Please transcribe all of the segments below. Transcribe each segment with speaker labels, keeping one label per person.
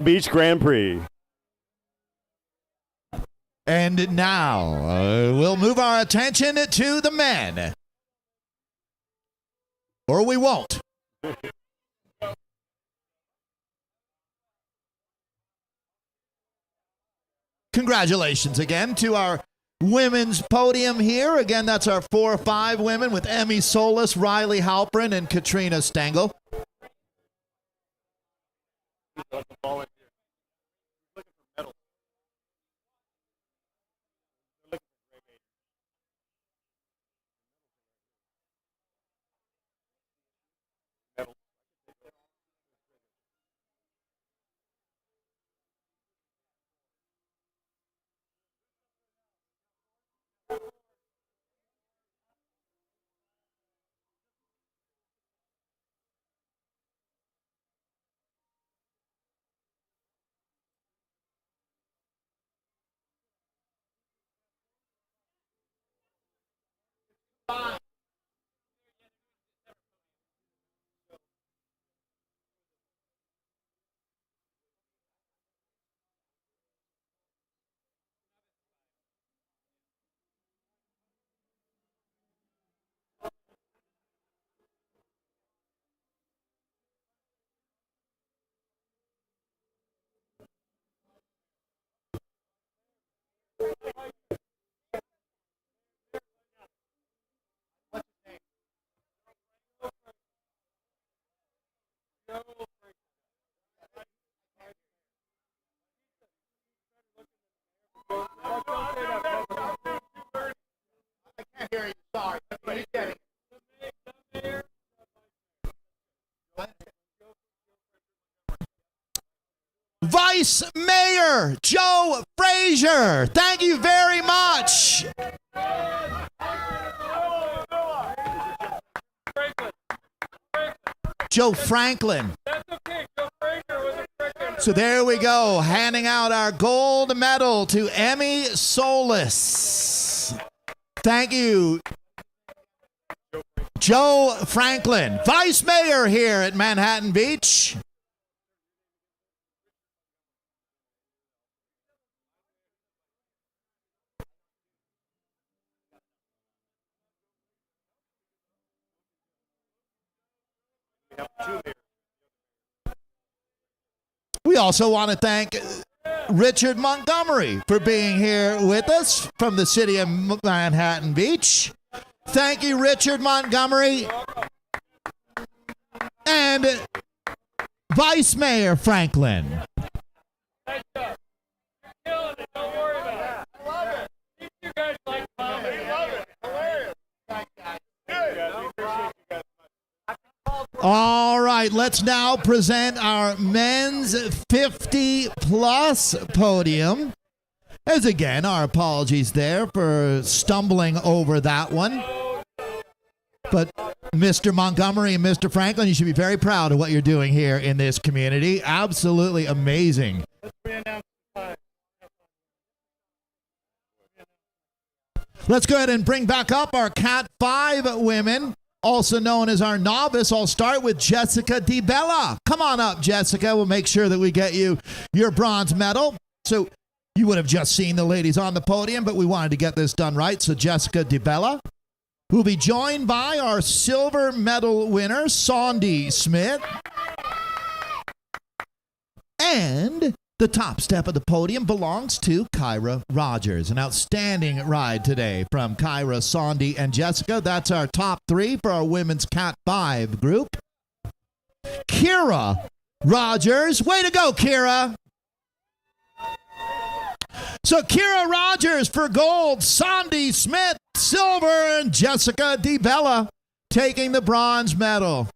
Speaker 1: Beach Grand Prix.
Speaker 2: And now we'll move our attention to the men. Or we won't. Congratulations again to our women's podium here. Again, that's our 4 or 5 women with Emmy Solis, Riley Halprin, and Katrina Stengel. Vice Mayor Joe Frazier, thank you very much. Joe Franklin. So there we go, handing out our gold medal to Emmy Solis. Thank you, Joe Franklin, Vice Mayor here at Manhattan Beach. We also want to thank Richard Montgomery for being here with us from the city of Manhattan Beach. Thank you, Richard Montgomery. And Vice Mayor Franklin. All right, let's now present our men's 50-plus podium. As again, our apologies there for stumbling over that one. But Mr. Montgomery and Mr. Franklin, you should be very proud of what you're doing here in this community. Absolutely amazing. Let's go ahead and bring back up our Cat 5 women, also known as our novice. I'll start with Jessica DiBella. Come on up, Jessica. We'll make sure that we get you your bronze medal. So you would have just seen the ladies on the podium, but we wanted to get this done right. So Jessica DiBella will be joined by our silver medal winner, Sondi Smith. And the top step of the podium belongs to Kyra Rogers. An outstanding ride today from Kyra, Sondi, and Jessica. That's our top 3 for our women's Cat 5 group. Kira Rogers. Way to go, Kira. So Kira Rogers for gold, Sondi Smith, silver, and Jessica DiBella taking the bronze medal.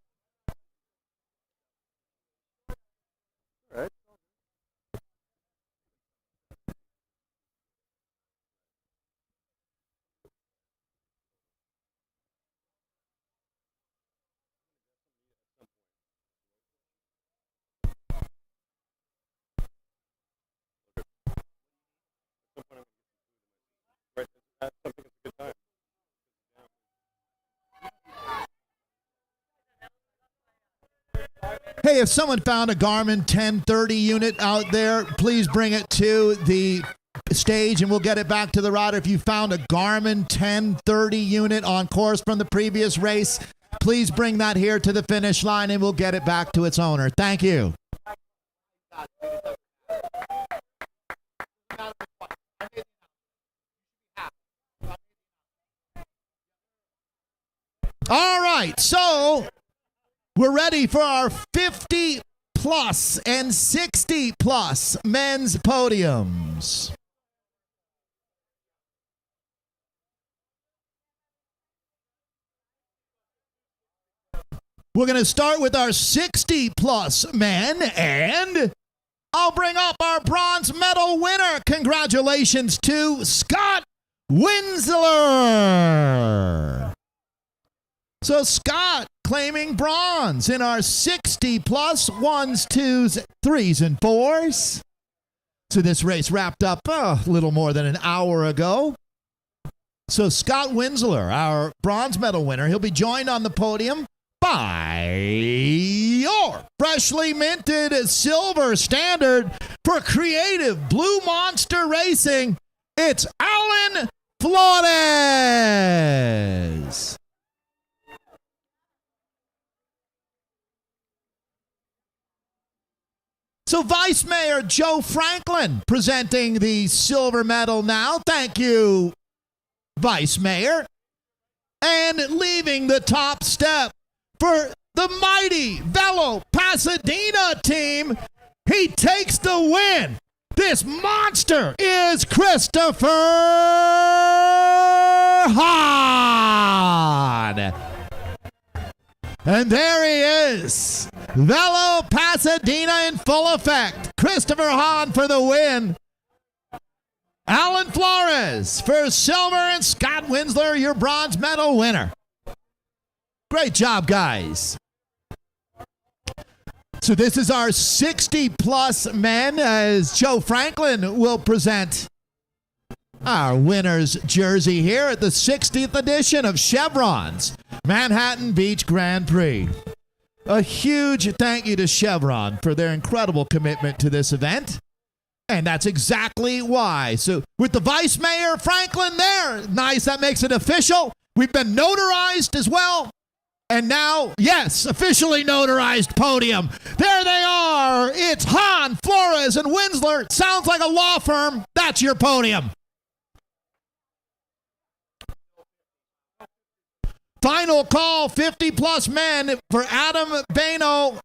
Speaker 2: Hey, if someone found a Garmin 1030 unit out there, please bring it to the stage and we'll get it back to the rider. If you found a Garmin 1030 unit on course from the previous race, please bring that here to the finish line and we'll get it back to its owner. Thank you. All right, so we're ready for our 50 plus and 60 plus men's podiums. We're going to start with our 60 plus men, and I'll bring up our bronze medal winner. Congratulations to Scott Winsler. So Scott claiming bronze in our 60 plus 1s, 2s, 3s, and 4s. So this race wrapped up a little more than an hour ago. So Scott Winsler, our bronze medal winner, he'll be joined on the podium by your freshly minted silver standard for creative Blue Monster Racing. It's Alan Flores. So Vice Mayor Joe Franklin presenting the silver medal now. Thank you, Vice Mayor. And leaving the top step for the mighty Velo Pasadena team, he takes the win. This monster is Christopher Hahn. And there he is. Velo Pasadena in full effect. Christopher Hahn for the win. Alan Flores for silver, and Scott Winsler, your bronze medal winner. Great job, guys. So this is our 60-plus men, as Joe Franklin will present our winner's jersey here at the 60th edition of Chevron's Manhattan Beach Grand Prix. A huge thank you to Chevron for their incredible commitment to this event. And that's exactly why. So with the Vice Mayor Franklin there, nice, that makes it official. We've been notarized as well. And now, yes, officially notarized podium. There they are. It's Hahn, Flores, and Winsler. Sounds like a law firm. That's your podium. Final call, 50-plus men for Adam Baino,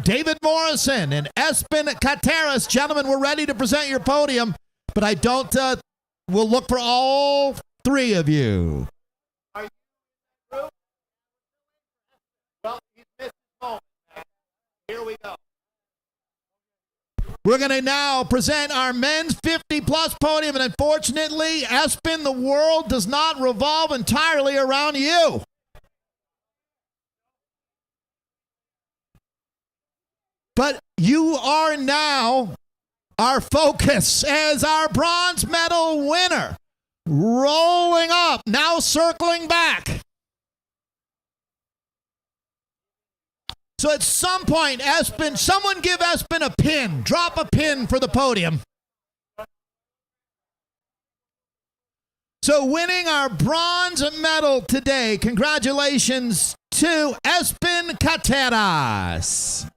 Speaker 2: David Morrison, and Espen Kateris. Gentlemen, we're ready to present your podium, but I don't, we'll look for all three of you. Are you in that group? Well, he's missed his moment. Here we go. We're going to now present our men's 50-plus podium, and unfortunately, Espen, the world does not revolve entirely around you. But you are now our focus as our bronze medal winner. Rolling up, now circling back. So at some point, Espen, someone give Espen a pin. Drop a pin for the podium. So winning our bronze medal today, congratulations to Espen Kateris.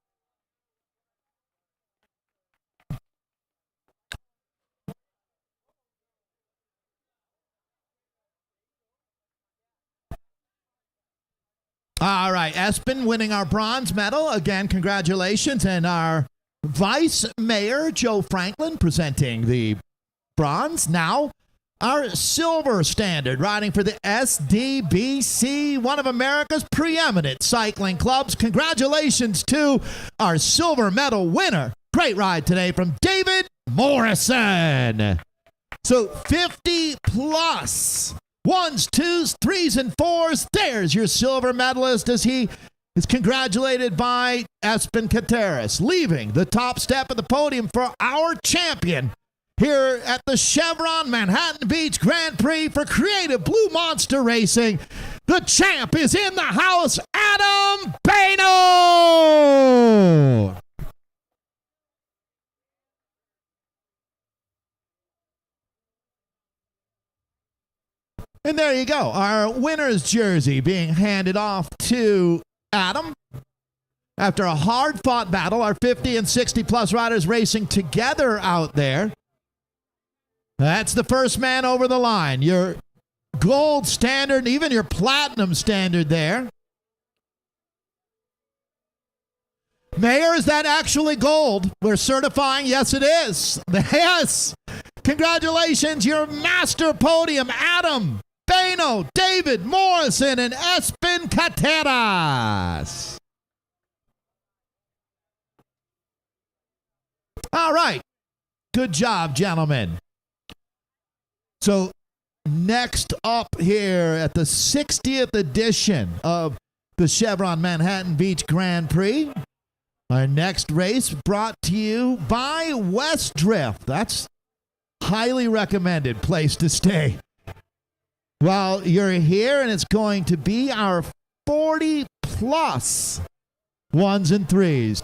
Speaker 2: All right, Espen winning our bronze medal. Again, congratulations. And our Vice Mayor, Joe Franklin, presenting the bronze. Now, our silver standard, riding for the SDBC, one of America's preeminent cycling clubs. Congratulations to our silver medal winner. Great ride today from David Morrison. So 50-plus. 1s, 2s, 3s, and 4s. There's your silver medalist as he is congratulated by Espen Kateris, leaving the top step of the podium for our champion here at the Chevron Manhattan Beach Grand Prix for Creative Blue Monster Racing. The champ is in the house, Adam Bano. And there you go, our winner's jersey being handed off to Adam. After a hard-fought battle, our 50 and 60-plus riders racing together out there. That's the first man over the line. Your gold standard, even your platinum standard there. Mayor, is that actually gold? We're certifying, yes it is. Yes. Congratulations, your master podium, Adam Bano, David Morrison, and Espen Cateras. All right. Good job, gentlemen. So next up here at the 60th edition of the Chevron Manhattan Beach Grand Prix, our next race brought to you by West Drift. That's highly recommended place to stay while you're here, and it's going to be our 40-plus ones and threes.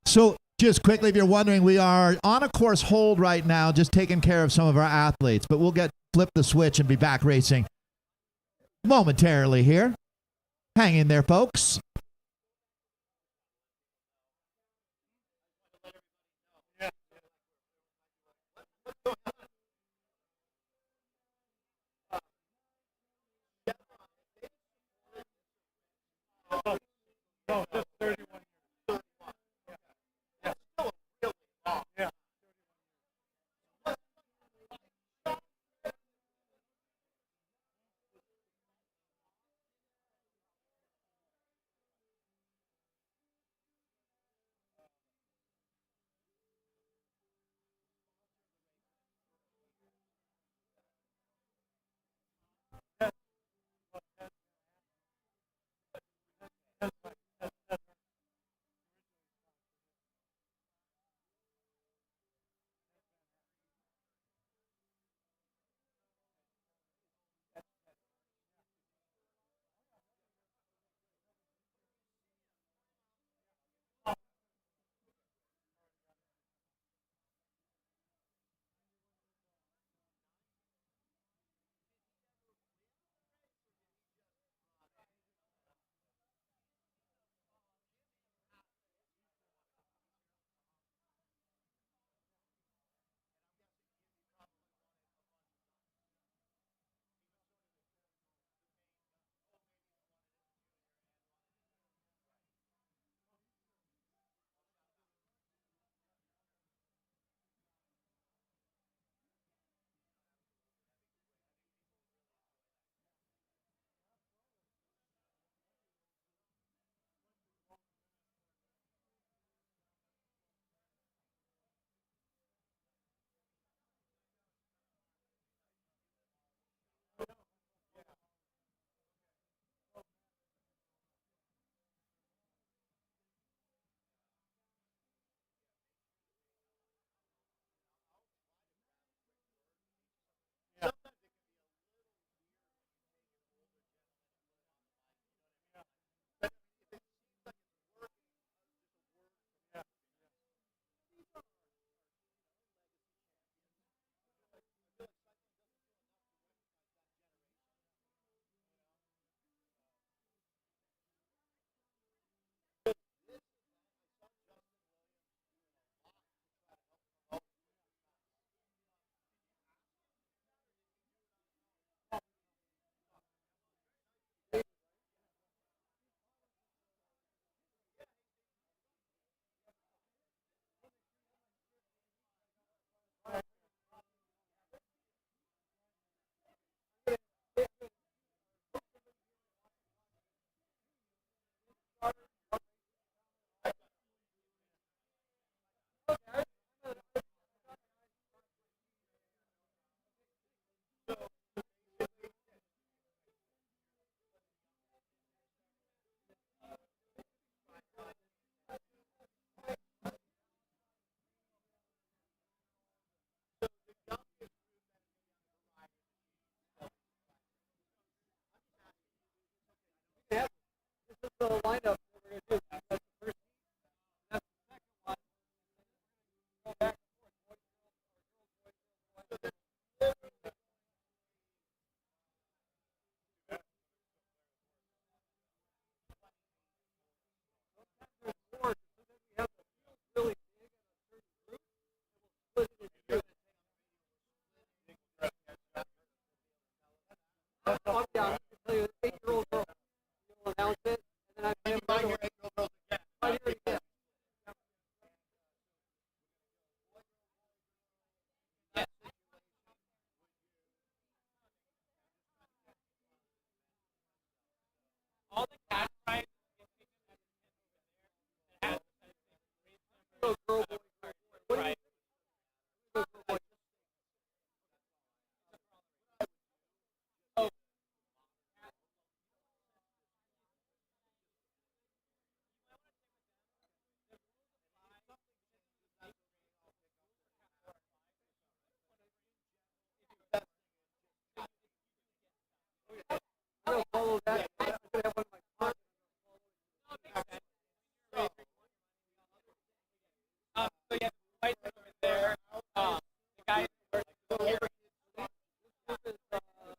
Speaker 2: So just quickly, if you're wondering, we are on a course hold right now, just taking care of some of our athletes, but we'll flip the switch and be back racing momentarily here. Hang in there, folks.
Speaker 1: Just 31 years. Yeah. Yeah. Yeah, this is the lineup that we're going to do. That's the first heat. That's the second one. Go back and forth. There's more. Sometimes we have the field really big in a certain group, and we'll split it into two. That's fun. Yeah, I can tell you, an 8-year-old girl. You'll announce it, and then I have another one. Right here again. Go girl, boy, girl, boy. What do you think? Go girl, boy. I'm going to follow that. I'm going to have one of my pockets. So yeah, white over there. The guy this group is 50 yards, and this group is 185 yards.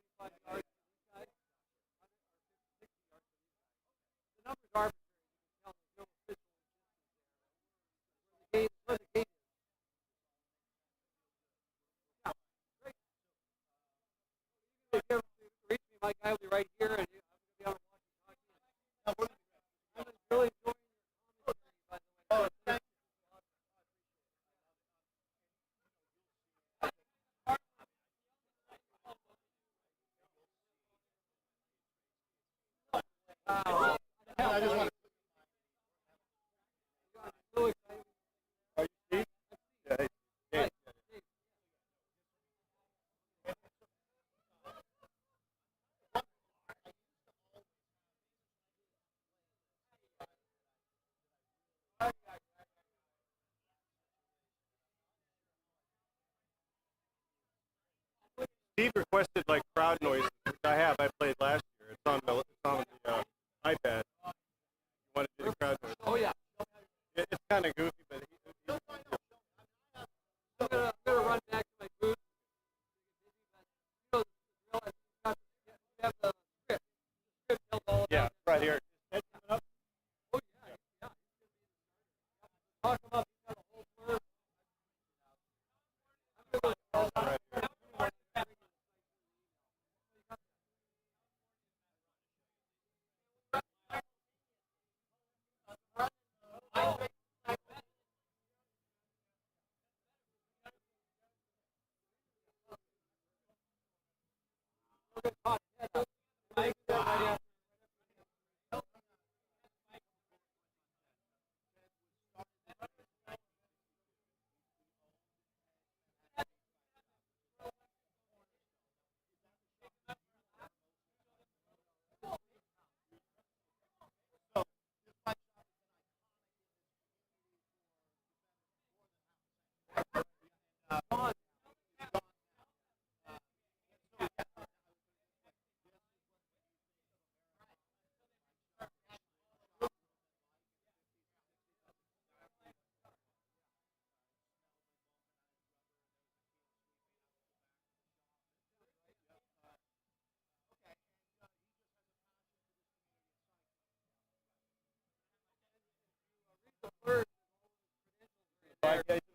Speaker 1: 185 yards for these guys, 60 yards for these guys. The numbers are arbitrary. You can tell there's no official distance there. Where the gate is. Yeah, great. If you ever reach me, my guy will be right here, and I'm going to be on a walkie-talkie. I'm really enjoying your commentary, by the way. Thank you. Wow. I just want to. I'm so excited. Are you Steve? Yeah. Hey. Steve requested like crowd noises, which I have. I played last year. It's on the iPad. You want to do the crowd noise? Oh yeah. It's kind of goofy, but I'm gonna run back to my booth. You know, you have the script. The script tells all about it. Right here. Oh yeah. Talk him up. He's got a whole blurb. I'm gonna go right here.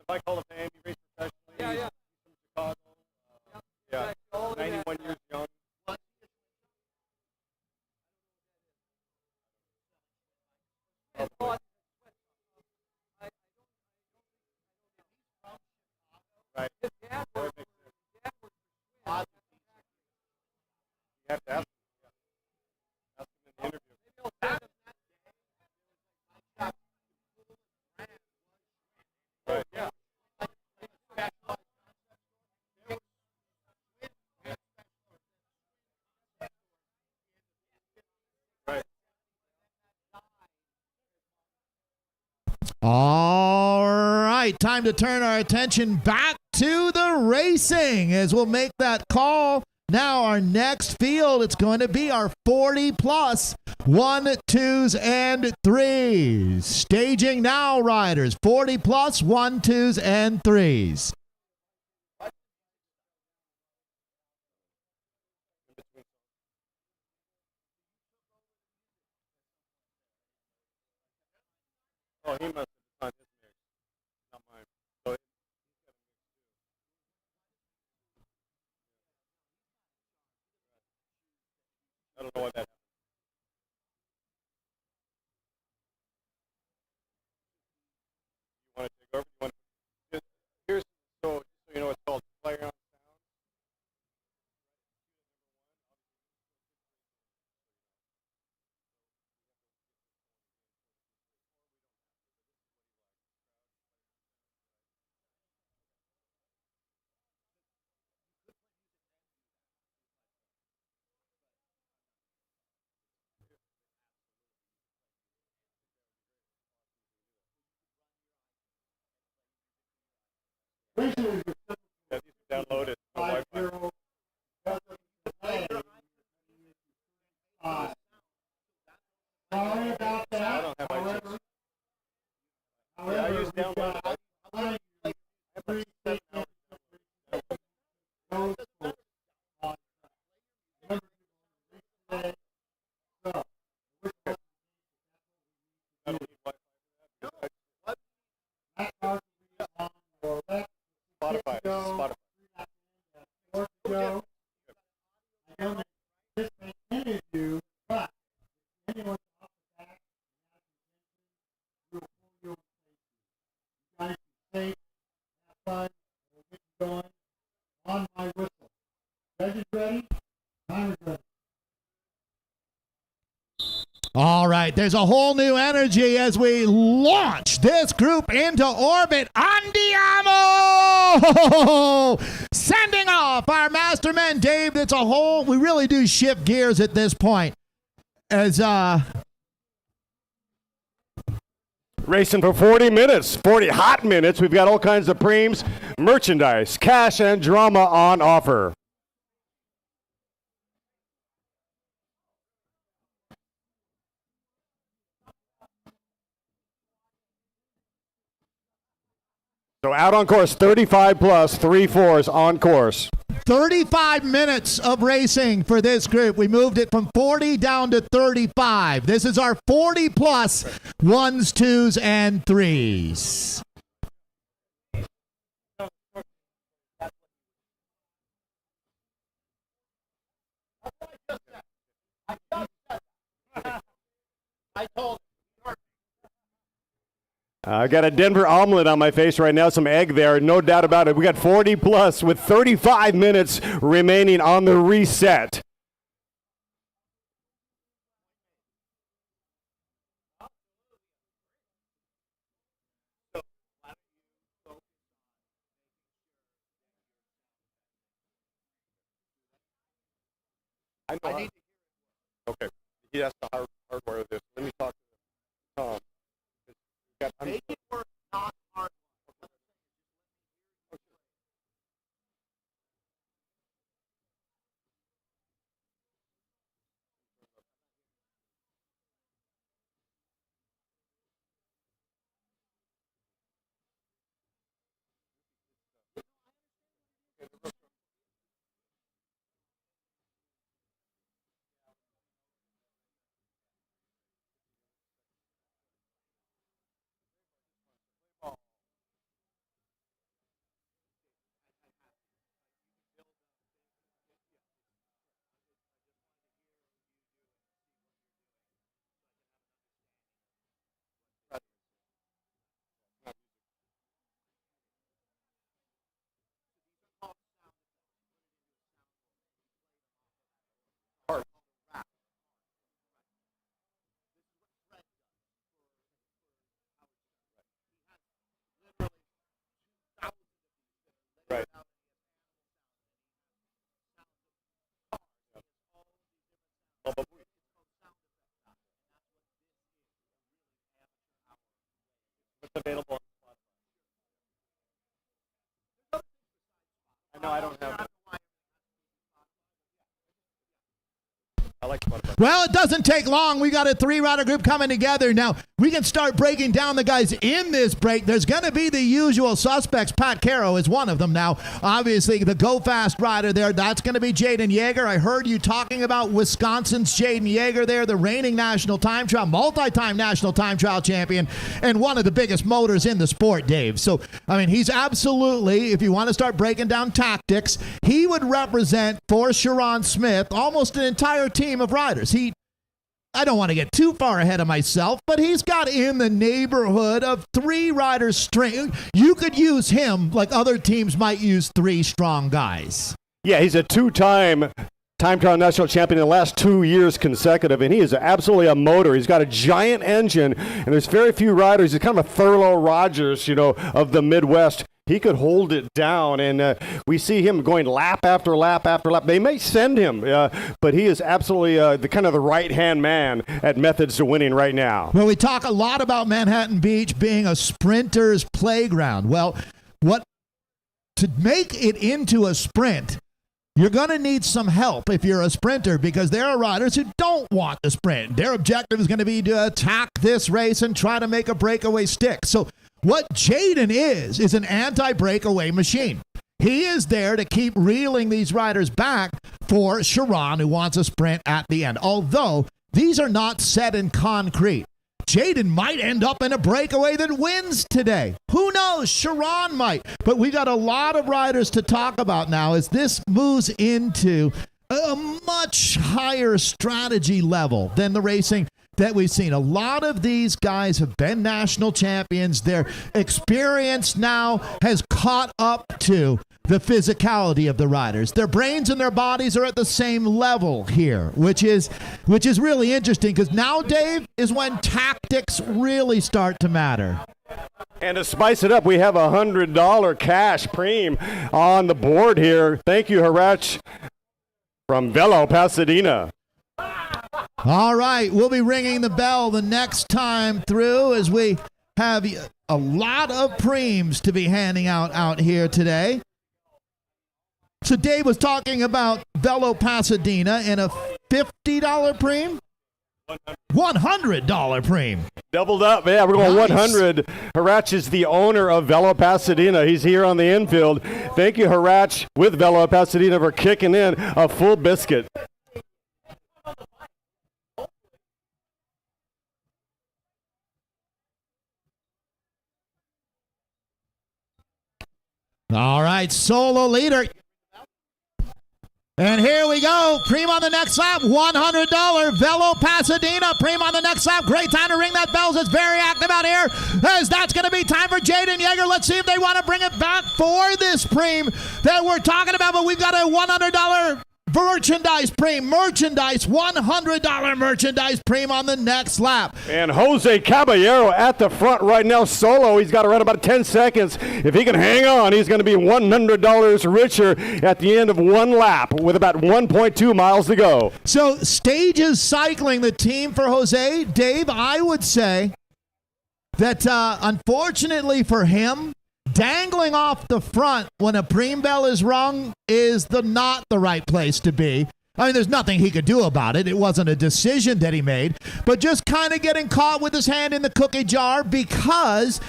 Speaker 1: Mike Hall of Fame, he raced professionally. Yeah. He's from Chicago. Yeah. 91 years young. Right. His dad worked for Swin. You have to ask him. Ask him in the interview. Maybe I'll send him. Right.
Speaker 2: right, time to turn our attention back to the racing as we'll make that call. Now our next field, it's going to be our 40-plus 1, 2s, and 3s. Staging now, riders. 40-plus 1, 2s, and 3s.
Speaker 1: Oh, he must have done his mix, not mine. So I don't know what that happened. You want to take over? You want to, here's, so you know, it's called player on sound. Yeah, these are downloaded. No Wi-Fi.
Speaker 3: Sorry about
Speaker 1: I
Speaker 3: that.
Speaker 1: don't have iTunes. Yeah, I use downloaded. I have like 7 hours. I don't need Wi-Fi for that. Spotify. Spotify.
Speaker 3: On my whistle. Judges ready? Time is ready.
Speaker 2: All right, there's a whole new energy as we launch this group into orbit. Andiamo! Sending off our masterman, Dave. That's a whole, we really do shift gears at this point. As,
Speaker 4: Racing for 40 minutes, 40 hot minutes. We've got all kinds of preems, merchandise, cash, and drama on offer. So out on course, 35 plus, 3 4s on course.
Speaker 2: 35 minutes of racing for this group. We moved it from 40 down to 35. This is our 40-plus 1s, 2s, and 3s.
Speaker 4: I got a Denver omelet on my face right now, some egg there, no doubt about it. We got 40 plus with 35 minutes remaining on the reset.
Speaker 1: I know. Okay. He has to hardware this. Let me talk to Tom. Make it work, not hard. Right. What's available on Spotify?
Speaker 4: No, I don't have. I like Spotify.
Speaker 2: Well, it doesn't take long. We got a 3-rider group coming together. Now, we can start breaking down the guys in this break. There's going to be the usual suspects. Pat Caro is one of them now. Obviously, the go-fast rider there, that's going to be Jaden Yeager. I heard you talking about Wisconsin's Jaden Yeager there, the reigning national time trial, multi-time national time trial champion, and one of the biggest motors in the sport, Dave. So, I mean, he's absolutely, if you want to start breaking down tactics, he would represent for Sharon Smith almost an entire team of riders. I don't want to get too far ahead of myself, but he's got in the neighborhood of 3 riders straight. You could use him like other teams might use 3 strong guys.
Speaker 4: Yeah, he's a 2-time time trial national champion in the last 2 years consecutive, and he is absolutely a motor. He's got a giant engine, and there's very few riders. He's kind of a Thurlow Rogers, of the Midwest. He could hold it down, and we see him going lap after lap after lap. They may send him, but he is absolutely the right-hand man at methods to winning right now.
Speaker 2: Well, we talk a lot about Manhattan Beach being a sprinter's playground. Well, to make it into a sprint, you're going to need some help if you're a sprinter, because there are riders who don't want the sprint. Their objective is going to be to attack this race and try to make a breakaway stick. So what Jaden is an anti-breakaway machine. He is there to keep reeling these riders back for Sharon, who wants a sprint at the end. Although these are not set in concrete. Jaden might end up in a breakaway that wins today. Who knows? Sharon might. But we got a lot of riders to talk about now as this moves into a much higher strategy level than the racing that we've seen. A lot of these guys have been national champions. Their experience now has caught up to the physicality of the riders. Their brains and their bodies are at the same level here, which is really interesting, because now, Dave, is when tactics really start to matter.
Speaker 4: And to spice it up, we have a $100 cash preem on the board here. Thank you, Harach from Velo, Pasadena.
Speaker 2: All right, we'll be ringing the bell the next time through, as we have a lot of preems to be handing out here today. So Dave was talking about Velo Pasadena and a $50 preem? $100 preem.
Speaker 4: Doubled up. Yeah, we're going
Speaker 2: Nice.
Speaker 4: 100. Harach is the owner of Velo Pasadena. He's here on the infield. Thank you, Harach, with Velo Pasadena, for kicking in a full biscuit.
Speaker 2: All right, solo leader. And here we go. Preem on the next lap, $100. Velo Pasadena, Preem on the next lap. Great time to ring that bell. It's very active out here, as that's going to be time for Jaden Yeager. Let's see if they want to bring it back for this Preem that we're talking about. But we've got a $100 merchandise Preem. $100 merchandise Preem on the next lap.
Speaker 4: And Jose Caballero at the front right now, solo. He's got around about 10 seconds. If he can hang on, he's going to be $100 richer at the end of one lap with about 1.2 miles to go.
Speaker 2: So Stages Cycling, the team for Jose, Dave, I would say that unfortunately for him, dangling off the front when a preem bell is rung is not the right place to be. I mean, there's nothing he could do about it. It wasn't a decision that he made, but just kind of getting caught with his hand in the cookie jar, because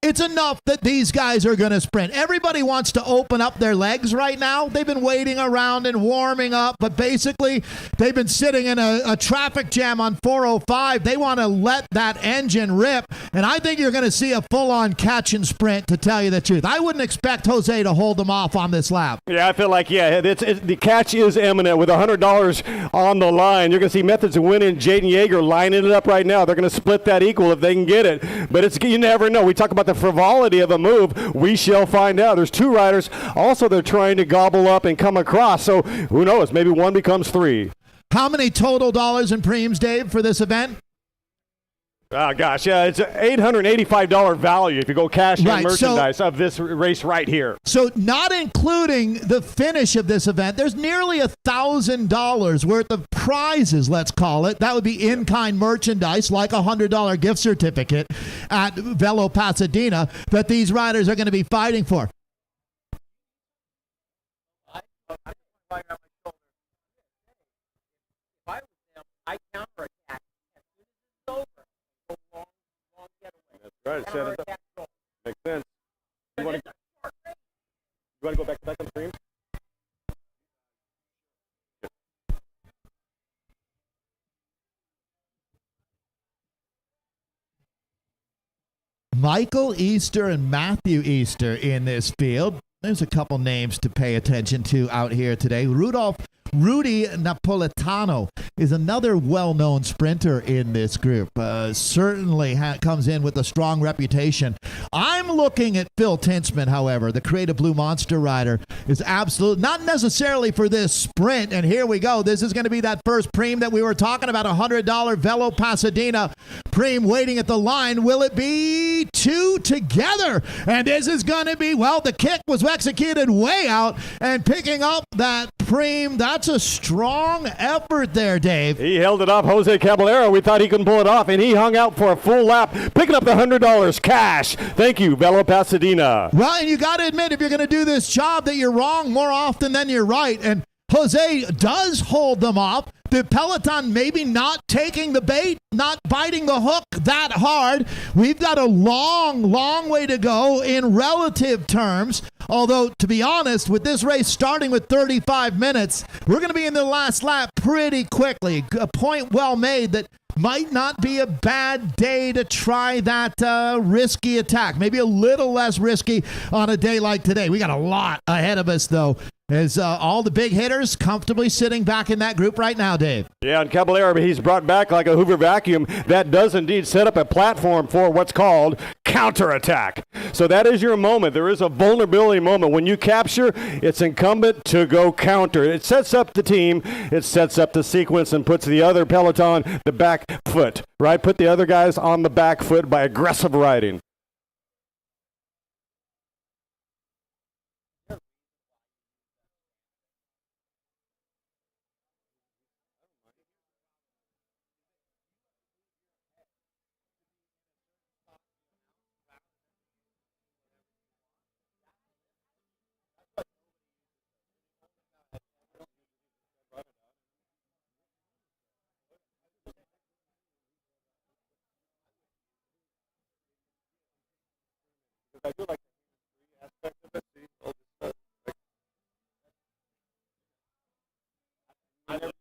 Speaker 2: it's enough that these guys are going to sprint. Everybody wants to open up their legs right now. They've been waiting around and warming up, but basically they've been sitting in a traffic jam on 405. They want to let that engine rip, and I think you're going to see a full-on catch and sprint, to tell you the truth. I wouldn't expect Jose to hold them off on this lap.
Speaker 4: Yeah, I feel like, the catch is imminent with $100 on the line. You're going to see Methods of Winning, Jaden Yeager lining it up right now. They're going to split that equal if they can get it, but you never know. We talk about the frivolity of a move. We shall find out. There's 2 riders. Also, they're trying to gobble up and come across, so who knows? Maybe one becomes 3.
Speaker 2: How many total dollars in preems, Dave, for this event?
Speaker 4: Oh, gosh, yeah, it's an $885 value if you go cash and merchandise of this race right here.
Speaker 2: So not including the finish of this event, there's nearly $1,000 worth of prizes, let's call it. That would be in-kind merchandise, like a $100 gift certificate at Velo Pasadena, that these riders are going to be fighting for.
Speaker 1: right on my shoulder. If I was them, I counterattack as soon as it's over. Go long getaway.
Speaker 4: That's right. Set it up.
Speaker 1: Counterattack goal.
Speaker 4: Makes sense. You want to go back to second stream?
Speaker 2: Michael Easter and Matthew Easter in this field. There's a couple names to pay attention to out here today. Rudy Napolitano is another well-known sprinter in this group. Certainly comes in with a strong reputation. I'm looking at Phil Tinsman, however. The Creative Blue Monster rider is absolute, not necessarily for this sprint. And here we go. This is going to be that first Prix that we were talking about, $100 Velo Pasadena Prix waiting at the line. Will it be two together? And this is going to be, well, the kick was executed way out, and picking up that Prix, that's a strong effort there, Dave.
Speaker 4: He held it up, Jose Caballero. We thought he couldn't pull it off, and he hung out for a full lap, picking up the $100 cash. Thank you, Velo Pasadena.
Speaker 2: Well, and you got to admit, if you're going to do this job, that you're wrong more often than you're right. And Jose does hold them off. The Peloton maybe not taking the bait, not biting the hook that hard. We've got a long way to go in relative terms. Although, to be honest, with this race starting with 35 minutes, we're going to be in the last lap pretty quickly. A point well made that might not be a bad day to try that risky attack. Maybe a little less risky on a day like today. We got a lot ahead of us, though, as all the big hitters comfortably sitting back in that group right now, Dave.
Speaker 4: Yeah, and Caballero, he's brought back like a Hoover vacuum. That does indeed set up a platform for what's called counterattack. So that is your moment. There is a vulnerability moment. When you capture, it's incumbent to go counter. It sets up the team, it sets up the sequence, and puts the other Peloton the back foot, right? Put the other guys on the back foot by aggressive riding. I do like the aspect of it. See, all this stuff.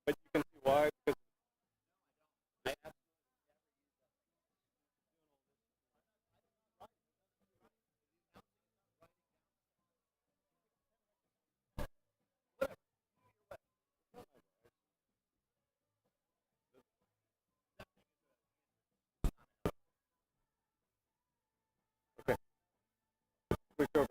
Speaker 4: But you can see why. Because switch over.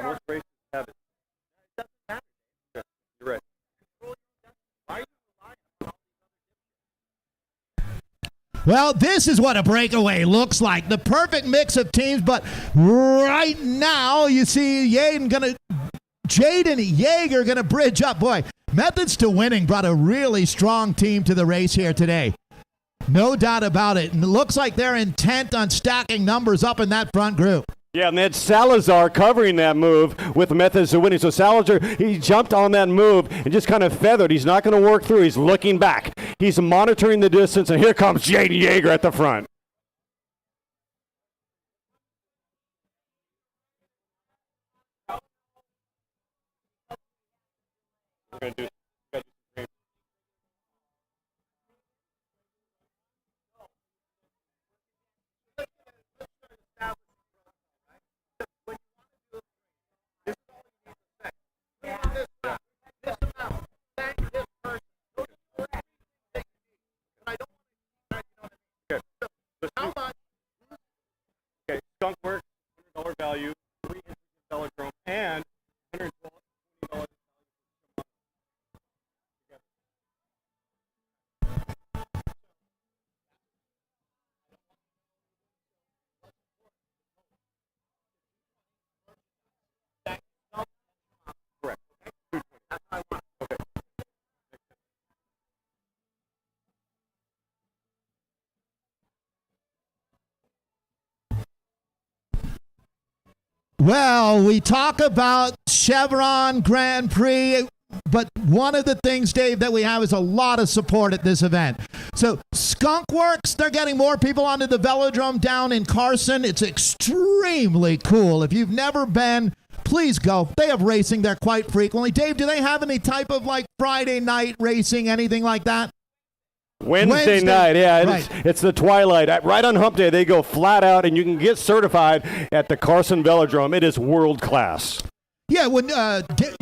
Speaker 4: Most races have it. Yeah, you're right.
Speaker 2: Well, this is what a breakaway looks like. The perfect mix of teams, but right now you see Jaden Yeager going to bridge up. Boy, Methods to Winning brought a really strong team to the race here today. No doubt about it. And it looks like they're intent on stacking numbers up in that front group.
Speaker 4: Yeah, and that's Salazar covering that move with Methods to Winning. So Salazar, he jumped on that move and just kind of feathered. He's not going to work through. He's looking back. He's monitoring the distance, and here comes Jaden Yeager at the front. We're going to do Okay, skunk work, $100 value, 3 inches of velodrome, and $120.
Speaker 2: Well, we talk about Chevron Grand Prix, but one of the things, Dave, that we have is a lot of support at this event. So Skunk Works, they're getting more people onto the velodrome down in Carson. It's extremely cool. If you've never been, please go. They have racing there quite frequently. Dave, do they have any type of like Friday night racing, anything like that?
Speaker 4: Wednesday night, yeah.
Speaker 2: Right.
Speaker 4: It's the twilight. Right on hump day, they go flat out, and you can get certified at the Carson Velodrome. It is world class.
Speaker 2: Yeah, when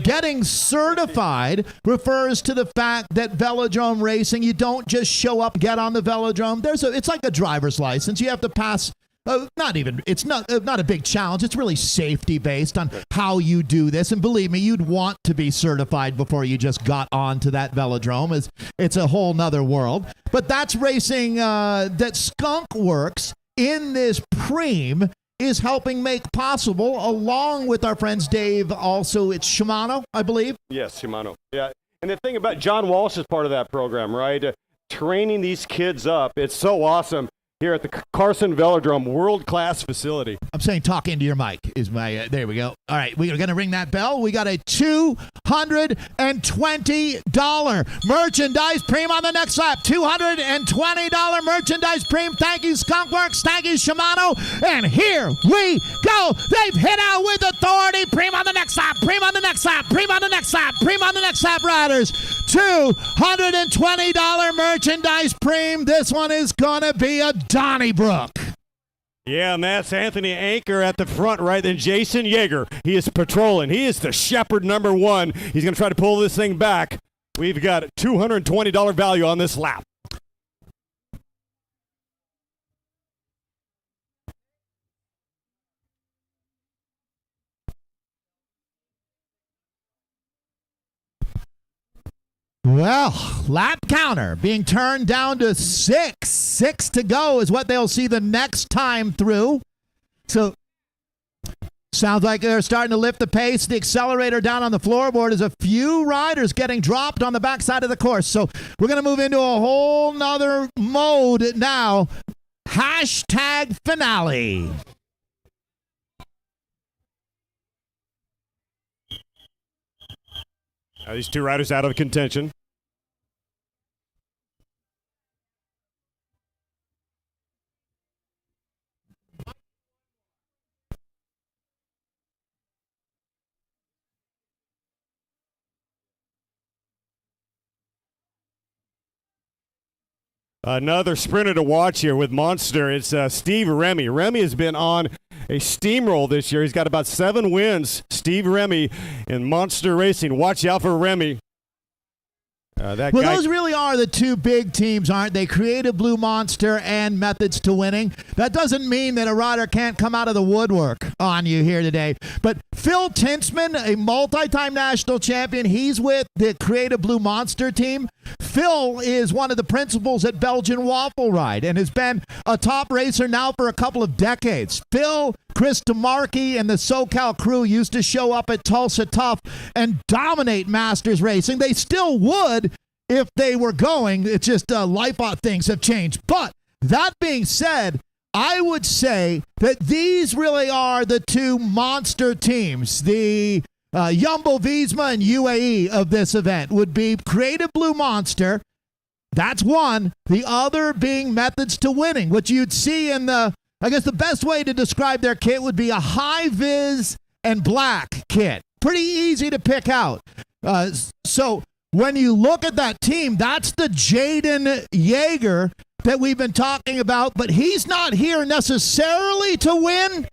Speaker 2: getting certified refers to the fact that velodrome racing, you don't just show up, get on the velodrome. It's like a driver's license. You have to pass. It's not a big challenge. It's really safety based on how you do this. And believe me, you'd want to be certified before you just got onto that velodrome. It's a whole nother world. But that's racing that Skunk Works in this Prix is helping make possible, along with our friends Dave. Also, it's Shimano, I believe.
Speaker 4: Yes, Shimano. Yeah. And the thing about John Walsh is part of that program, right? Training these kids up. It's so awesome. Here at the Carson Velodrome, world-class facility.
Speaker 2: I'm saying talk into your mic is my, there we go. All right, we are going to ring that bell. We got a $220 merchandise premium on the next lap. $220 merchandise premium. Thank you, Skunk Works. Thank you, Shimano. And here we go. They've hit out with authority. Premium on the next lap. Premium on the next lap. Premium on the next lap. Premium on the next lap, riders. $220 merchandise premium. This one is going to be a Donnybrook.
Speaker 4: Yeah, and that's Anthony Anker at the front, right? Then Jason Yeager. He is patrolling. He is the shepherd number one. He's going to try to pull this thing back. We've got $220 value on this lap.
Speaker 2: Well, lap counter being turned down to 6. 6 to go is what they'll see the next time through. So, sounds like they're starting to lift the pace. The accelerator down on the floorboard is a few riders getting dropped on the backside of the course. So, we're going to move into a whole nother mode now. Hashtag finale.
Speaker 4: Now these two riders out of contention. Another sprinter to watch here with Monster. It's Steve Remy. Remy has been on a steamroll this year. He's got about 7 wins. Steve Remy in Monster Racing. Watch out for Remy.
Speaker 2: Those really are the two big teams, aren't they? Creative Blue Monster and Methods to Winning. That doesn't mean that a rider can't come out of the woodwork on you here today. But Phil Tinsman, a multi-time national champion, he's with the Creative Blue Monster team. Phil is one of the principals at Belgian Waffle Ride and has been a top racer now for a couple of decades. Phil, Chris DeMarchi, and the SoCal crew used to show up at Tulsa Tough and dominate Masters racing. They still would if they were going. It's just life things have changed. But that being said, I would say that these really are the two monster teams. The Jumbo Visma and UAE of this event would be Creative Blue Monster. That's one. The other being Methods to Winning, which you'd see in the, I guess the best way to describe their kit would be a high-vis and black kit. Pretty easy to pick out. So when you look at that team, that's the Jaden Yeager that we've been talking about, but he's not here necessarily to win.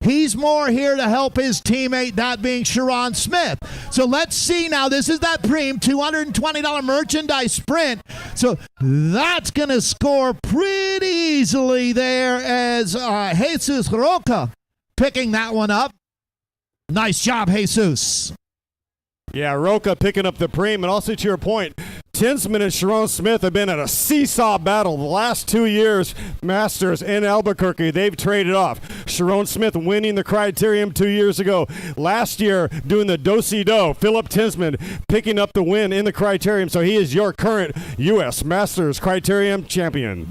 Speaker 2: He's more here to help his teammate, that being Sharon Smith. So let's see now. This is that Prix $220 merchandise sprint. So that's going to score pretty easily there as Jesus Roca picking that one up. Nice job, Jesus.
Speaker 4: Yeah, Roca picking up the Prix, and also to your point, Tinsman and Sharon Smith have been at a seesaw battle the last 2 years. Masters in Albuquerque, they've traded off. Sharon Smith winning the Criterium 2 years ago. Last year, doing the do-si-do. Philip Tinsman picking up the win in the Criterium, so he is your current U.S. Masters Criterium champion.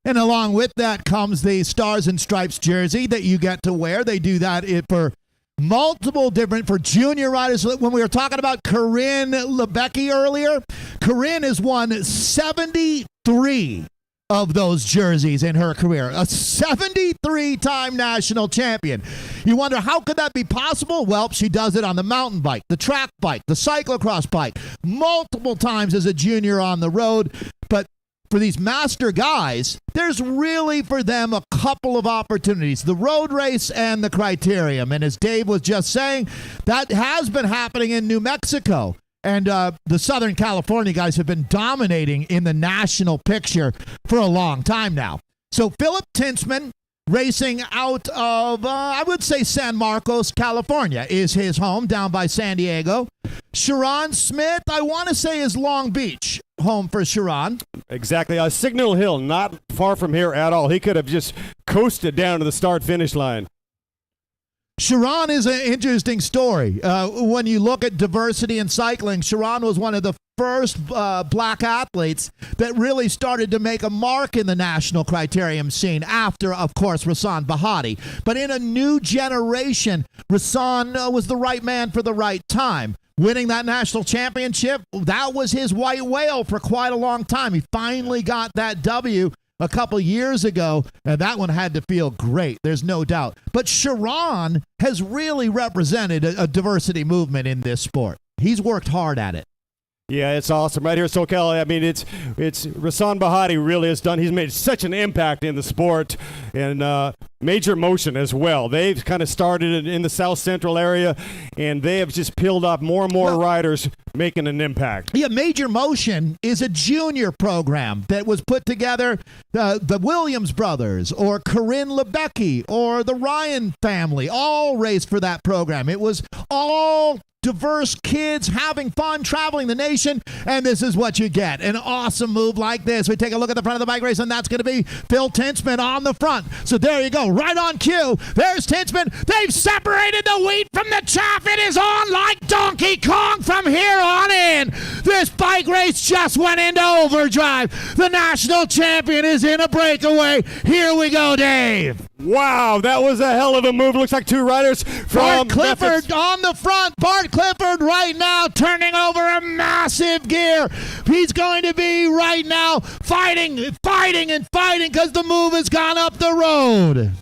Speaker 2: And along with that comes the Stars and Stripes jersey that you get to wear. They do that for multiple different, for junior riders. When we were talking about Corinne Lebecki earlier, Corinne has won 73 of those jerseys in her career. A 73-time national champion. You wonder, how could that be possible? Well, she does it on the mountain bike, the track bike, the cyclocross bike, multiple times as a junior on the road. But for these master guys, there's really for them a couple of opportunities, the road race and the criterium. And as Dave was just saying, that has been happening in New Mexico. And the Southern California guys have been dominating in the national picture for a long time now. So Philip Tintzman, racing out of, I would say San Marcos, California, is his home down by San Diego. Sharon Smith, I want to say, is Long Beach, home for Sharon.
Speaker 4: Exactly. Signal Hill, not far from here at all. He could have just coasted down to the start-finish line.
Speaker 2: Sharon is an interesting story. When you look at diversity in cycling, Sharon was one of the first black athletes that really started to make a mark in the national criterium scene after, of course, Rasan Bahati. But in a new generation, Rasan was the right man for the right time. Winning that national championship, that was his white whale for quite a long time. He finally got that W a couple years ago, and that one had to feel great. There's no doubt. But Sharon has really represented a diversity movement in this sport. He's worked hard at it.
Speaker 4: Yeah, it's awesome. Right here at SoCal, I mean, it's Rasan Bahati really has done. He's made such an impact in the sport, and Major Motion as well. They've kind of started in the South Central area, and they have just peeled off more and more riders making an impact.
Speaker 2: Yeah, Major Motion is a junior program that was put together, the Williams brothers or Corinne Lebecki or the Ryan family all raced for that program. It was all diverse kids having fun, traveling the nation, and this is what you get. An awesome move like this. We take a look at the front of the bike race, and that's going to be Phil Tintzman on the front. So there you go, right on cue. There's Tintzman. They've separated the wheat from the chaff. It is on like Donkey Kong from here on in. This bike race just went into overdrive. The national champion is in a breakaway. Here we go, Dave.
Speaker 4: Wow, that was a hell of a move. Looks like two riders from
Speaker 2: Bart Clifford on the front. Bart Clifford right now turning over a massive gear. He's going to be right now fighting because the move has gone up the road.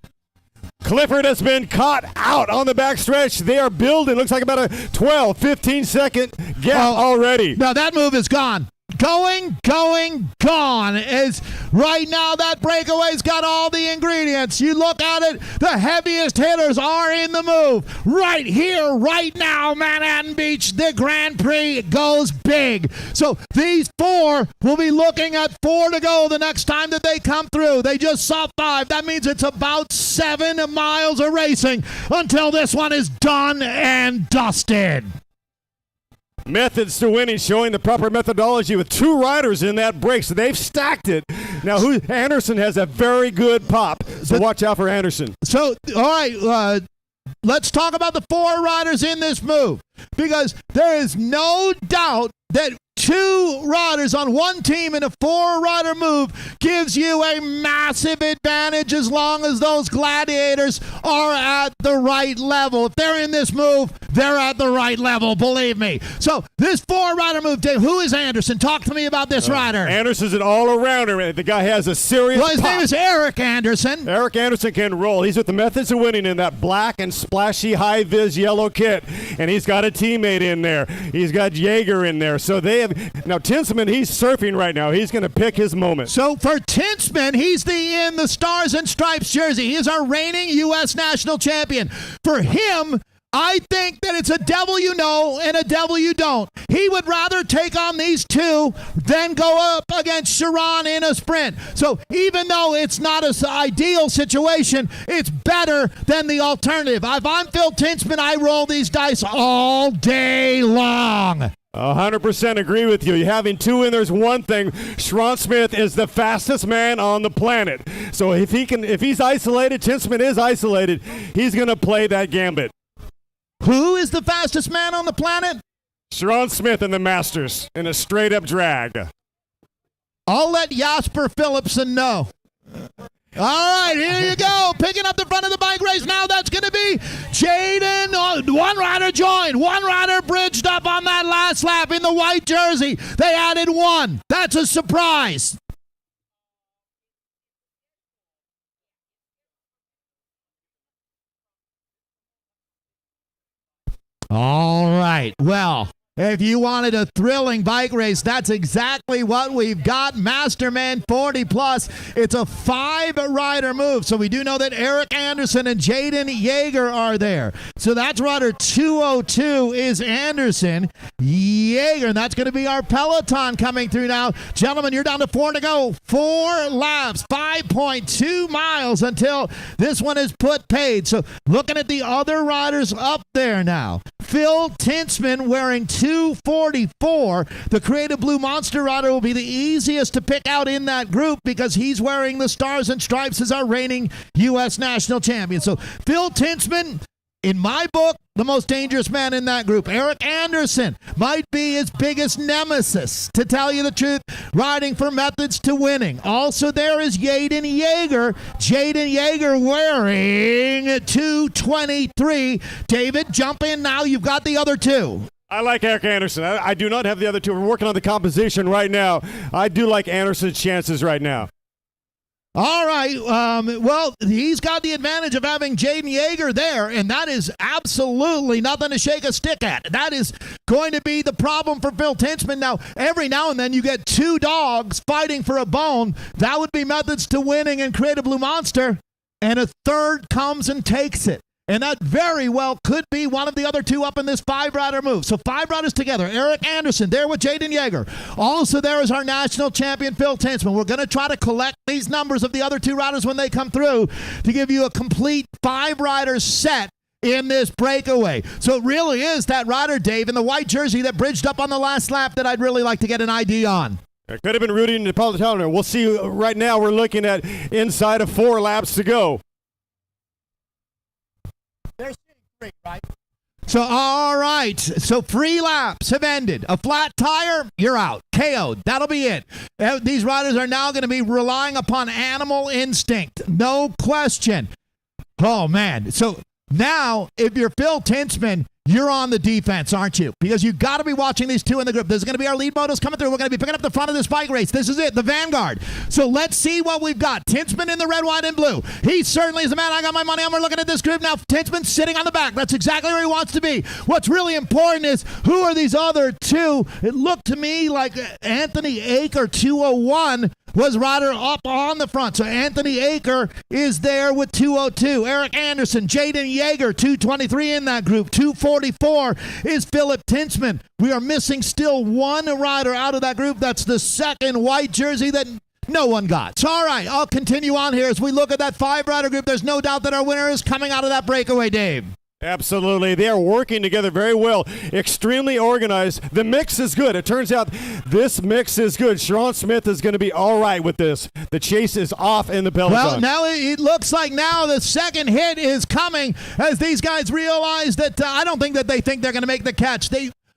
Speaker 4: Clifford has been caught out on the backstretch. They are building. Looks like about a 12, 15-second gap already.
Speaker 2: Now that move is gone. Gone. Is right now that breakaway's got all the ingredients. You look at it, the heaviest hitters are in the move. Right here, right now, Manhattan Beach, the Grand Prix goes big. So these four will be looking at 4 to go the next time that they come through. They just saw 5. That means it's about 7 miles of racing until this one is done and dusted.
Speaker 4: Methods to winning, showing the proper methodology with 2 riders in that break. So they've stacked it. Now, Anderson has a very good pop. So watch out for Anderson.
Speaker 2: So, all right, let's talk about the 4 riders in this move, because there is no doubt that 2 riders on one team in a 4-rider move gives you a massive advantage as long as those gladiators are at the right level. If they're in this move, they're at the right level, believe me. So this 4-rider move, Dave, who is Anderson? Talk to me about this rider.
Speaker 4: Anderson's an all-arounder. The guy has a serious
Speaker 2: His name is Eric Anderson.
Speaker 4: Eric Anderson can roll. He's with the Methods of Winning in that black and splashy high-vis yellow kit, and he's got a teammate in there. He's got Jaeger in there. So they have now Tintzman. He's surfing right now. He's going to pick his moment.
Speaker 2: So for Tintzman, he's in the Stars and Stripes jersey. He is our reigning U.S. national champion. For him, I think that it's a devil you know and a devil you don't. He would rather take on these 2 than go up against Sharon in a sprint. So even though it's not an ideal situation, it's better than the alternative. If I'm Phil Tintzman, I roll these dice all day long.
Speaker 4: 100% agree with you. You having 2 in there's one thing. Sharon Smith is the fastest man on the planet. So if he's isolated, Tintzman is isolated, he's going to play that gambit.
Speaker 2: Who is the fastest man on the planet?
Speaker 4: Sharon Smith in the Masters in a straight-up drag.
Speaker 2: I'll let Jasper Philipsen know. All right, here you go. Picking up the front of the bike race now. That's going to be Jaden. One rider joined. One rider bridged up on that last lap in the white jersey. They added one. That's a surprise. All right. Well, if you wanted a thrilling bike race, that's exactly what we've got. Masterman 40 plus. It's a 5-rider move. So we do know that Eric Anderson and Jaden Yeager are there. So that's rider 202 is Anderson. Yeager, and that's going to be our peloton coming through now. Gentlemen, you're down to 4 to go. 4 laps, 5.2 miles until this one is put paid. So looking at the other riders up there now. Phil Tintzman wearing 244. The Creative Blue Monster rider will be the easiest to pick out in that group because he's wearing the Stars and Stripes as our reigning U.S. national champion. So Phil Tintzman, in my book, the most dangerous man in that group. Eric Anderson might be his biggest nemesis, to tell you the truth, riding for methods to winning. Also there is Jaden Yeager. Jaden Yeager wearing 223. David, jump in now. You've got the other two.
Speaker 4: I like Eric Anderson. I do not have the other two. We're working on the composition right now. I do like Anderson's chances right now.
Speaker 2: All right. Well, he's got the advantage of having Jaden Yeager there, and that is absolutely nothing to shake a stick at. That is going to be the problem for Phil Tintzman. Now, every now and then you get 2 dogs fighting for a bone. That would be methods to winning in Creative Blue Monster, and a third comes and takes it. And that very well could be one of the other two up in this 5-rider move. So 5 riders together. Eric Anderson there with Jaden Yeager. Also there is our national champion, Phil Tintzman. We're going to try to collect these numbers of the other 2 riders when they come through to give you a complete 5-rider set in this breakaway. So it really is that rider, Dave, in the white jersey that bridged up on the last lap that I'd really like to get an ID on.
Speaker 4: It could have been Rudy Napolitano. We'll see. Right now we're looking at inside of 4 laps to go.
Speaker 2: They're seeing free, right? So, all right. So, free laps have ended. A flat tire, you're out. KO'd. That'll be it. These riders are now going to be relying upon animal instinct. No question. Oh, man. So, now, if you're Phil Tintzman, you're on the defense, aren't you? Because you've got to be watching these 2 in the group. This is going to be our lead motos coming through. We're going to be picking up the front of this bike race. This is it, the Vanguard. So let's see what we've got. Tintzman in the red, white, and blue. He certainly is the man. I got my money on. We're looking at this group now. Tintzman sitting on the back. That's exactly where he wants to be. What's really important is who are these other 2? It looked to me like Anthony Aker, 201, was rider up on the front. So Anthony Aker is there with 202. Eric Anderson, Jaden Yeager, 223 in that group. 244 is Philip Tintzman. We are missing still 1 rider out of that group. That's the 2nd white jersey that no one got. So all right, I'll continue on here as we look at that 5-rider group. There's no doubt that our winner is coming out of that breakaway, Dave.
Speaker 4: Absolutely. They are working together very well. Extremely organized. The mix is good. It turns out this mix is good. Sharon Smith is going to be all right with this. The chase is off in the peloton.
Speaker 2: Well, now it looks like now the second hit is coming as these guys realize that I don't think that they think they're going to make the catch.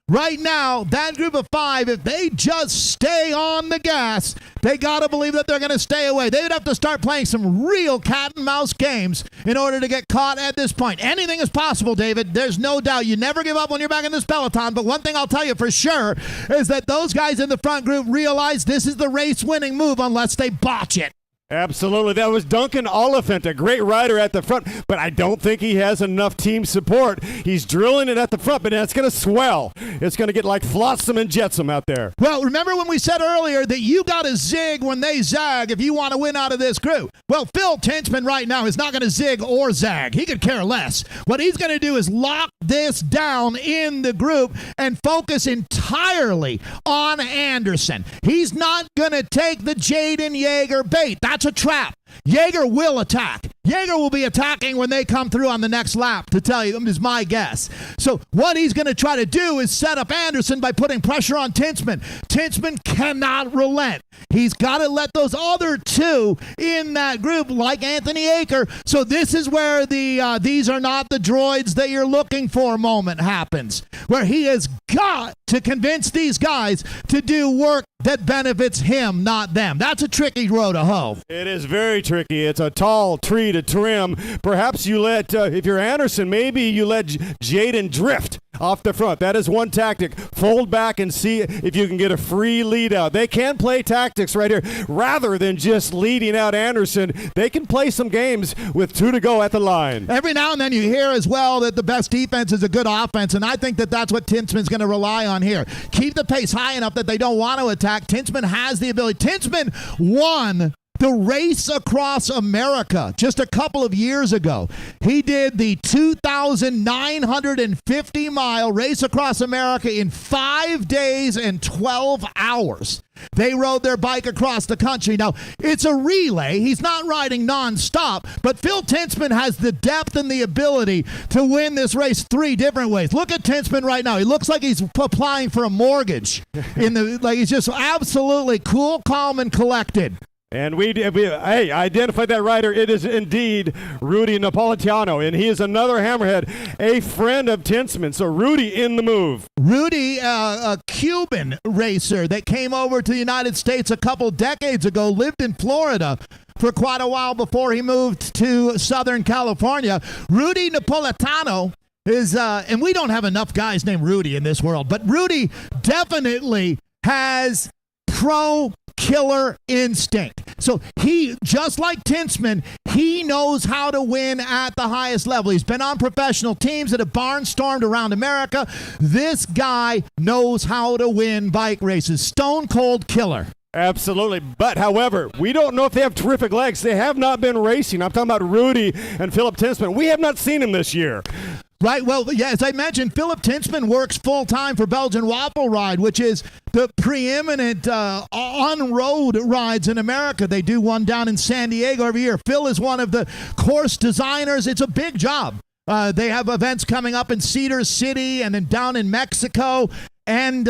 Speaker 2: Right now, that group of 5, if they just stay on the gas, they got to believe that they're going to stay away. They would have to start playing some real cat and mouse games in order to get caught at this point. Anything is possible, David. There's no doubt. You never give up when you're back in this peloton, but one thing I'll tell you for sure is that those guys in the front group realize this is the race-winning move unless they botch it.
Speaker 4: Absolutely. That was Duncan Oliphant, a great rider at the front, but I don't think he has enough team support. He's drilling it at the front, but it's going to swell. It's going to get like Flotsam and Jetsam out there.
Speaker 2: Well, remember when we said earlier that you got to zig when they zag if you want to win out of this group? Well, Phil Tintzman right now is not going to zig or zag. He could care less. What he's going to do is lock this down in the group and focus entirely on Anderson. He's not going to take the Jaden Yeager bait. That's a trap. Yeager will attack. Yeager will be attacking when they come through on the next lap, to tell you, is my guess. So what he's going to try to do is set up Anderson by putting pressure on Tintzman. Tintzman cannot relent. He's got to let those other two in that group, like Anthony Aker. So this is where the these are not the droids that you're looking for moment happens, where he has got to convince these guys to do work that benefits him, not them. That's a tricky road to hoe.
Speaker 4: It is very tricky. It's a tall tree to trim. Perhaps you let, if you're Anderson, maybe you let Jaden drift off the front. That is one tactic. Fold back and see if you can get a free lead out. They can play tactics right here. Rather than just leading out Anderson, they can play some games with 2 to go at the line.
Speaker 2: Every now and then you hear as well that the best defense is a good offense, and I think that that's what Tinsman's going to rely on here. Keep the pace high enough that they don't want to attack. Tinsman has the ability. Tinsman won the race across America just a couple of years ago. He did the 2,950-mile race across America in 5 days and 12 hours. They rode their bike across the country. Now, it's a relay. He's not riding nonstop, but Phil Tinsman has the depth and the ability to win this race 3 different ways. Look at Tinsman right now. He looks like he's applying for a mortgage. He's just absolutely cool, calm, and collected.
Speaker 4: And we identified that rider. It is indeed Rudy Napolitano, and he is another hammerhead, a friend of Tinsman. So Rudy in the move.
Speaker 2: Rudy, a Cuban racer that came over to the United States a couple decades ago, lived in Florida for quite a while before he moved to Southern California. Rudy Napolitano is, and we don't have enough guys named Rudy in this world, but Rudy definitely has killer instinct. So he, just like Tinsman, he knows how to win at the highest level. He's been on professional teams that have barnstormed around America. This guy knows how to win bike races. Stone cold killer.
Speaker 4: Absolutely. But, however, we don't know if they have terrific legs. They have not been racing. I'm talking about Rudy and Philip Tinsman. We have not seen him this year.
Speaker 2: Right. Well, yeah, as I mentioned, Philip Tinsman works full-time for Belgian Waffle Ride, which is the preeminent on-road rides in America. They do one down in San Diego every year. Phil is one of the course designers. It's a big job. They have events coming up in Cedar City and then down in Mexico and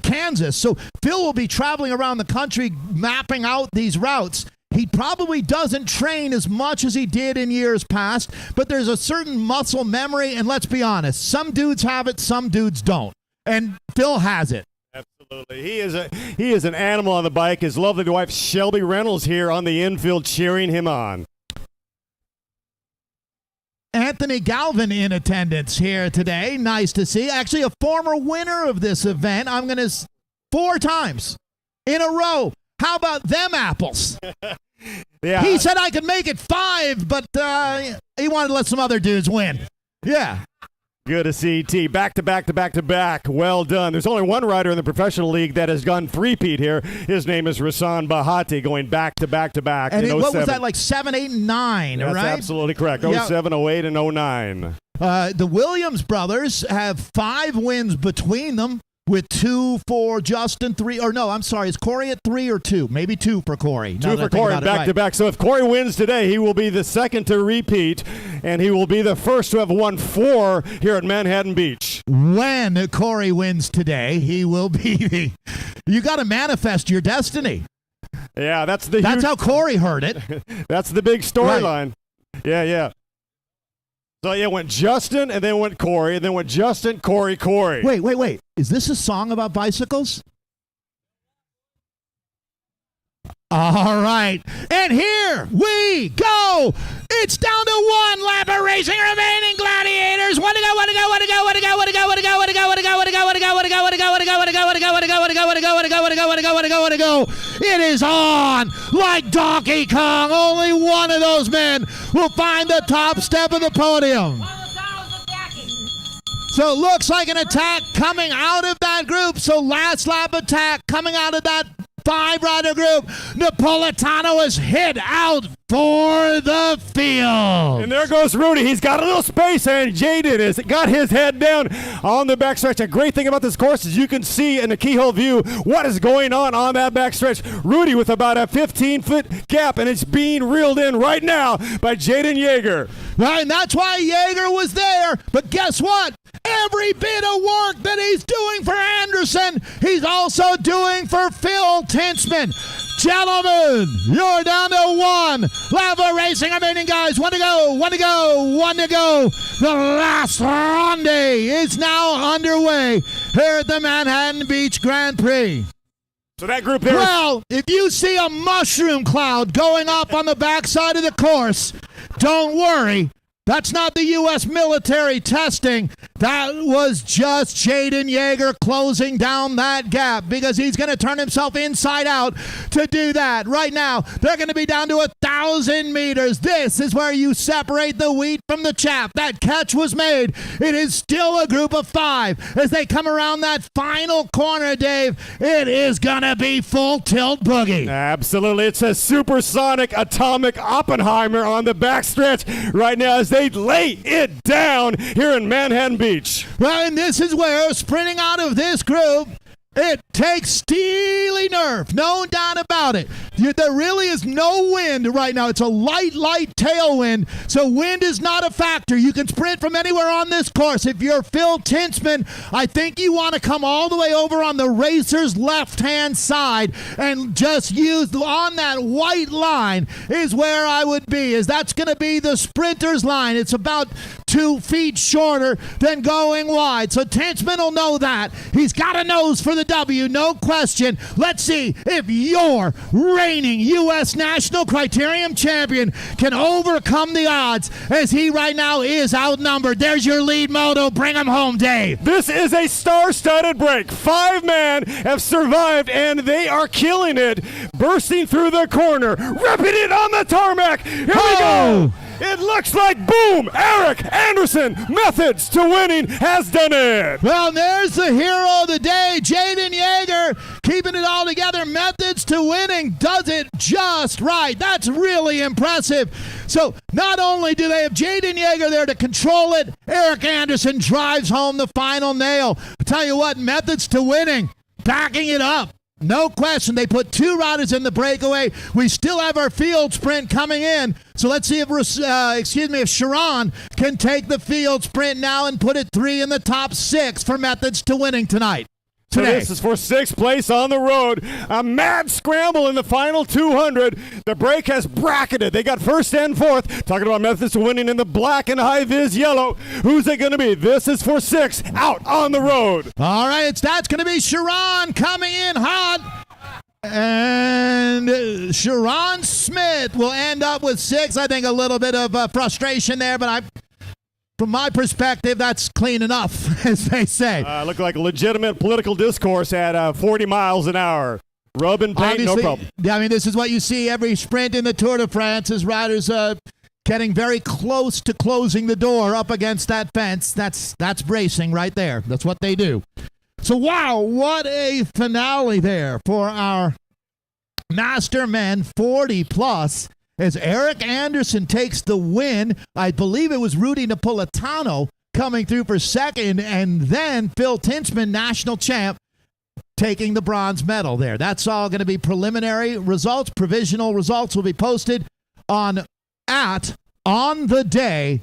Speaker 2: Kansas. So Phil will be traveling around the country mapping out these routes. He probably doesn't train as much as he did in years past, but there's a certain muscle memory, and let's be honest, some dudes have it, some dudes don't, and Phil has it.
Speaker 4: Absolutely. He is an animal on the bike. His lovely wife, Shelby Reynolds, here on the infield cheering him on.
Speaker 2: Anthony Galvin in attendance here today. Nice to see. Actually, a former winner of this event. I'm going to 4 times in a row. How about them apples?
Speaker 4: Yeah.
Speaker 2: He said I could make it 5, but he wanted to let some other dudes win. Yeah.
Speaker 4: Good to see T. Back to back to back to back. Well done. There's only one rider in the professional league that has gone three-peat here. His name is Rasan Bahati, going back to back to back.
Speaker 2: And
Speaker 4: in
Speaker 2: what
Speaker 4: 07.
Speaker 2: was that, like 7, 8, and 9,
Speaker 4: That's
Speaker 2: right?
Speaker 4: absolutely correct.
Speaker 2: Yeah.
Speaker 4: 07, 08, and 09.
Speaker 2: The Williams brothers have 5 wins between them, with 2 for Justin, 3, or no, I'm sorry, is Corey at 3 or 2? Maybe 2 for Corey.
Speaker 4: 2 for Corey, back to back. So if Corey wins today, he will be the second to repeat, and he will be the first to have won 4 here at Manhattan Beach.
Speaker 2: When Corey wins today, he will be you got to manifest your destiny.
Speaker 4: Yeah, that's
Speaker 2: how Corey heard it.
Speaker 4: That's the big storyline. Right. Yeah. So it went Justin, and then went Corey, and then went Justin, Corey.
Speaker 2: Wait. Is this a song about bicycles? All right. And here we go. It's down to 1 lap of racing remaining, gladiators. One to go. It is on like Donkey Kong. Only one of those men will find the top step of the podium. So it looks like an attack coming out of that group. So last lap attack coming out of that 5-rider group. Napolitano is hit out for the field.
Speaker 4: And there goes Rudy. He's got a little space, and Jaden has got his head down on the backstretch. A great thing about this course is you can see in the keyhole view what is going on that backstretch. Rudy with about a 15-foot gap, and it's being reeled in right now by Jaden Yeager.
Speaker 2: Right, and that's why Yeager was there. But guess what? Every bit of work that he's doing for Anderson, he he's also doing for Phil Tintzman. Gentlemen, you're down to one. Lava Racing remaining, guys. One to go. The last ronde is now underway here at the Manhattan Beach Grand Prix.
Speaker 4: So that group there.
Speaker 2: Well, if you see a mushroom cloud going up on the backside of the course, don't worry. That's not the U.S. military testing. That was just Jaden Yeager closing down that gap because he's going to turn himself inside out to do that. Right now, they're going to be down to 1,000 meters. This is where you separate the wheat from the chaff. That catch was made. It is still a group of 5 as they come around that final corner, Dave. It is going to be full tilt boogie.
Speaker 4: Absolutely. It's a supersonic atomic Oppenheimer on the backstretch right now as they lay it down here in Manhattan Beach.
Speaker 2: Well, and this is where, sprinting out of this group, it takes steely nerve, no doubt about it. There really is no wind right now. It's a light tailwind, so wind is not a factor. You can sprint from anywhere on this course. If you're Phil Tintzman, I think you want to come all the way over on the racer's left-hand side and just use on that white line is where I would be, as that's going to be the sprinter's line. It's about 2 feet shorter than going wide, so Tintzman will know that. He's got a nose for the W, no question. Let's see if your reigning U.S. National Criterium champion can overcome the odds, as he right now is outnumbered. There's your lead moto. Bring him home, Dave.
Speaker 4: This is a star-studded break. 5 men have survived, and they are killing it. Bursting through the corner, ripping it on the tarmac. Here we go. It looks like, boom, Eric Anderson, methods to winning, has done it.
Speaker 2: Well, there's the hero of the day, Jaden Yeager, keeping it all together. Methods to winning, does it just right. That's really impressive. So not only do they have Jaden Yeager there to control it, Eric Anderson drives home the final nail. I'll tell you what, methods to winning, backing it up. No question. They put 2 riders in the breakaway. We still have our field sprint coming in. So let's see if Sharon can take the field sprint now and put it 3 in the top 6 for methods to winning tonight.
Speaker 4: So this is for 6th place on the road. A mad scramble in the final 200. The break has bracketed. They got 1st and 4th. Talking about methods to winning in the black and high-vis yellow. Who's it going to be? This is for 6 out on the road.
Speaker 2: All right, that's going to be Sharon coming in hot. And Sharon Smith will end up with 6. I think a little bit of frustration there, but from my perspective, that's clean enough, as they say.
Speaker 4: Look like a legitimate political discourse at 40 miles an hour. Rub and paint,
Speaker 2: Obviously,
Speaker 4: no problem.
Speaker 2: I mean, this is what you see every sprint in the Tour de France, is riders getting very close to closing the door up against that fence. That's racing right there. That's what they do. So, wow, what a finale there for our master men 40+. As Eric Anderson takes the win. I believe it was Rudy Napolitano coming through for 2nd, and then Phil Tintzman, national champ, taking the bronze medal there. That's all going to be preliminary results. Provisional results will be posted at ontheday.net.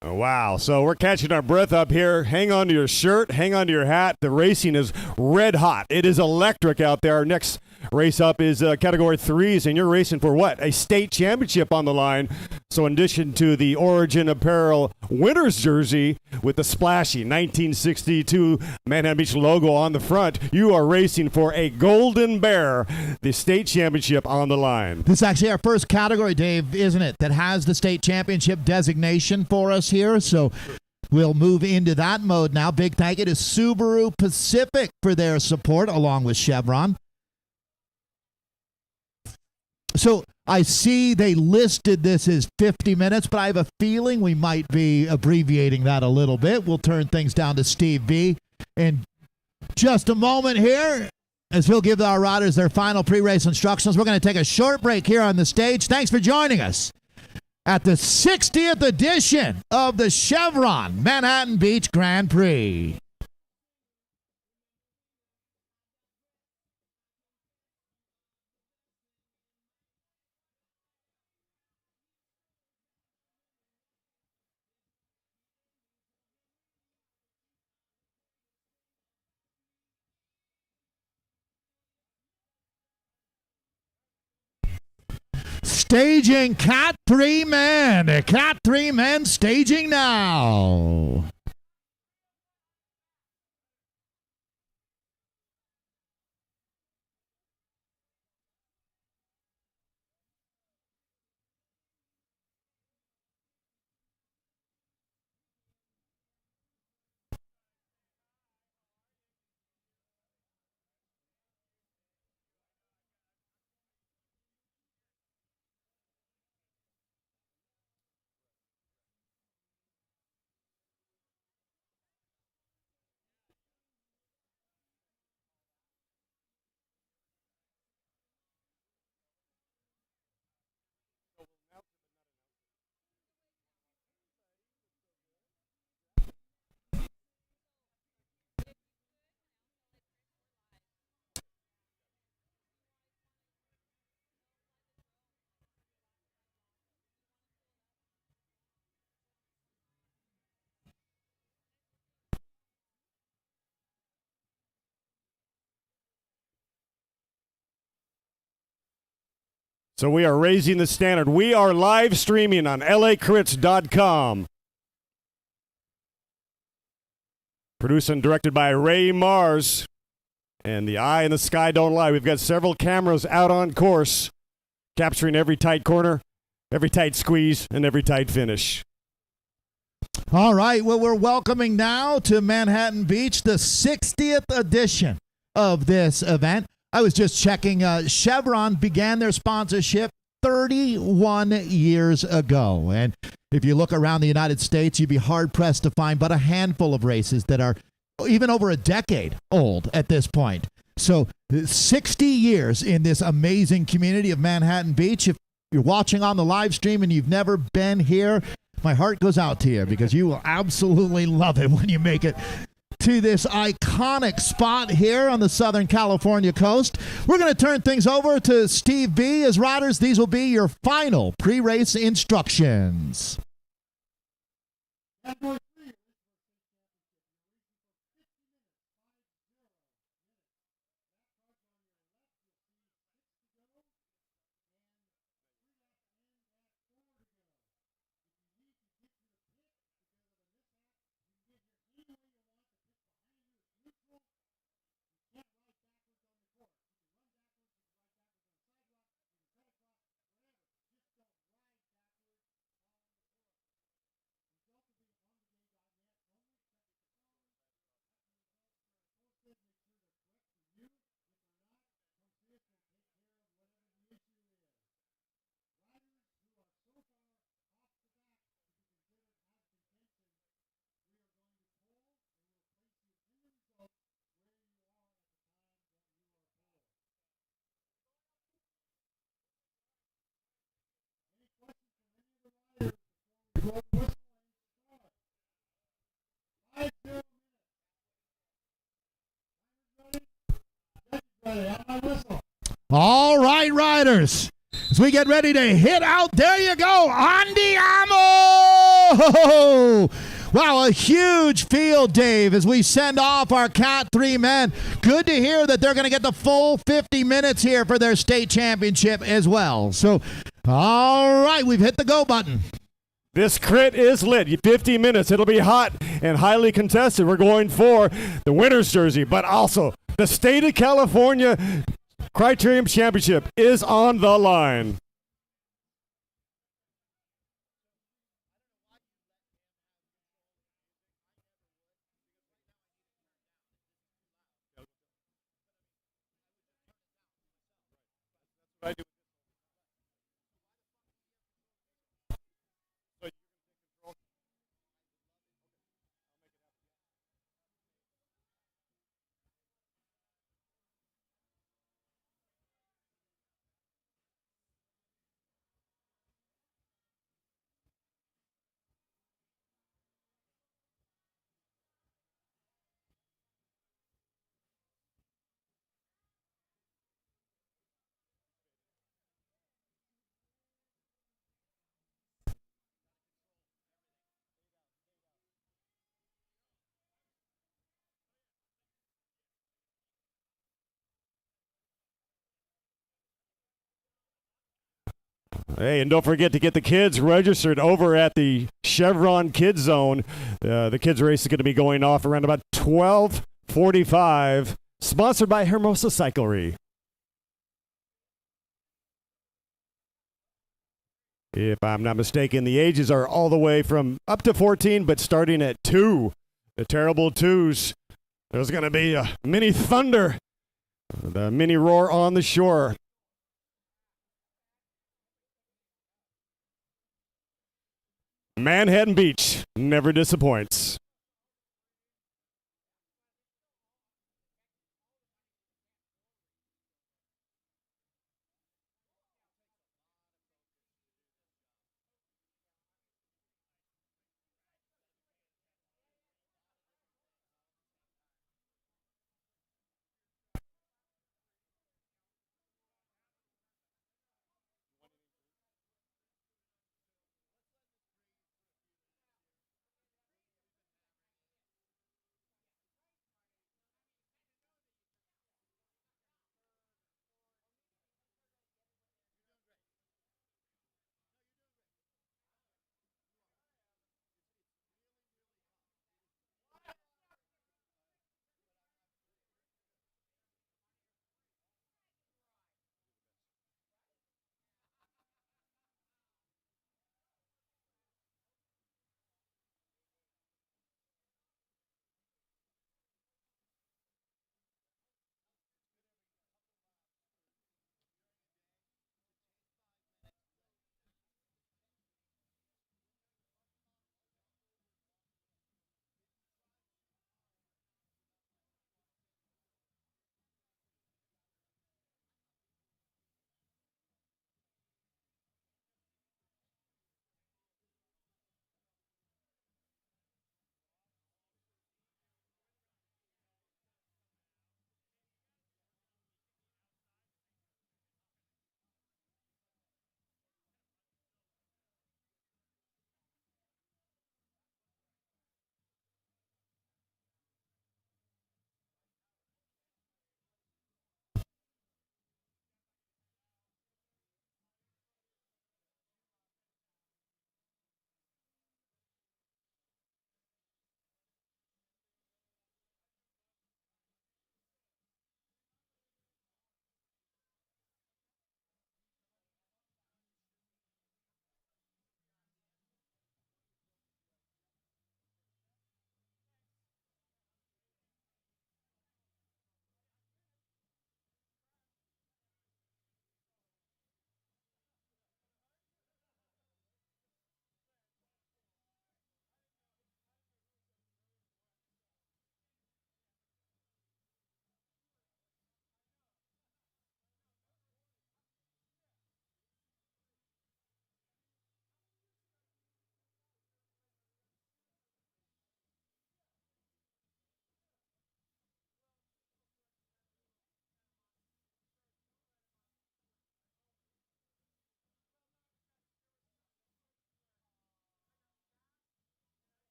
Speaker 4: Wow, so we're catching our breath up here. Hang on to your shirt, hang on to your hat. The racing is red hot. It is electric out there. Our next race up is Category 3s, and you're racing for what? A state championship on the line. So in addition to the Origin Apparel winner's jersey with the splashy 1962 Manhattan Beach logo on the front, you are racing for a Golden Bear, the state championship on the line.
Speaker 2: This is actually our first category, Dave, isn't it, that has the state championship designation for us here. So we'll move into that mode now. Big thank you to Subaru Pacific for their support, along with Chevron. So I see they listed this as 50 minutes, but I have a feeling we might be abbreviating that a little bit. We'll turn things down to Steve B. And just a moment here as he'll give our riders their final pre-race instructions. We're going to take a short break here on the stage. Thanks for joining us at the 60th edition of the Chevron Manhattan Beach Grand Prix. Staging Cat 3 men. The Cat 3 men staging now.
Speaker 4: So we are raising the standard. We are live streaming on lacrits.com. Produced and directed by Ray Mars. And the eye and the sky don't lie. We've got several cameras out on course, capturing every tight corner, every tight squeeze, and every tight finish.
Speaker 2: All right, well, we're welcoming now to Manhattan Beach the 60th edition of this event. I was just checking. Chevron began their sponsorship 31 years ago. And if you look around the United States, you'd be hard-pressed to find but a handful of races that are even over a decade old at this point. So 60 years in this amazing community of Manhattan Beach. If you're watching on the live stream and you've never been here, my heart goes out to you because you will absolutely love it when you make it to this iconic spot here on the Southern California coast. We're going to turn things over to Steve B. As riders, these will be your final pre-race instructions. All right, riders, as we get ready to hit out, there you go, Andiamo! Wow, a huge field, Dave, as we send off our Cat 3 men. Good to hear that they're going to get the full 50 minutes here for their state championship as well. So, all right, we've hit the go button.
Speaker 4: This crit is lit. 50 minutes. It'll be hot and highly contested. We're going for the winner's jersey, but also the state of California Criterium Championship is on the line. Hey, and don't forget to get the kids registered over at the Chevron Kids Zone. The kids race is going to be going off around about 12:45. Sponsored by Hermosa Cyclery. If I'm not mistaken, the ages are all the way from up to 14, but starting at 2. The terrible 2s. There's going to be a mini thunder. The mini roar on the shore. Manhattan Beach never disappoints.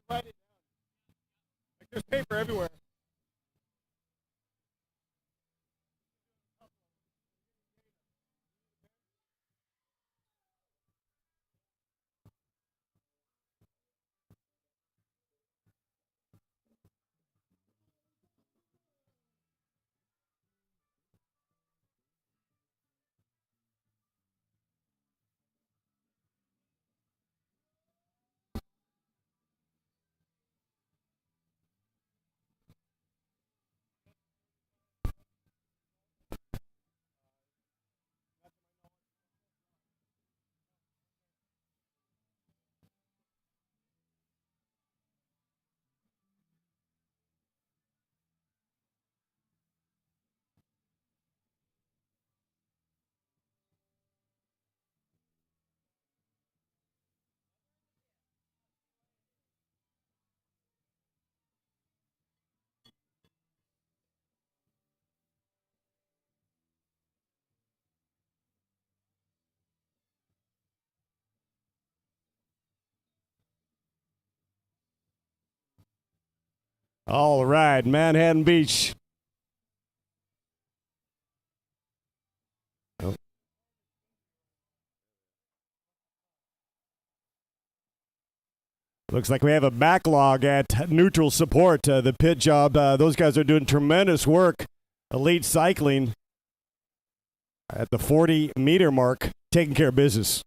Speaker 4: write it down. Like, there's paper everywhere. All right, Manhattan Beach. Oh. Looks like we have a backlog at neutral support. The pit job, those guys are doing tremendous work. Elite cycling at the 40-meter mark, taking care of business.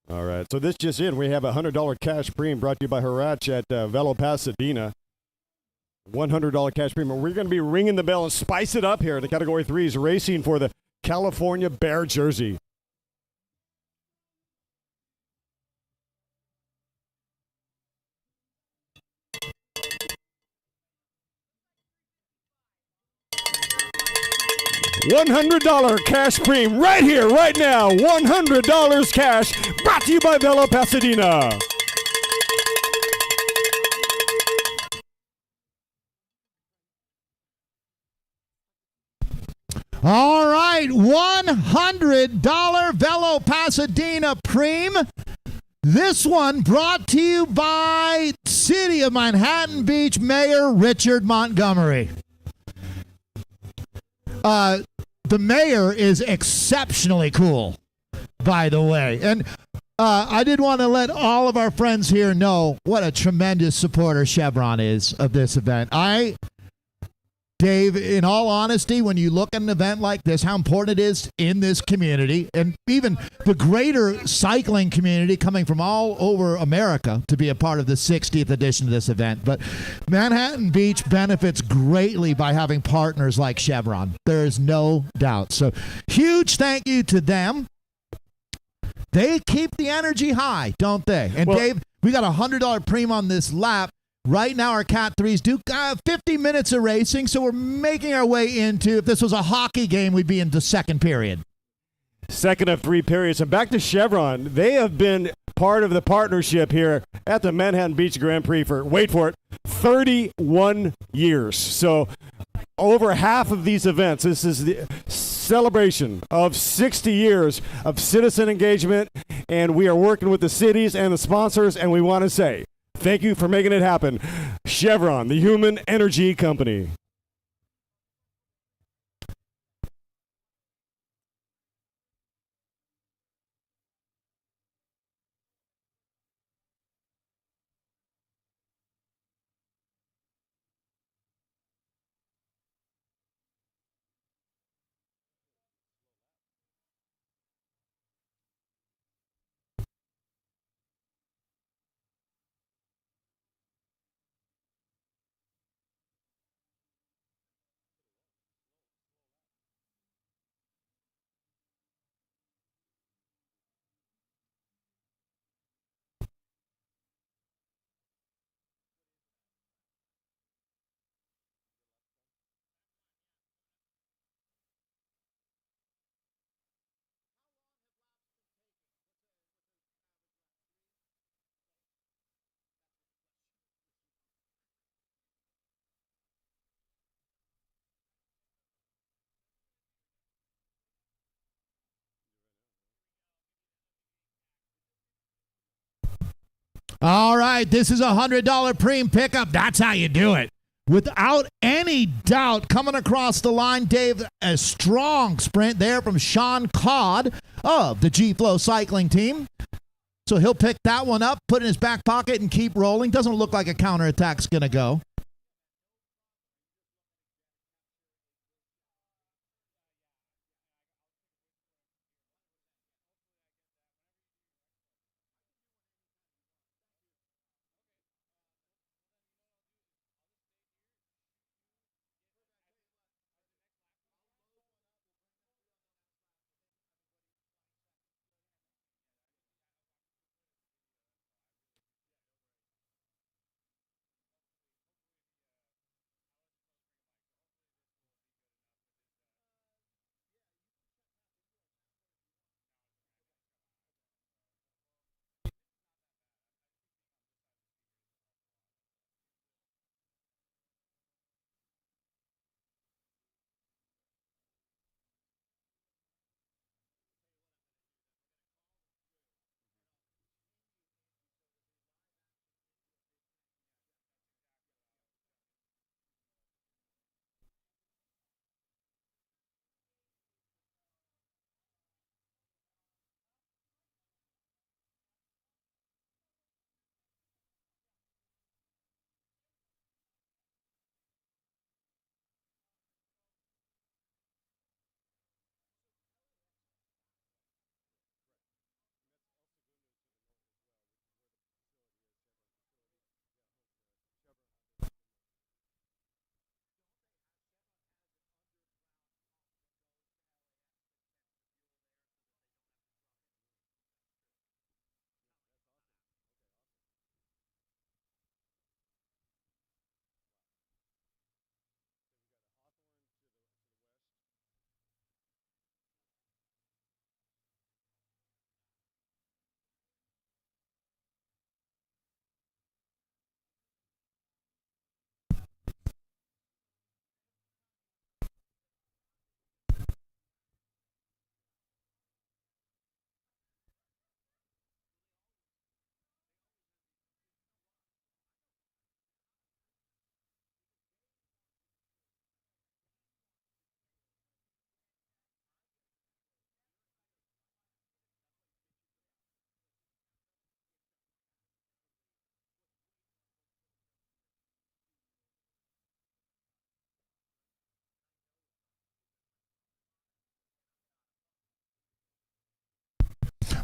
Speaker 4: All right, so this just in. We have a $100 cash premium brought to you by Harach at Velo Pasadena. $100 cash premium. We're going to be ringing the bell and spice it up here. The Category 3s racing for the California Bear jersey. $100 cash premium right here, right now. $100 cash brought to you by Velo Pasadena.
Speaker 2: All right, $100 Velo Pasadena Preem. This one brought to you by City of Manhattan Beach Mayor Richard Montgomery. The mayor is exceptionally cool, by the way. And I did want to let all of our friends here know what a tremendous supporter Chevron is of this event. Dave, in all honesty, when you look at an event like this, how important it is in this community, and even the greater cycling community coming from all over America to be a part of the 60th edition of this event. But Manhattan Beach benefits greatly by having partners like Chevron. There is no doubt. So huge thank you to them. They keep the energy high, don't they? And well, Dave, we got a $100 premium on this lap. Right now, our Cat 3s do 50 minutes of racing, so we're making our way into, if this was a hockey game, we'd be in the second period.
Speaker 4: Second of three periods. And back to Chevron. They have been part of the partnership here at the Manhattan Beach Grand Prix for, wait for it, 31 years. So over half of these events, this is the celebration of 60 years of citizen engagement, and we are working with the cities and the sponsors, and we want to say, thank you for making it happen. Chevron, the human energy company.
Speaker 2: All right, this is a $100 Prix pickup. That's how you do it. Without any doubt, coming across the line, Dave, a strong sprint there from Sean Codd of the G-Flow cycling team. So he'll pick that one up, put it in his back pocket, and keep rolling. Doesn't look like a counterattack's going to go.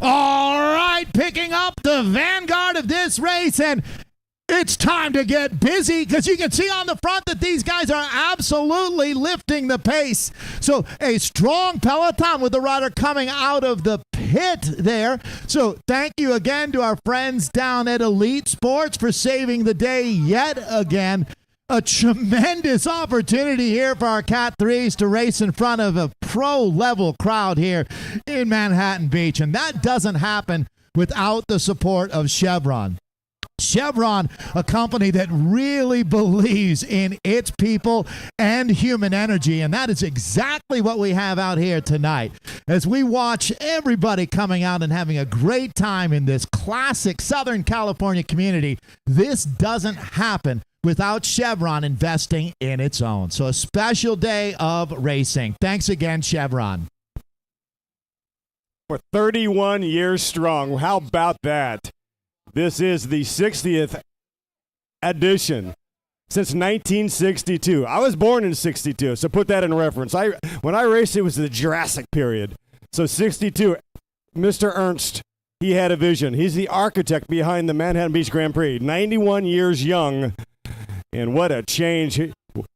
Speaker 2: All right, picking up the vanguard of this race, and it's time to get busy because you can see on the front that these guys are absolutely lifting the pace. So a strong peloton with the rider coming out of the pit there. So thank you again to our friends down at Elite Sports for saving the day yet again. A tremendous opportunity here for our Cat 3s to race in front of a pro-level crowd here in Manhattan Beach. And that doesn't happen without the support of Chevron. Chevron, a company that really believes in its people and human energy, and that is exactly what we have out here tonight as we watch everybody coming out and having a great time in this classic Southern California community. This doesn't happen without Chevron investing in its own. So a special day of racing. Thanks again, Chevron.
Speaker 4: For 31 years strong. How about that? This is the 60th edition since 1962. I was born in 62, so put that in reference. When I raced, it was the Jurassic period. So 62, Mr. Ernst, he had a vision. He's the architect behind the Manhattan Beach Grand Prix. 91 years young, and what a change.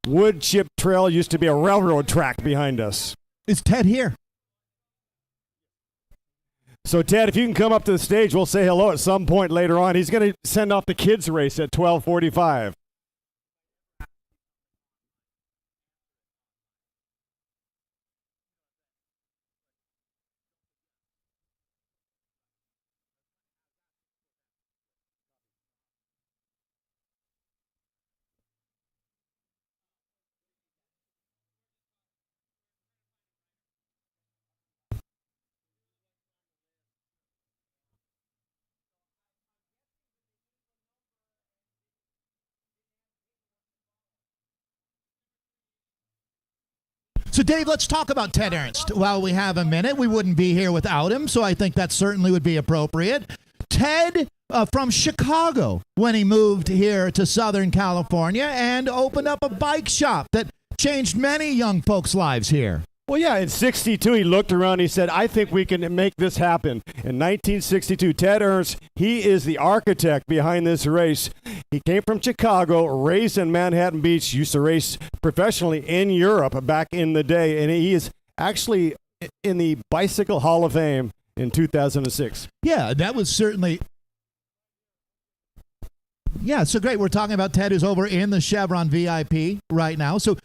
Speaker 4: Wood chip trail used to be a railroad track behind us.
Speaker 2: Is Ted here?
Speaker 4: So, Ted, if you can come up to the stage, we'll say hello at some point later on. He's going to send off the kids' race at 12:45.
Speaker 2: So, Dave, let's talk about Ted Ernst while we have a minute. We wouldn't be here without him, so I think that certainly would be appropriate. Ted from Chicago when he moved here to Southern California and opened up a bike shop that changed many young folks' lives here.
Speaker 4: Well, yeah, in 62, he looked around, he said, I think we can make this happen. In 1962, Ted Ernst, he is the architect behind this race. He came from Chicago, raised in Manhattan Beach, used to race professionally in Europe back in the day, and he is actually in the Bicycle Hall of Fame in 2006.
Speaker 2: Yeah, that was certainly... Yeah, so great. We're talking about Ted, who's over in the Chevron VIP right now. So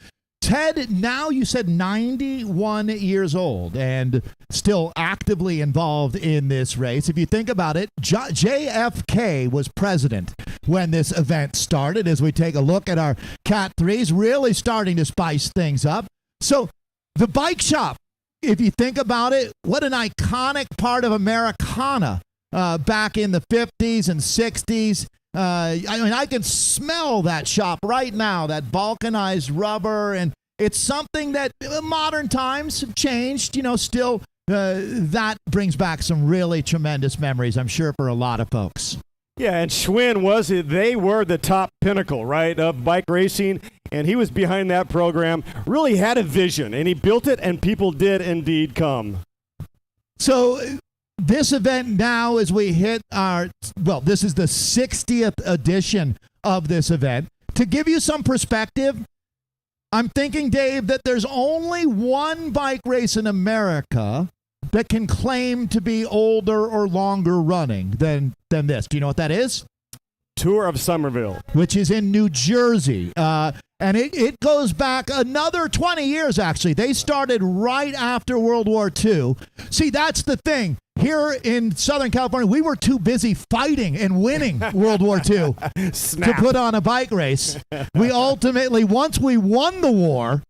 Speaker 2: Ted, now you said 91 years old and still actively involved in this race. If you think about it, JFK was president when this event started. As we take a look at our Cat 3s, really starting to spice things up. So the bike shop, if you think about it, what an iconic part of Americana back in the 50s and 60s. I mean, I can smell that shop right now, that vulcanized rubber, and it's something that modern times have changed, still that brings back some really tremendous memories, I'm sure, for a lot of folks.
Speaker 4: Yeah, and Schwinn they were the top pinnacle, right, of bike racing, and he was behind that program, really had a vision, and he built it, and people did indeed come.
Speaker 2: So this event now, as we hit this is the 60th edition of this event. To give you some perspective, I'm thinking, Dave, that there's only one bike race in America that can claim to be older or longer running than this. Do you know what that is?
Speaker 4: Tour of Somerville.
Speaker 2: Which is in New Jersey. And it goes back another 20 years, actually. They started right after World War II. See, that's the thing. Here in Southern California, we were too busy fighting and winning World War II to put on a bike race. We ultimately, once we won the war,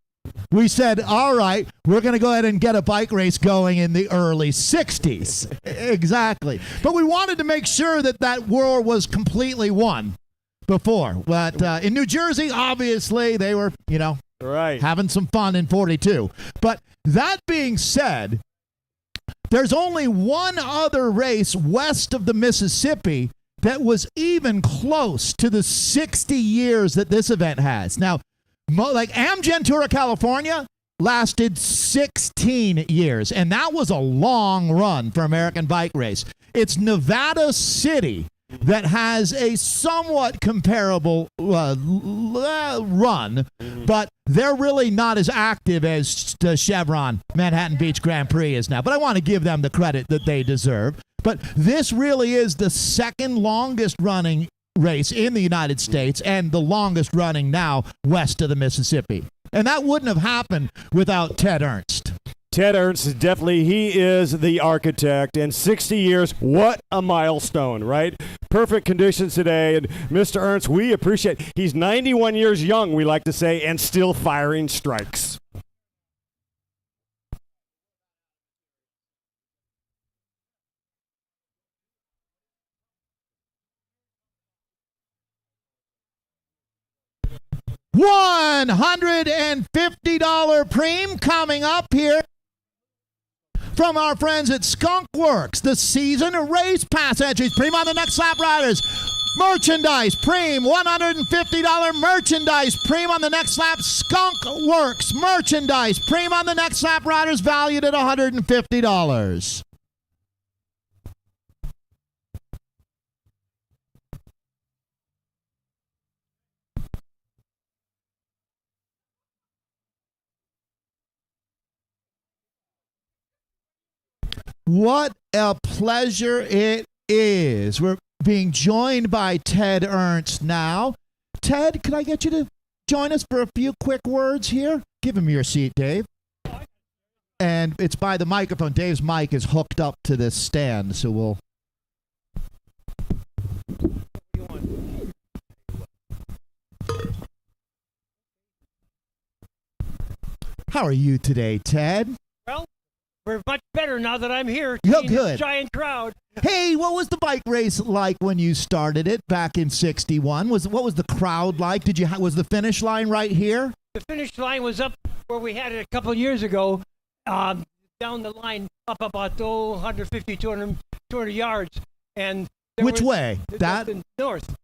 Speaker 2: we said, all right, we're going to go ahead and get a bike race going in the early 60s. Exactly. But we wanted to make sure that war was completely won before. But in New Jersey, obviously, they were, having some fun in 42. But that being said, there's only one other race west of the Mississippi that was even close to the 60 years that this event has. Now, like Amgen Tour of California lasted 16 years, and that was a long run for American Bike Race. It's Nevada City that has a somewhat comparable run, but they're really not as active as the Chevron Manhattan Beach Grand Prix is now. But I want to give them the credit that they deserve. But this really is the second longest running race in the United States and the longest running now west of the Mississippi. And that wouldn't have happened without Ted Ernst.
Speaker 4: Ted Ernst is he is the architect, and 60 years, what a milestone, right? Perfect conditions today, and Mr. Ernst, we appreciate, he's 91 years young, we like to say, and still firing strikes.
Speaker 2: $150 Prix coming up here from our friends at Skunk Works. The season race pass entries. Prix on the next lap riders. Merchandise. Prix. $150 merchandise. Prix on the next lap. Skunk Works. Merchandise. Prix on the next lap riders valued at $150. What a pleasure it is. We're being joined by Ted Ernst now. Ted, can I get you to join us for a few quick words here? Give him your seat, Dave. And it's by the microphone. Dave's mic is hooked up to this stand, so we'll... How are you today, Ted?
Speaker 5: Well, we're much better now that I'm here.
Speaker 2: You're good.
Speaker 5: Giant crowd.
Speaker 2: Hey, what was the bike race like when you started it back in '61? What was the crowd like? Was the finish line right here?
Speaker 5: The finish line was up where we had it a couple of years ago, down the line, up about 150, 200 yards. And
Speaker 2: Which way? That?
Speaker 5: North,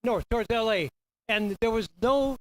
Speaker 5: towards L.A. And there was no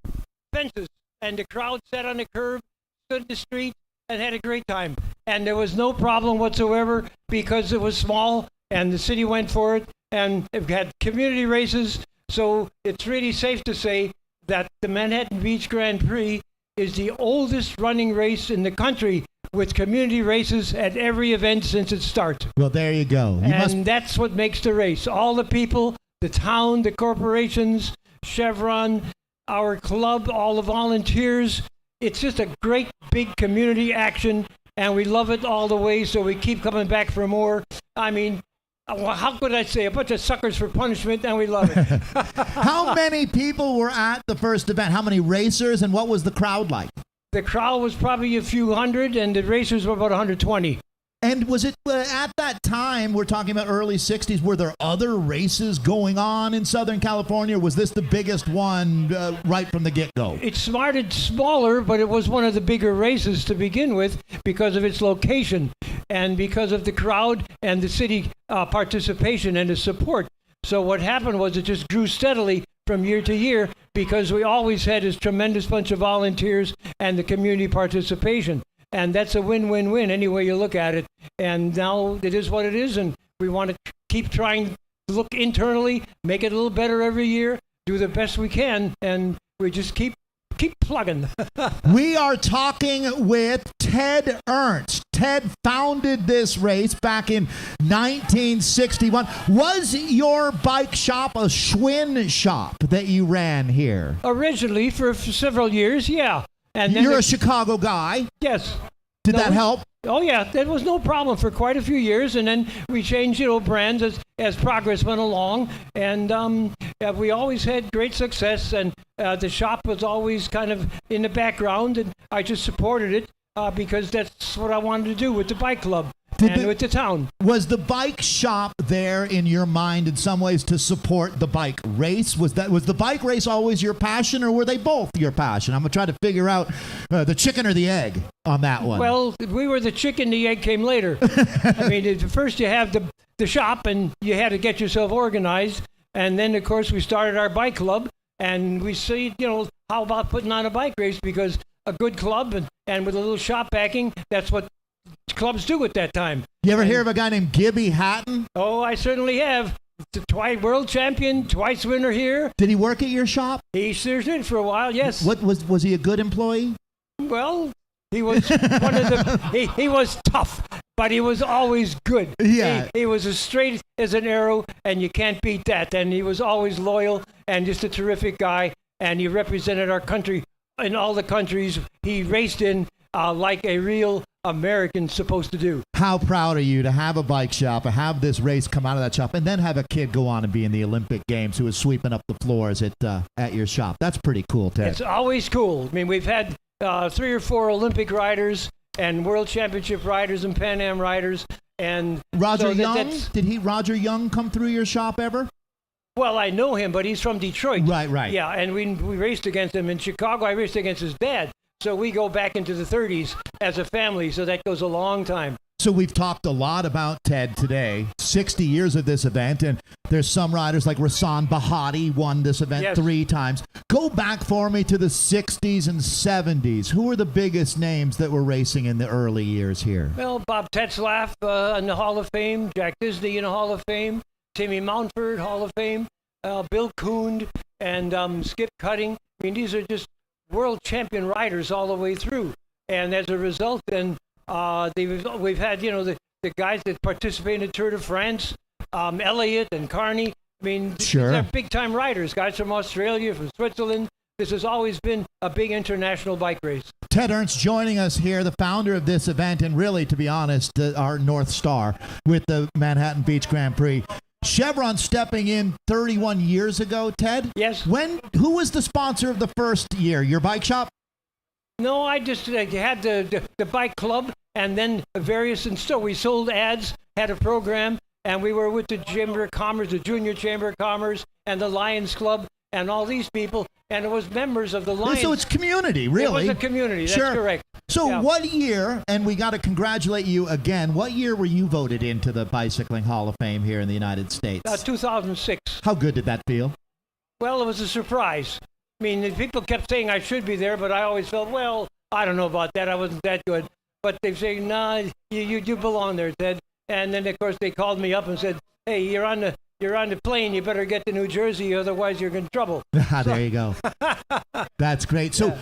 Speaker 5: fences. And the crowd sat on the curb, stood in the street, and had a great time. And there was no problem whatsoever because it was small, and the city went for it. And it had community races. So it's really safe to say that the Manhattan Beach Grand Prix is the oldest running race in the country, with community races at every event since it starts.
Speaker 2: Well, there you go.
Speaker 5: That's what makes the race. All the people, the town, the corporations, Chevron, our club, all the volunteers. It's just a great big community action, and we love it all the way, so we keep coming back for more. I mean, how could I say? A bunch of suckers for punishment, and we love it.
Speaker 2: How many people were at the first event? How many racers, and what was the crowd like?
Speaker 5: The crowd was probably a few hundred, and the racers were about 120.
Speaker 2: And was it at that time, we're talking about early 60s, were there other races going on in Southern California? Or was this the biggest one right from the get-go?
Speaker 5: It started smaller, but it was one of the bigger races to begin with because of its location and because of the crowd and the city participation and the support. So what happened was it just grew steadily from year to year because we always had this tremendous bunch of volunteers and the community participation. And that's a win-win-win any way you look at it. And now it is what it is, and we want to keep trying to look internally, make it a little better every year, do the best we can, and we just keep plugging.
Speaker 2: We are talking with Ted Ernst. Ted founded this race back in 1961. Was your bike shop a Schwinn shop that you ran here?
Speaker 5: Originally, for several years, yeah. And then
Speaker 2: You're a Chicago guy.
Speaker 5: Yes.
Speaker 2: Did that help?
Speaker 5: Oh, yeah. That was no problem for quite a few years. And then we changed, brands as progress went along. And we always had great success. And the shop was always kind of in the background. And I just supported it because that's what I wanted to do with the bike club. With the town.
Speaker 2: Was the bike shop there in your mind in some ways to support the bike race? Was the bike race always your passion, or were they both your passion? I'm going to try to figure out the chicken or the egg on that one.
Speaker 5: Well, we were the chicken, the egg came later. I mean, first you have the shop, and you had to get yourself organized. And then, of course, we started our bike club, and we said, how about putting on a bike race? Because a good club and with a little shop backing, that's what clubs do at that time.
Speaker 2: You ever hear of a guy named Gibby Hatton?
Speaker 5: Oh, I certainly have. Twice world champion, twice winner here.
Speaker 2: Did he work at your shop?
Speaker 5: He sure did for a while, yes.
Speaker 2: What was he a good employee?
Speaker 5: Well, he was one of the. He was tough, but he was always good.
Speaker 2: Yeah.
Speaker 5: He was as straight as an arrow, and you can't beat that. And he was always loyal and just a terrific guy. And he represented our country in all the countries he raced in, like a real American's supposed to do.
Speaker 2: How proud are you to have a bike shop, or have this race come out of that shop, and then have a kid go on and be in the Olympic Games who is sweeping up the floors at your shop? That's pretty cool, Ted.
Speaker 5: It's always cool. I mean, we've had 3 or 4 Olympic riders and World Championship riders and Pan Am riders. And
Speaker 2: Roger
Speaker 5: so
Speaker 2: Young? Did Roger Young come through your shop ever?
Speaker 5: Well, I know him, but he's from Detroit.
Speaker 2: Right.
Speaker 5: Yeah, and we raced against him. In Chicago, I raced against his dad. So we go back into the 30s as a family, so that goes a long time.
Speaker 2: So we've talked a lot about Ted today, 60 years of this event, and there's some riders like Rasan Bahati won this event 3 times. Go back for me to the 60s and 70s. Who were the biggest names that were racing in the early years here?
Speaker 5: Well, Bob Tetzlaff in the Hall of Fame, Jack Disney in the Hall of Fame, Timmy Mountford, Hall of Fame, Bill Coon, and Skip Cutting. I mean, these are just world champion riders all the way through. And as a result, then we've had, the guys that participate in the Tour de France, Elliott and Carney. I mean,
Speaker 2: sure.
Speaker 5: They're big-time riders, guys from Australia, from Switzerland. This has always been a big international bike race.
Speaker 2: Ted Ernst joining us here, the founder of this event, and really, to be honest, our North Star with the Manhattan Beach Grand Prix. Chevron stepping in 31 years ago, Ted?
Speaker 5: Yes.
Speaker 2: Who was the sponsor of the first year? Your bike shop?
Speaker 5: No, I just had the bike club, and then various, and so we sold ads, had a program, and we were with the Chamber of Commerce, the Junior Chamber of Commerce, and the Lions Club, and all these people, and it was members of the Lions.
Speaker 2: So it's community, really.
Speaker 5: It was a community, that's
Speaker 2: Sure.
Speaker 5: correct.
Speaker 2: So
Speaker 5: Yeah.
Speaker 2: what year, and we got to congratulate you again, what year were you voted into the Bicycling Hall of Fame here in the United States?
Speaker 5: 2006.
Speaker 2: How good did that feel?
Speaker 5: Well, it was a surprise. I mean, the people kept saying I should be there, but I always felt, well, I don't know about that. I wasn't that good. But they say, nah, you belong there, Ted. And then, of course, they called me up and said, hey, you're on the plane. You better get to New Jersey, otherwise you're in trouble.
Speaker 2: There you go. That's great. So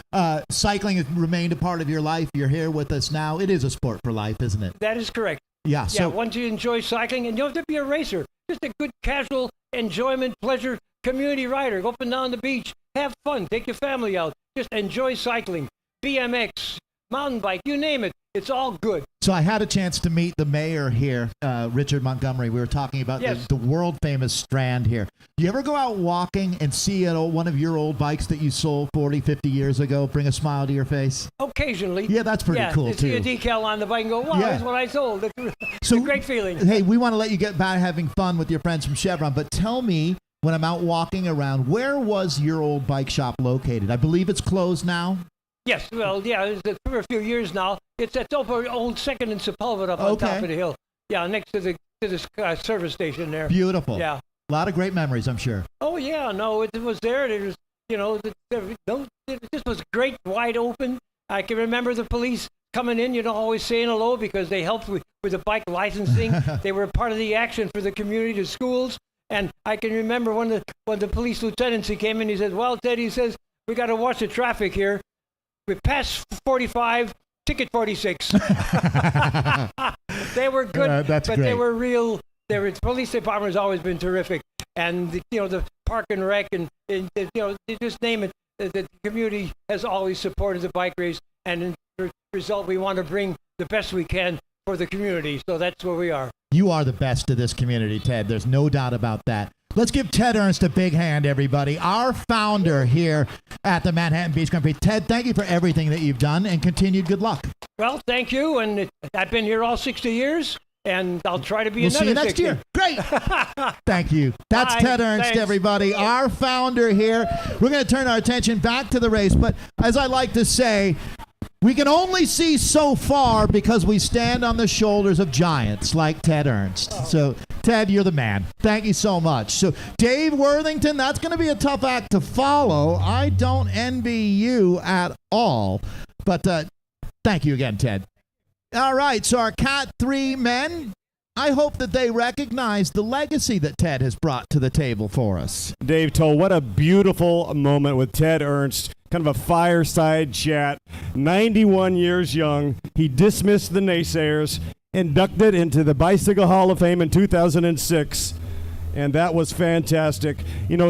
Speaker 2: cycling has remained a part of your life. You're here with us now. It is a sport for life, isn't it?
Speaker 5: That is correct.
Speaker 2: Yeah. So
Speaker 5: once you enjoy cycling, and you don't have to be a racer, just a good casual enjoyment, pleasure, community rider. Go up and down the beach, have fun, take your family out, just enjoy cycling, BMX, mountain bike, you name it. It's all good.
Speaker 2: So I had a chance to meet the mayor here, Richard Montgomery. We were talking about
Speaker 5: Yes.
Speaker 2: the world famous Strand here. Do you ever go out walking and see one of your old bikes that you sold 40, 50 years ago bring a smile to your face?
Speaker 5: Occasionally.
Speaker 2: Yeah, that's pretty cool,
Speaker 5: you
Speaker 2: too.
Speaker 5: see a decal on the bike and go, wow,
Speaker 2: Yeah.
Speaker 5: that's what I sold. It's
Speaker 2: So
Speaker 5: a great feeling.
Speaker 2: Hey, we want to let you get back having fun with your friends from Chevron, but tell me, when I'm out walking around, where was your old bike shop located? I believe it's closed now.
Speaker 5: Yes, well, yeah, it's for a few years now. It's over old Second and Sepulveda up on top of the hill. Yeah, next to the service station there.
Speaker 2: Beautiful.
Speaker 5: Yeah.
Speaker 2: A lot of great memories, I'm sure.
Speaker 5: Oh yeah, no, it was there. It was, it just was great, wide open. I can remember the police coming in, always saying hello because they helped with the bike licensing. They were part of the action for the community, the schools. And I can remember when the police lieutenants, he came in, he said, well, Ted, he says, we got to watch the traffic here. We passed 45, ticket 46. They were good,
Speaker 2: that's
Speaker 5: but
Speaker 2: great.
Speaker 5: they were real. The police department has always been terrific. And, the park and rec and you just name it. The community has always supported the bike race. And in the result, we want to bring the best we can for the community. So that's where we are.
Speaker 2: You are the best of this community, Ted. There's no doubt about that. Let's give Ted Ernst a big hand, everybody. Our founder here at the Manhattan Beach Grand Prix. Ted, thank you for everything that you've done, and continued good luck.
Speaker 5: Well, thank you. And I've been here all 60 years, and I'll try to be
Speaker 2: We'll
Speaker 5: another
Speaker 2: see you next
Speaker 5: 60.
Speaker 2: year. Great. Thank you. That's
Speaker 5: Bye.
Speaker 2: Ted Ernst,
Speaker 5: Thanks.
Speaker 2: everybody, our founder here. We're going to turn our attention back to the race, but as I like to say, we can only see so far because we stand on the shoulders of giants like Ted Ernst. So, Ted, you're the man. Thank you so much. So, Dave Worthington, that's going to be a tough act to follow. I don't envy you at all. But thank you again, Ted. All right, so our Cat 3 men, I hope that they recognize the legacy that Ted has brought to the table for us.
Speaker 4: Dave Toll, what a beautiful moment with Ted Ernst. Kind of a fireside chat. 91 years young. He dismissed the naysayers, inducted into the Bicycle Hall of Fame in 2006. And that was fantastic.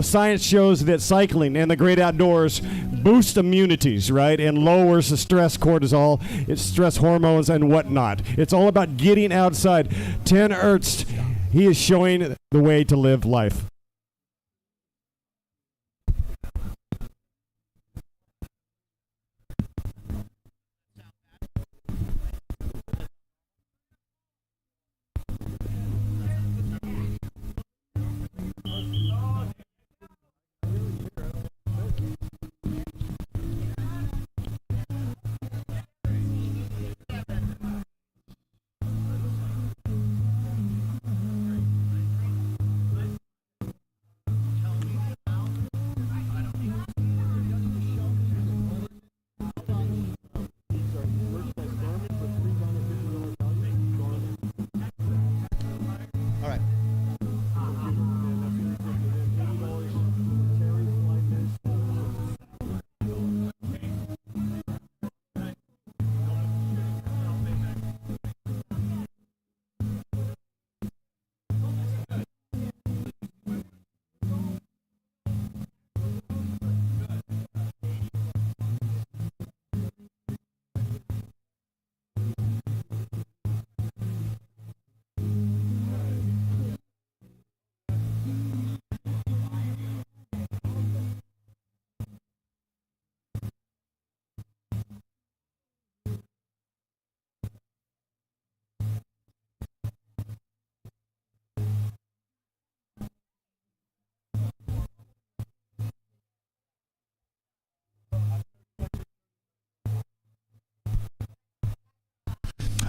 Speaker 4: Science shows that cycling and the great outdoors boost immunities, right? And lowers the stress cortisol, it's stress hormones and whatnot. It's all about getting outside. Ted Ernst, he is showing the way to live life.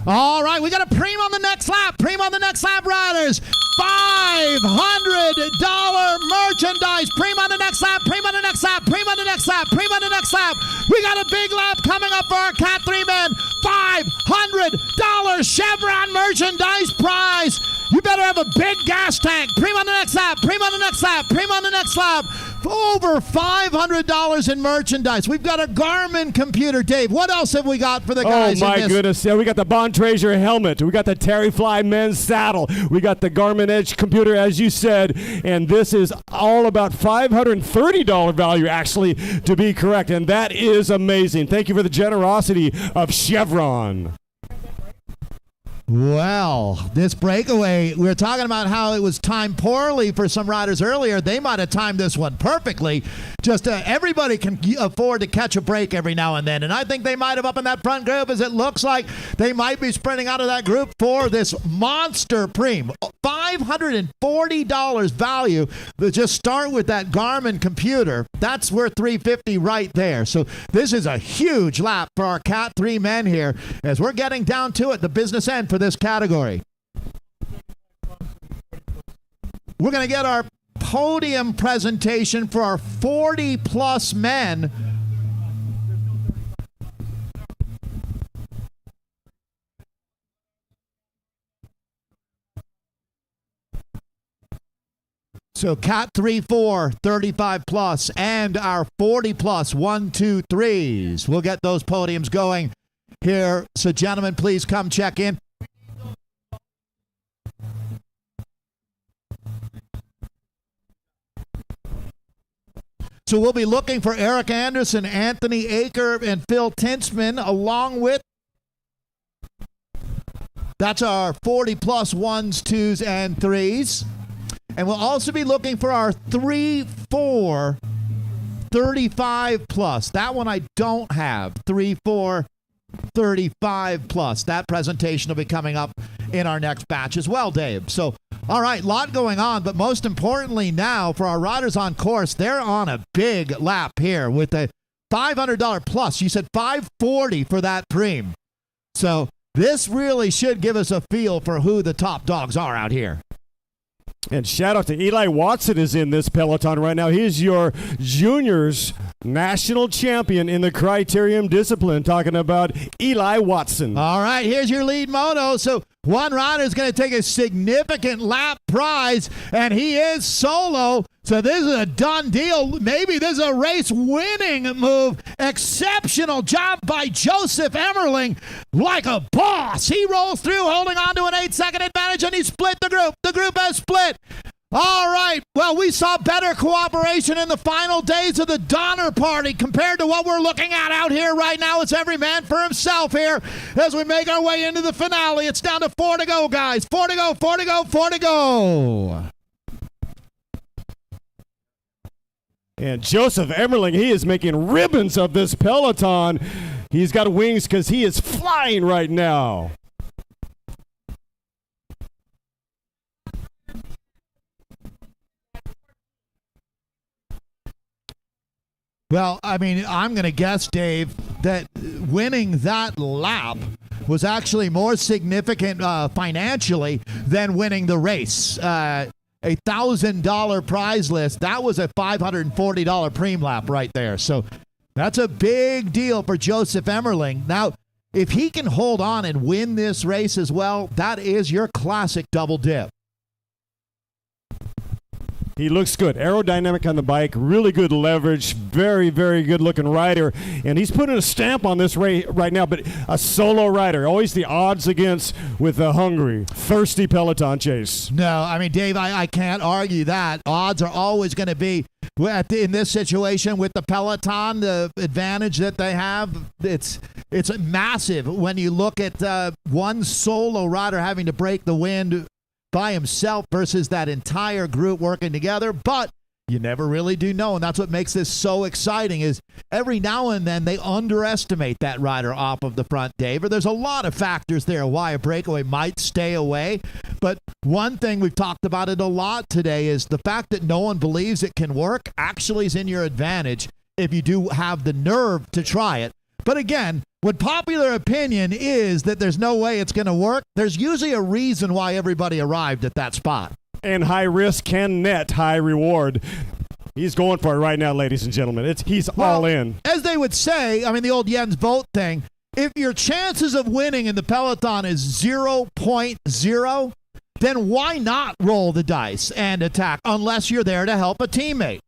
Speaker 2: All right, we got a Prime on the next lap. Prime on the next lap, riders. $500 merchandise. Prime on the next lap. Prime on the next lap. Prime on the next lap. Prime on the next lap. We got a big lap coming up for our Cat 3 men. $500 Chevron merchandise prize. You better have a big gas tank. Prime on the next lap. Prime on the next lap. Prime on the next lap. Over $500 in merchandise. We've got a Garmin computer. Dave, what else have we got for the guys?
Speaker 4: Oh, my goodness. Yeah, we got the Bond Treasure helmet. We got the Terry Fly men's saddle. We got the Garmin Edge computer, as you said. And this is all about $530 value, actually, to be correct. And that is amazing. Thank you for the generosity of Chevron.
Speaker 2: Well, this breakaway, we were talking about how it was timed poorly for some riders earlier. They might have timed this one perfectly. Just everybody can afford to catch a break every now and then. And I think they might have up in that front group, as it looks like they might be sprinting out of that group for this monster Prime. $540 value. But just start with that Garmin computer. That's worth $350 right there. So this is a huge lap for our Cat 3 men here as we're getting down to it, the business end for this category. We're going to get our podium presentation for our 40-plus men. So Cat 3, 4, 35-plus, and our 40-plus 1, 2, 3s. We'll get those podiums going here. So gentlemen, please come check in. So we'll be looking for Eric Anderson, Anthony Aker, and Phil Tinsman, along with, that's our 40-plus 1s, 2s, and 3s. And we'll also be looking for our 3, 4, 35-plus. That one I don't have. 3, 4, 35-plus. That presentation will be coming up in our next batch as well, Dave. So, all right, lot going on, but most importantly now for our riders on course, they're on a big lap here with a $500 plus. You said $540 for that Prime. So this really should give us a feel for who the top dogs are out here.
Speaker 4: And shout out to Eli Watson is in this peloton right now. He's your juniors national champion in the criterium discipline. Talking about Eli Watson.
Speaker 2: All right, here's your lead moto. So one rider is going to take a significant lap prize, and he is solo. So this is a done deal. Maybe this is a race-winning move. Exceptional job by Joseph Emmerling. Like a boss. He rolls through, holding on to an 8-second advantage, and he split the group. The group has split. All right. Well, we saw better cooperation in the final days of the Donner Party compared to what we're looking at out here right now. It's every man for himself here as we make our way into the finale. It's down to 4 to go, guys. 4 to go, 4 to go, 4 to go.
Speaker 4: And Joseph Emmerling, he is making ribbons of this peloton. He's got wings because he is flying right now.
Speaker 2: Well, I mean, I'm going to guess, Dave, that winning that lap was actually more significant financially than winning the race. A $1,000 prize list, that was a $540 Prime lap right there. So that's a big deal for Joseph Emmerling. Now, if he can hold on and win this race as well, that is your classic double dip.
Speaker 4: He looks good. Aerodynamic on the bike, really good leverage, very, very good looking rider. And he's putting a stamp on this race right now, but a solo rider. Always the odds against with a hungry, thirsty peloton chase.
Speaker 2: No, I mean, Dave, I can't argue that. Odds are always going to be, in this situation with the peloton, the advantage that they have, it's massive when you look at one solo rider having to break the wind by himself versus that entire group working together. But you never really do know, and that's what makes this so exciting is every now and then they underestimate that rider off of the front, Dave. Or there's a lot of factors there why a breakaway might stay away. But one thing we've talked about it a lot today is the fact that no one believes it can work actually is in your advantage if you do have the nerve to try it. But again, when popular opinion is that there's no way it's going to work, there's usually a reason why everybody arrived at that spot.
Speaker 4: And high risk can net high reward. He's going for it right now, ladies and gentlemen. He's all in.
Speaker 2: As they would say, I mean, the old Jens Vogt thing, if your chances of winning in the peloton is 0.0, then why not roll the dice and attack unless you're there to help a teammate?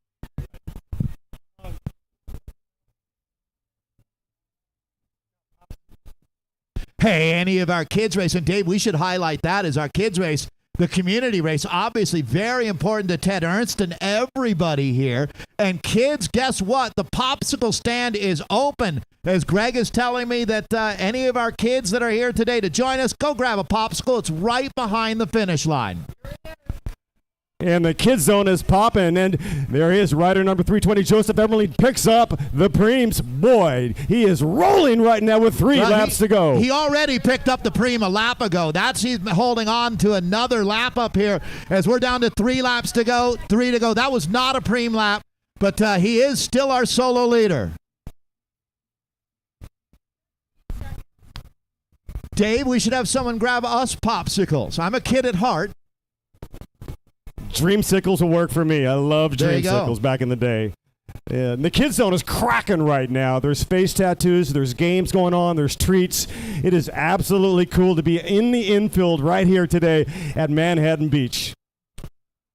Speaker 2: Hey, any of our kids race, and Dave, we should highlight that as our kids race. The community race, obviously very important to Ted Ernst and everybody here. And kids, guess what? The popsicle stand is open. As Greg is telling me that any of our kids that are here today to join us, go grab a popsicle. It's right behind the finish line.
Speaker 4: And the kids zone is popping, and there he is, rider number 320, Joseph Emerling picks up the Preems. Boy, he is rolling right now with 3 laps to go.
Speaker 2: He already picked up the Preem a lap ago. He's holding on to another lap up here as we're down to 3 laps to go, 3 to go. That was not a Preem lap, but he is still our solo leader. Dave, we should have someone grab us popsicles. I'm a kid at heart.
Speaker 4: Dreamsicles will work for me. I love Dreamsicles back in the day. And the kids zone is cracking right now. There's face tattoos, there's games going on, there's treats. It is absolutely cool to be in the infield right here today at Manhattan Beach.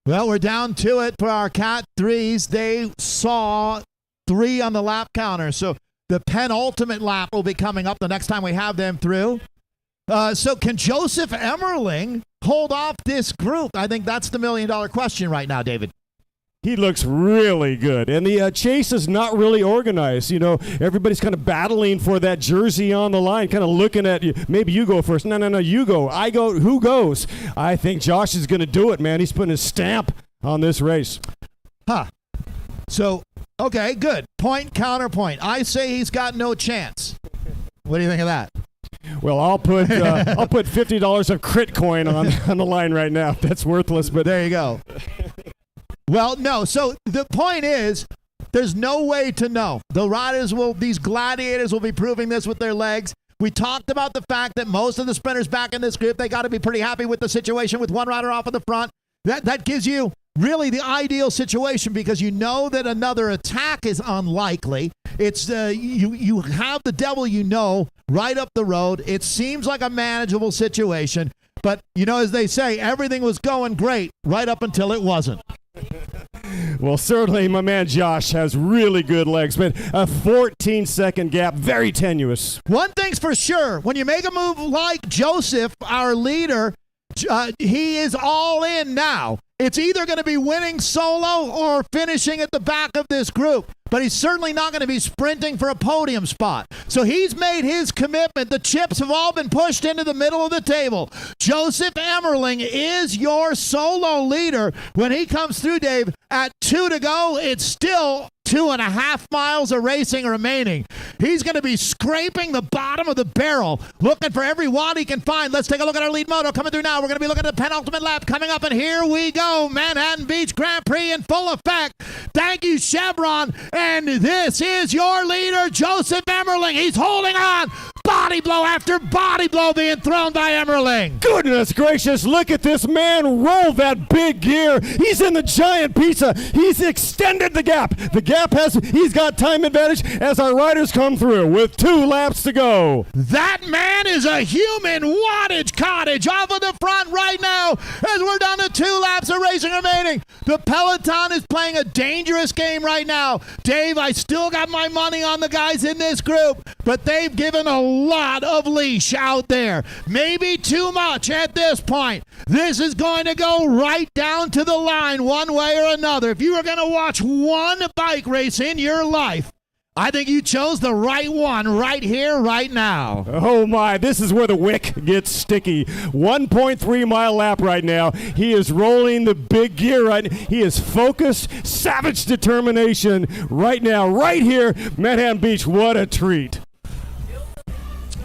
Speaker 2: Well, we're down to it for our Cat 3s. They saw 3 on the lap counter, so the penultimate lap will be coming up the next time we have them through. So can Joseph Emerling hold off this group? I think that's the million-dollar question right now, David.
Speaker 4: He looks really good. And the chase is not really organized. You know, everybody's kind of battling for that jersey on the line, kind of looking at you. Maybe you go first. No, you go. I go. Who goes? I think Josh is going to do it, man. He's putting his stamp on this race.
Speaker 2: Huh. So, okay, good. Point, counterpoint. I say he's got no chance. What do you think of that?
Speaker 4: Well, I'll put $50 of crit coin on the line right now. That's worthless, but
Speaker 2: there you go. Well, no. So the point is, there's no way to know. These gladiators will be proving this with their legs. We talked about the fact that most of the sprinters back in this group, they got to be pretty happy with the situation with one rider off in the front. That gives you really the ideal situation because you know that another attack is unlikely. It's you have the devil right up the road. It seems like a manageable situation, but as they say, everything was going great right up until it wasn't.
Speaker 4: Well, certainly my man Josh has really good legs, but a 14-second gap, very tenuous.
Speaker 2: One thing's for sure, when you make a move like Joseph, our leader, he is all in now. It's either going to be winning solo or finishing at the back of this group, but he's certainly not going to be sprinting for a podium spot. So he's made his commitment. The chips have all been pushed into the middle of the table. Joseph Emerling is your solo leader. When he comes through, Dave, at 2 to go, it's still 2.5 miles of racing remaining. He's going to be scraping the bottom of the barrel, looking for every wad he can find. Let's take a look at our lead moto coming through now. We're going to be looking at the penultimate lap coming up, and here we go. Manhattan Beach Grand Prix in full effect. Thank you, Chevron. And this is your leader, Joseph Emerling. He's holding on. Body blow after body blow being thrown by Emerling.
Speaker 4: Goodness gracious, look at this man roll that big gear. He's in the giant pizza. He's extended the gap. He's got time advantage as our riders come through with 2 laps to go.
Speaker 2: That man is a human wattage cottage off of the front right now as we're down to 2 laps of racing remaining. The peloton is playing a dangerous game right now. Dave, I still got my money on the guys in this group, but they've given a lot of leash out there. Maybe too much at this point. This is going to go right down to the line one way or another. If you were going to watch one bike race in your life, I think you chose the right one right here, right now.
Speaker 4: Oh my, this is where the wick gets sticky. 1.3 mile lap right now. He is rolling the big gear right now. He is focused, savage determination right now, right here, Manhattan Beach. What a treat.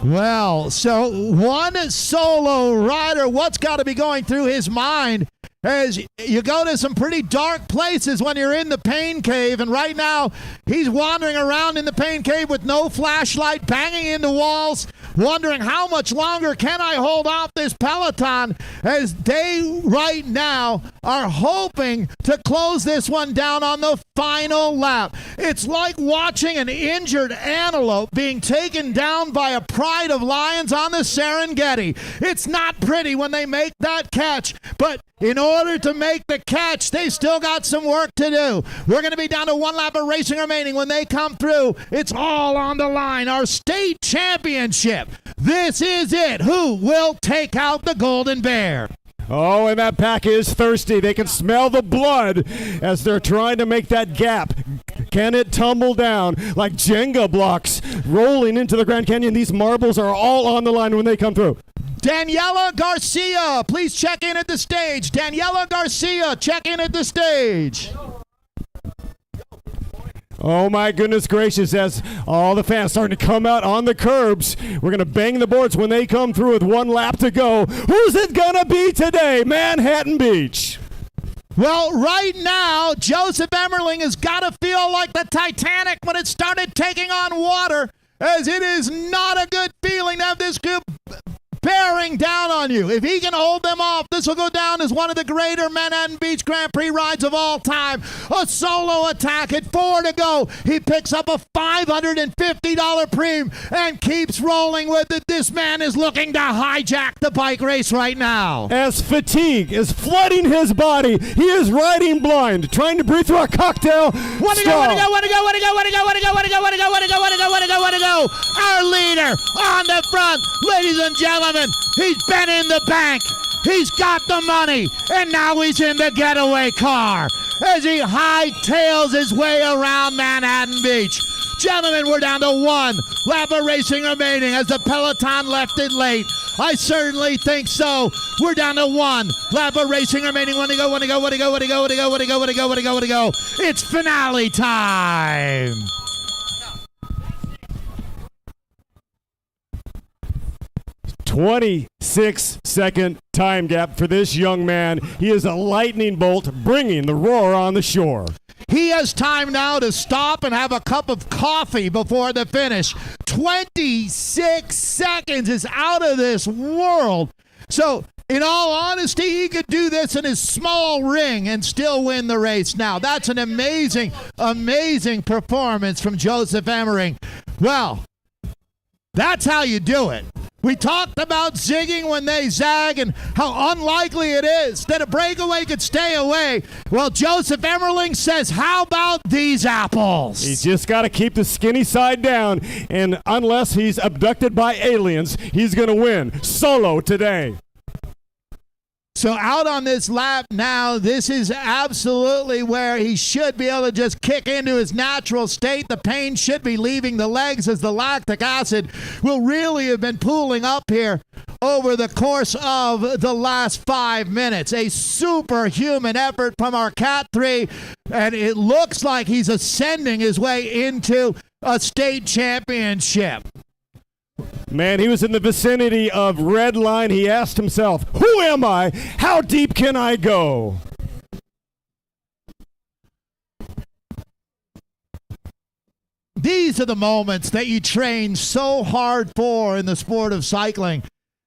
Speaker 2: Well, so one solo rider, what's got to be going through his mind as you go to some pretty dark places when you're in the pain cave, and right now he's wandering around in the pain cave with no flashlight, banging into walls, wondering how much longer can I hold off this peloton, as they right now are hoping to close this one down on the final lap. It's like watching an injured antelope being taken down by a pride of lions on the Serengeti. It's not pretty when they make that catch, but in order to make the catch, they still got some work to do. We're going to be down to one lap of racing remaining. When they come through, it's all on the line. Our state championship. This is it. Who will take out the Golden Bear?
Speaker 4: Oh, and that pack is thirsty. They can smell the blood as they're trying to make that gap. Can it tumble down like Jenga blocks rolling into the Grand Canyon? These marbles are all on the line when they come through.
Speaker 2: Daniela Garcia, please check in at the stage. Daniela Garcia, check in at the stage.
Speaker 4: Oh my goodness gracious, as all the fans starting to come out on the curbs. We're going to bang the boards when they come through with one lap to go. Who's it going to be today? Manhattan Beach.
Speaker 2: Well, right now, Joseph Emmerling has got to feel like the Titanic when it started taking on water, as it is not a good feeling to have this group bearing down on you. If he can hold them off, this will go down as one of the greater Manhattan Beach Grand Prix rides of all time. A solo attack at 4 to go. He picks up a $550 premium and keeps rolling with it. This man is looking to hijack the bike race right now.
Speaker 4: As fatigue is flooding his body, he is riding blind, trying to breathe through a cocktail.
Speaker 2: Want to go. Our leader on the front, ladies and gentlemen. He's been in the bank. He's got the money. And now he's in the getaway car as he hightails his way around Manhattan Beach. Gentlemen, we're down to one lap of racing remaining as the peloton left it late. I certainly think so. We're down to one lap of racing remaining. Want to go. It's finale time.
Speaker 4: 26-second time gap for this young man. He is a lightning bolt, bringing the roar on the shore.
Speaker 2: He has time now to stop and have a cup of coffee before the finish. 26 seconds is out of this world. So, in all honesty, he could do this in his small ring and still win the race now. That's an amazing, amazing performance from Joseph Emmerling. Well, that's how you do it. We talked about zigging when they zag and how unlikely it is that a breakaway could stay away. Well, Joseph Emmerling says, how about these apples?
Speaker 4: He's just got to keep the skinny side down, and unless he's abducted by aliens, he's going to win solo today.
Speaker 2: So out on this lap now, this is absolutely where he should be able to just kick into his natural state. The pain should be leaving the legs as the lactic acid will really have been pooling up here over the course of the last 5 minutes. A superhuman effort from our Cat 3, and it looks like he's ascending his way into a state championship.
Speaker 4: Man, he was in the vicinity of red line. He asked himself, who am I? How deep can I go?
Speaker 2: These are the moments that you train so hard for in the sport of cycling.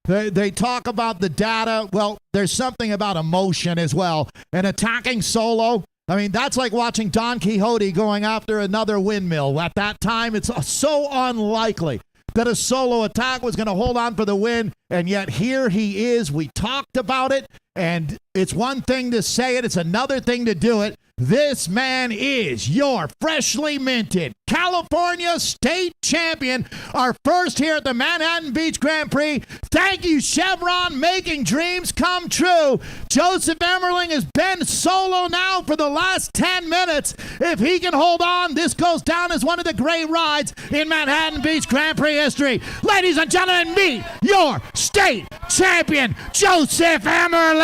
Speaker 2: They talk about the data. Well, there's something about emotion as well. And attacking solo, I mean, that's like watching Don Quixote going after another windmill. At that time, it's so unlikely that a solo attack was going to hold on for the win, and yet here he is. We talked about it, and it's one thing to say it, it's another thing to do it. This man is your freshly minted California State Champion, our first here at the Manhattan Beach Grand Prix. Thank you, Chevron, making dreams come true. Joseph Emmerling has been solo now for the last 10 minutes. If he can hold on, this goes down as one of the great rides in Manhattan Beach Grand Prix history. Ladies and gentlemen, meet your state champion, Joseph Emmerling.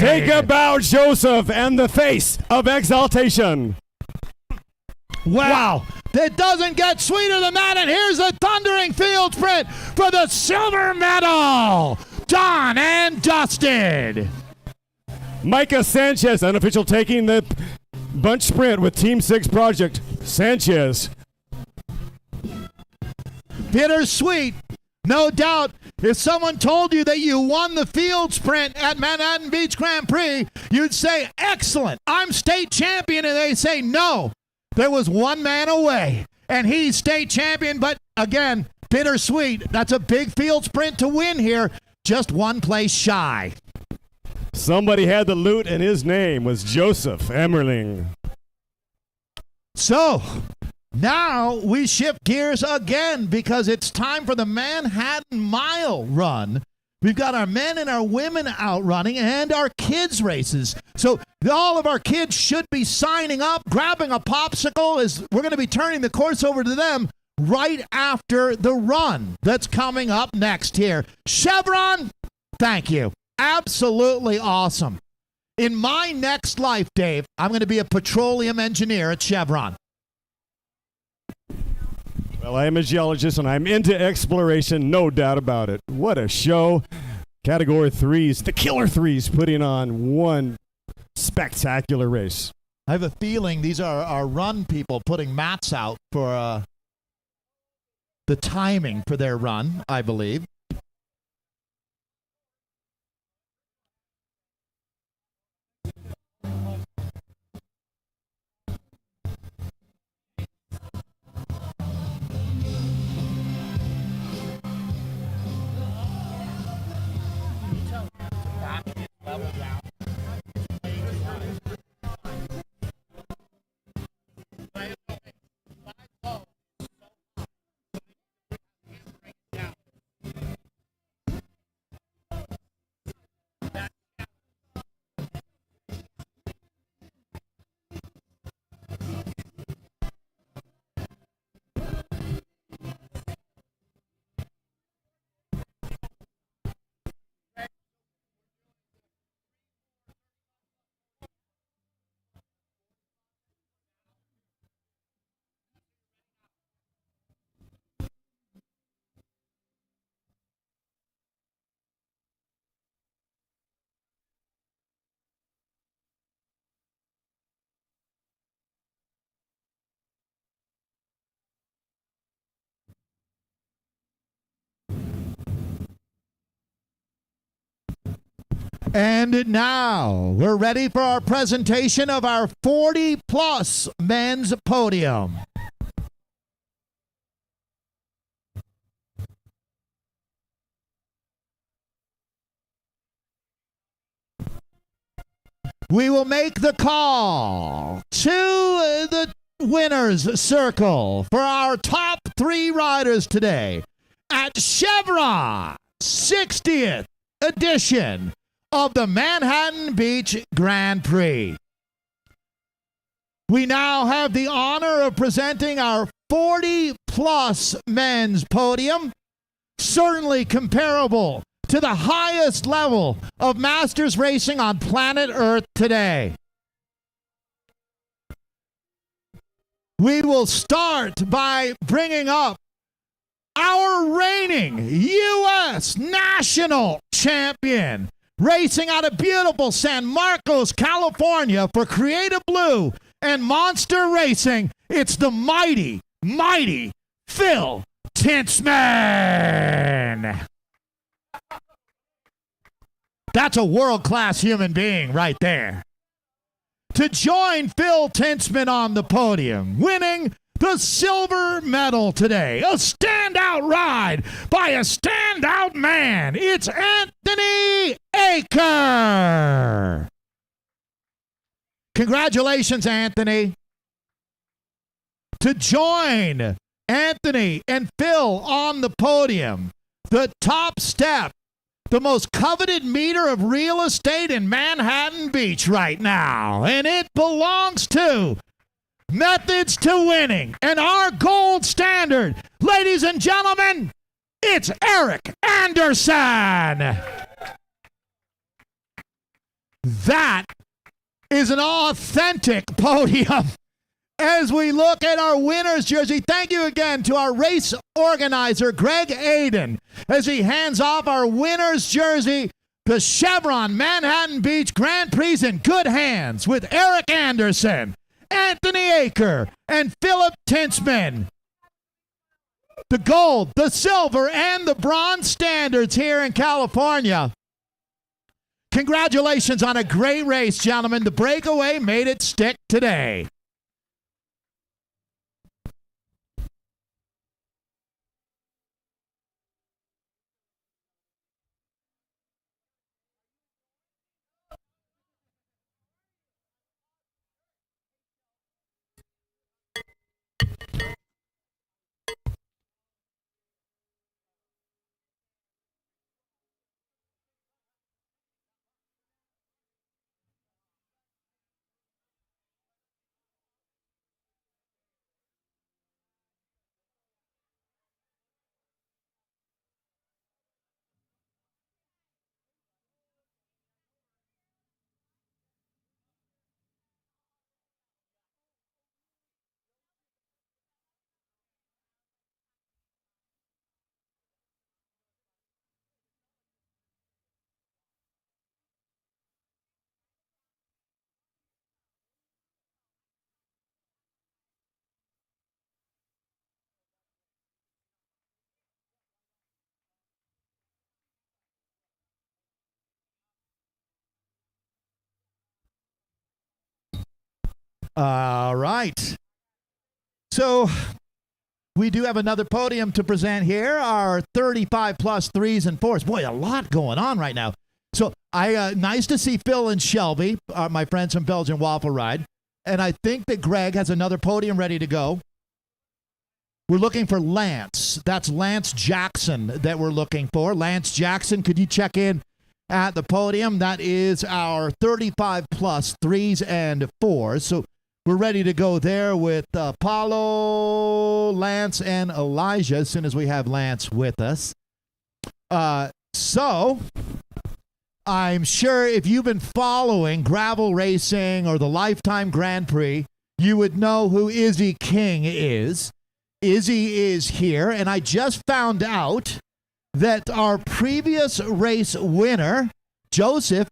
Speaker 4: Take a bow, Joseph, and the face of exaltation.
Speaker 2: Wow. It doesn't get sweeter than that, and here's a thundering field sprint for the silver medal. Done and dusted.
Speaker 4: Micah Sanchez, unofficial, taking the bunch sprint with Team 6 Project. Sanchez.
Speaker 2: Bittersweet. No doubt, if someone told you that you won the field sprint at Manhattan Beach Grand Prix, you'd say, excellent, I'm state champion. And they say, no, there was one man away, and he's state champion. But again, bittersweet. That's a big field sprint to win here. Just one place shy.
Speaker 4: Somebody had the loot, and his name was Joseph Emmerling.
Speaker 2: So, now we shift gears again because it's time for the Manhattan Mile run. We've got our men and our women out running and our kids races. So all of our kids should be signing up, grabbing a popsicle as we're going to be turning the course over to them right after the run that's coming up next here. Chevron, thank you. Absolutely awesome. In my next life, Dave, I'm going to be a petroleum engineer at Chevron.
Speaker 4: Well, I am a geologist, and I'm into exploration, no doubt about it. What a show. Category 3s, the Killer 3s, putting on one spectacular race.
Speaker 2: I have a feeling these are our run people putting mats out for the timing for their run, I believe. And now we're ready for our presentation of our 40-plus men's podium. We will make the call to the winner's circle for our top 3 riders today at Chevron's 60th edition of the Manhattan Beach Grand Prix. We now have the honor of presenting our 40-plus men's podium, certainly comparable to the highest level of masters racing on planet Earth today. We will start by bringing up our reigning U.S. national champion, racing out of beautiful San Marcos, California for Creative Blue and Monster Racing. It's the mighty, mighty Phil Tintzman. That's a world-class human being right there. To join Phil Tintzman on the podium, winning the silver medal today, a standout ride by a standout man. It's Anthony Aker. Congratulations, Anthony. To join Anthony and Phil on the podium, the top step, the most coveted meter of real estate in Manhattan Beach right now, and it belongs to Methods to Winning, and our gold standard, ladies and gentlemen, it's Eric Anderson. That is an authentic podium. as we look at our winner's jersey. Thank you again to our race organizer, Greg Aiden, as he hands off our winner's jersey to Chevron Manhattan Beach Grand Prix in good hands with Eric Anderson, Anthony Aker, and Philip Tintzman. The gold, the silver, and the bronze standards here in California. Congratulations on a great race, gentlemen. The breakaway made it stick today. All right. So we do have another podium to present here, our 35 plus threes and fours. Boy, a lot going on right now. So nice to see Phil and Shelby, my friends from Belgian Waffle Ride. And I think that Greg has another podium ready to go. We're looking for Lance. That's Lance Jackson that we're looking for. Lance Jackson, could you check in at the podium? That is our 35 plus threes and fours. So we're ready to go there with Paulo, Lance, and Elijah as soon as we have Lance with us. So I'm sure if you've been following gravel racing or the Lifetime Grand Prix, you would know who Izzy King is. Izzy is here, and I just found out that our previous race winner, Joseph,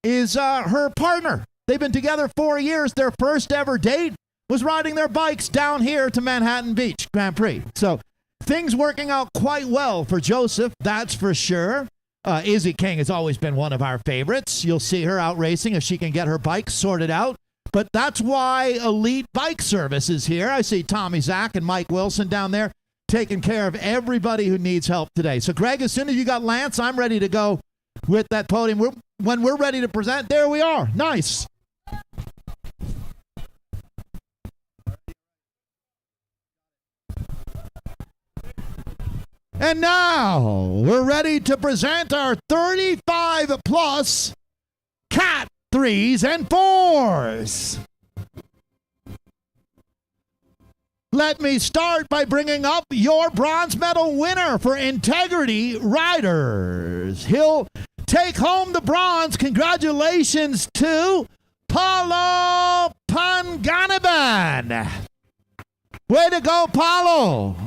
Speaker 2: is her partner. They've been together 4 years. Their first ever date was riding their bikes down here to Manhattan Beach Grand Prix. So things working out quite well for Joseph, that's for sure. Izzy King has always been one of our favorites. You'll see her out racing if she can get her bike sorted out. But that's why Elite Bike Service is here. I see Tommy Zach and Mike Wilson down there taking care of everybody who needs help today. So, Greg, as soon as you got Lance, I'm ready to go with that podium. When we're ready to present, there we are. Nice. And now we're ready to present our 35 plus Cat 3s and 4s. Let me start by bringing up your bronze medal winner for Integrity Riders. He'll take home the bronze. Congratulations to Paulo Panganiban. Way to go, Paulo.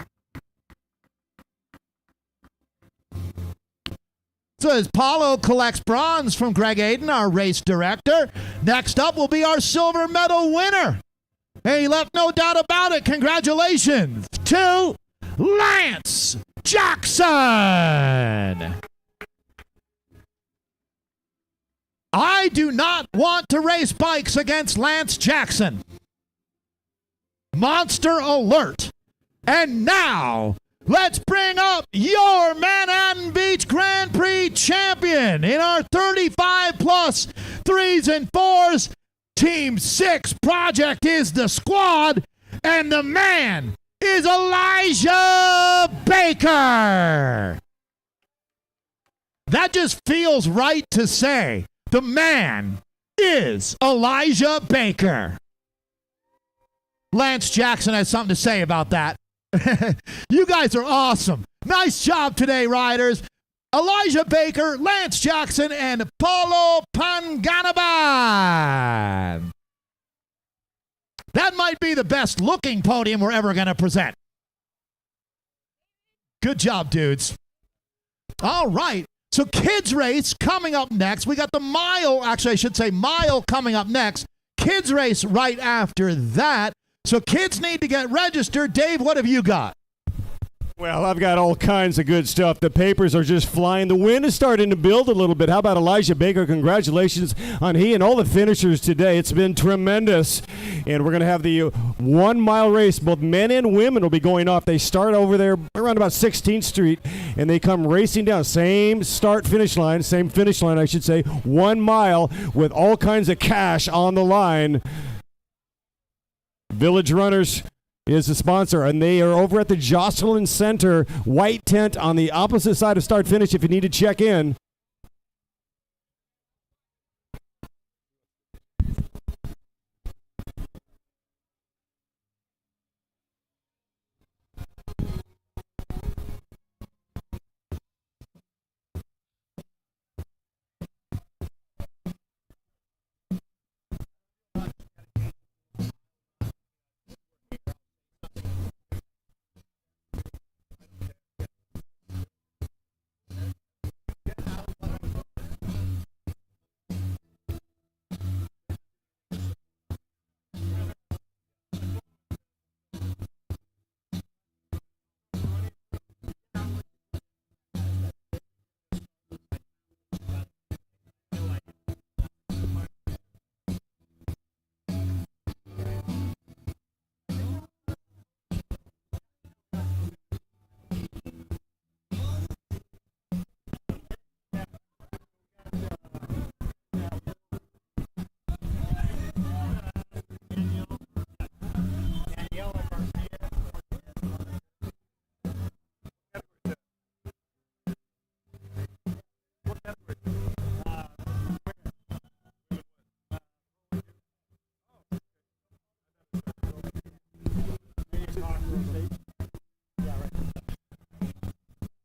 Speaker 2: So as Paulo collects bronze from Greg Aiden, our race director, next up will be our silver medal winner. And he left no doubt about it. Congratulations to Lance Jackson. I do not want to race bikes against Lance Jackson. Monster alert. And now, let's bring up your Manhattan Beach Grand Prix champion in our 35 plus threes and fours. Team 6 project is the squad, and the man is Elijah Baker. That just feels right to say. The man is Elijah Baker. Lance Jackson has something to say about that. You guys are awesome. Nice job today, riders. Elijah Baker, Lance Jackson, and Paulo Panganiban. That might be the best looking podium we're ever going to present. Good job, dudes. All right. So kids race coming up next. We got the mile, actually I should say mile coming up next. Kids race right after that. So kids need to get registered. Dave, what have you got?
Speaker 4: Well, I've got all kinds of good stuff. The papers are just flying. The wind is starting to build a little bit. How about Elijah Baker? Congratulations on he and all the finishers today. It's been tremendous. And we're going to have the 1 mile race. Both men and women will be going off. They start over there around about 16th Street, and they come racing down. Same finish line, I should say. 1 mile with all kinds of cash on the line. Village Runners is the sponsor, and they are over at the Jocelyn Center white tent on the opposite side of start finish if you need to check in.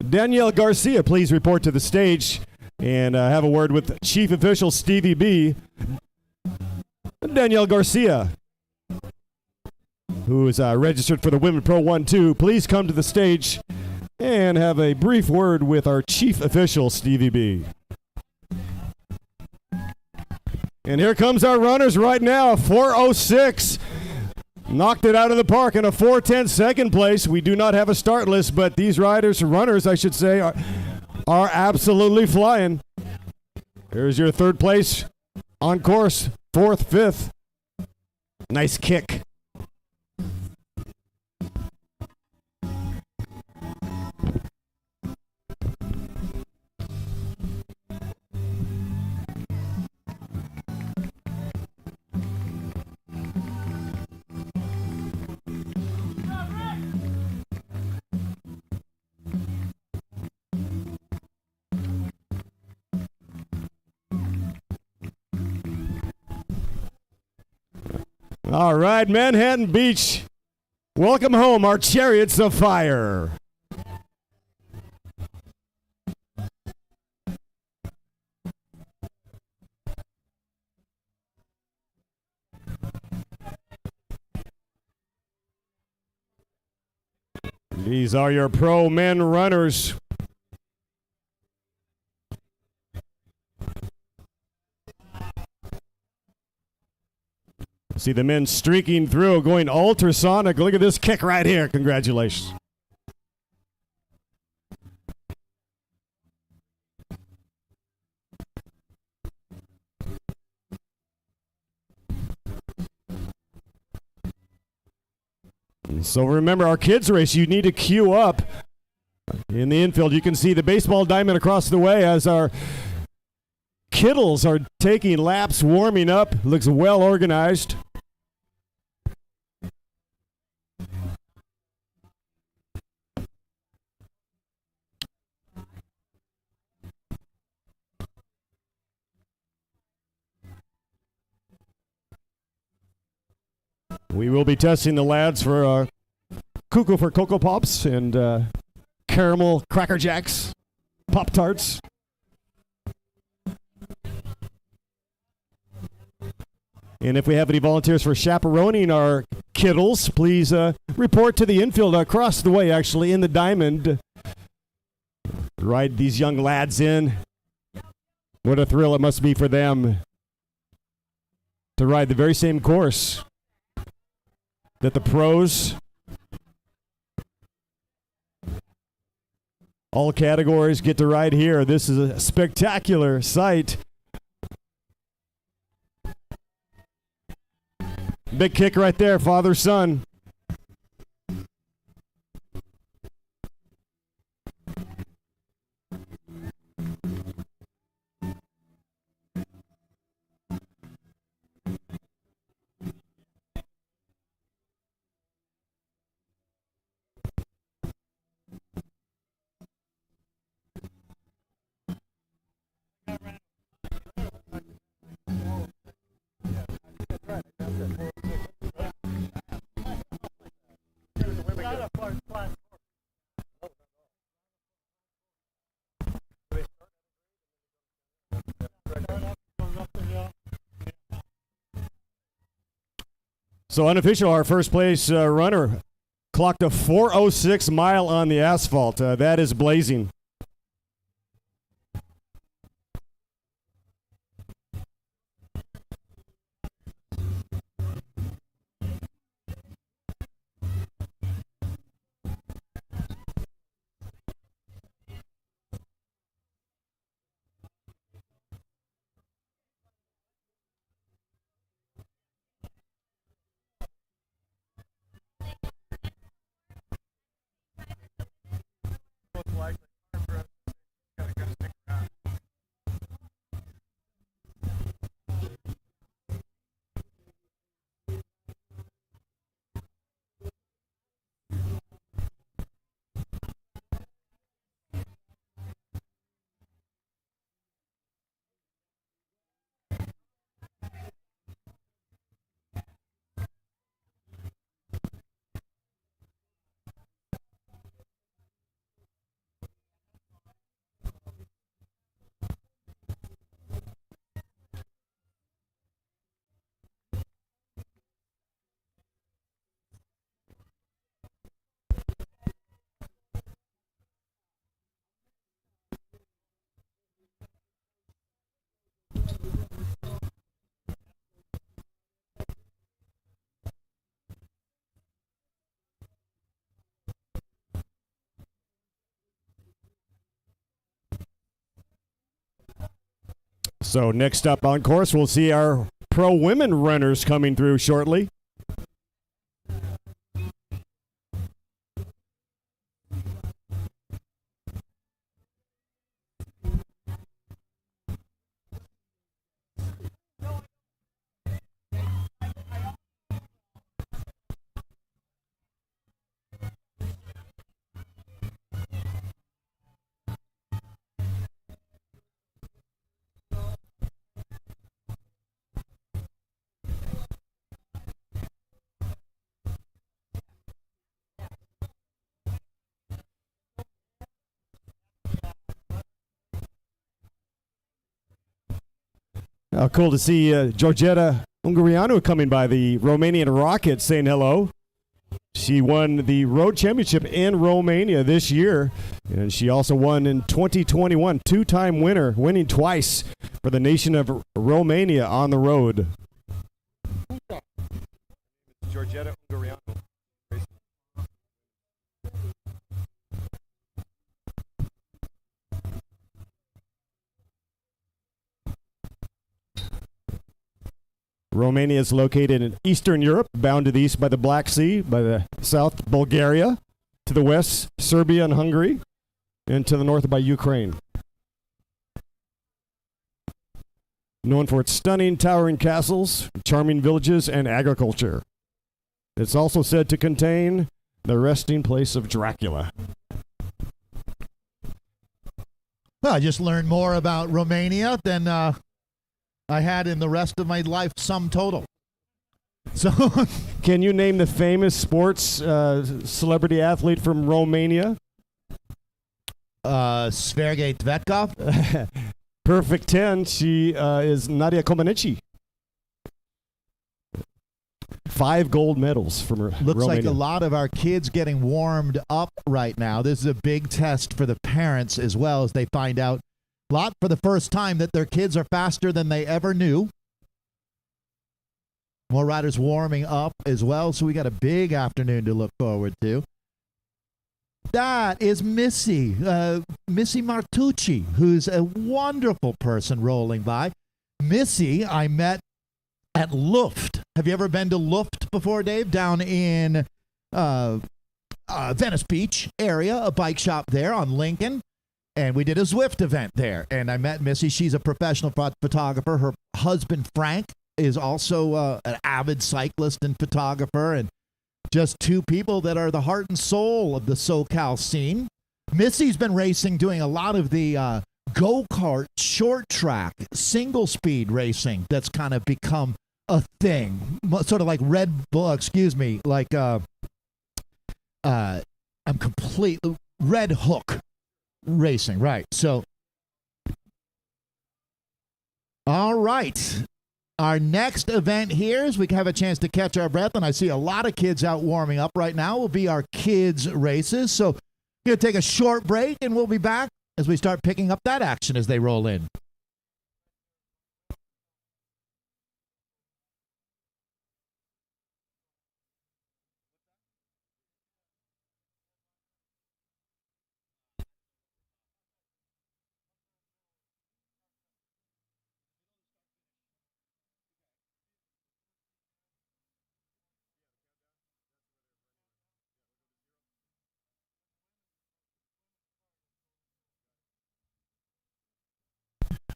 Speaker 4: Danielle Garcia, please report to the stage and have a word with Chief Official Stevie B. Danielle Garcia, who is registered for the Women Pro 1-2, please come to the stage and have a brief word with our Chief Official Stevie B. And here comes our runners right now, 4:06. Knocked it out of the park in a 4:10 second place. We do not have a start list, but these runners, I should say, are absolutely flying. Here's your third place on course, 4th, 5th. Nice kick. All right, Manhattan Beach, welcome home our Chariots of Fire. These are your pro men runners. See the men streaking through, going ultrasonic. Look at this kick right here. Congratulations. So remember, our kids race, you need to queue up in the infield. You can see the baseball diamond across the way as our kiddles are taking laps, warming up. Looks well organized. We will be testing the lads for Cuckoo for Cocoa Pops and Caramel Cracker Jacks, Pop Tarts. And if we have any volunteers for chaperoning our kiddles, please report to the infield across the way, actually, in the diamond. Ride these young lads in. What a thrill it must be for them to ride the very same course that the pros, all categories, get to ride here. This is a spectacular sight. Big kick right there, father-son. So unofficial, our first place runner clocked a 4:06 mile on the asphalt. That is blazing. So next up on course, we'll see our pro women runners coming through shortly. Cool to see Georgeta Ungarianu coming by, the Romanian Rocket, saying hello. She won the road championship in Romania this year, and she also won in 2021, two-time winner, winning twice for the nation of Romania on the road. Georgeta Ungarianu. Romania is located in Eastern Europe, bound to the east by the Black Sea, by the south, Bulgaria, to the west, Serbia and Hungary, and to the north by Ukraine. Known for its stunning, towering castles, charming villages, and agriculture. It's also said to contain the resting place of Dracula.
Speaker 2: Well, I just learned more about Romania than I had in the rest of my life sum total. So,
Speaker 4: can you name the famous sports celebrity athlete from Romania?
Speaker 2: Sergei Tvetkov.
Speaker 4: Perfect 10. She is Nadia Comaneci. 5 gold medals from
Speaker 2: Looks
Speaker 4: Romania.
Speaker 2: like a lot of our kids getting warmed up right now. This is a big test for the parents as well, as they find out a lot for the first time that their kids are faster than they ever knew. More riders warming up as well, so we got a big afternoon to look forward to. That is Missy Martucci, who's a wonderful person rolling by. Missy, I met at Luft. Have you ever been to Luft before, Dave? Down in Venice Beach area, a bike shop there on Lincoln. And we did a Zwift event there. And I met Missy. She's a professional photographer. Her husband, Frank, is also an avid cyclist and photographer. And just two people that are the heart and soul of the SoCal scene. Missy's been racing, doing a lot of the go-kart, short track, single speed racing that's kind of become a thing. Sort of like Red Bull, I'm completely Red Hook racing, right? So, all right. Our next event here is we can have a chance to catch our breath, and I see a lot of kids out warming up right now. Will be our kids' races. So, we're going to take a short break, and we'll be back as we start picking up that action as they roll in.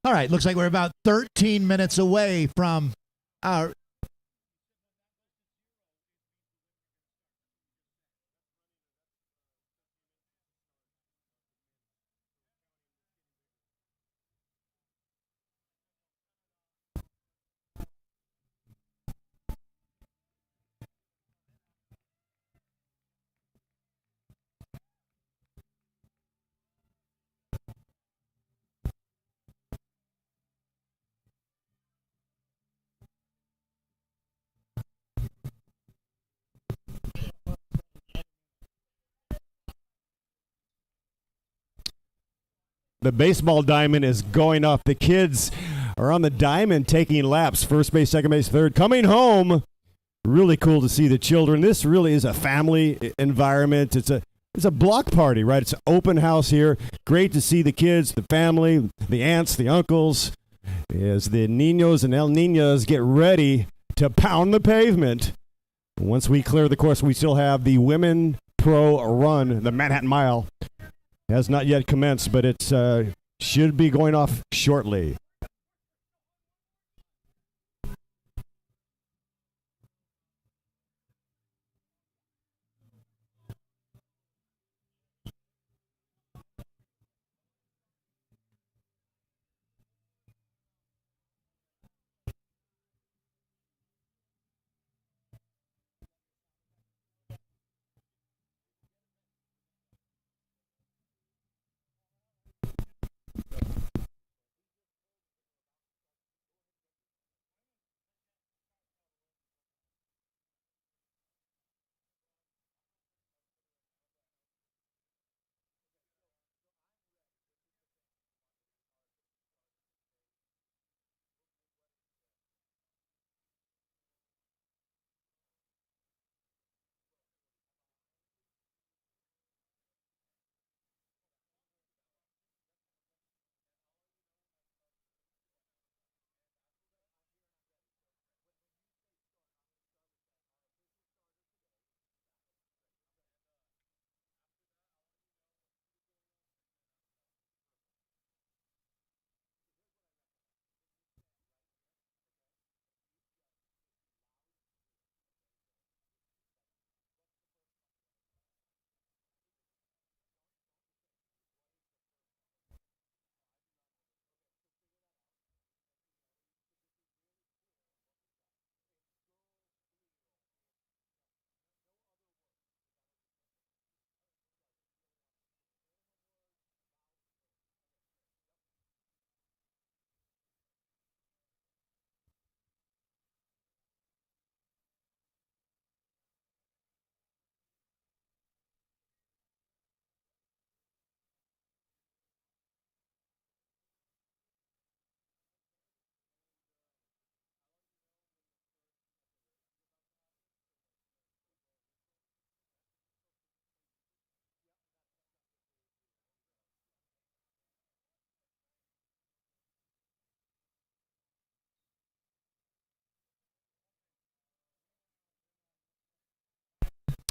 Speaker 2: All right, looks like we're about 13 minutes away from our...
Speaker 4: The baseball diamond is going off. The kids are on the diamond taking laps. First base, second base, third. Coming home. Really cool to see the children. This really is a family environment. It's a block party, right? It's an open house here. Great to see the kids, the family, the aunts, the uncles, as the Ninos and El Niñas get ready to pound the pavement. Once we clear the course, we still have the Women Pro Run, the Manhattan Mile. Has not yet commenced, but it should be going off shortly.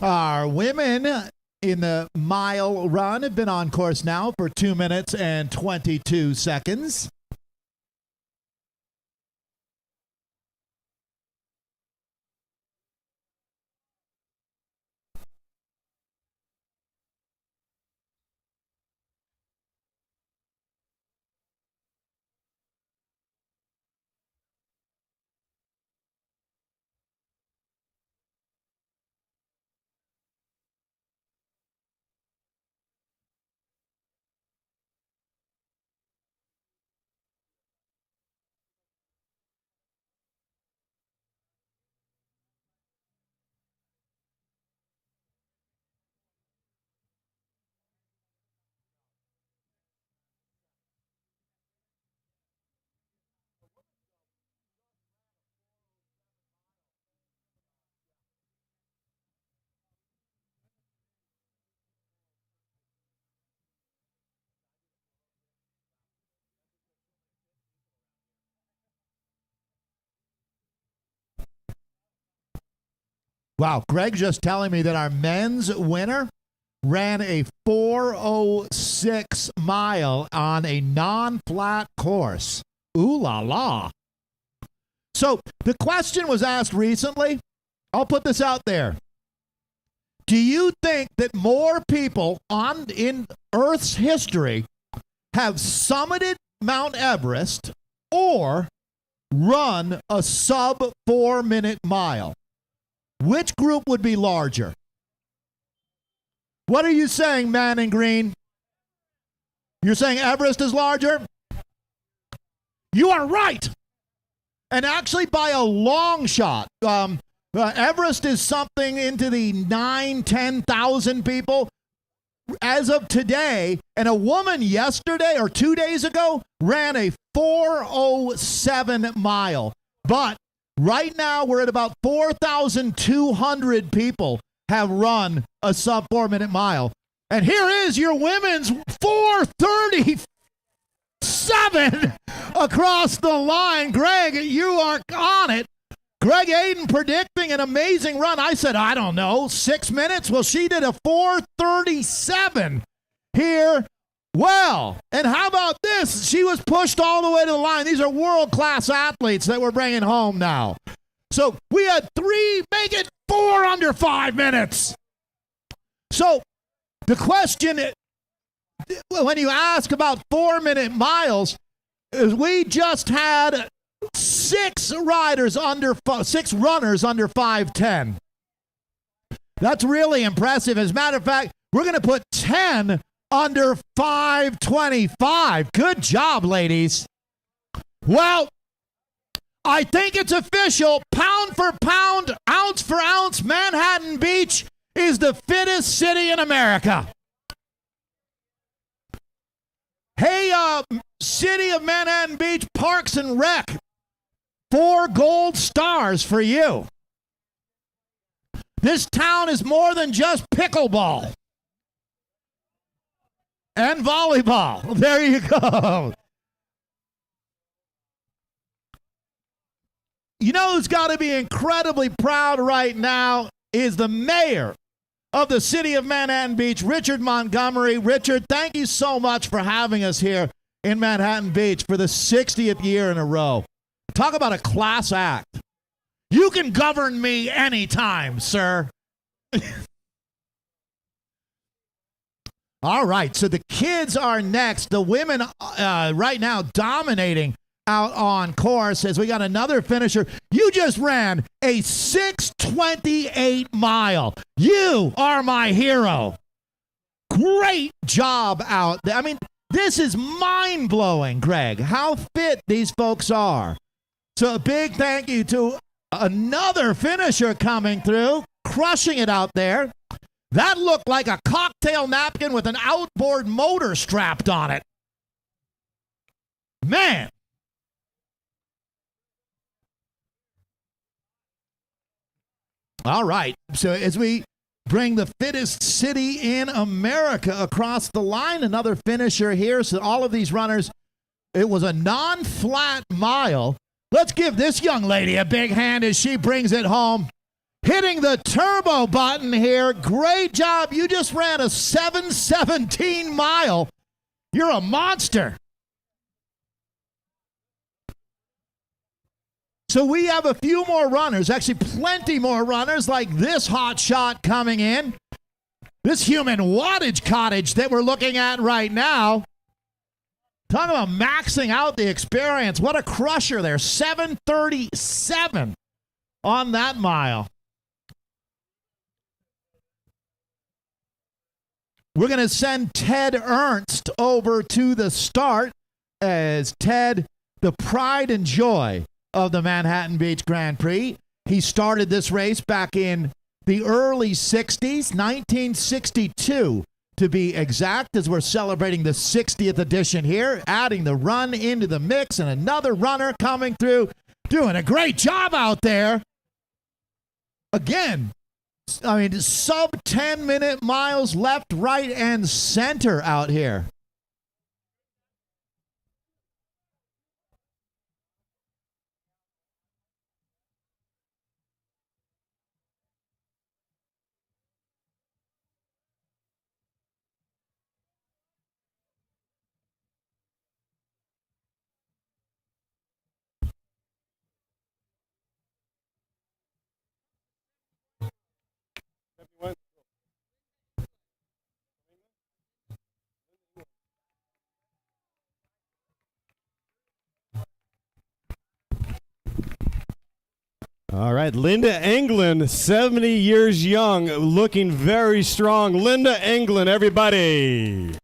Speaker 2: Our women in the mile run have been on course now for 2 minutes and 22 seconds. Wow, Greg just telling me that our men's winner ran a 4:06 mile on a non-flat course. Ooh la la. So the question was asked recently. I'll put this out there. Do you think that more people in Earth's history have summited Mount Everest or run a sub 4-minute mile? Which group would be larger? What are you saying, man in green? You're saying Everest is larger? You are right. And actually by a long shot. Everest is something into the 10,000 people as of today. And a woman yesterday or 2 days ago ran a 4:07 mile. But right now, we're at about 4,200 people have run a sub 4-minute mile. And here is your women's 4:37 across the line. Greg, you are on it. Greg Aiden predicting an amazing run. I said, I don't know, 6 minutes? Well, she did a 4:37 here. Well, and how about this? She was pushed all the way to the line. These are world-class athletes that we're bringing home now. So we had 3, make it 4 under 5 minutes. So the question, when you ask about 4-minute miles, is we just had 6 runners under 5:10. That's really impressive. As a matter of fact, we're going to put 10 under 5:25. Good job, ladies. Well, I think it's official. Pound for pound, ounce for ounce, Manhattan Beach is the fittest city in America. Hey, City of Manhattan Beach Parks and Rec, 4 gold stars for you. This town is more than just pickleball and volleyball. There you go. You know who's got to be incredibly proud right now is the mayor of the city of Manhattan Beach, Richard Montgomery. Richard, thank you so much for having us here in Manhattan Beach for the 60th year in a row. Talk about a class act. You can govern me anytime, sir. All right, so the kids are next. The women right now dominating out on course as we got another finisher. You just ran a 6:28 mile. You are my hero. Great job out there. I mean, this is mind-blowing, Greg, how fit these folks are. So a big thank you to another finisher coming through, crushing it out there. That looked like a cocktail napkin with an outboard motor strapped on it. Man. All right, so as we bring the fittest city in America across the line, another finisher here. So all of these runners, it was a non-flat mile. Let's give this young lady a big hand as she brings it home. hitting the turbo button here. Great job. You just ran a 7:17 mile. You're a monster. So we have a few more runners, actually plenty more runners like this hot shot coming in. This human wattage cottage that we're looking at right now. Talking about maxing out the experience. What a crusher there. 7:37 on that mile. We're going to send Ted Ernst over to the start as Ted, the pride and joy of the Manhattan Beach Grand Prix. He started this race back in the early 60s, 1962 to be exact, as we're celebrating the 60th edition here, adding the run into the mix and another runner coming through, doing a great job out there. Again, I mean, sub 10-minute miles left, right, and center out here.
Speaker 4: All right, Linda Englund, 70 years young, looking very strong. Linda Englund, everybody.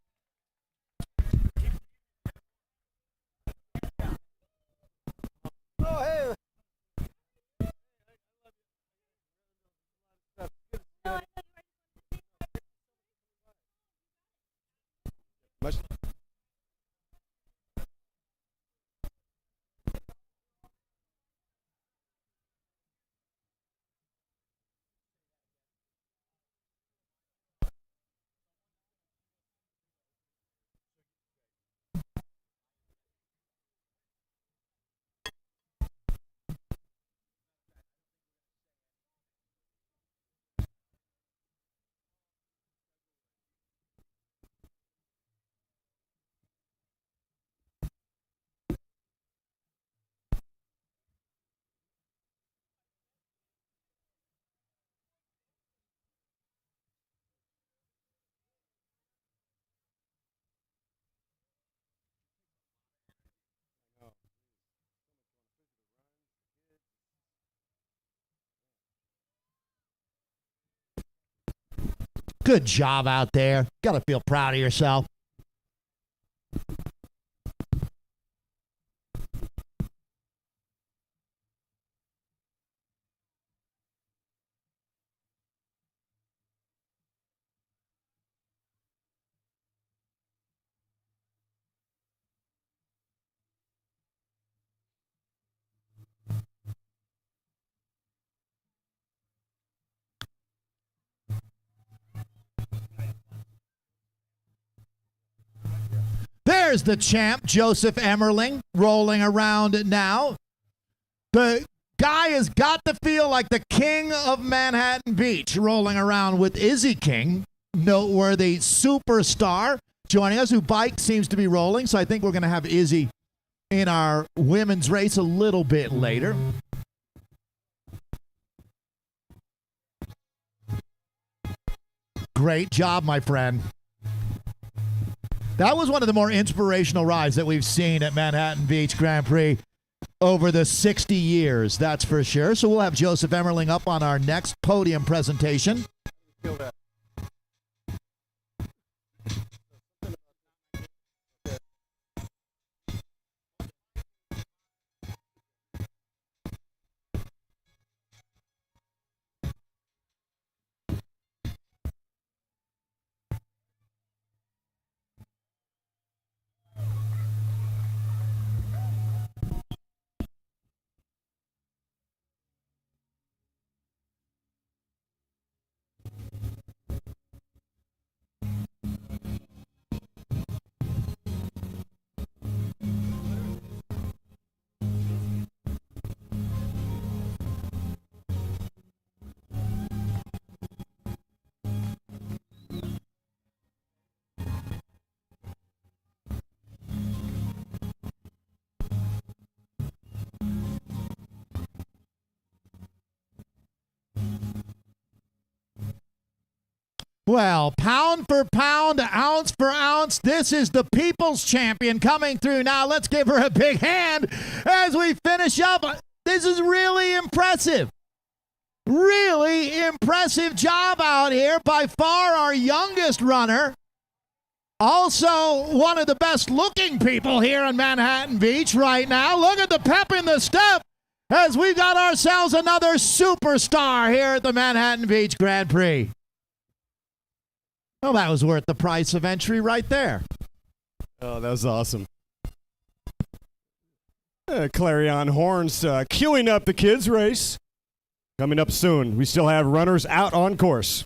Speaker 2: Good job out there. Got to feel proud of yourself. There's the champ, Joseph Emmerling, rolling around now. The guy has got to feel like the king of Manhattan Beach, rolling around with Izzy King, noteworthy superstar, joining us, who bike seems to be rolling. So I think we're going to have Izzy in our women's race a little bit later. Great job, my friend. That was one of the more inspirational rides that we've seen at Manhattan Beach Grand Prix over the 60 years, that's for sure. So we'll have Joseph Emmerling up on our next podium presentation. Well, pound for pound, ounce for ounce, this is the people's champion coming through now. Let's give her a big hand as we finish up. This is really impressive. Really impressive job out here. By far our youngest runner. Also one of the best looking people here in Manhattan Beach right now. Look at the pep in the step as we got ourselves another superstar here at the Manhattan Beach Grand Prix. Well, that was worth the price of entry right there.
Speaker 4: Oh, that was awesome. Clarion Horns queuing up the kids' race. Coming up soon. We still have runners out on course.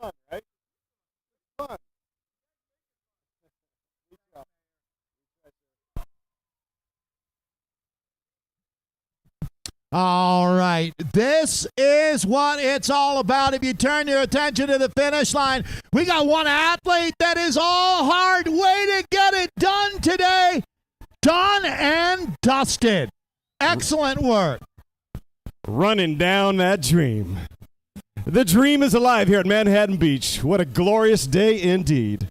Speaker 4: Fun, right? Fun.
Speaker 2: All right, this is what it's all about. If you turn your attention to the finish line, we got one athlete that is all hard. Way to get it done today. Done and dusted. Excellent work.
Speaker 4: Running down that dream. The dream is alive here at Manhattan Beach. What a glorious day indeed.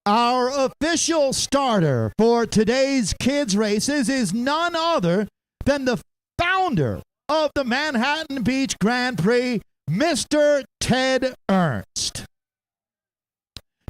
Speaker 2: Our official starter for today's kids' races is none other than the founder of the Manhattan Beach Grand Prix, Mr. Ted Ernst.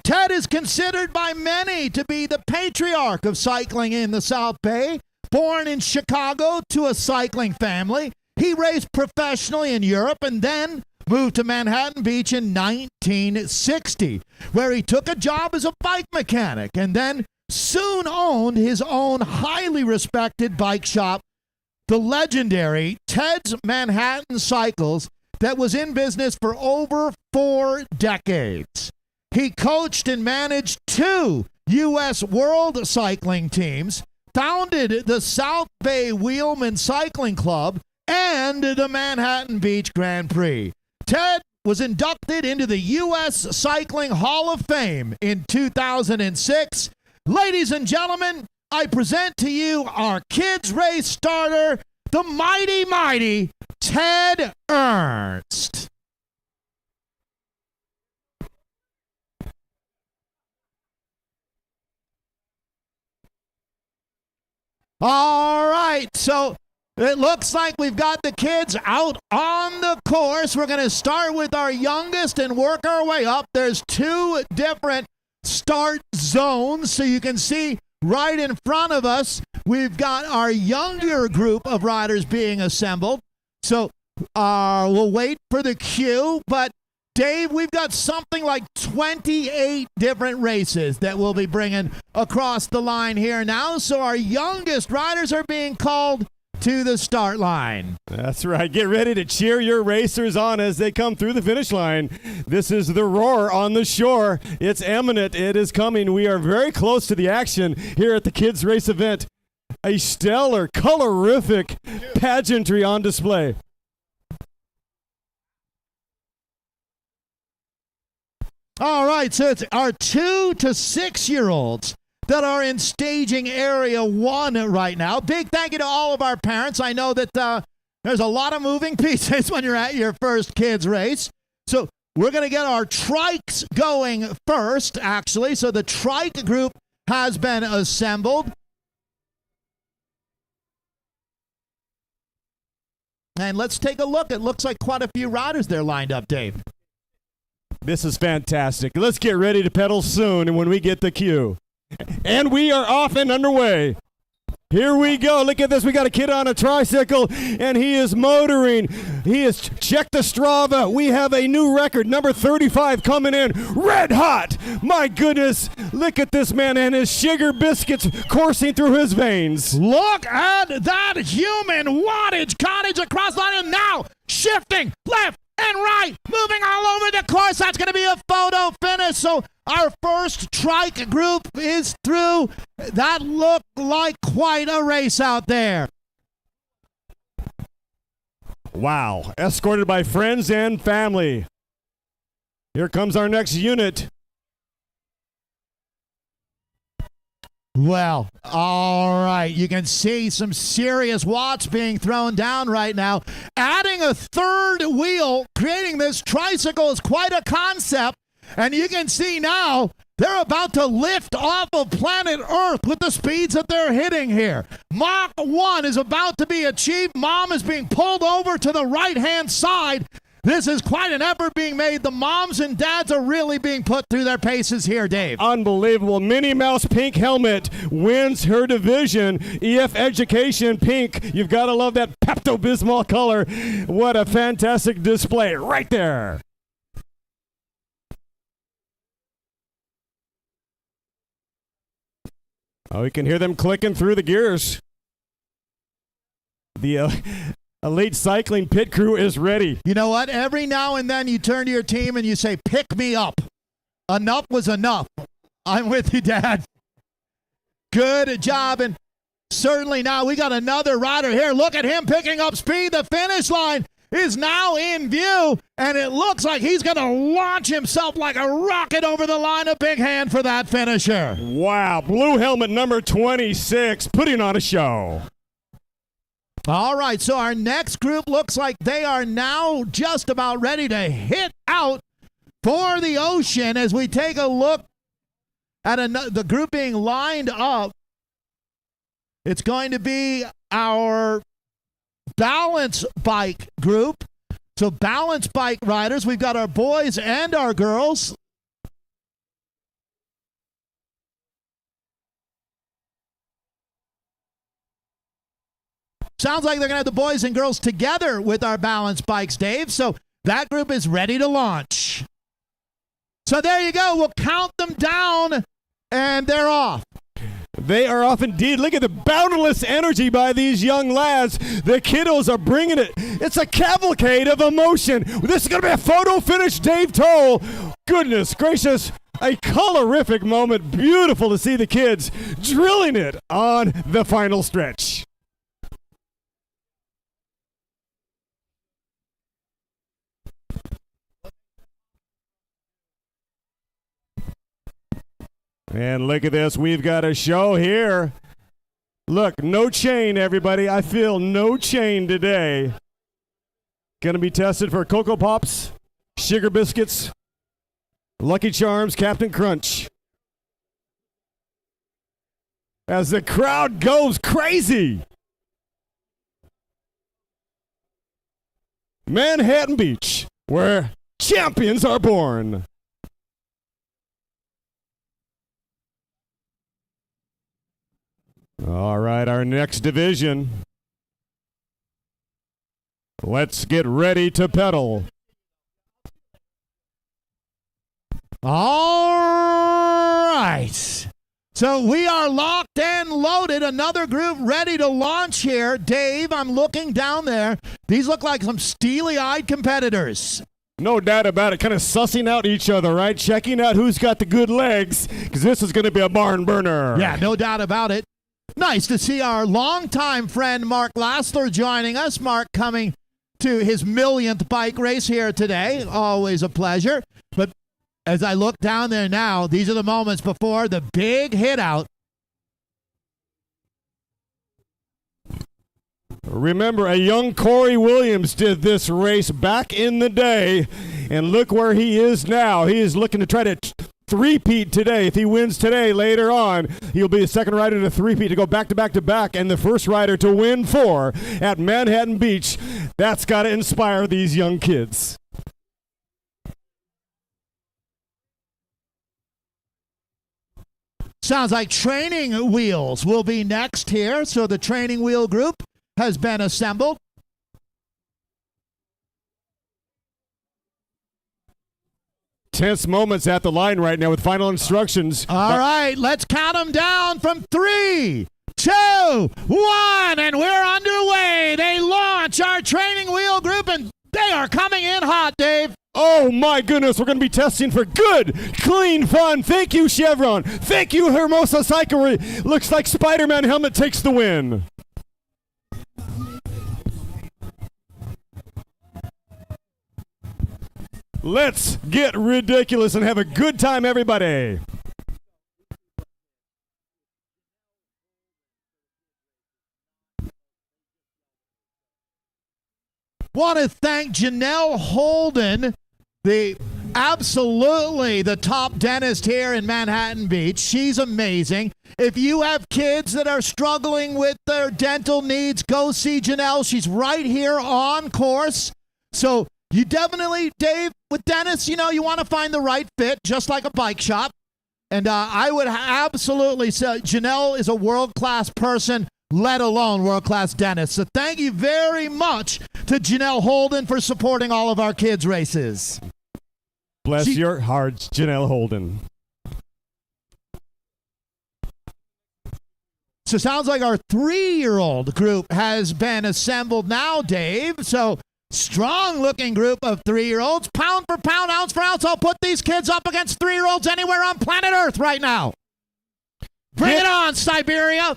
Speaker 2: Ted is considered by many to be the patriarch of cycling in the South Bay. Born in Chicago to a cycling family, he raced professionally in Europe and then moved to Manhattan Beach in 1960, where he took a job as a bike mechanic and then soon owned his own highly respected bike shop, the legendary Ted's Manhattan Cycles, that was in business for over 4 decades. He coached and managed 2 U.S. World Cycling teams, founded the South Bay Wheelman Cycling Club, and the Manhattan Beach Grand Prix. Ted, was inducted into the U.S. Cycling Hall of Fame in 2006. Ladies and gentlemen, I present to you our kids race starter, the mighty Ted Ernst. All right, so it looks like we've got the kids out on the course. We're going to start with our youngest and work our way up. There's 2 different start zones, so you can see right in front of us, we've got our younger group of riders being assembled. So we'll wait for the cue, but Dave, we've got something like 28 different races that we'll be bringing across the line here now. So our youngest riders are being called to the start line.
Speaker 4: That's right. Get ready to cheer your racers on as they come through the finish line. This is the roar on the shore. It's imminent. It is coming. We are very close to the action here at the kids race event. A stellar, colorific pageantry on display.
Speaker 2: All right, so it's our 2 to 6-year-olds that are in staging area 1 right now. Big thank you to all of our parents. I know that there's a lot of moving pieces when you're at your first kids race. So we're going to get our trikes going first, actually. So the trike group has been assembled. And let's take a look. It looks like quite a few riders there lined up, Dave.
Speaker 4: This is fantastic. Let's get ready to pedal soon and when we get the cue. And we are off and underway. Here we go. Look at this. We got a kid on a tricycle, and he is motoring. He has checked the Strava. We have a new record, number 35, coming in red hot. My goodness. Look at this man and his sugar biscuits coursing through his veins.
Speaker 2: Look at that human wattage cottage across the line, and now shifting left and right, moving all over the course. That's going to be a photo finish. So our first trike group is through. That looked like quite a race out there.
Speaker 4: Wow. Escorted by friends and family. Here comes our next unit.
Speaker 2: Well, all right. You can see some serious watts being thrown down right now. Adding a third wheel, creating this tricycle is quite a concept. And you can see now they're about to lift off of planet Earth with the speeds that they're hitting here. Mach 1 is about to be achieved. Mom is being pulled over to the right-hand side. This is quite an effort being made. The moms and dads are really being put through their paces here, Dave.
Speaker 4: Unbelievable. Minnie Mouse Pink Helmet wins her division. EF Education Pink. You've got to love that Pepto-Bismol color. What a fantastic display right there. Oh, you can hear them clicking through the gears. The Elite Cycling Pit Crew is ready.
Speaker 2: You know what? Every now and then you turn to your team and you say, pick me up. Enough was enough. I'm with you, Dad. Good job. And certainly now we got another rider here. Look at him picking up speed. The finish line is now in view, and it looks like he's going to launch himself like a rocket over the line. A big hand for that finisher.
Speaker 4: Wow. Blue helmet number 26 putting on a show.
Speaker 2: All right, so our next group looks like they are now just about ready to hit out for the ocean as we take a look at the group being lined up. It's going to be our balance bike group. So balance bike riders, we've got our boys and our girls. Sounds like they're going to have the boys and girls together with our balance bikes, Dave. So that group is ready to launch. So there you go. We'll count them down, and they're off.
Speaker 4: They are off indeed. Look at the boundless energy by these young lads. The kiddos are bringing it. It's a cavalcade of emotion. This is going to be a photo finish, Dave Toll. Goodness gracious. A colorific moment. Beautiful to see the kids drilling it on the final stretch. And look at this. We've got a show here. Look, no chain, everybody. I feel no chain today. Going to be tested for Cocoa Pops, Sugar Biscuits, Lucky Charms, Captain Crunch. As the crowd goes crazy. Manhattan Beach, where champions are born. All right, our next division. Let's get ready to pedal.
Speaker 2: All right. So we are locked and loaded. Another group ready to launch here. Dave, I'm looking down there. These look like some steely-eyed competitors.
Speaker 4: No doubt about it. Kind of sussing out each other, right? Checking out who's got the good legs, because this is going to be a barn burner.
Speaker 2: Yeah, no doubt about it. Nice to see our longtime friend Mark Lassler joining us. Mark coming to his millionth bike race here today. Always a pleasure. But as I look down there now, these are the moments before the big hit out.
Speaker 4: Remember, a young Corey Williams did this race back in the day, and look where he is now. He is looking to try to three-peat today. If he wins today, later on, he'll be the second rider to three-peat to go back-to-back-to-back, and the first rider to win 4 at Manhattan Beach. That's got to inspire these young kids.
Speaker 2: Sounds like training wheels will be next here. So the training wheel group has been assembled.
Speaker 4: Tense moments at the line right now with final instructions.
Speaker 2: All right, let's count them down from 3, 2, 1, and we're underway. They launch our training wheel group, and they are coming in hot, Dave.
Speaker 4: Oh my goodness, we're going to be testing for good, clean fun. Thank you, Chevron. Thank you, Hermosa Cyclery. Looks like Spider-Man helmet takes the win. Let's get ridiculous and have a good time, everybody.
Speaker 2: Want to thank Janelle Holden, absolutely the top dentist here in Manhattan Beach. She's amazing. If you have kids that are struggling with their dental needs, go see Janelle. She's right here on course. So you definitely, Dave, with dentists, you know, you want to find the right fit, just like a bike shop. And I would absolutely say Janelle is a world-class person, let alone world-class dentist. So thank you very much to Janelle Holden for supporting all of our kids' races.
Speaker 4: Bless your heart, Janelle Holden.
Speaker 2: So sounds like our 3-year-old group has been assembled now, Dave. So strong-looking group of 3-year-olds. Pound for pound, ounce for ounce, I'll put these kids up against 3-year-olds anywhere on planet Earth right now. Bring it on, Siberia.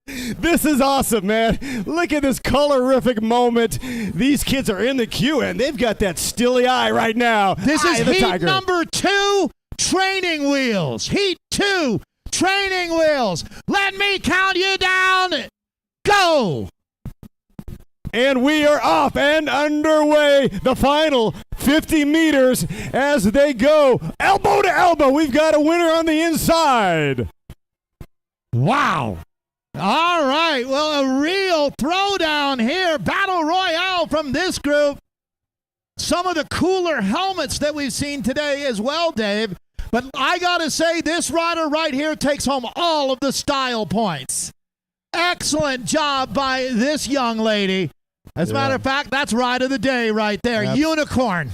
Speaker 4: This is awesome, man. Look at this colorific moment. These kids are in the queue, and they've got that stilly eye right now.
Speaker 2: This is heat number 2, training wheels. Heat 2, training wheels. Let me count you down. Go.
Speaker 4: And we are off and underway. The final 50 meters as they go elbow to elbow. We've got a winner on the inside.
Speaker 2: Wow. All right. Well, a real throwdown here. Battle Royale from this group. Some of the cooler helmets that we've seen today as well, Dave. But I got to say, this rider right here takes home all of the style points. Excellent job by this young lady. As a matter of fact, that's ride of the day right there. Yep. Unicorn.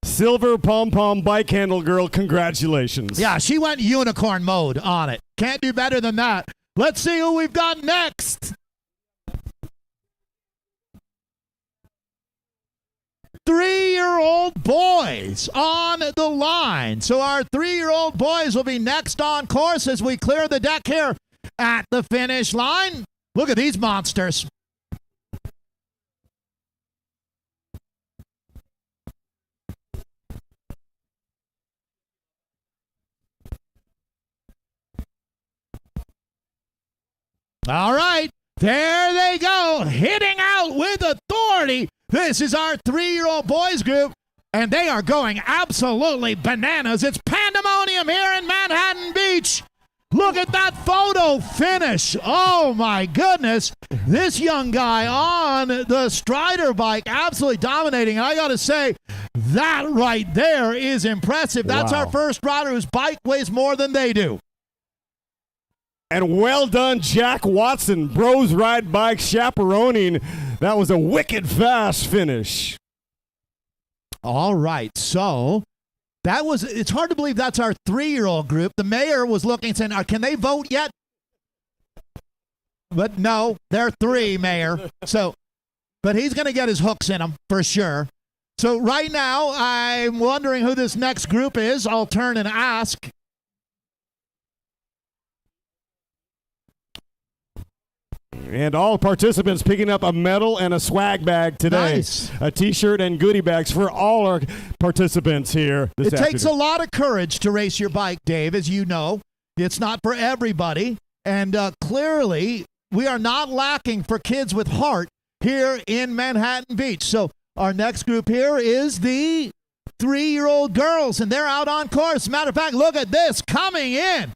Speaker 4: Silver pom-pom bike handle girl, congratulations.
Speaker 2: Yeah, she went unicorn mode on it. Can't do better than that. Let's see who we've got next. 3-year-old boys on the line. So our 3-year-old boys will be next on course as we clear the deck here at the finish line. Look at these monsters. All right, there they go, hitting out with authority. This is our 3-year-old boys group, and they are going absolutely bananas. It's pandemonium here in Manhattan Beach. Look at that photo finish. Oh, my goodness. This young guy on the Strider bike absolutely dominating. I got to say, that right there is impressive. That's
Speaker 4: Wow.
Speaker 2: our first rider whose bike weighs more than they do.
Speaker 4: And well done, Jack Watson. Bros Ride Bike chaperoning. That was a wicked fast finish.
Speaker 2: All right, so it's hard to believe that's our 3-year-old group. The mayor was looking saying, can they vote yet? But no, they're 3, Mayor. So, but he's going to get his hooks in them for sure. So right now, I'm wondering who this next group is. I'll turn and ask.
Speaker 4: And all participants picking up a medal and a swag bag today.
Speaker 2: Nice.
Speaker 4: A T-shirt and goodie bags for all our participants here this
Speaker 2: It takes a
Speaker 4: afternoon.
Speaker 2: lot of courage to race your bike, Dave, as you know. It's not for everybody. And clearly, we are not lacking for kids with heart here in Manhattan Beach. So our next group here is the 3-year-old girls, and they're out on course. Matter of fact, look at this coming in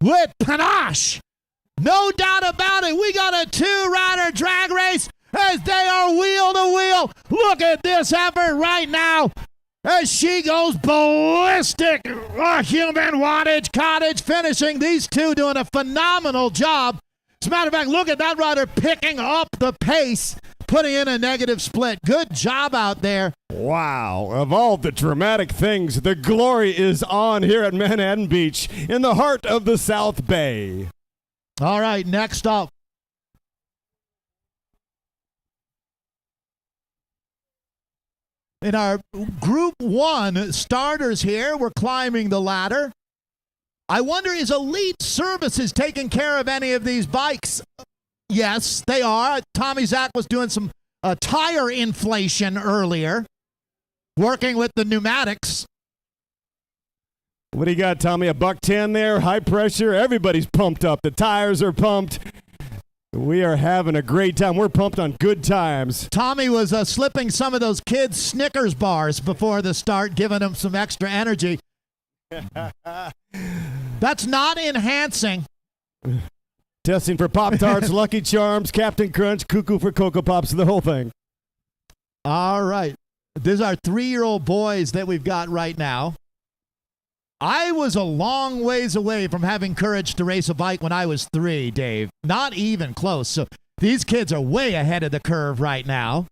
Speaker 2: with panache. No doubt about it. We got a 2-rider drag race as they are wheel to wheel. Look at this effort right now as she goes ballistic. Human wattage cottage finishing. These two doing a phenomenal job. As a matter of fact, look at that rider picking up the pace, putting in a negative split. Good job out there.
Speaker 4: Wow. Of all the dramatic things, the glory is on here at Manhattan Beach in the heart of the South Bay.
Speaker 2: All right, next up. In our Group 1 starters here, we're climbing the ladder. I wonder, is Elite Services taking care of any of these bikes? Yes, they are. Tommy Zach was doing some tire inflation earlier, working with the pneumatics.
Speaker 4: What do you got, Tommy? A $110 there, high pressure. Everybody's pumped up. The tires are pumped. We are having a great time. We're pumped on good times.
Speaker 2: Tommy was slipping some of those kids' Snickers bars before the start, giving them some extra energy. That's not enhancing.
Speaker 4: Testing for Pop-Tarts, Lucky Charms, Captain Crunch, Cuckoo for Cocoa Pops, the whole thing.
Speaker 2: All right. These are 3-year-old boys that we've got right now. I was a long ways away from having courage to race a bike when I was 3, Dave. Not even close. So these kids are way ahead of the curve right now.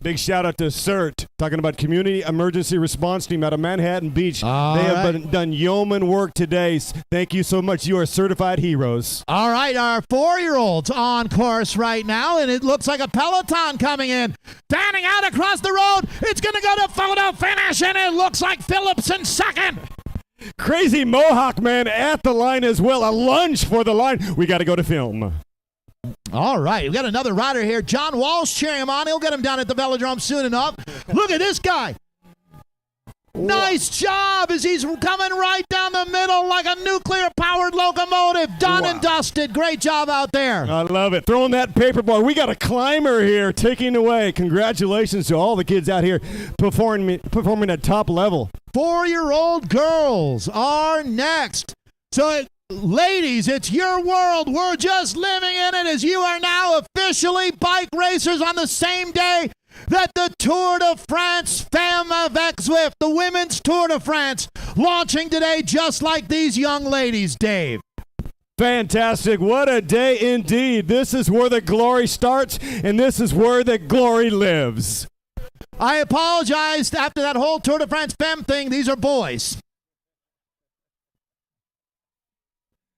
Speaker 4: Big shout out to CERT, talking about Community Emergency Response Team out of Manhattan Beach.
Speaker 2: All
Speaker 4: they have
Speaker 2: right.
Speaker 4: done yeoman work today. Thank you so much. You are certified heroes.
Speaker 2: All right, our 4-year-olds on course right now, and it looks like a peloton coming in. Fanning out across the road. It's going to go to photo finish, and it looks like Phillips in second.
Speaker 4: Crazy Mohawk man at the line as well. A lunge for the line. We got to go to film.
Speaker 2: All right, we got another rider here. John Walsh cheering him on. He'll get him down at the velodrome soon enough. Look at this guy. Nice job as he's coming right down the middle like a nuclear-powered locomotive. Done and dusted. Great job out there.
Speaker 4: I love it. Throwing that paperboard. We got a climber here taking away. Congratulations to all the kids out here performing at top level.
Speaker 2: 4-year-old girls are next. So, ladies, it's your world. We're just living in it as you are now officially bike racers on the same day that the Tour de France Femme avec Zwift, the Women's Tour de France, launching today just like these young ladies, Dave.
Speaker 4: Fantastic. What a day indeed. This is where the glory starts, and this is where the glory lives.
Speaker 2: I apologized after that whole Tour de France Femme thing. These are boys.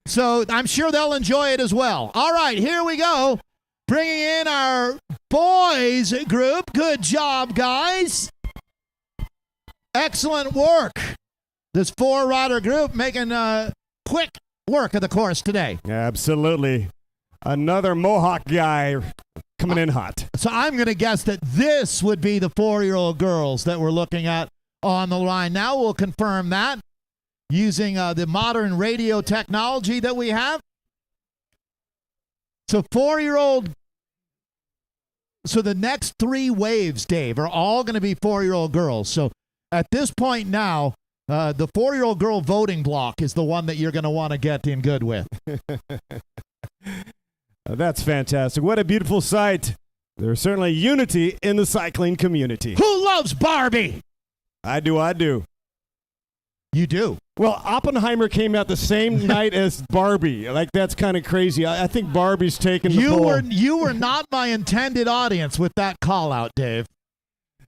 Speaker 2: So I'm sure they'll enjoy it as well. All right, here we go. Bringing in our boys group. Good job, guys. Excellent work. This 4-rider group making quick work of the course today.
Speaker 4: Absolutely. Another Mohawk guy coming in hot.
Speaker 2: So I'm going to guess that this would be the 4-year-old girls that we're looking at on the line. Now we'll confirm that using the modern radio technology that we have. So 4-year-old. So the next 3 waves, Dave, are all going to be 4-year-old girls. So at this point now, the 4-year-old girl voting block is the one that you're going to want to get in good with.
Speaker 4: That's fantastic. What a beautiful sight. There's certainly unity in the cycling community.
Speaker 2: Who loves Barbie?
Speaker 4: I do.
Speaker 2: You do.
Speaker 4: Well, Oppenheimer came out the same night as Barbie. Like, that's kind of crazy. I think Barbie's taken the pole.
Speaker 2: You were not my intended audience with that call out, Dave.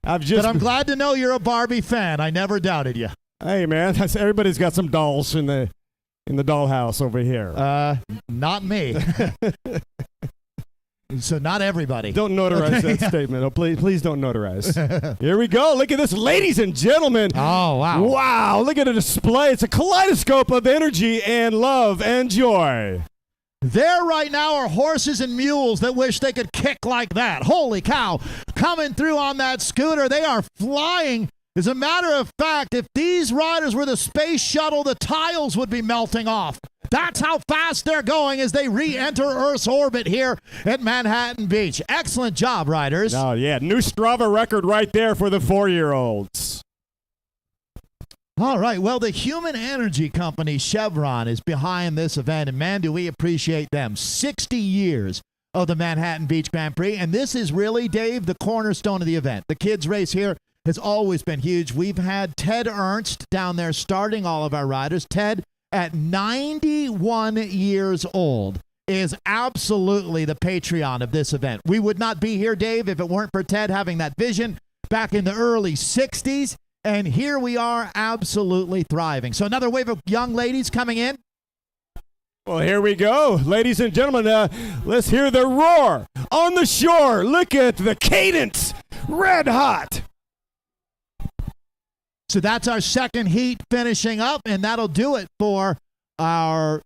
Speaker 4: But
Speaker 2: I'm glad to know you're a Barbie fan. I never doubted you.
Speaker 4: Hey, man, everybody's got some dolls in the dollhouse over here.
Speaker 2: Not me. So not everybody.
Speaker 4: Don't notarize that statement. Oh, please don't notarize. Here we go. Look at this, ladies and gentlemen.
Speaker 2: Oh, wow.
Speaker 4: Wow, look at the display. It's a kaleidoscope of energy and love and joy.
Speaker 2: There right now are horses and mules that wish they could kick like that. Holy cow. Coming through on that scooter. They are flying. As a matter of fact, if these riders were the space shuttle, the tiles would be melting off. That's how fast they're going as they re-enter Earth's orbit here at Manhattan Beach. Excellent job, riders.
Speaker 4: Oh, yeah. New Strava record right there for the 4-year-olds.
Speaker 2: All right. Well, the human energy company Chevron is behind this event, and man, do we appreciate them. 60 years of the Manhattan Beach Grand Prix, and this is really, Dave, the cornerstone of the event. The kids' race here has always been huge. We've had Ted Ernst down there starting all of our riders. Ted, at 91 years old, is absolutely the Patreon of this event. We would not be here, Dave, if it weren't for Ted having that vision back in the early 60s. And here we are absolutely thriving. So another wave of young ladies coming in.
Speaker 4: Well, here we go. Ladies and gentlemen, let's hear the roar on the shore. Look at the cadence. Red hot.
Speaker 2: So that's our second heat finishing up, and that'll do it for our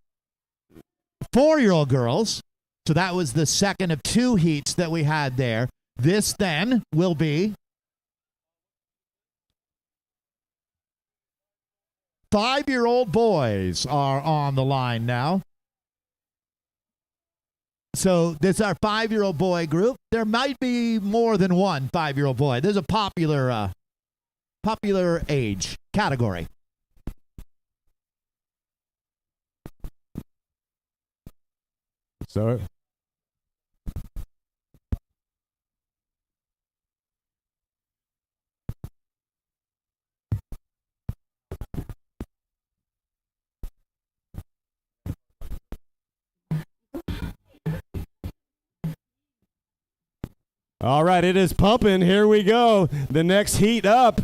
Speaker 2: 4-year-old girls. So that was the second of 2 heats that we had there. This then will be 5-year-old boys are on the line now. So this is our 5-year-old boy group. There might be more than one 5-year-old boy. There's a popular age category.
Speaker 4: So all right, it is pumping. Here we go. The next heat up.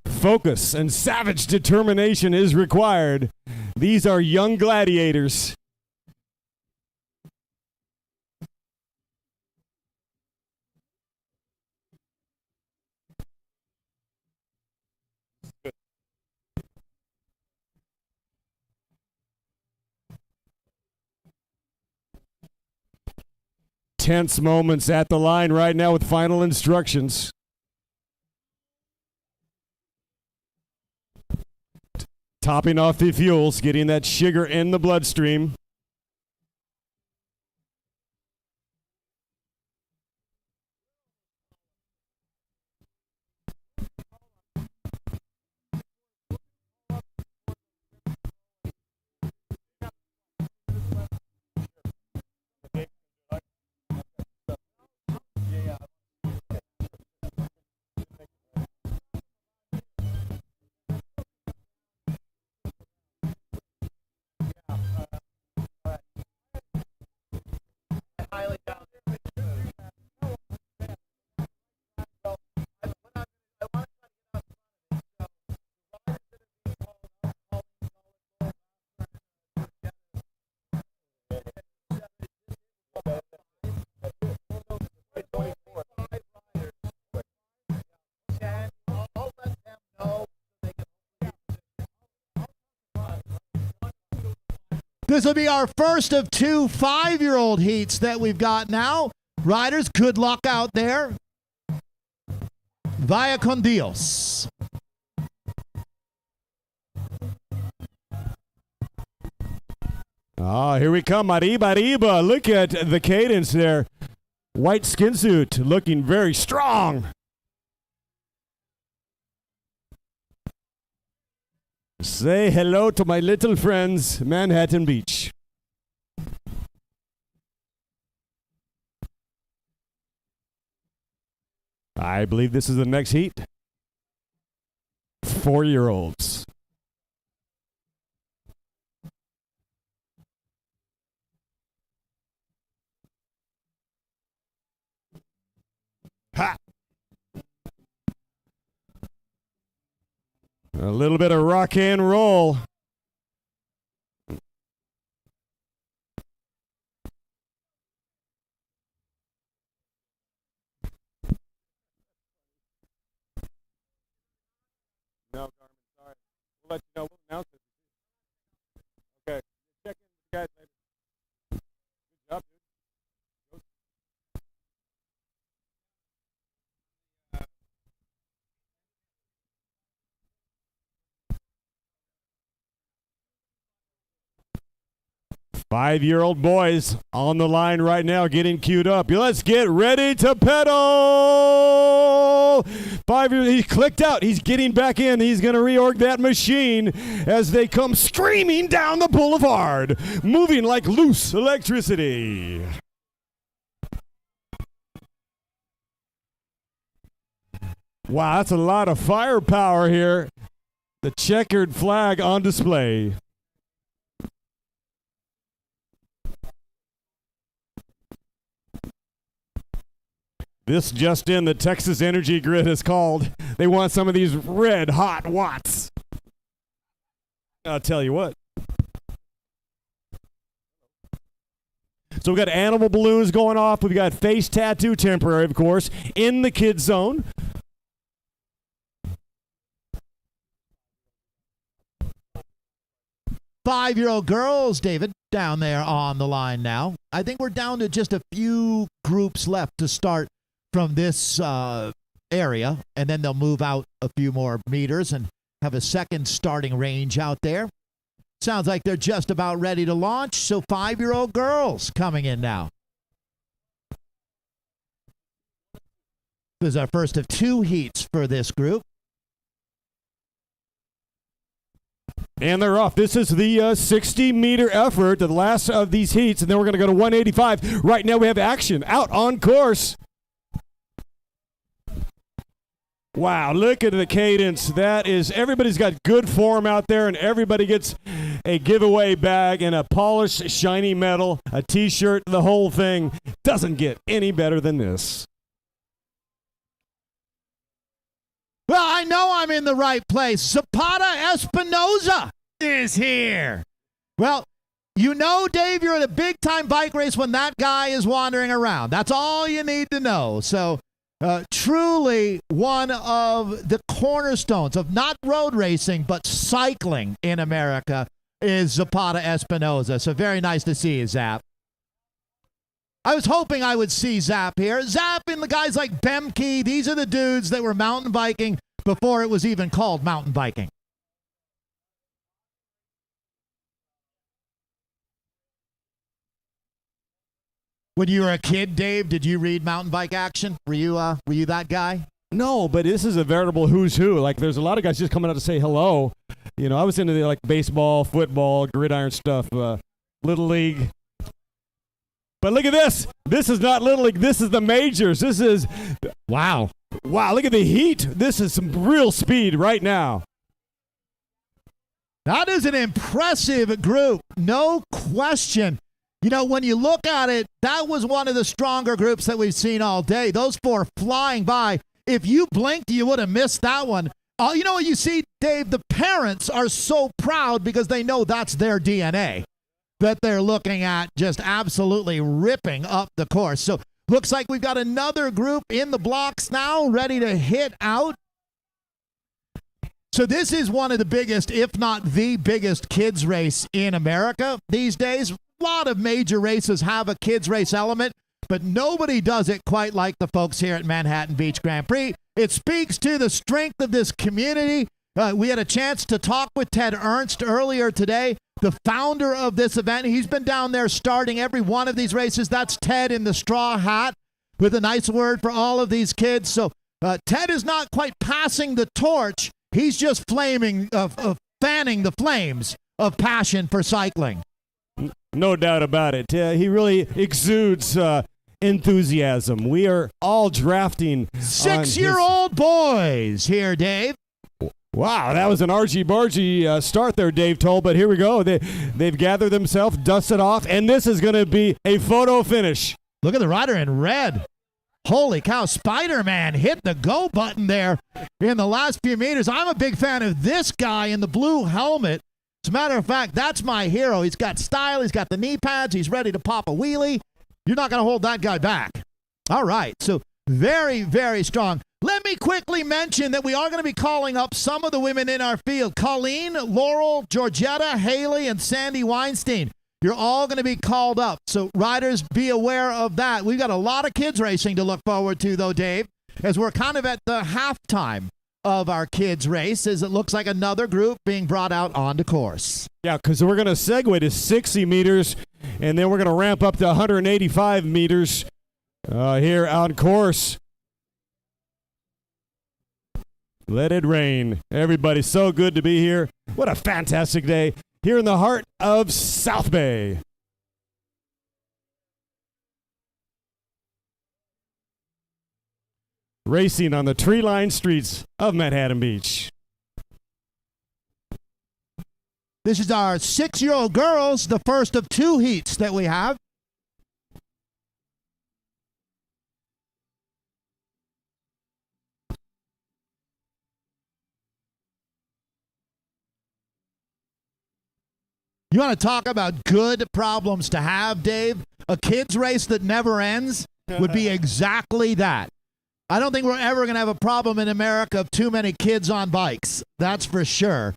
Speaker 4: Focus and savage determination is required. These are young gladiators. Tense moments at the line right now with final instructions. Topping off the fuels, getting that sugar in the bloodstream.
Speaker 2: This will be our first of 2 5-year-old heats that we've got now. Riders, good luck out there. Vaya con Dios.
Speaker 4: Here we come. Arriba, arriba. Look at the cadence there. White skin suit looking very strong. Say hello to my little friends, Manhattan Beach. I believe this is the next heat. 4-year-olds. Ha! A little bit of rock and roll. No, Carmen, sorry. We'll let you know. We'll announce it. Okay. Check in with the guys later. Good job, dude. 5-year-old boys on the line right now getting queued up. Let's get ready to pedal. 5-year, he clicked out. He's getting back in. He's going to reorg that machine as they come screaming down the boulevard, moving like loose electricity. Wow, that's a lot of firepower here. The checkered flag on display. This just in, the Texas Energy Grid is called. They want some of these red hot watts. I'll tell you what. So we've got animal balloons going off. We've got face tattoo, temporary, of course, in the kids zone.
Speaker 2: Five-year-old girls, David, down there on the line now. I think we're down to just a few groups left to start from this area, and then they'll move out a few more meters and have a second starting range out there. Sounds like they're just about ready to launch, so 5-year-old girls coming in now. This is our first of 2 heats for this group.
Speaker 4: And they're off. This is the 60-meter effort, the last of these heats, and then we're going to go to 185. Right now we have action out on course. Wow, look at the cadence. That is, everybody's got good form out there, and everybody gets a giveaway bag and a polished, shiny metal, a T-shirt, the whole thing. Doesn't get any better than this.
Speaker 2: Well, I know I'm in the right place. Zapata Espinoza is here. Well, you know, Dave, you're at a big-time bike race when that guy is wandering around. That's all you need to know. So, truly one of the cornerstones of not road racing, but cycling in America is Zapata Espinoza. So very nice to see you, Zap. I was hoping I would see Zap here. Zap and the guys like Bemke, these are the dudes that were mountain biking before it was even called mountain biking. When you were a kid, Dave, did you read Mountain Bike Action? Were you that guy?
Speaker 4: No, but this is a veritable who's who. Like, there's a lot of guys just coming out to say hello. You know, I was into the, like, baseball, football, gridiron stuff, Little League. But look at this. This is not Little League. This is the majors. This is, wow. Wow, look at the heat. This is some real speed right now.
Speaker 2: That is an impressive group, no question. You know, when you look at it, that was one of the stronger groups that we've seen all day. Those 4 flying by. If you blinked, you would have missed that one. You know what you see, Dave? The parents are so proud because they know that's their DNA that they're looking at, just absolutely ripping up the course. So looks like we've got another group in the blocks now ready to hit out. So this is one of the biggest, if not the biggest, kids race in America these days. A lot of major races have a kids race element, but nobody does it quite like the folks here at Manhattan Beach Grand Prix. It speaks to the strength of this community. We had a chance to talk with Ted Ernst earlier today, the founder of this event. He's been down there starting every one of these races. That's Ted in the straw hat with a nice word for all of these kids. So Ted is not quite passing the torch. He's just fanning the flames of passion for cycling.
Speaker 4: No doubt about it. He really exudes enthusiasm. We are all drafting.
Speaker 2: 6-year-old boys here, Dave.
Speaker 4: Wow, that was an argy-bargy start there, Dave told, but here we go. They've gathered themselves, dusted off, and this is going to be a photo finish.
Speaker 2: Look at the rider in red. Holy cow, Spider-Man hit the go button there in the last few meters. I'm a big fan of this guy in the blue helmet. As a matter of fact, that's my hero. He's got style, he's got the knee pads, he's ready to pop a wheelie. You're not going to hold that guy back. All right, so very, very strong. Let me quickly mention that we are going to be calling up some of the women in our field. Colleen, Laurel, Georgetta, Haley, and Sandy Weinstein. You're all going to be called up. So riders, be aware of that. We've got a lot of kids racing to look forward to, though, Dave, as we're kind of at the halftime of our kids race, as it looks like another group being brought out onto course.
Speaker 4: Yeah, because we're going to segue to 60 meters, and then we're going to ramp up to 185 meters here on course. Let it rain. Everybody, so good to be here. What a fantastic day here in the heart of South Bay. Racing on the tree-lined streets of Manhattan Beach.
Speaker 2: This is our 6-year-old girls, the first of 2 heats that we have. You want to talk about good problems to have, Dave? A kids race that never ends would be exactly that. I don't think we're ever going to have a problem in America of too many kids on bikes. That's for sure.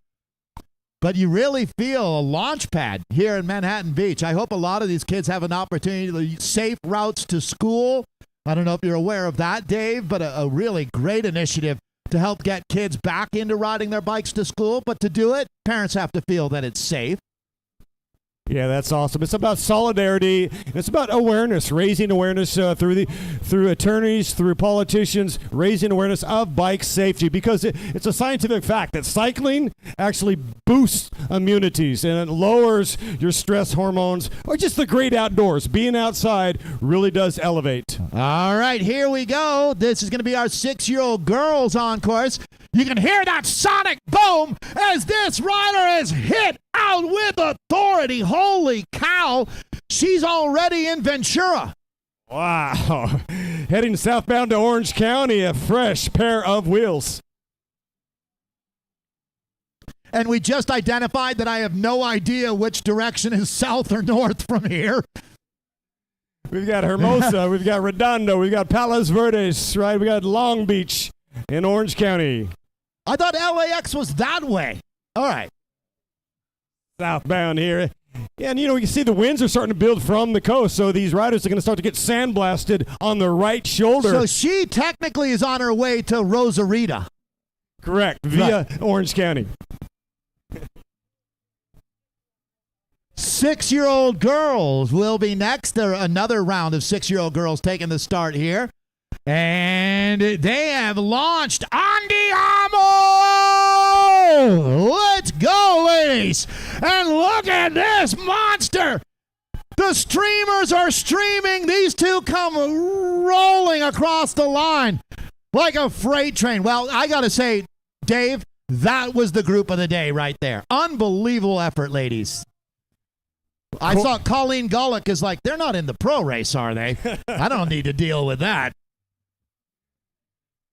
Speaker 2: But you really feel a launch pad here in Manhattan Beach. I hope a lot of these kids have an opportunity to safe routes to school. I don't know if you're aware of that, Dave, but a really great initiative to help get kids back into riding their bikes to school. But to do it, parents have to feel that it's safe.
Speaker 4: Yeah, that's awesome. It's about solidarity. It's about awareness, raising awareness through attorneys, through politicians, raising awareness of bike safety, because it's a scientific fact that cycling actually boosts immunities and it lowers your stress hormones, or just the great outdoors. Being outside really does elevate.
Speaker 2: All right, here we go. This is going to be our 6-year-old girls on course. You can hear that sonic boom as this rider is hit out with authority. Holy cow. She's already in Ventura.
Speaker 4: Wow. Heading southbound to Orange County, a fresh pair of wheels.
Speaker 2: And we just identified that I have no idea which direction is south or north from here.
Speaker 4: We've got Hermosa, we've got Redondo, we've got Palos Verdes, right? We got Long Beach in Orange County.
Speaker 2: I thought LAX was that way. All right.
Speaker 4: Southbound here. Yeah, and you can see the winds are starting to build from the coast, so these riders are going to start to get sandblasted on the right shoulder.
Speaker 2: So she technically is on her way to Rosarita.
Speaker 4: Correct, via Orange County.
Speaker 2: 6-year-old girls will be next. There are another round of 6-year-old girls taking the start here. And they have launched Andiamo! Let's go, ladies! And look at this monster! The streamers are streaming. These two come rolling across the line like a freight train. Well, I got to say, Dave, that was the group of the day right there. Unbelievable effort, ladies. I saw Colleen Gullick is like, they're not in the pro race, are they? I don't need to deal with that.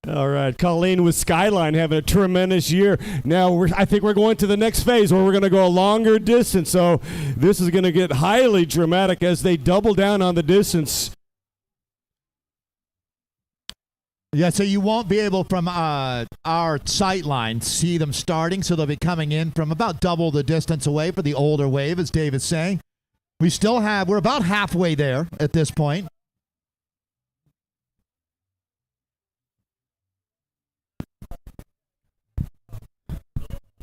Speaker 4: All right, Colleen with Skyline having a tremendous year. Now, I think we're going to the next phase where we're going to go a longer distance. So this is going to get highly dramatic as they double down on the distance.
Speaker 2: Yeah, so you won't be able from our sight line see them starting, so they'll be coming in from about double the distance away for the older wave, as Dave is saying. We're about halfway there at this point.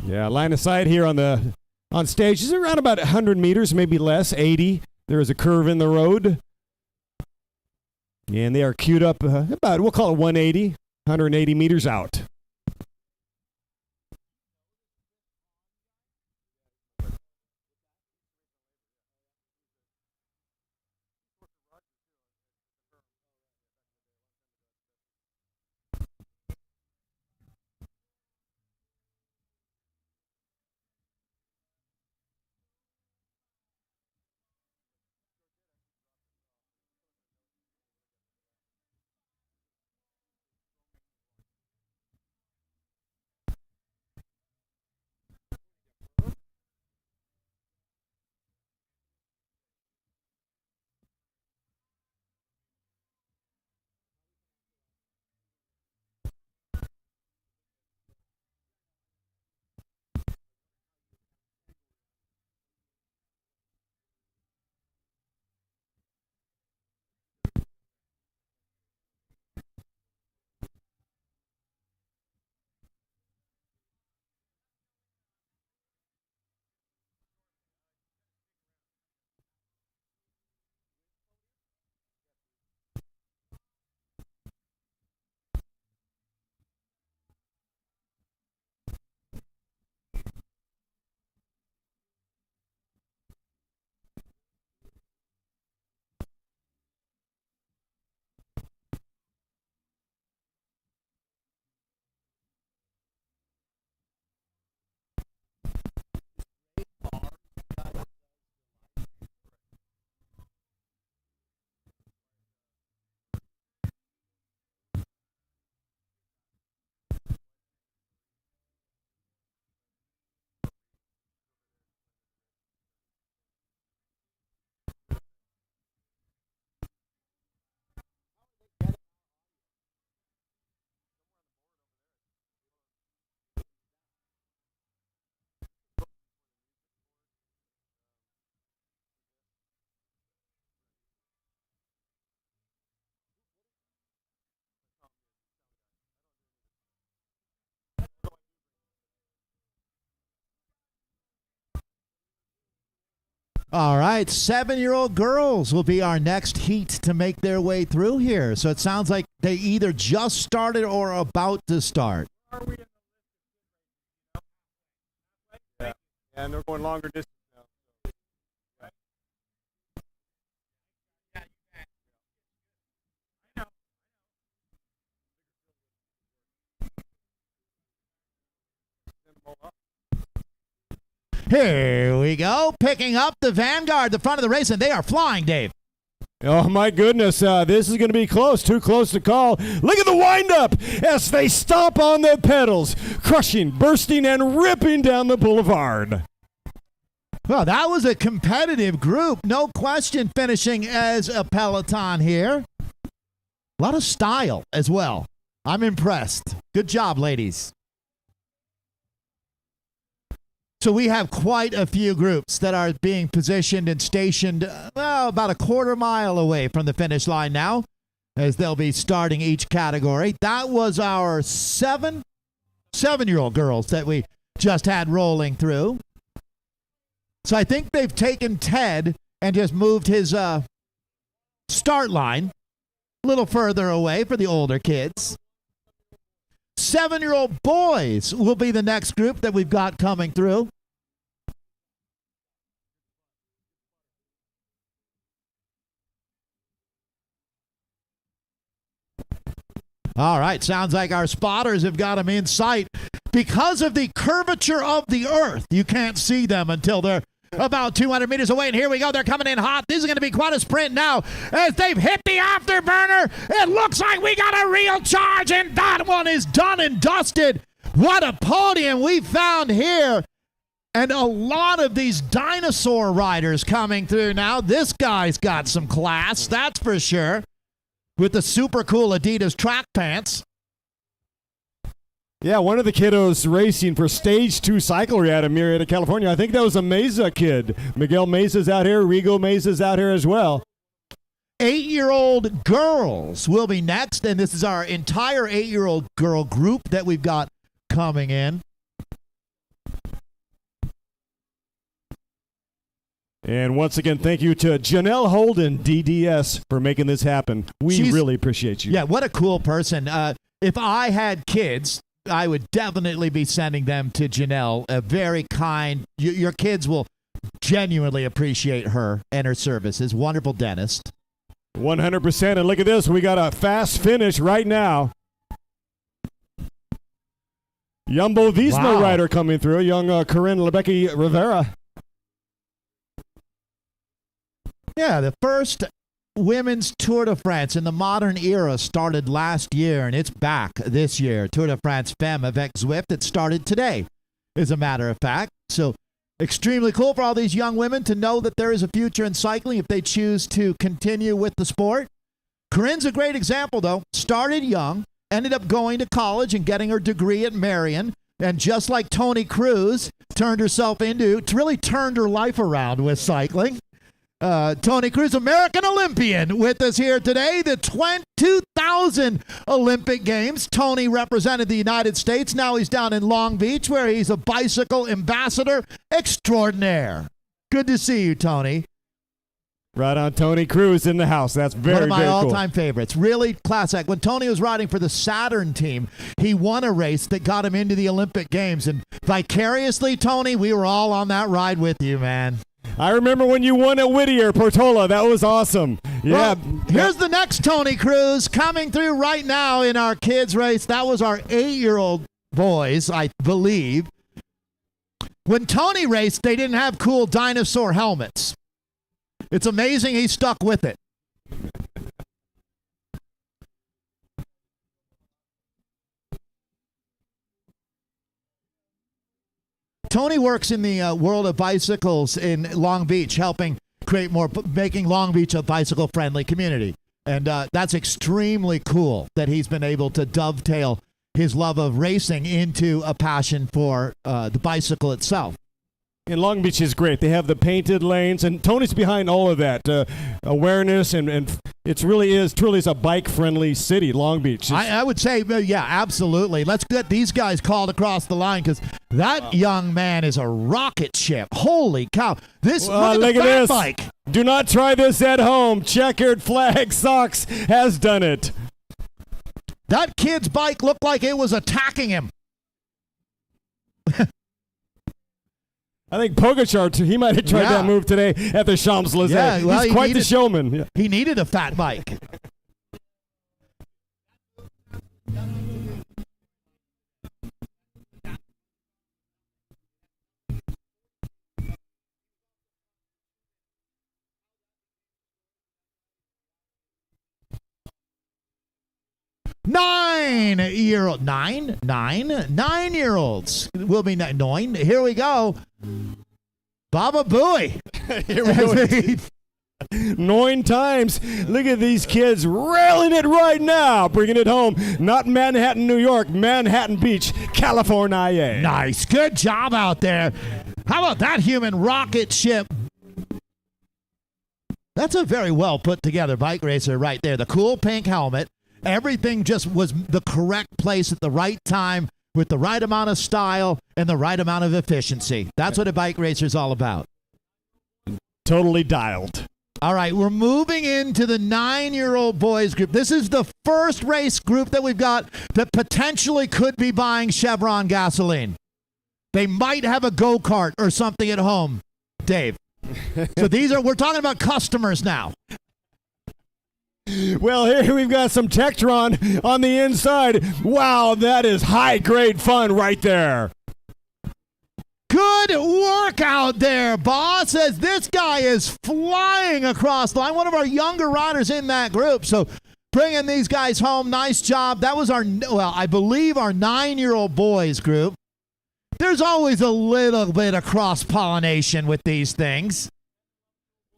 Speaker 4: Yeah, line of sight here on stage is around about 100 meters, maybe less, 80. There is a curve in the road. And they are queued up about, we'll call it 180 meters out.
Speaker 2: All right, 7-year-old girls will be our next heat to make their way through here. So it sounds like they either just started or are about to start.
Speaker 4: Yeah, and they're going longer distance now.
Speaker 2: Here we go, picking up the Vanguard, the front of the race, and they are flying, Dave.
Speaker 4: Oh, my goodness. This is going to be close, too close to call. Look at the windup as they stomp on the pedals, crushing, bursting, and ripping down the boulevard.
Speaker 2: Well, that was a competitive group, no question, finishing as a peloton here. A lot of style as well. I'm impressed. Good job, ladies. So we have quite a few groups that are being positioned and stationed about a quarter mile away from the finish line now, as they'll be starting each category. That was our seven-year-old girls that we just had rolling through. So I think they've taken Ted and just moved his start line a little further away for the older kids. 7-year-old boys will be the next group that we've got coming through. All right, sounds like our spotters have got them in sight. Because of the curvature of the earth, you can't see them until they're about 200 meters away. And here we go. They're coming in hot. This is going to be quite a sprint now as they've hit the afterburner. It looks like we got a real charge, and that one is done and dusted. What a podium we found here. And a lot of these dinosaur riders coming through now. This guy's got some class, that's for sure. with the super cool Adidas track pants.
Speaker 4: Yeah, one of the kiddos racing for Stage 2 cyclery out of Murrieta, California. I think that was a Mesa kid. Miguel Mesa's out here. Rigo Mesa's out here as well.
Speaker 2: 8-year-old girls will be next, and this is our entire 8-year-old girl group that we've got coming in.
Speaker 4: And once again, thank you to Janelle Holden, DDS, for making this happen. We really appreciate you.
Speaker 2: Yeah, what a cool person. If I had kids, I would definitely be sending them to Janelle. A very kind. Your kids will genuinely appreciate her and her services. Wonderful dentist.
Speaker 4: 100%. And look at this. We got a fast finish right now. Jumbo Visma rider coming through. Young Corinne Lebecki Rivera.
Speaker 2: Yeah, the first women's Tour de France in the modern era started last year, and it's back this year. Tour de France Femme avec Zwift. It started today, as a matter of fact. So extremely cool for all these young women to know that there is a future in cycling if they choose to continue with the sport. Corinne's a great example, though. Started young, ended up going to college and getting her degree at Marion, and just like Toni Kroos, turned herself into, really turned her life around with cycling. Toni Kroos, American Olympian, with us here today. The 2000 Olympic Games. Tony represented the United States. Now he's down in Long Beach, where he's a bicycle ambassador extraordinaire. Good to see you, Tony.
Speaker 4: Right on, Toni Kroos in the house. That's very, very cool.
Speaker 2: One of my all-time favorites. Really classic. When Tony was riding for the Saturn team, he won a race that got him into the Olympic Games. And vicariously, Tony, we were all on that ride with you, man.
Speaker 4: I remember when you won at Whittier, Portola. That was awesome. Yeah.
Speaker 2: Well, here's the next Toni Kroos coming through right now in our kids race. That was our 8-year-old boys, I believe. When Tony raced, they didn't have cool dinosaur helmets. It's amazing he stuck with it. Tony works in the world of bicycles in Long Beach, helping create more, making Long Beach a bicycle-friendly community. And that's extremely cool that he's been able to dovetail his love of racing into a passion for the bicycle itself.
Speaker 4: And Long Beach is great. They have the painted lanes, and Tony's behind all of that awareness, and it truly is a bike-friendly city, Long Beach.
Speaker 2: I would say, yeah, absolutely. Let's get these guys called across the line, because that young man is a rocket ship. Holy cow. This look at this bike.
Speaker 4: Do not try this at home. Checkered Flag Socks has done it.
Speaker 2: That kid's bike looked like it was attacking him.
Speaker 4: I think Pogacar, he might have tried that move today at the Champs-Élysées.
Speaker 2: Yeah, well,
Speaker 4: he's quite the showman. Yeah.
Speaker 2: He needed a fat bike. Nine-year-olds will be 9. Here we go. Baba Booey.
Speaker 4: Here we go. 9 times. Look at these kids railing it right now, bringing it home. Not Manhattan, New York, Manhattan Beach, California.
Speaker 2: Nice. Good job out there. How about that human rocket ship? That's a very well put together bike racer right there. The cool pink helmet. Everything just was the correct place at the right time with the right amount of style and the right amount of efficiency. That's what a bike racer is all about.
Speaker 4: Totally dialed.
Speaker 2: All right, we're moving into the 9-year-old boys group. This is the first race group that we've got that potentially could be buying Chevron gasoline. They might have a go-kart or something at home, Dave. So we're talking about customers now.
Speaker 4: Well, here we've got some Tektron on the inside. Wow, that is high-grade fun right there.
Speaker 2: Good work out there, boss, as this guy is flying across the line. One of our younger riders in that group. So bringing these guys home, nice job. That was I believe our 9-year-old boys group. There's always a little bit of cross-pollination with these things.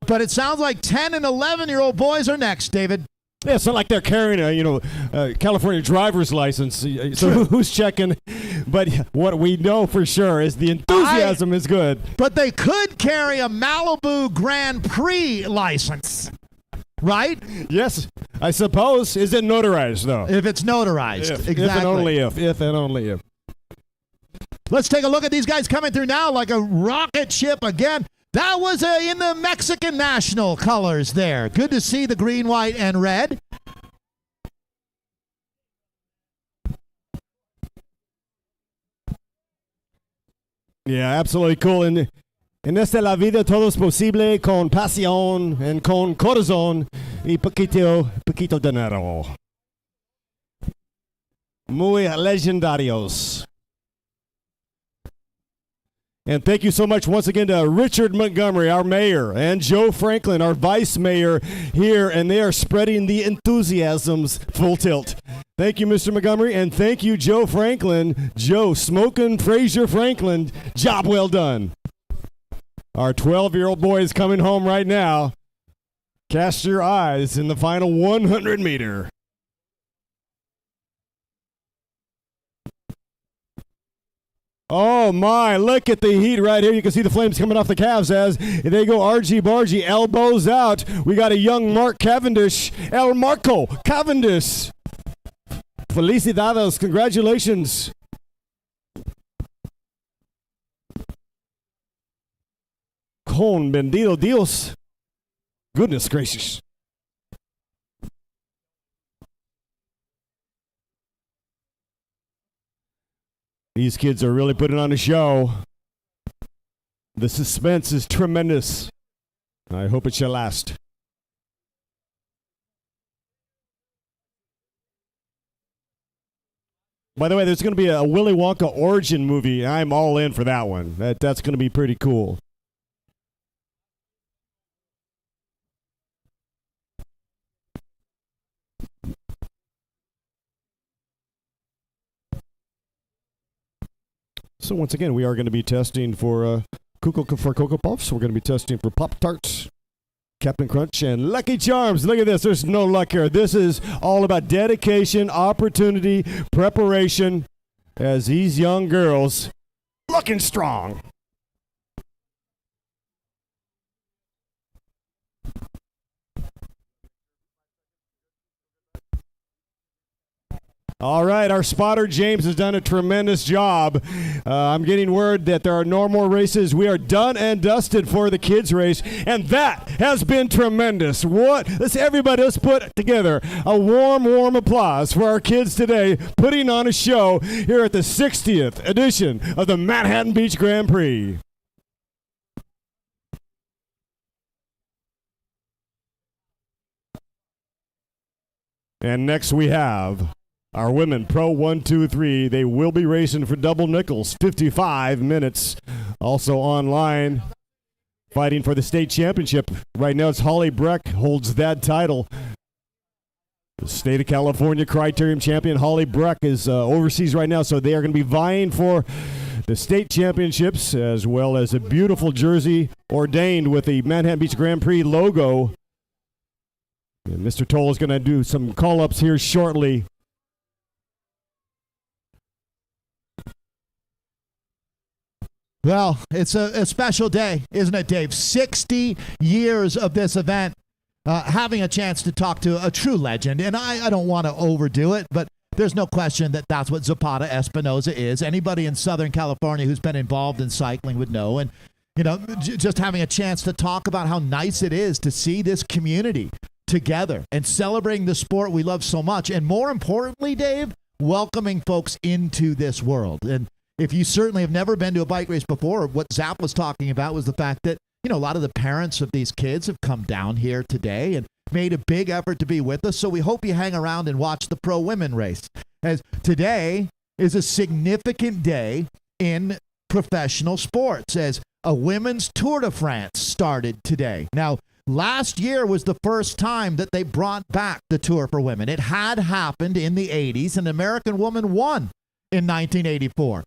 Speaker 2: But it sounds like 10 and 11-year-old boys are next, David.
Speaker 4: Yeah, it's not like they're carrying a California driver's license. So who's checking? But what we know for sure is the enthusiasm is good.
Speaker 2: But they could carry a Malibu Grand Prix license, right?
Speaker 4: Yes, I suppose. Is it notarized though?
Speaker 2: If it's notarized, exactly.
Speaker 4: If and only if. If and only if.
Speaker 2: Let's take a look at these guys coming through now like a rocket ship again. That was in the Mexican national colors there. Good to see the green, white, and red.
Speaker 4: Yeah, absolutely cool. En esta la vida todo es posible con pasión and con corazón y poquito dinero. Muy legendarios. And thank you so much once again to Richard Montgomery, our mayor, and Joe Franklin, our vice mayor here, and they are spreading the enthusiasms full tilt. Thank you, Mr. Montgomery, and thank you, Joe Franklin. Joe Smokin' Frazier Franklin, job well done. Our 12-year-old boy is coming home right now. Cast your eyes in the final 100 meter. Oh my, look at the heat right here. You can see the flames coming off the calves as they go argy-bargy, elbows out. We got a young Mark Cavendish, El Marco Cavendish. Felicidades, congratulations. Con bendito Dios. Goodness gracious. These kids are really putting on a show. The suspense is tremendous. I hope it shall last. By the way, there's going to be a Willy Wonka origin movie. I'm all in for that one. That's going to be pretty cool. So once again, we are going to be testing for Cocoa Puffs. We're going to be testing for Pop-Tarts, Captain Crunch, and Lucky Charms. Look at this. There's no luck here. This is all about dedication, opportunity, preparation, as these young girls looking strong. All right, our spotter, James, has done a tremendous job. I'm getting word that there are no more races. We are done and dusted for the kids' race, and that has been tremendous. Let's put together a warm applause for our kids today, putting on a show here at the 60th edition of the Manhattan Beach Grand Prix. And next we have our women, Pro 1, 2, 3, they will be racing for double nickels, 55 minutes. Also online, fighting for the state championship. Right now it's Holly Breck holds that title. The state of California criterium champion Holly Breck is overseas right now, so they are going to be vying for the state championships as well as a beautiful jersey ordained with the Manhattan Beach Grand Prix logo. And Mr. Toll is going to do some call-ups here shortly.
Speaker 2: Well, it's a special day, isn't it, Dave? 60 years of this event, having a chance to talk to a true legend. And I don't want to overdo it, but there's no question that that's what Zapata Espinoza is. Anybody in Southern California who's been involved in cycling would know. And, you know, just having a chance to talk about how nice it is to see this community together and celebrating the sport we love so much. And more importantly, Dave, welcoming folks into this world. And if you certainly have never been to a bike race before, what Zap was talking about was the fact that, you know, a lot of the parents of these kids have come down here today and made a big effort to be with us. So we hope you hang around and watch the pro women race, as today is a significant day in professional sports, as a women's Tour de France started today. Now, last year was the first time that they brought back the Tour for Women. It had happened in the 80s. An American woman won in 1984.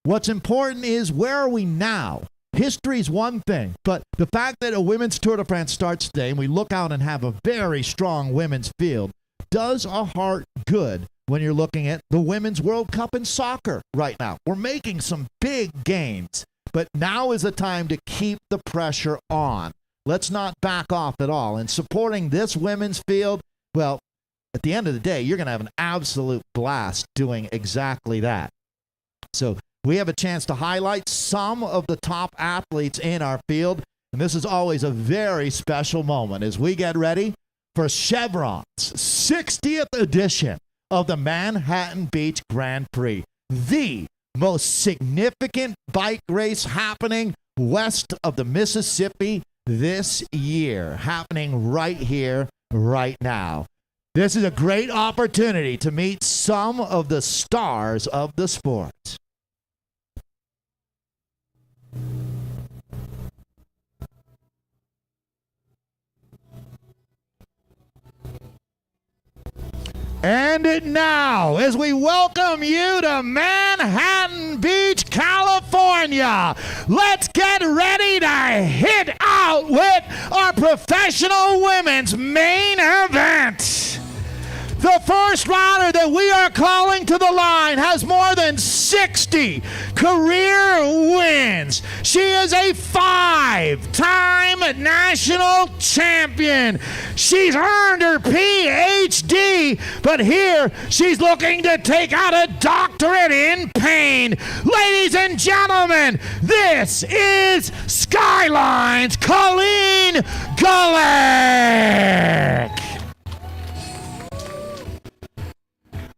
Speaker 2: What's important is, where are we now? history's one thing, but the fact that a women's Tour de France starts today and we look out and have a very strong women's field does a heart good when you're looking at the Women's World Cup in soccer right now. We're making some big gains, but now is the time to keep the pressure on. Let's not back off at all. And supporting this women's field, well, at the end of the day, you're going to have an absolute blast doing exactly that. So we have a chance to highlight some of the top athletes in our field, and this is always a very special moment as we get ready for Chevron's 60th edition of the Manhattan Beach Grand Prix, the most significant bike race happening west of the Mississippi this year, happening right here, right now. This is a great opportunity to meet some of the stars of the sport. And now, as we welcome you to Manhattan Beach, California, let's get ready to hit out with our professional women's main event. The first rider that we are calling to the line has more than 60 career wins. She is a 5-time national champion. She's earned her PhD, but here she's looking to take out a doctorate in pain. Ladies and gentlemen, this is Skyline's Colleen Gullick.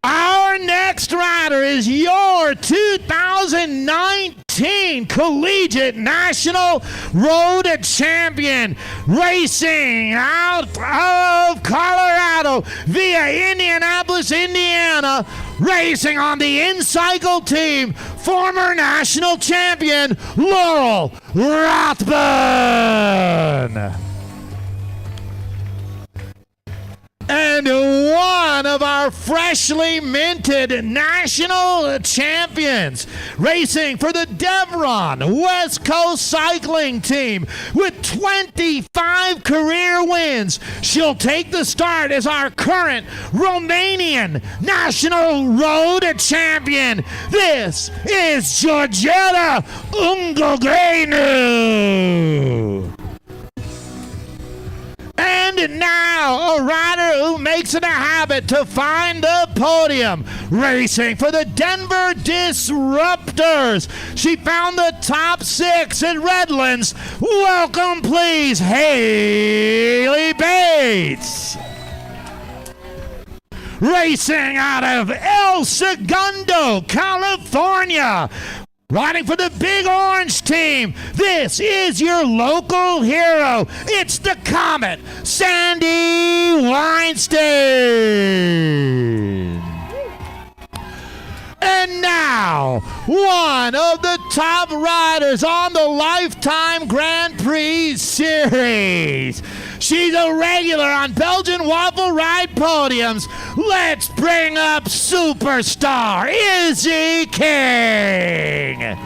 Speaker 2: Our next rider is your 2019 Collegiate National Road Champion, racing out of Colorado via Indianapolis, Indiana, racing on the InCycle team, former national champion Laurel Rothman. And one of our freshly minted national champions, racing for the Devron West Coast Cycling Team with 25 career wins. She'll take the start as our current Romanian national road champion. This is Georgeta Ungureanu. And now, a rider who makes it a habit to find the podium, racing for the Denver Disruptors. She found the top 6 at Redlands. Welcome, please, Haley Bates. Racing out of El Segundo, California, riding for the Big Orange team, this is your local hero. It's the Comet, Sandy Weinstein. And now, one of the top riders on the Lifetime Grand Prix Series. She's a regular on Belgian Waffle Ride podiums. Let's bring up superstar Izzy King.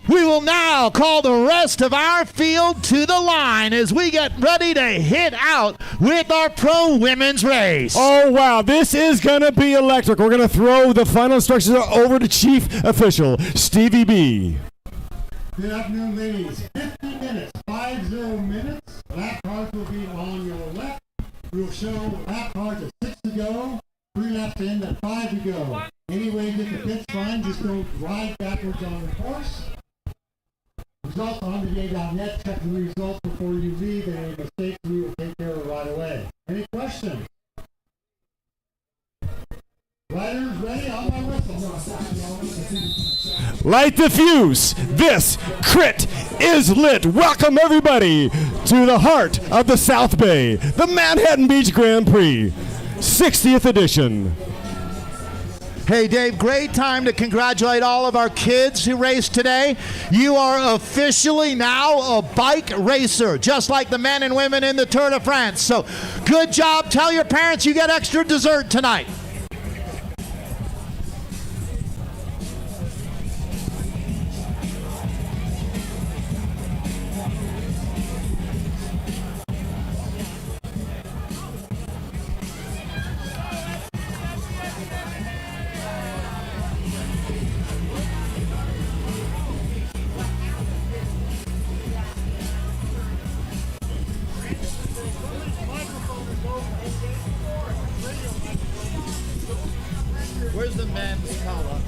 Speaker 2: We will now call the rest of our field to the line as we get ready to hit out with our pro women's race.
Speaker 4: Oh, wow. This is going to be electric. We're going to throw the final instructions over to Chief Official Stevie B.
Speaker 3: Good afternoon, ladies. 50 minutes, 50 minutes. Lap cards will be on your left. We'll show lap cards at 6 to go, 3 laps to end, and 5 to go. Anyway, you get the pitch fine, just don't ride backwards on the course. Results on today.net. Check the results before you leave, and any mistakes we will take care of right away. Any questions? Riders ready? On my whistle.
Speaker 4: Light the fuse. This crit is lit. Welcome, everybody, to the heart of the South Bay, the Manhattan Beach Grand Prix, 60th edition.
Speaker 2: Hey, Dave, great time to congratulate all of our kids who raced today. You are officially now a bike racer, just like the men and women in the Tour de France. So good job. Tell your parents you get extra dessert tonight. Here's the men's color.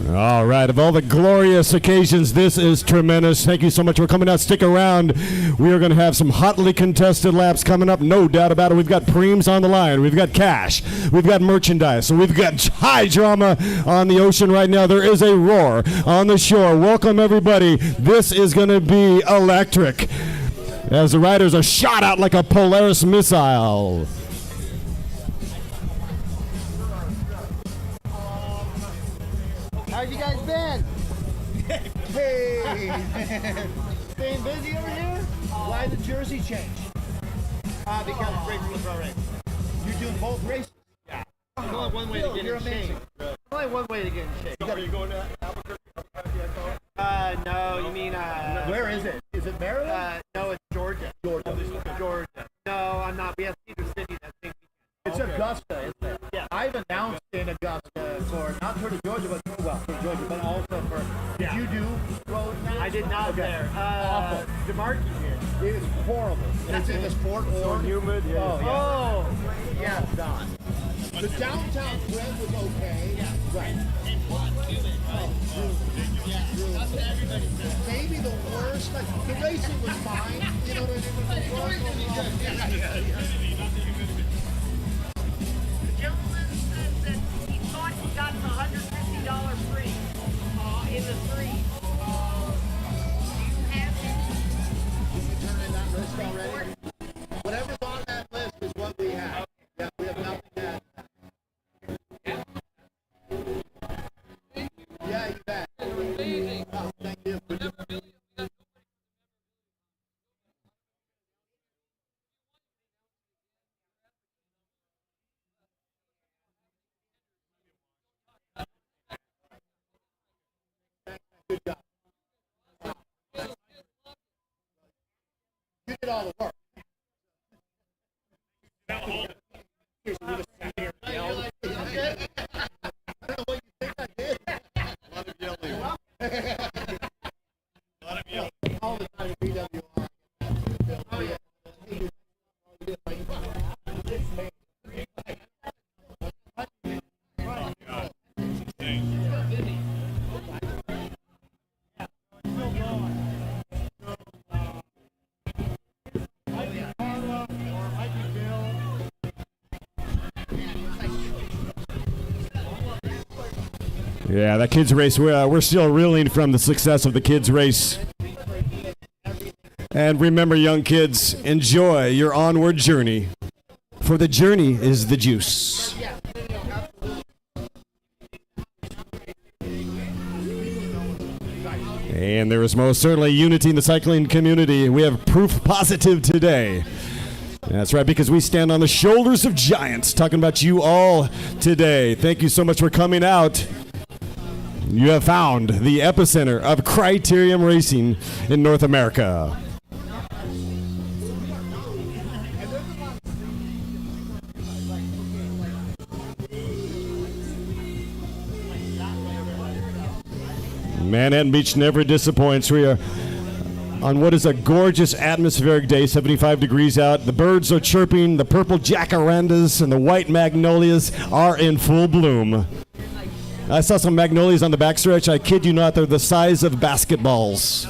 Speaker 4: All right, of all the glorious occasions, this is tremendous. Thank you so much for coming out. Stick around. We are going to have some hotly contested laps coming up, no doubt about it. We've got Preems on the line. We've got cash. We've got merchandise. So we've got high drama on the ocean right now. There is a roar on the shore. Welcome, everybody. This is going to be electric as the riders are shot out like a Polaris missile.
Speaker 6: How you guys been? Hey! Staying busy over here? Why the jersey change? Because it's racing the pro race. You're doing both races? Yeah. There's only one way to get in shape. There's only one way to get in shape.
Speaker 1: Are you going to Albuquerque?
Speaker 6: No, you mean,
Speaker 3: Where is it? Is it Maryland?
Speaker 6: no, it's Georgia. Georgia. No, I'm not. We have Cedar City that same weekend.
Speaker 3: It's Augusta, isn't it?
Speaker 6: Yeah.
Speaker 3: I've announced in Augusta for not for the Georgia, but for Georgia, but also for. Did you do road?
Speaker 6: I did not there.
Speaker 3: Awful.
Speaker 6: DeMarcus did.
Speaker 3: It is horrible. It's in the sport or
Speaker 4: humid, yeah.
Speaker 3: Oh, yeah.
Speaker 6: Oh!
Speaker 3: Yeah, it's done. The downtown spread was okay. Yeah. Right. Maybe the worst. Like the racing was fine. You know what I mean?
Speaker 7: The gentleman says that he thought he got the $150 free in the three. Do you have it?
Speaker 3: Did you turn in that list already? Whatever's on that list is what we have. Yeah, we have nothing yet. Yeah, you bet. Oh, thank you. Good job. You did all the work. I don't know what you think I did. A lot of yelling. All the time at BWR. Oh, yeah.
Speaker 4: Yeah, that kids race, we're still reeling from the success of the kids race. And remember, young kids, enjoy your onward journey, for the journey is the juice. And there is most certainly unity in the cycling community. We have proof positive today. That's right, because we stand on the shoulders of giants, talking about you all today. Thank you so much for coming out. You have found the epicenter of criterium racing in North America. Manhattan Beach never disappoints. We are on what is a gorgeous atmospheric day, 75 degrees out. The birds are chirping, the purple jacarandas and the white magnolias are in full bloom. I saw some magnolias on the backstretch. I kid you not, they're the size of basketballs.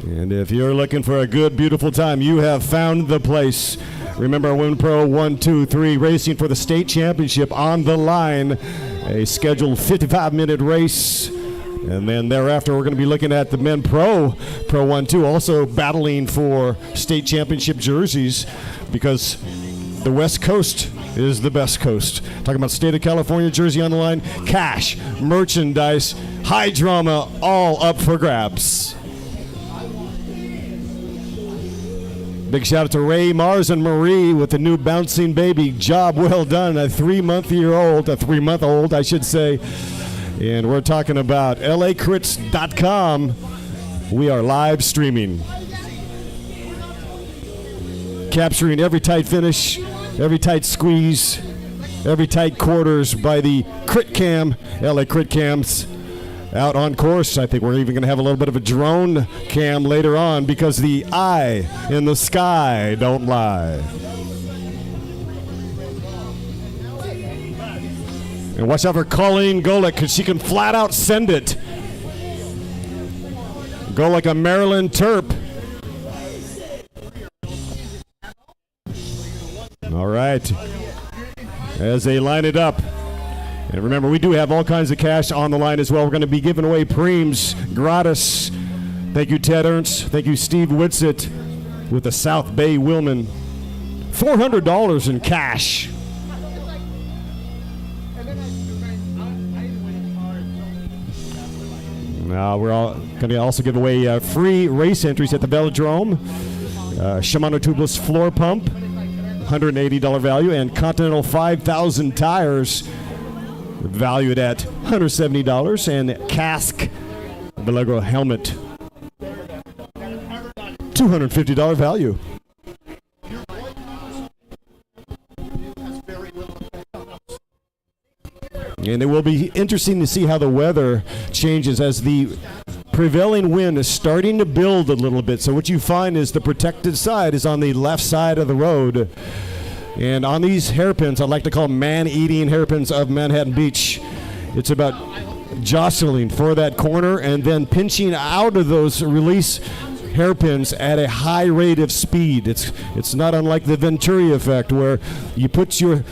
Speaker 4: And if you're looking for a good, beautiful time, you have found the place. Remember, Women Pro 1, 2, 3 racing for the state championship on the line. A scheduled 55-minute race. And then thereafter, we're going to be looking at the men Pro 1-2, also battling for state championship jerseys because the West Coast is the best coast. Talking about state of California jersey on the line, cash, merchandise, high drama, all up for grabs. Big shout out to Ray, Mars, and Marie with the new bouncing baby. Job well done. A 3-month old, I should say. And we're talking about lacrits.com. We are live streaming. Capturing every tight finish, every tight squeeze, every tight quarters by the Crit Cam, LA Crit Cams. Out on course. I think we're even going to have a little bit of a drone cam later on because the eye in the sky don't lie. And watch out for Colleen Golick because she can flat out send it. Go like a Maryland Terp. All right. As they line it up. And remember, we do have all kinds of cash on the line as well. We're going to be giving away Preems gratis. Thank you, Ted Ernst. Thank you, Steve Whitsitt with the South Bay Wilman. $400 in cash. Now we're all going to also give away free race entries at the Velodrome. Shimano tubeless floor pump, $180 value, and Continental 5,000 tires, valued at $170, and Cask Belegro helmet, $250 value. And it will be interesting to see how the weather changes as the prevailing wind is starting to build a little bit. So what you find is the protected side is on the left side of the road. And on these hairpins, I like to call man-eating hairpins of Manhattan Beach, it's about jostling for that corner and then pinching out of those release hairpins at a high rate of speed. It's not unlike the Venturi effect where you put your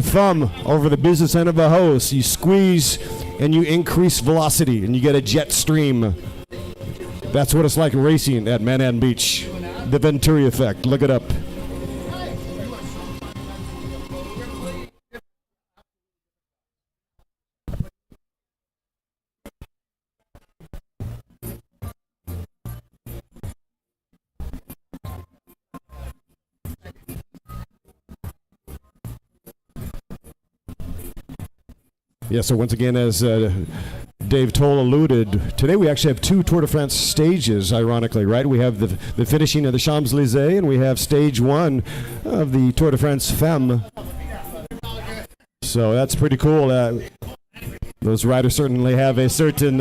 Speaker 4: thumb over the business end of a hose, you squeeze and you increase velocity and you get a jet stream. That's what it's like racing at Manhattan Beach. The Venturi effect. Look it up. Yeah, so once again, as Dave Toll alluded, today we actually have two Tour de France stages, ironically, right? We have the finishing of the Champs-Élysées, and we have stage one of the Tour de France Femme. So that's pretty cool. Those riders certainly have a certain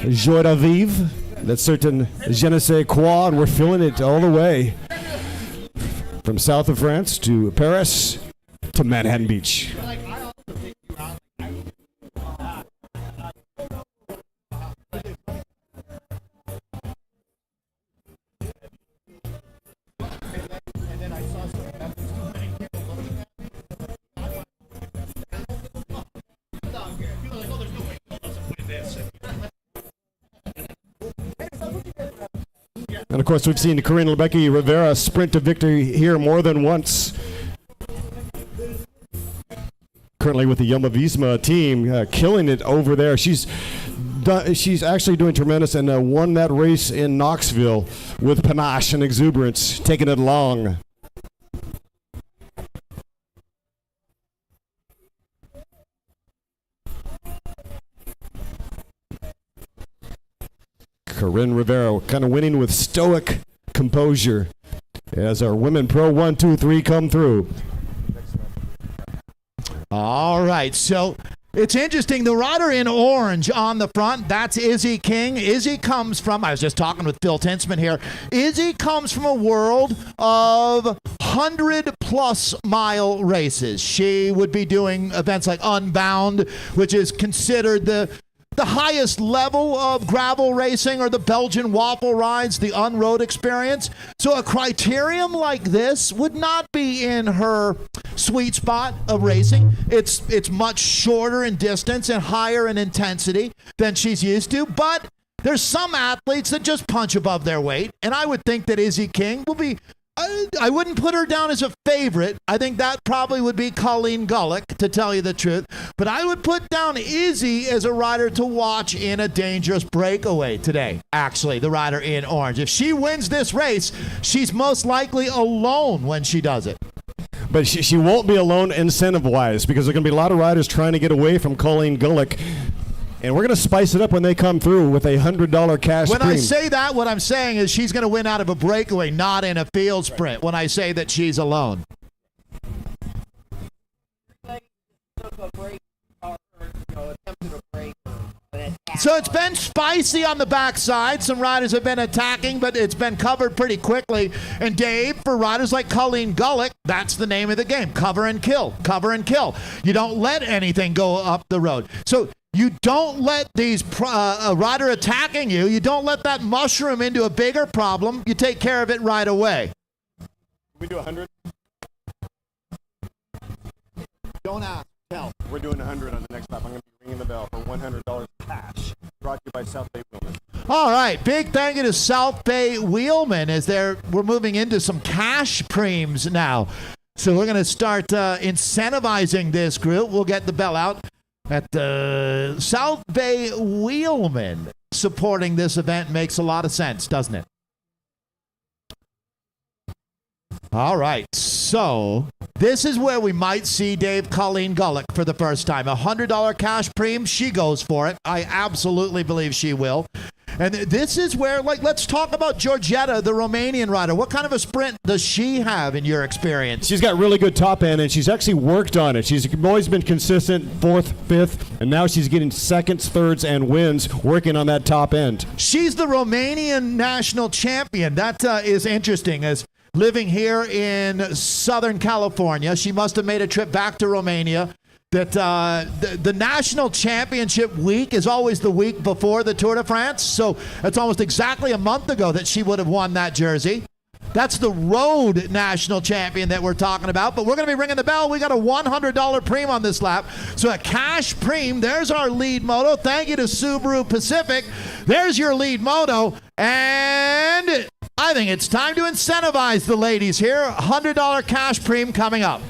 Speaker 4: joie de vivre, that certain je ne sais quoi, and we're feeling it all the way. From south of France to Paris to Manhattan Beach. And of course, we've seen Corinne Lebecki Rivera sprint to victory here more than once. Currently with the Jumbo Visma team, killing it over there. She's actually doing tremendous and won that race in Knoxville with panache and exuberance, taking it long. Corinne Rivera kind of winning with stoic composure as our women Pro 1, 2, 3 come through.
Speaker 2: All right, so it's interesting. The rider in orange on the front, that's Izzy King. Izzy comes from, I was just talking with Phil Tinsman here, Izzy comes from a world of 100-plus mile races. She would be doing events like Unbound, which is considered the the highest level of gravel racing or the Belgian waffle rides, the on-road experience. So a criterium like this would not be in her sweet spot of racing. It's much shorter in distance and higher in intensity than she's used to, but there's some athletes that just punch above their weight, and I would think that Izzy King will be, I wouldn't put her down as a favorite. I think that probably would be Colleen Gullick, to tell you the truth. But I would put down Izzy as a rider to watch in a dangerous breakaway today, actually, the rider in orange. If she wins this race, she's most likely alone when she does it.
Speaker 4: But she won't be alone incentive-wise, because there are going to be a lot of riders trying to get away from Colleen Gullick. And we're going to spice it up when they come through with a $100 cash
Speaker 2: When
Speaker 4: premium.
Speaker 2: I say that, what I'm saying is she's going to win out of a breakaway, not in a field sprint, when I say that she's alone. So it's been spicy on the backside. Some riders have been attacking, but it's been covered pretty quickly. And Dave, for riders like Colleen Gullick, that's the name of the game. Cover and kill. Cover and kill. You don't let anything go up the road. So you don't let these a rider attacking you. You don't let that mushroom into a bigger problem. You take care of it right away.
Speaker 4: Can we do 100?
Speaker 2: Don't ask. Tell.
Speaker 4: We're doing 100 on the next lap. I'm going to be ringing the bell for $100 cash. Brought to you by South Bay Wheelman.
Speaker 2: All right. Big thank you to South Bay Wheelman as we're moving into some cash preems now. So we're going to start incentivizing this group. We'll get the bell out. At the South Bay Wheelman supporting this event makes a lot of sense, doesn't it? All right, so this is where we might see Dave Colleen Gullick for the first time. $100 cash premium, she goes for it. I absolutely believe she will. And this is where, let's talk about Georgetta, the Romanian rider. What kind of a sprint does she have in your experience?
Speaker 4: She's got really good top end, and she's actually worked on it. She's always been consistent, 4th, 5th, and now she's getting 2nds, 3rds, and wins, working on that top end.
Speaker 2: She's the Romanian national champion. That is interesting. As living here in Southern California, she must have made a trip back to Romania. That the national championship week is always the week before the Tour de France. So it's almost exactly a month ago that she would have won that jersey. That's the road national champion that we're talking about. But we're going to be ringing the bell. We got a $100 premium on this lap. So a cash premium. There's our lead moto. Thank you to Subaru Pacific. There's your lead moto. And I think it's time to incentivize the ladies here. $100 cash premium coming up.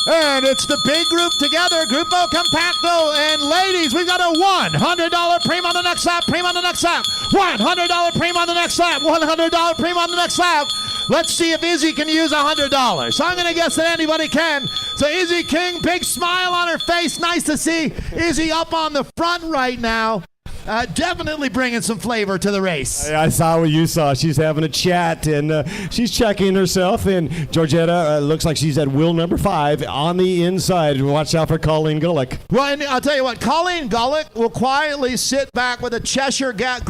Speaker 2: And it's the big group together, Grupo Compacto. And ladies, we've got a $100 premium on the next lap, premium on the next lap. $100 premium on the next lap, $100 premium on the next lap. Let's see if Izzy can use $100. So I'm going to guess that anybody can. So Izzy King, big smile on her face. Nice to see Izzy up on the front right now. Definitely bringing some flavor to the race.
Speaker 4: I saw what you saw. She's having a chat, and she's checking herself. And Georgetta looks like she's at wheel number 5 on the inside. Watch out for Colleen Gullick.
Speaker 2: Well, and I'll tell you what, Colleen Gullick will quietly sit back with a Cheshire Cat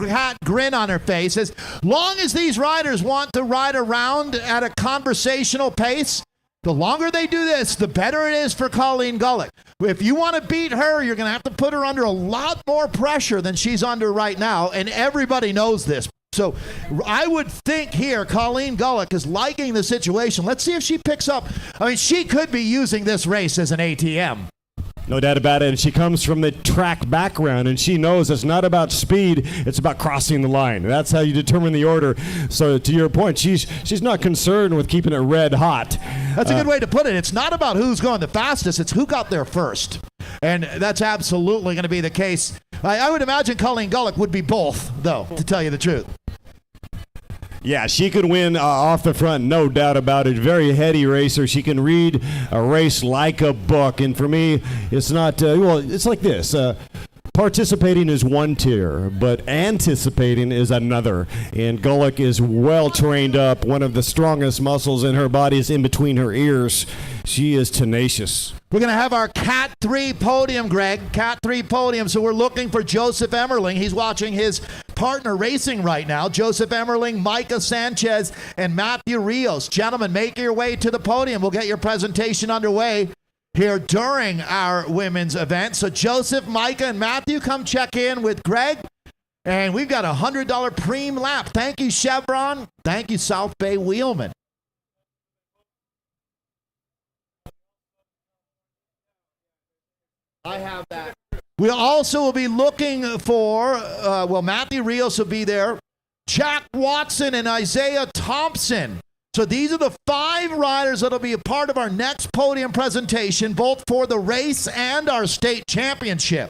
Speaker 2: grin on her face. As long as these riders want to ride around at a conversational pace, the longer they do this, the better it is for Colleen Gullick. If you want to beat her, you're going to have to put her under a lot more pressure than she's under right now, and everybody knows this. So I would think here Colleen Gullick is liking the situation. Let's see if she picks up. I mean, she could be using this race as an ATM.
Speaker 4: No doubt about it. And she comes from the track background, and she knows it's not about speed, it's about crossing the line. That's how you determine the order. So to your point, she's not concerned with keeping it red hot.
Speaker 2: That's a good way to put it. It's not about who's going the fastest, it's who got there first. And that's absolutely going to be the case. I would imagine Colleen Gullick would be both, though, to tell you the truth.
Speaker 4: Yeah, she could win off the front, no doubt about it. Very heady racer. She can read a race like a book. And for me, it's not, it's like this. Participating is one tier, but anticipating is another. And Gullick is well trained up. One of the strongest muscles in her body is in between her ears. She is tenacious.
Speaker 2: We're going to have our Cat 3 podium, Greg. Cat 3 podium. So we're looking for Joseph Emmerling. He's watching his partner racing right now. Joseph Emmerling, Micah Sanchez, and Matthew Rios. Gentlemen, make your way to the podium. We'll get your presentation underway. here during our women's event. So Joseph, Micah, and Matthew, come check in with Greg. And we've got a $100 preem lap. Thank you, Chevron. Thank you, South Bay Wheelman.
Speaker 6: I have that.
Speaker 2: We also will be looking for, Matthew Rios will be there, Jack Watson and Isaiah Thompson. So these are the 5 riders that will be a part of our next podium presentation, both for the race and our state championship.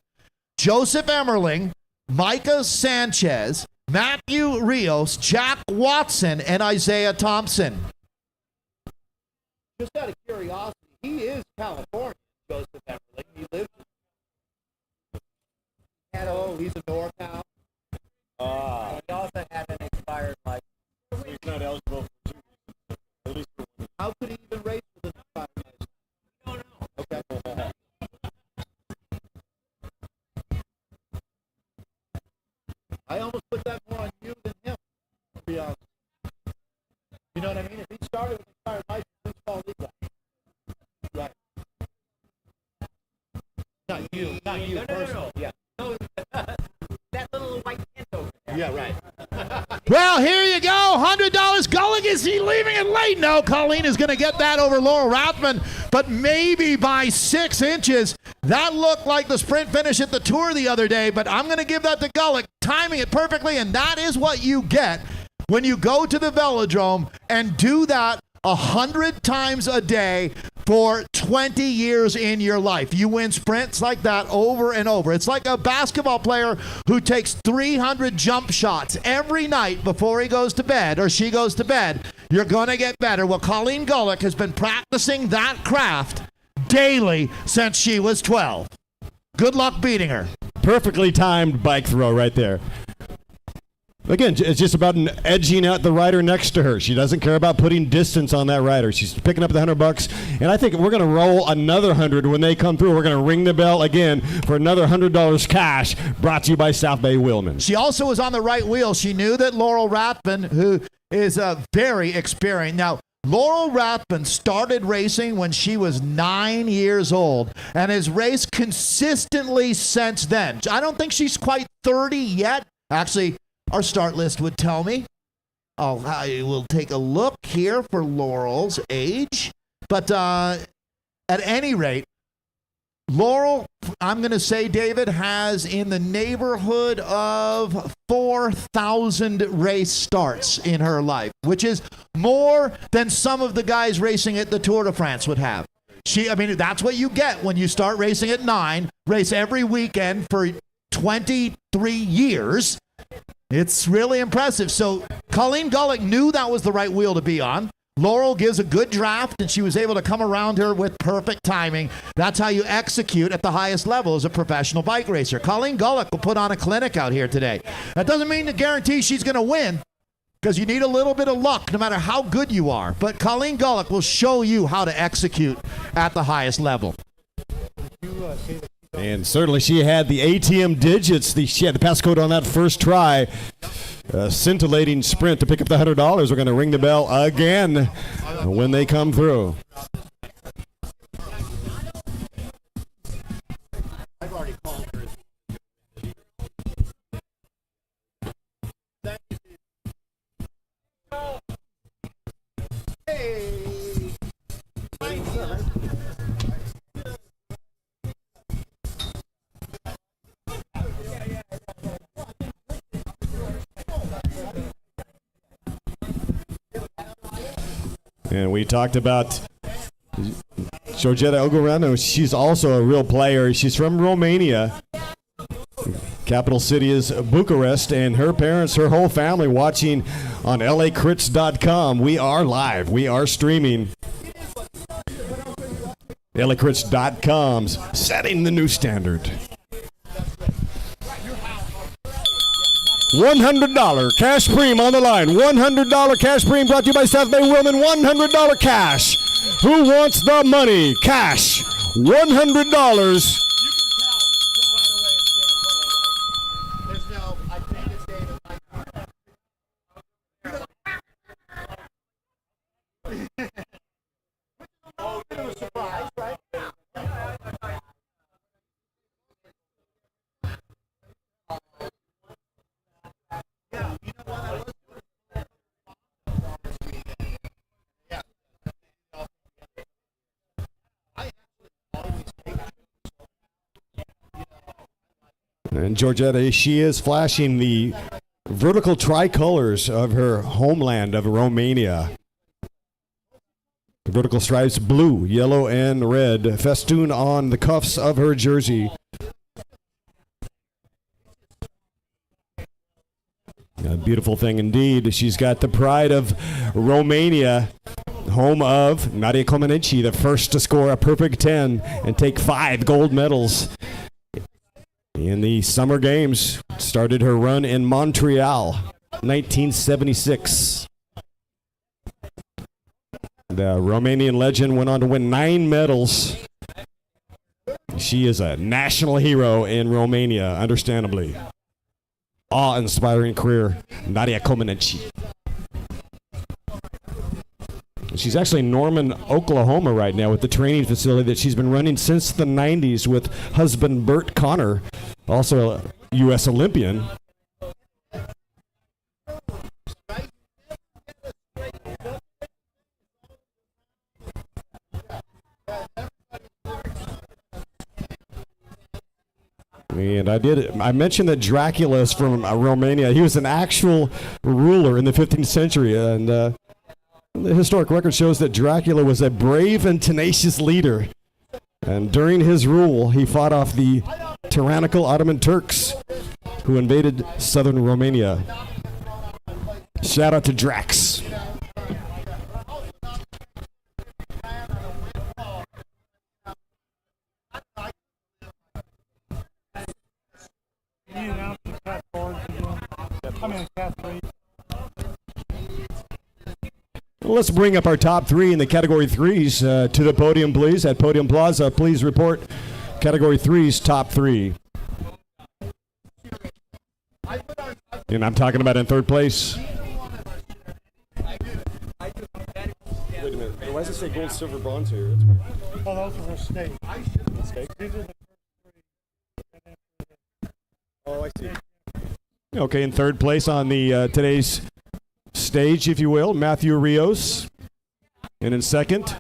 Speaker 2: Joseph Emmerling, Micah Sanchez, Matthew Rios, Jack Watson, and Isaiah Thompson.
Speaker 6: Just out of curiosity, he is Californian, Joseph Everly. He lives in Canada. He's a NorCal.
Speaker 8: He also had an expired license.
Speaker 4: He's not eligible for 2 reasons. At least for one.
Speaker 6: How could he even race with an expired license? I don't know. Okay. I almost put that more on you than him, to be honest. You know what I mean? If he started with an expired license, who's fault is that? Right. Not you personally. Yeah.
Speaker 7: No, that little white tent over there.
Speaker 6: Yeah, right.
Speaker 2: Well, here you go, $100. Gullick, is he leaving it late? No, Colleen is going to get that over Laurel Rathman, but maybe by 6 inches. That looked like the sprint finish at the Tour the other day, but I'm going to give that to Gullick, timing it perfectly, and that is what you get when you go to the velodrome and do that 100 times a day for 20 years in your life. You win sprints like that over and over. It's like a basketball player who takes 300 jump shots every night before he goes to bed or she goes to bed. You're going to get better. Well, Colleen Gullick has been practicing that craft daily since she was 12. Good luck beating her.
Speaker 4: Perfectly timed bike throw right there. Again, it's just about edging out the rider next to her. She doesn't care about putting distance on that rider. She's picking up the $100, and I think we're going to roll another 100 when they come through. We're going to ring the bell again for another $100 cash, brought to you by South Bay Wheelman.
Speaker 2: She also was on the right wheel. She knew that Laurel Rathman, who is very experienced. Now, Laurel Rathman started racing when she was 9 years old and has raced consistently since then. I don't think she's quite 30 yet. Actually, our start list would tell me. I will take a look here for Laurel's age. But at any rate, Laurel, I'm going to say, David, has in the neighborhood of 4,000 race starts in her life, which is more than some of the guys racing at the Tour de France would have. That's what you get when you start racing at 9, race every weekend for 23 years. It's really impressive. So Colleen Gullick knew that was the right wheel to be on. Laurel gives a good draft, and she was able to come around her with perfect timing. That's how you execute at the highest level as a professional bike racer. Colleen Gullick will put on a clinic out here today. That doesn't mean to guarantee she's going to win, because you need a little bit of luck no matter how good you are. But Colleen Gullick will show you how to execute at the highest level.
Speaker 4: And certainly she had the ATM digits. She had the passcode on that first try. Scintillating sprint to pick up the $100. We're going to ring the bell again when they come through.
Speaker 6: I've already called her. Hey.
Speaker 4: And we talked about Georgeta Ogorano. She's also a real player. She's from Romania. Capital city is Bucharest, and her parents, her whole family watching on lacrits.com. We are live. We are streaming. lacrits.com's setting the new standard. $100 cash preem on the line. $100 cash preem brought to you by South Bay Wheelman. $100 cash. Who wants the money? Cash. $100. And Georgetta, she is flashing the vertical tricolors of her homeland of Romania. The vertical stripes, blue, yellow, and red, festoon on the cuffs of her jersey. A beautiful thing indeed. She's got the pride of Romania, home of Nadia Comaneci, the first to score a perfect 10 and take 5 gold medals in the Summer Games. Started her run in Montreal, 1976. The Romanian legend went on to win 9 medals. She is a national hero in Romania, understandably. Awe-inspiring career, Nadia Comaneci. She's actually in Norman, Oklahoma right now with the training facility that she's been running since the 90s with husband Bert Connor, also a U.S. Olympian. And I mentioned that Dracula is from Romania. He was an actual ruler in the 15th century, and the historic record shows that Dracula was a brave and tenacious leader. And during his rule, he fought off the tyrannical Ottoman Turks who invaded southern Romania. Shout out to Drax. Let's bring up our top 3 in the Category 3s to the podium, please. At Podium Plaza, please report Category 3's top 3. And I'm talking about in third place. Wait a minute. Why does it say gold, silver, bronze here? That's weird.
Speaker 3: Oh, those are state.
Speaker 4: Steak? Oh, I see. Okay, in third place on the today's stage, if you will, Matthew Rios. And in second,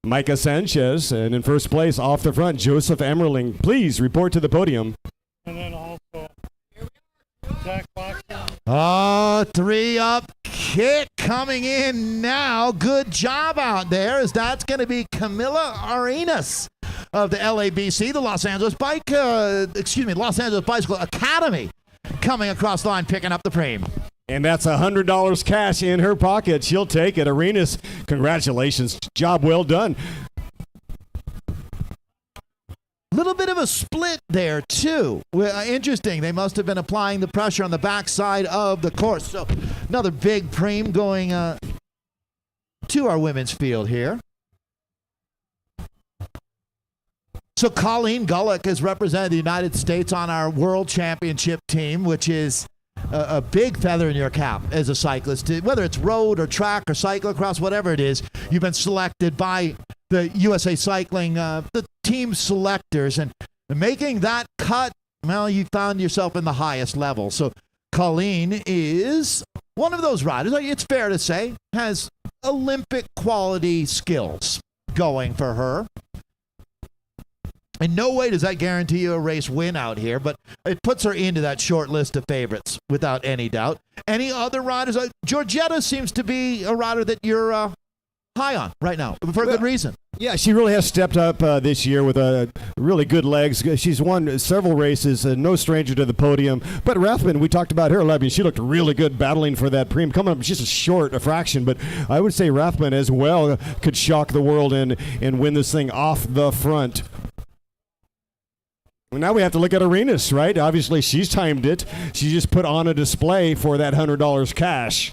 Speaker 4: Micah Sanchez. And in first place, off the front, Joseph Emmerling. Please report to the podium.
Speaker 3: And then also Zach Boxer.
Speaker 2: 3 up kick coming in now. Good job out there, as that's going to be Camila Arenas of the LABC, the Los Angeles Bicycle Academy, coming across the line, picking up the Prix.
Speaker 4: And that's $100 cash in her pocket. She'll take it. Arenas, congratulations. Job well done.
Speaker 2: Little bit of a split there, too. Interesting. They must have been applying the pressure on the backside of the course. So another big Prix going to our women's field here. So Colleen Gullick has represented the United States on our World Championship team, which is a big feather in your cap as a cyclist. Whether it's road or track or cyclocross, whatever it is, you've been selected by the USA Cycling, the team selectors, and making that cut, well, you found yourself in the highest level. So Colleen is one of those riders, it's fair to say, has Olympic quality skills going for her. In no way does that guarantee you a race win out here, but it puts her into that short list of favorites without any doubt. Any other riders? Georgetta seems to be a rider that you're high on right now for a good reason.
Speaker 4: Yeah, she really has stepped up this year with really good legs. She's won several races, no stranger to the podium. But Rathman, we talked about her, Levy. She looked really good battling for that Prix. Coming up just a fraction, but I would say Rathman as well could shock the world and win this thing off the front. Well, now we have to look at Arenas, right? Obviously, she's timed it. She just put on a display for that $100 cash.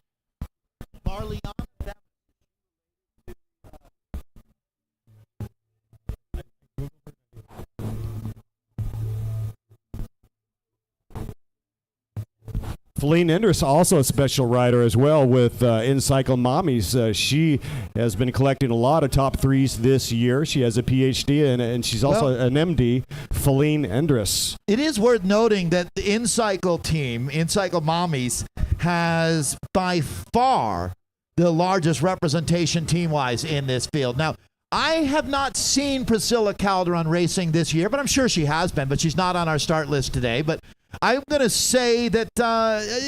Speaker 4: Feline Endress, also a special rider as well with InCycle Mommies. She has been collecting a lot of top 3s this year. She has a PhD and she's also an MD, Feline Endress.
Speaker 2: It is worth noting that the InCycle team, InCycle Mommies, has by far the largest representation team-wise in this field. Now, I have not seen Priscilla Calderon racing this year, but I'm sure she has been, but she's not on our start list today. But I'm going to say that,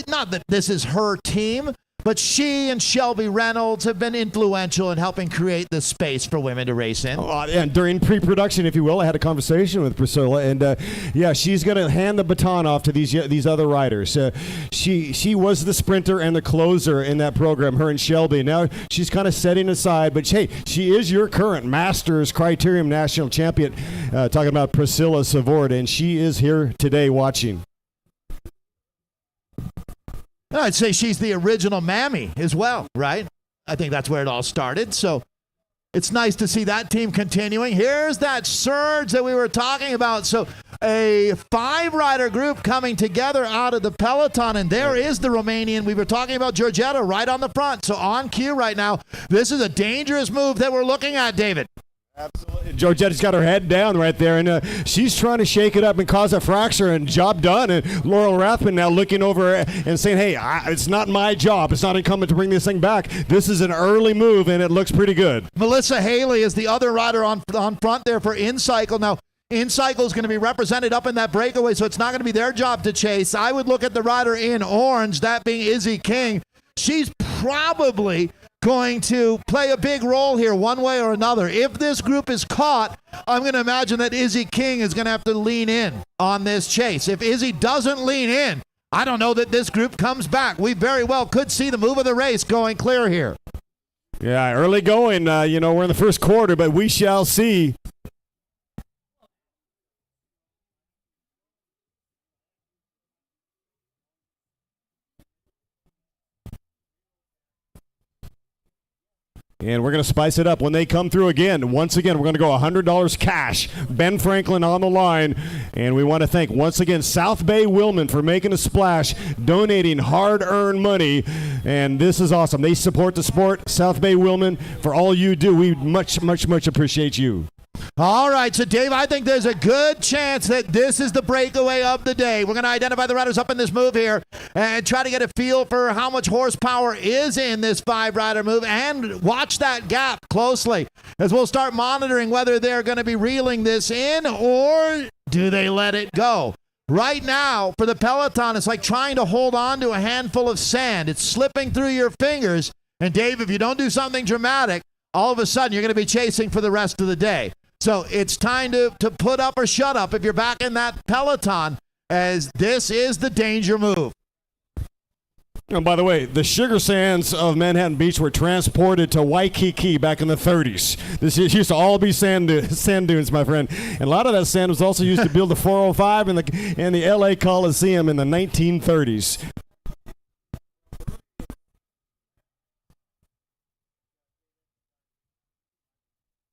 Speaker 2: not that this is her team, but she and Shelby Reynolds have been influential in helping create this space for women to race in.
Speaker 4: And during pre-production, if you will, I had a conversation with Priscilla, and yeah, she's going to hand the baton off to these other riders. She was the sprinter and the closer in that program, her and Shelby. Now she's kind of setting aside, but hey, she is your current Masters Criterium National Champion, talking about Priscilla Savord, and she is here today watching.
Speaker 2: I'd say she's the original Mammy as well, right? I think that's where it all started. So it's nice to see that team continuing. Here's that surge that we were talking about. So a 5-rider group coming together out of the peloton, and there is the Romanian. We were talking about Georgetta right on the front. So on cue right now, this is a dangerous move that we're looking at, David.
Speaker 4: Absolutely. Georgetta's got her head down right there, and she's trying to shake it up and cause a fracture, and job done. And Laurel Rathman now looking over and saying, hey, it's not my job. It's not incumbent to bring this thing back. This is an early move, and it looks pretty good.
Speaker 2: Melissa Haley is the other rider on front there for InCycle. Now, InCycle is going to be represented up in that breakaway, so it's not going to be their job to chase. I would look at the rider in orange, that being Izzy King. She's probably going to play a big role here one way or another. If this group is caught, I'm going to imagine that Izzy King is going to have to lean in on this chase. If Izzy doesn't lean in, I don't know that this group comes back. We very well could see the move of the race going clear here.
Speaker 4: Yeah, early going. We're in the first quarter, but we shall see. And we're going to spice it up when they come through again. Once again, we're going to go $100 cash. Ben Franklin on the line. And we want to thank, once again, South Bay Willman for making a splash, donating hard-earned money. And this is awesome. They support the sport. South Bay Willman, for all you do, we much, much, much appreciate you.
Speaker 2: All right, so Dave, I think there's a good chance that this is the breakaway of the day. We're going to identify the riders up in this move here and try to get a feel for how much horsepower is in this 5-rider move, and watch that gap closely as we'll start monitoring whether they're going to be reeling this in or do they let it go. Right now, for the peloton, it's like trying to hold on to a handful of sand. It's slipping through your fingers, and Dave, if you don't do something dramatic, all of a sudden you're going to be chasing for the rest of the day. So it's time to put up or shut up if you're back in that peloton, as this is the danger move.
Speaker 4: And by the way, the sugar sands of Manhattan Beach were transported to Waikiki back in the 30s. This used to all be sand dunes, my friend. And a lot of that sand was also used to build the 405 and the LA Coliseum in the 1930s.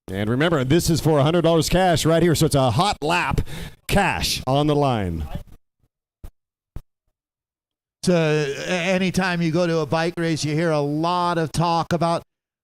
Speaker 4: And remember, this is for $100 cash right here, so it's a hot lap cash on the line.
Speaker 2: So anytime you go to a bike race, you hear a lot of talk about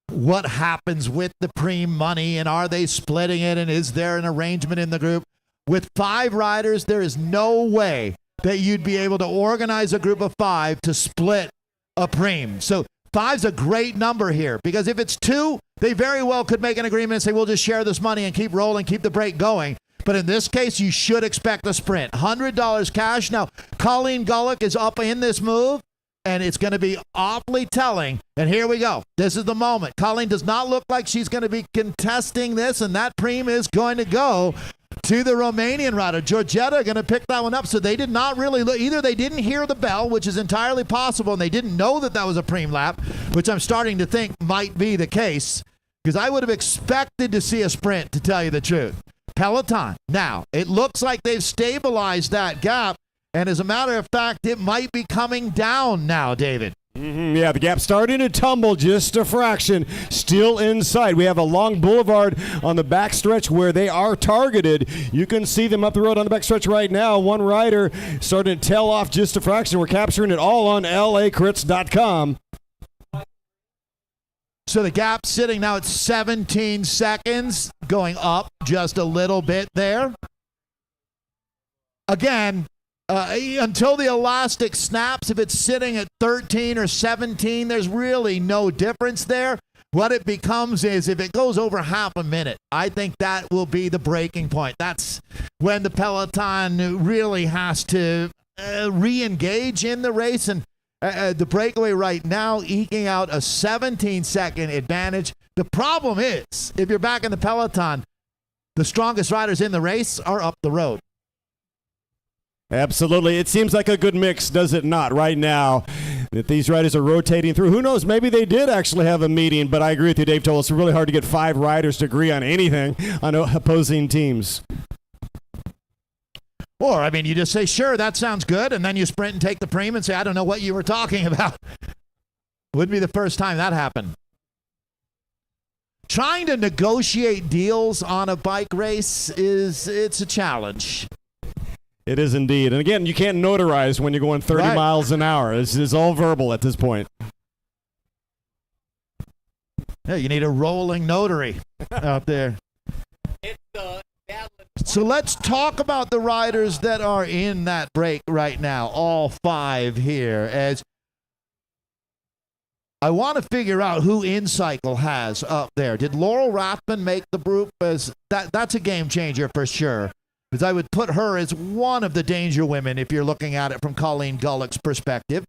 Speaker 2: what happens with the Prix money, and are they splitting it, and is there an arrangement in the group? With 5 riders, there is no way that you'd be able to organize a group of 5 to split a Prix. So 5's a great number here, because if it's 2, they very well could make an agreement and say, we'll just share this money and keep rolling, keep the break going. But in this case, you should expect a sprint. $100 cash. Now, Colleen Gullick is up in this move, and it's going to be awfully telling. And here we go. This is the moment. Colleen does not look like she's going to be contesting this, and that Prix is going to go to the Romanian rider. Georgetta going to pick that one up. So they did not really look. Either they didn't hear the bell, which is entirely possible, and they didn't know that that was a Prix lap, which I'm starting to think might be the case, because I would have expected to see a sprint, to tell you the truth. Peloton. Now, it looks like they've stabilized that gap, and as a matter of fact, it might be coming down now, David.
Speaker 4: Yeah, the gap's starting to tumble just a fraction, still inside. We have a long boulevard on the backstretch where they are targeted. You can see them up the road on the backstretch right now. One rider starting to tail off just a fraction. We're capturing it all on lacrits.com.
Speaker 2: So the gap sitting now at 17 seconds, going up just a little bit there. Again, until the elastic snaps, if it's sitting at 13 or 17, there's really no difference there. What it becomes is if it goes over half a minute, I think that will be the breaking point. That's when the peloton really has to re-engage in the race. And the breakaway right now eking out a 17-second advantage. The problem is, if you're back in the peloton, the strongest riders in the race are up the road.
Speaker 4: Absolutely. It seems like a good mix, does it not, right now, that these riders are rotating through. Who knows? Maybe they did actually have a meeting, but I agree with you, Dave Toll. It's really hard to get 5 riders to agree on anything on opposing teams.
Speaker 2: Or, I mean, you just say, sure, that sounds good, and then you sprint and take the preem and say, I don't know what you were talking about. Wouldn't be the first time that happened. Trying to negotiate deals on a bike race it's a challenge.
Speaker 4: It is indeed. And again, you can't notarize when you're going 30 miles an hour. It's all verbal at this point.
Speaker 2: Yeah, you need a rolling notary out there. So let's talk about the riders that are in that break right now, all 5 here, as I want to figure out who InCycle has up there. Did Laurel Rathman make the group? As that's a game changer for sure. Because I would put her as one of the danger women if you're looking at it from Colleen Gullick's perspective.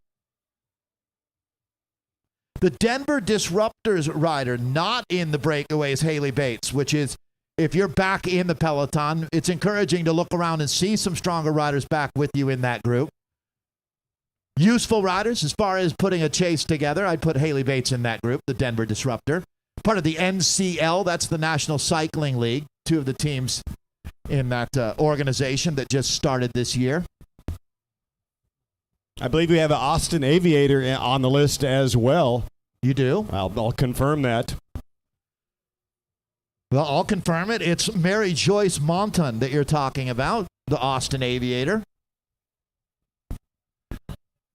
Speaker 2: The Denver Disruptors rider not in the breakaway is Haley Bates, which is, if you're back in the peloton, it's encouraging to look around and see some stronger riders back with you in that group. Useful riders, as far as putting a chase together, I'd put Haley Bates in that group, the Denver Disruptor. Part of the NCL, that's the National Cycling League, 2 of the teams in that organization that just started this year.
Speaker 4: I believe we have an Austin Aviator on the list as well.
Speaker 2: You do?
Speaker 4: I'll confirm that.
Speaker 2: Well, I'll confirm it. It's Mary Joyce Monton that you're talking about, the Austin Aviator.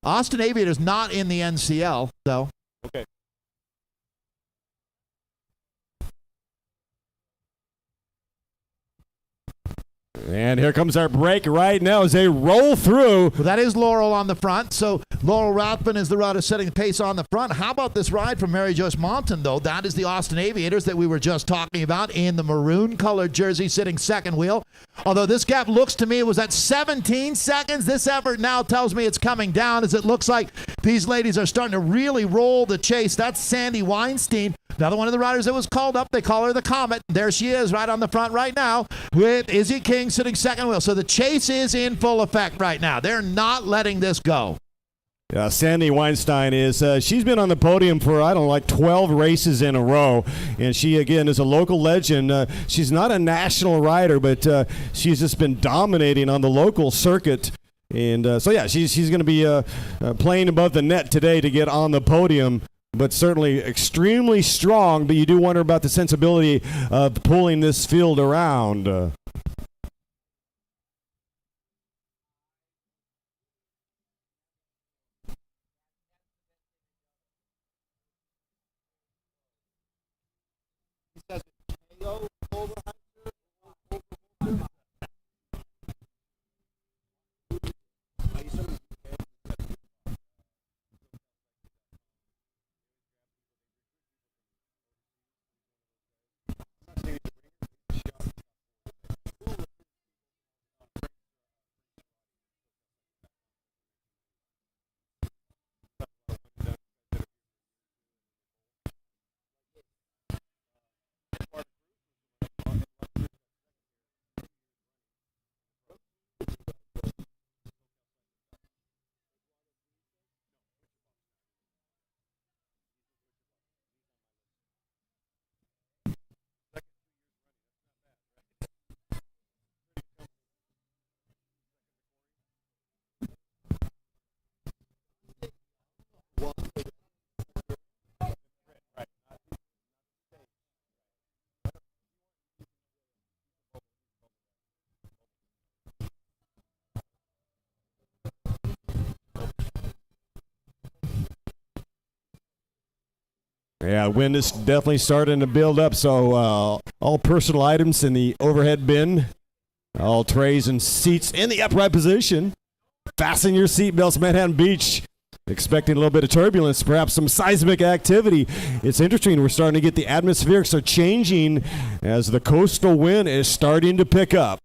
Speaker 2: Austin Aviator's not in the NCL, though.
Speaker 4: Okay. And here comes our break right now as they roll through.
Speaker 2: Well, that is Laurel on the front. So Laurel Rathman is the rider setting the pace on the front. How about this ride from Mary Joyce Monton, though? That is the Austin Aviators that we were just talking about in the maroon-colored jersey sitting second wheel. Although this gap looks to me, it was at 17 seconds. This effort now tells me it's coming down as it looks like these ladies are starting to really roll the chase. That's Sandy Weinstein, another one of the riders that was called up. They call her the Comet. There she is right on the front right now with Izzy King sitting second wheel. So the chase is in full effect right now. They're not letting this go.
Speaker 4: Yeah, Sandy Weinstein is, she's been on the podium for, 12 races in a row. And she, again, is a local legend. She's not a national rider, but she's just been dominating on the local circuit. And she's going to be playing above the net today to get on the podium. But certainly extremely strong, but you do wonder about the sensibility of pulling this field around. Yeah, wind is definitely starting to build up, so all personal items in the overhead bin, all trays and seats in the upright position. Fasten your seatbelts, Manhattan Beach. expecting a little bit of turbulence, perhaps some seismic activity. It's interesting. We're starting to get the atmospherics are changing as the coastal wind is starting to pick up.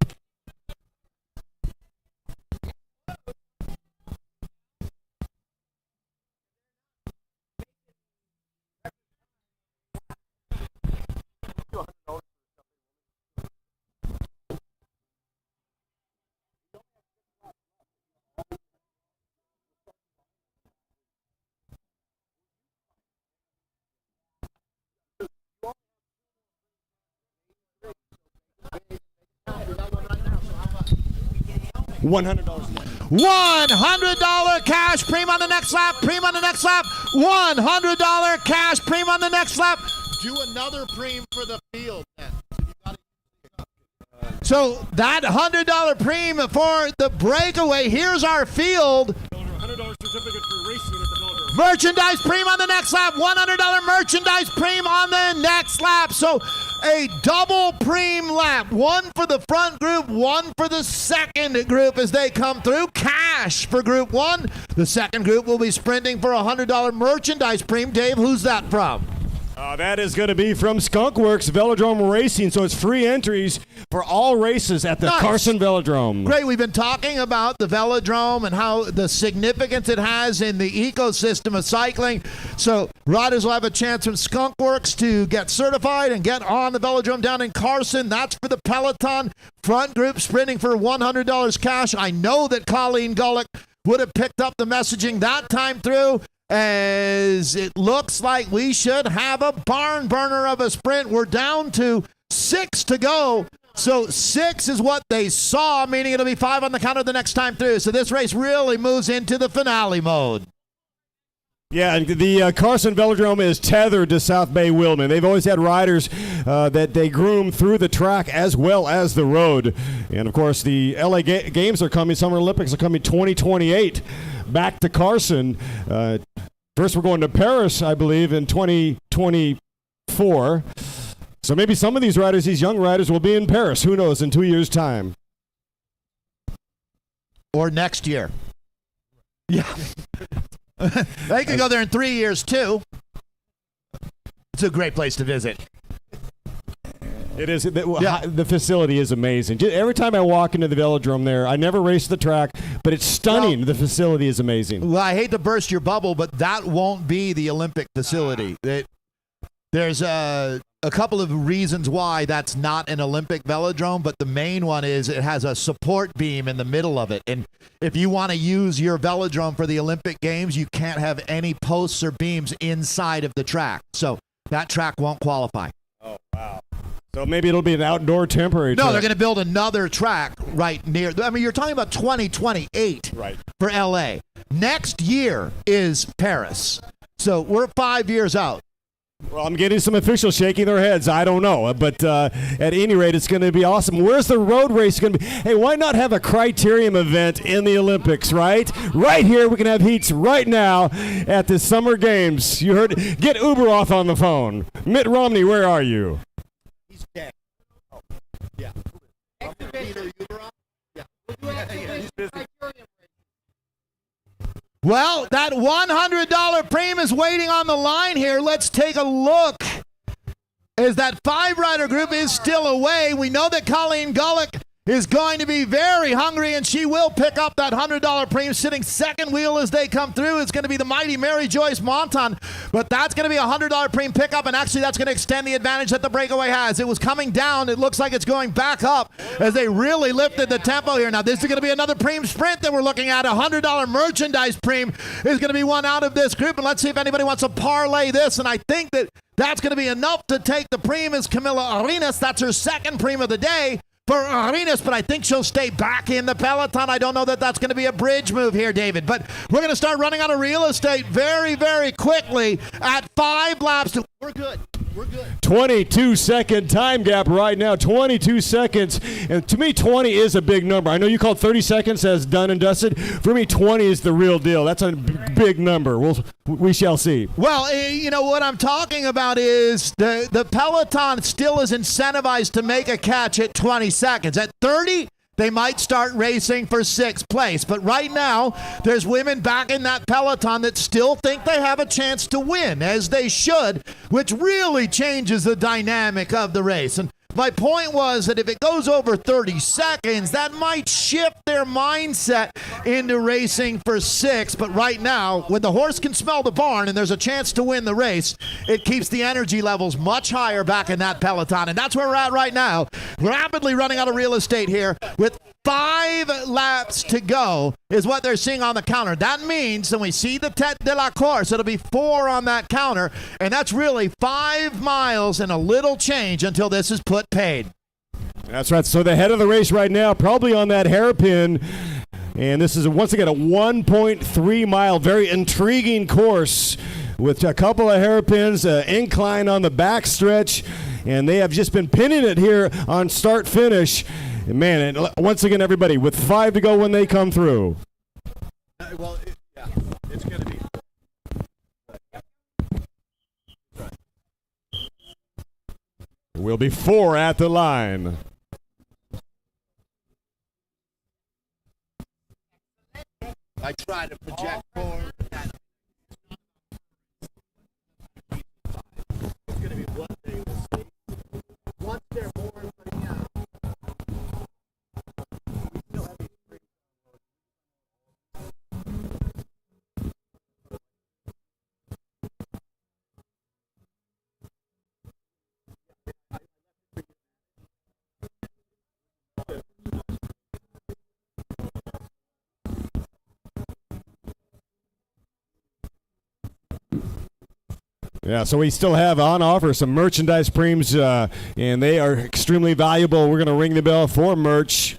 Speaker 4: $100.
Speaker 2: $100 cash Prix on the next lap. Prix on the next lap. $100 cash Prix on the next lap. Do another Prix for the field. So that $100 Prix for the breakaway. Here's our field.
Speaker 4: $100 certificate for racing at the Velodrome.
Speaker 2: Merchandise Prix on the next lap. $100 merchandise Prix on the next lap. So a double Prix lap. One for the front group, one for the second group as they come through. Cash for group one. The second group will be sprinting for $100 merchandise Prix. Dave, who's that from?
Speaker 4: That is going to be from Skunkworks Velodrome Racing, so it's free entries for all races at the Carson Velodrome.
Speaker 2: Great. We've been talking about the Velodrome and how the significance it has in the ecosystem of cycling. So riders will have a chance from Skunkworks to get certified and get on the Velodrome down in Carson. That's for the Peloton front group sprinting for $100 cash. I know that Colleen Gullick would have picked up the messaging that time through, as it looks like we should have a barn burner of a sprint. We're down to 6 to go. So 6 is what they saw, meaning it'll be 5 on the counter the next time through. So this race really moves into the finale mode.
Speaker 4: Yeah, and the Carson Velodrome is tethered to South Bay Wildman. They've always had riders that they groom through the track as well as the road. And, of course, the LA Games are coming. Summer Olympics are coming 2028 back to Carson. First, we're going to Paris, I believe, in 2024. So maybe some of these riders, these young riders, will be in Paris. Who knows, in 2 years' time.
Speaker 2: Or next year. Yeah. They could go there in 3 years, too. It's a great place to visit.
Speaker 4: It is. The facility is amazing. Every time I walk into the Velodrome there, I never race the track, but it's stunning. The facility is amazing.
Speaker 2: Well, I hate to burst your bubble, but that won't be the Olympic facility. There's a couple of reasons why that's not an Olympic velodrome, but the main one is it has a support beam in the middle of it. And if you want to use your velodrome for the Olympic Games, you can't have any posts or beams inside of the track. So that track won't qualify.
Speaker 4: Oh, wow. So maybe it'll be an outdoor temporary track.
Speaker 2: No, they're going to build another track right near. I mean, you're talking about 2028 for LA. Next year is Paris. So we're 5 years out.
Speaker 4: Well, I'm getting some officials shaking their heads. I don't know. But at any rate, it's going to be awesome. Where's the road race going to be? Hey, why not have a criterium event in the Olympics, right? Right here, we can have heats right now at the Summer Games. You heard it. Get Uberoff on the phone. Mitt Romney, where are you?
Speaker 6: He's dead. Oh, yeah.
Speaker 4: He's busy.
Speaker 2: Well, that $100 premium is waiting on the line here. Let's take a look as that 5-rider group is still away. We know that Colleen Gullick is going to be very hungry, and she will pick up that $100 premium. Sitting second wheel as they come through is going to be the mighty Mary Joyce Monton, but that's going to be a $100 premium pickup, and actually that's going to extend the advantage that the breakaway has. It was coming down. It looks like it's going back up as they really lifted the tempo here. Now, this is going to be another premium sprint that we're looking at. A $100 merchandise premium is going to be one out of this group, and let's see if anybody wants to parlay this, and I think that that's going to be enough to take the premium is Camila Arenas. That's her second premium of the day for Arenas, but I think she'll stay back in the peloton. I don't know that that's going to be a bridge move here, David, but we're going to start running out of real estate very, very quickly at 5 laps. We're good. We're good.
Speaker 4: 22-second time gap right now, 22 seconds. And to me, 20 is a big number. I know you called 30 seconds as done and dusted. For me, 20 is the real deal. That's a big number. We shall see.
Speaker 2: Well, you know, what I'm talking about is the peloton still is incentivized to make a catch at 20 seconds. At 30, they might start racing for 6th place. But right now, there's women back in that peloton that still think they have a chance to win, as they should, which really changes the dynamic of the race. And my point was that if it goes over 30 seconds, that might shift their mindset into racing for 6. But right now, when the horse can smell the barn and there's a chance to win the race, it keeps the energy levels much higher back in that peloton. And that's where we're at right now. Rapidly running out of real estate here with 5 laps to go is what they're seeing on the counter. That means when we see the Tête de la Course, it'll be 4 on that counter, and that's really 5 miles and a little change until this is put paid.
Speaker 4: That's right. So the head of the race right now, probably on that hairpin, and this is once again a 1.3 mile, very intriguing course with a couple of hairpins, incline on the backstretch, and they have just been pinning it here on start finish. Man, and once again, everybody, with 5 to go when they come through.
Speaker 6: Well, it's going to be.
Speaker 4: Will be 4 at the line.
Speaker 6: I try to project forward. It's going to be what they will see. Once they're born, putting out.
Speaker 4: Yeah, so we still have on offer some merchandise Preems, and they are extremely valuable. We're going to ring the bell for merch.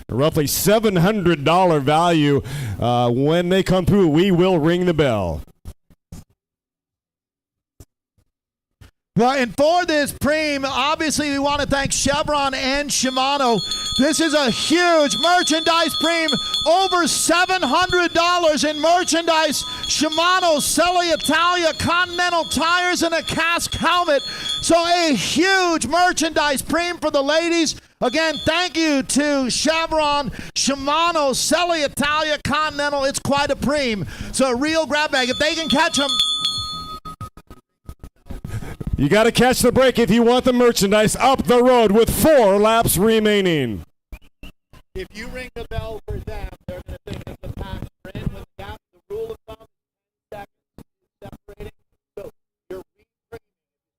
Speaker 4: Roughly $700 value. When they come through, we will ring the bell.
Speaker 2: Well, and for this Prix, obviously we want to thank Chevron and Shimano. This is a huge merchandise Prix, over $700 in merchandise. Shimano, Selle Italia, Continental tires, and a cask helmet. So a huge merchandise Prix for the ladies. Again, thank you to Chevron, Shimano, Selle Italia, Continental. It's quite a Prix. So a real grab bag. If they can catch them.
Speaker 4: You got to catch the break if you want the merchandise up the road with 4 laps remaining.
Speaker 6: If you ring the bell for them, they're going to think it's a pass sprint. With that, the rule of thumb is 10 seconds separating. So you're re-ringing. You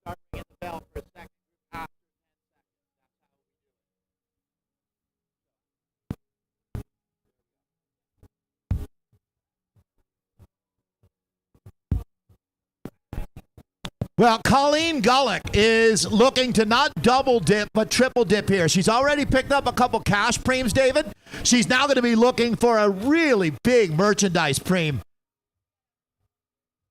Speaker 6: start ringing the bell for a second. After 10 seconds.
Speaker 2: Well, Colleen Gullick is looking to not double dip, but triple dip here. She's already picked up a couple cash Preems, David. She's now going to be looking for a really big merchandise Preem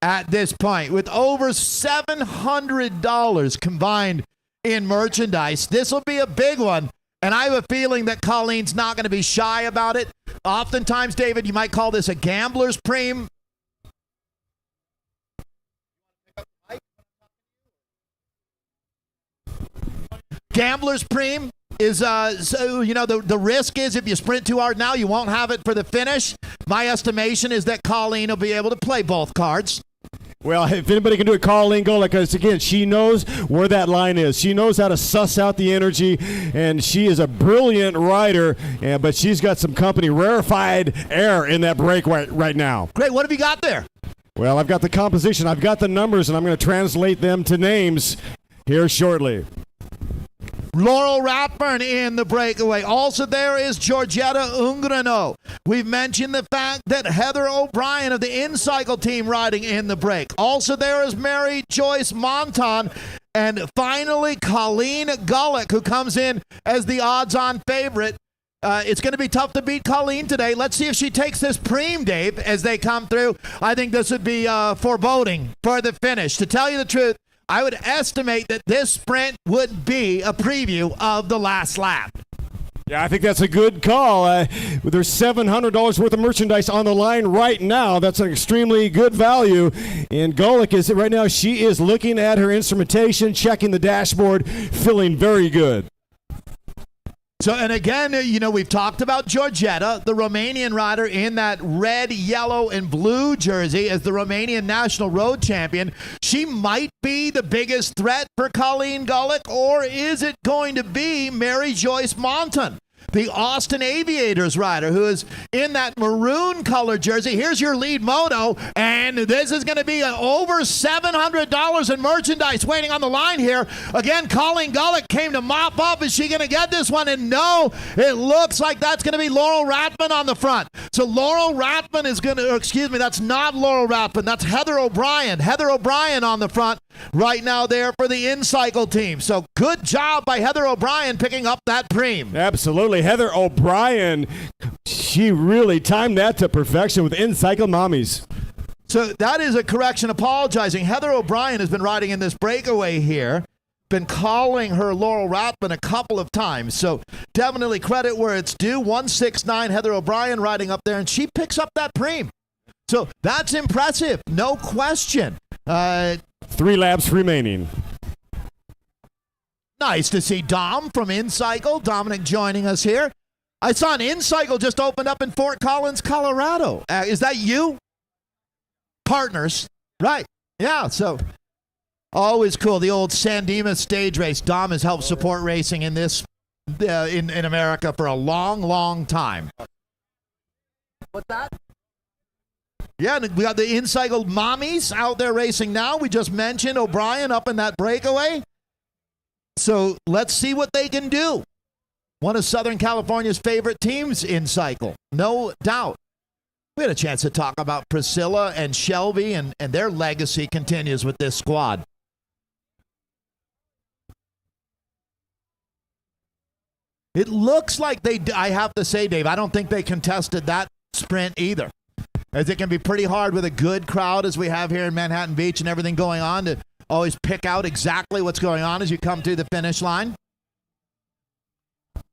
Speaker 2: at this point. With over $700 combined in merchandise, this will be a big one. And I have a feeling that Colleen's not going to be shy about it. Oftentimes, David, you might call this a gambler's Preem. Gambler's Preem is, so, you know, the risk is if you sprint too hard now, you won't have it for the finish. My estimation is that Colleen will be able to play both cards.
Speaker 4: Well, if anybody can do it, Colleen Golick, because again, she knows where that line is. She knows how to suss out the energy, and she is a brilliant rider, but she's got some company, rarefied air in that break right now.
Speaker 2: Great. What have you got there?
Speaker 4: Well, I've got the composition, I've got the numbers, and I'm going to translate them to names here shortly.
Speaker 2: Laurel Ratburn in the breakaway. Also there is Georgetta Ungrano. We've mentioned the fact that Heather O'Brien of the InCycle team riding in the break. Also there is Mary Joyce Monton. And finally, Colleen Gullick, who comes in as the odds-on favorite. It's going to be tough to beat Colleen today. Let's see if she takes this Preem, Dave, as they come through. I think this would be foreboding for the finish. To tell you the truth, I would estimate that this sprint would be a preview of the last lap.
Speaker 4: Yeah, I think that's a good call. There's $700 worth of merchandise on the line right now. That's an extremely good value. And Golick is right now, she is looking at her instrumentation, checking the dashboard, feeling very good.
Speaker 2: So, and again, we've talked about Georgetta, the Romanian rider in that red, yellow, and blue jersey as the Romanian national road champion. She might be the biggest threat for Colleen Gullick, or is it going to be Mary Joyce Monton, the Austin Aviators rider, who is in that maroon colored jersey? Here's your lead moto, and this is going to be over $700 in merchandise waiting on the line here. Again, Colleen Gullick came to mop up. Is she going to get this one? And no, it looks like that's going to be Laurel Ratman on the front. So Laurel Ratman is going to, that's not Laurel Ratman. That's Heather O'Brien. Heather O'Brien on the front right now there for the InCycle team. So good job by Heather O'Brien picking up that Prix.
Speaker 4: Absolutely. Heather O'Brien, she really timed that to perfection with InCycle Mommies.
Speaker 2: So that is a correction, apologizing. Heather O'Brien has been riding in this breakaway here, been calling her Laurel Ratman a couple of times. So definitely credit where it's due. 169 Heather O'Brien riding up there, and she picks up that Prix. So that's impressive, no question.
Speaker 4: 3 laps remaining.
Speaker 2: Nice to see Dom from InCycle, Dominic, joining us here. I saw an InCycle just opened up in Fort Collins, Colorado. Is that you? Partners, right? Yeah, so always cool. The old San Dimas stage race. Dom has helped support racing in this in America for a long, long time.
Speaker 8: What's that?
Speaker 2: Yeah, we got the InCycle Mommies out there racing now. We just mentioned O'Brien up in that breakaway. So let's see what they can do. One of Southern California's favorite teams, InCycle, no doubt. We had a chance to talk about Priscilla and Shelby, and their legacy continues with this squad. It looks like I have to say, Dave, I don't think they contested that sprint either, as it can be pretty hard with a good crowd as we have here in Manhattan Beach and everything going on to always pick out exactly what's going on as you come to the finish line.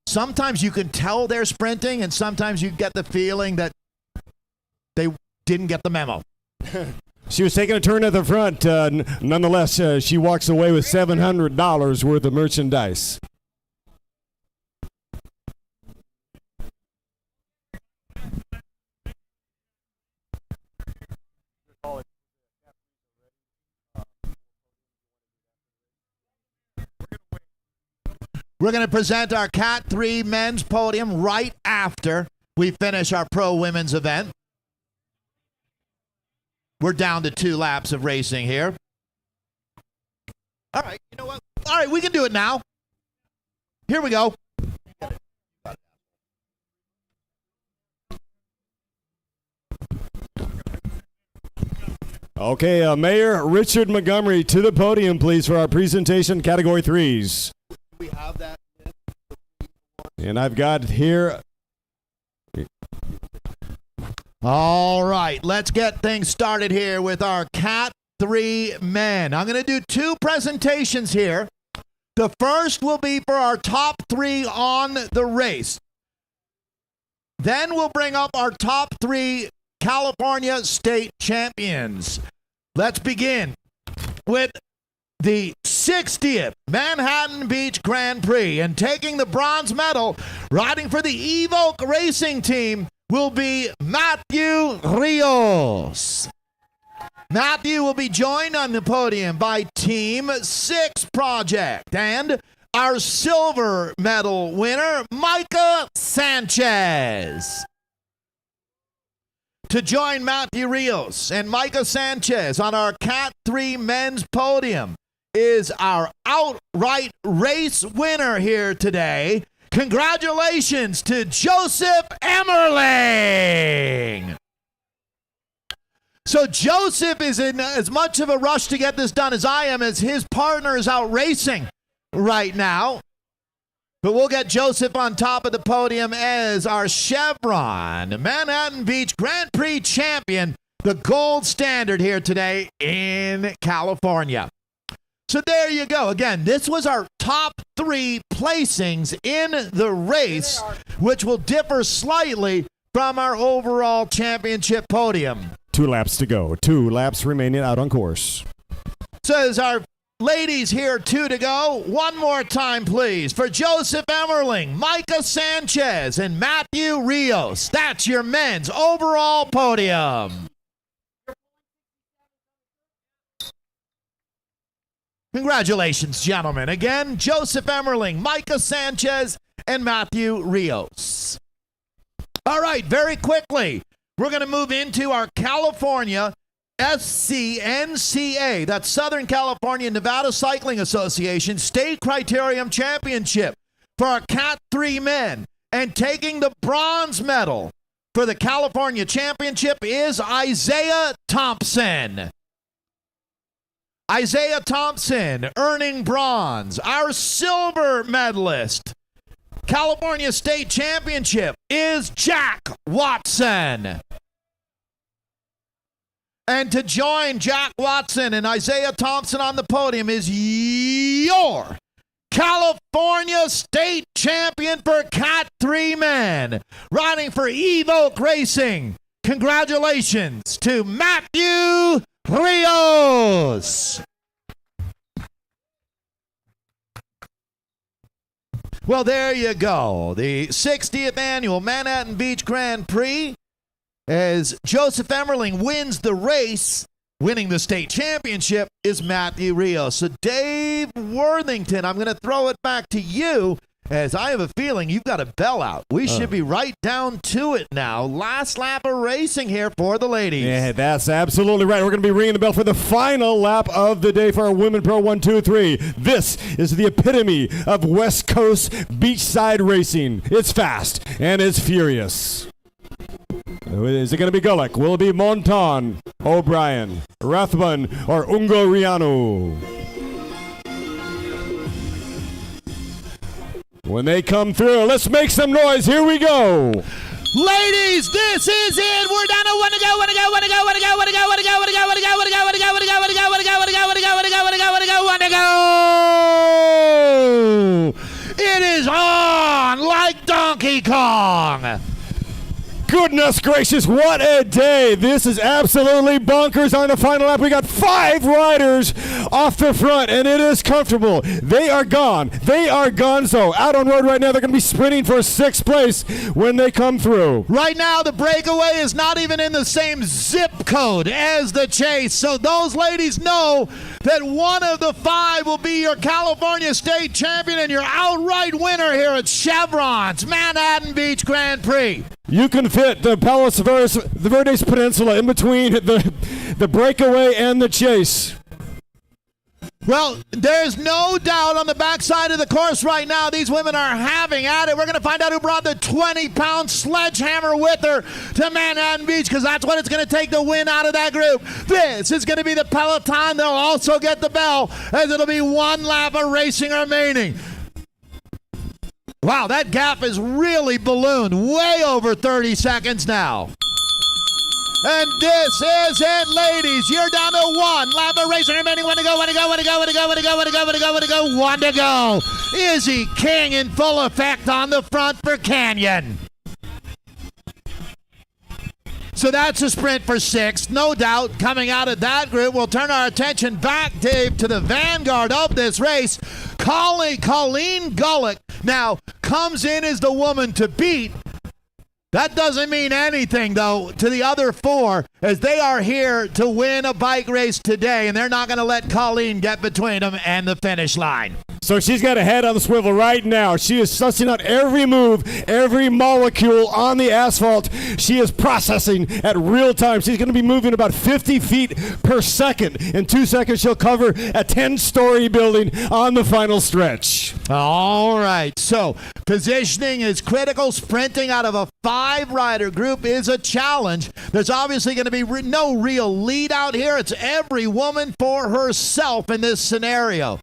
Speaker 2: Sometimes you can tell they're sprinting, and sometimes you get the feeling that they didn't get the memo.
Speaker 4: She was taking a turn at the front. Nonetheless, she walks away with $700 worth of merchandise.
Speaker 2: We're going to present our Cat 3 men's podium right after we finish our pro women's event. We're down to 2 laps of racing here. All right, you know what? All right, we can do it now. Here we go.
Speaker 4: Okay, Mayor Richard Montgomery to the podium, please, for our presentation, Category 3s.
Speaker 6: We have that.
Speaker 4: And I've got here.
Speaker 2: All right, let's get things started here with our Cat 3 men. I'm going to do 2 presentations here. The first will be for our top 3 on the race. Then we'll bring up our top 3 California state champions. Let's begin with the 60th Manhattan Beach Grand Prix, and taking the bronze medal, riding for the Evoque Racing Team, will be Matthew Rios. Matthew will be joined on the podium by Team 6 Project and our silver medal winner, Micah Sanchez. To join Matthew Rios and Micah Sanchez on our Cat 3 men's podium is our outright race winner here today. Congratulations to Joseph Emmerling. So Joseph is in as much of a rush to get this done as I am, as his partner is out racing right now. But we'll get Joseph on top of the podium as our Chevron Manhattan Beach Grand Prix champion, the gold standard here today in California. So there you go. Again, this was our top 3 placings in the race, which will differ slightly from our overall championship podium.
Speaker 4: 2 laps to go. 2 laps remaining out on course.
Speaker 2: So as our ladies here, 2 to go. One more time, please, for Joseph Emmerling, Micah Sanchez, and Matthew Rios. That's your men's overall podium. Congratulations, gentlemen. Again, Joseph Emmerling, Micah Sanchez, and Matthew Rios. All right, very quickly, we're going to move into our California SCNCA, that's Southern California Nevada Cycling Association State Criterium Championship for our Cat 3 men. And taking the bronze medal for the California Championship is Isaiah Thompson. Isaiah Thompson earning bronze. Our silver medalist, California State Championship, is Jack Watson. And to join Jack Watson and Isaiah Thompson on the podium is your California State Champion for Cat 3 men, riding for Evoque Racing. Congratulations to Matthew Rios. Well, there you go. The 60th annual Manhattan Beach Grand Prix, as Joseph Emmerling wins the race. Winning the state championship is Matthew Rios. So Dave Worthington, I'm going to throw it back to you, as I have a feeling you've got a bell out. We should be right down to it now. Last lap of racing here for the ladies.
Speaker 4: Yeah, that's absolutely right. We're going to be ringing the bell for the final lap of the day for our Women Pro 1, 2, 3. This is the epitome of West Coast beachside racing. It's fast and it's furious. Is it going to be Gulick? Will it be Monton, O'Brien, Rathbun, or Ungoriano? When they come through, let's make some noise. Here we go.
Speaker 2: Ladies, this is it. We're down to one to go, one to go, one to go, one to go, one to go, one to go, one to go, one to go, one to go, one to go, one to go, one to go, one to go, one to go, one to go, one to go, one to go, one to go, one to go. It is on like Donkey Kong.
Speaker 4: Goodness gracious, what a day. This is absolutely bonkers. On the final lap, we got 5 riders off the front, and it is comfortable. They are gone. They are gone. So out on road right now, they're going to be sprinting for 6th place when they come through.
Speaker 2: Right now, the breakaway is not even in the same zip code as the chase. So those ladies know that one of the 5 will be your California State Champion and your outright winner here at Chevron's Manhattan Beach Grand Prix.
Speaker 4: You can fit the Palos Verdes Peninsula in between the breakaway and the chase.
Speaker 2: Well, there's no doubt on the backside of the course right now, these women are having at it. We're going to find out who brought the 20-pound sledgehammer with her to Manhattan Beach, because that's what it's going to take to win out of that group. This is going to be the peloton. They'll also get the bell, as it'll be 1 lap of racing remaining. Wow, that gap is really ballooned, way over 30 seconds now. And this is it, ladies. You're down to 1 lap of racing remaining. One to go, one to go, one to go, one to go, one to go, one to go, one to go, one to go, one to go. Izzy King in full effect on the front for Canyon. So that's a sprint for 6th, no doubt. Coming out of that group, we'll turn our attention back, Dave, to the vanguard of this race. Colleen Gulick now comes in as the woman to beat. That doesn't mean anything, though, to the other 4, as they are here to win a bike race today, and they're not going to let Colleen get between them and the finish line.
Speaker 4: So she's got a head on the swivel right now. She is sussing out every move, every molecule on the asphalt. She is processing at real time. She's going to be moving about 50 feet per second. In 2 seconds, she'll cover a 10-story building on the final stretch.
Speaker 2: All right, so positioning is critical. Sprinting out of a 5-rider group is a challenge. There's obviously going to be no real lead out here. It's every woman for herself in this scenario.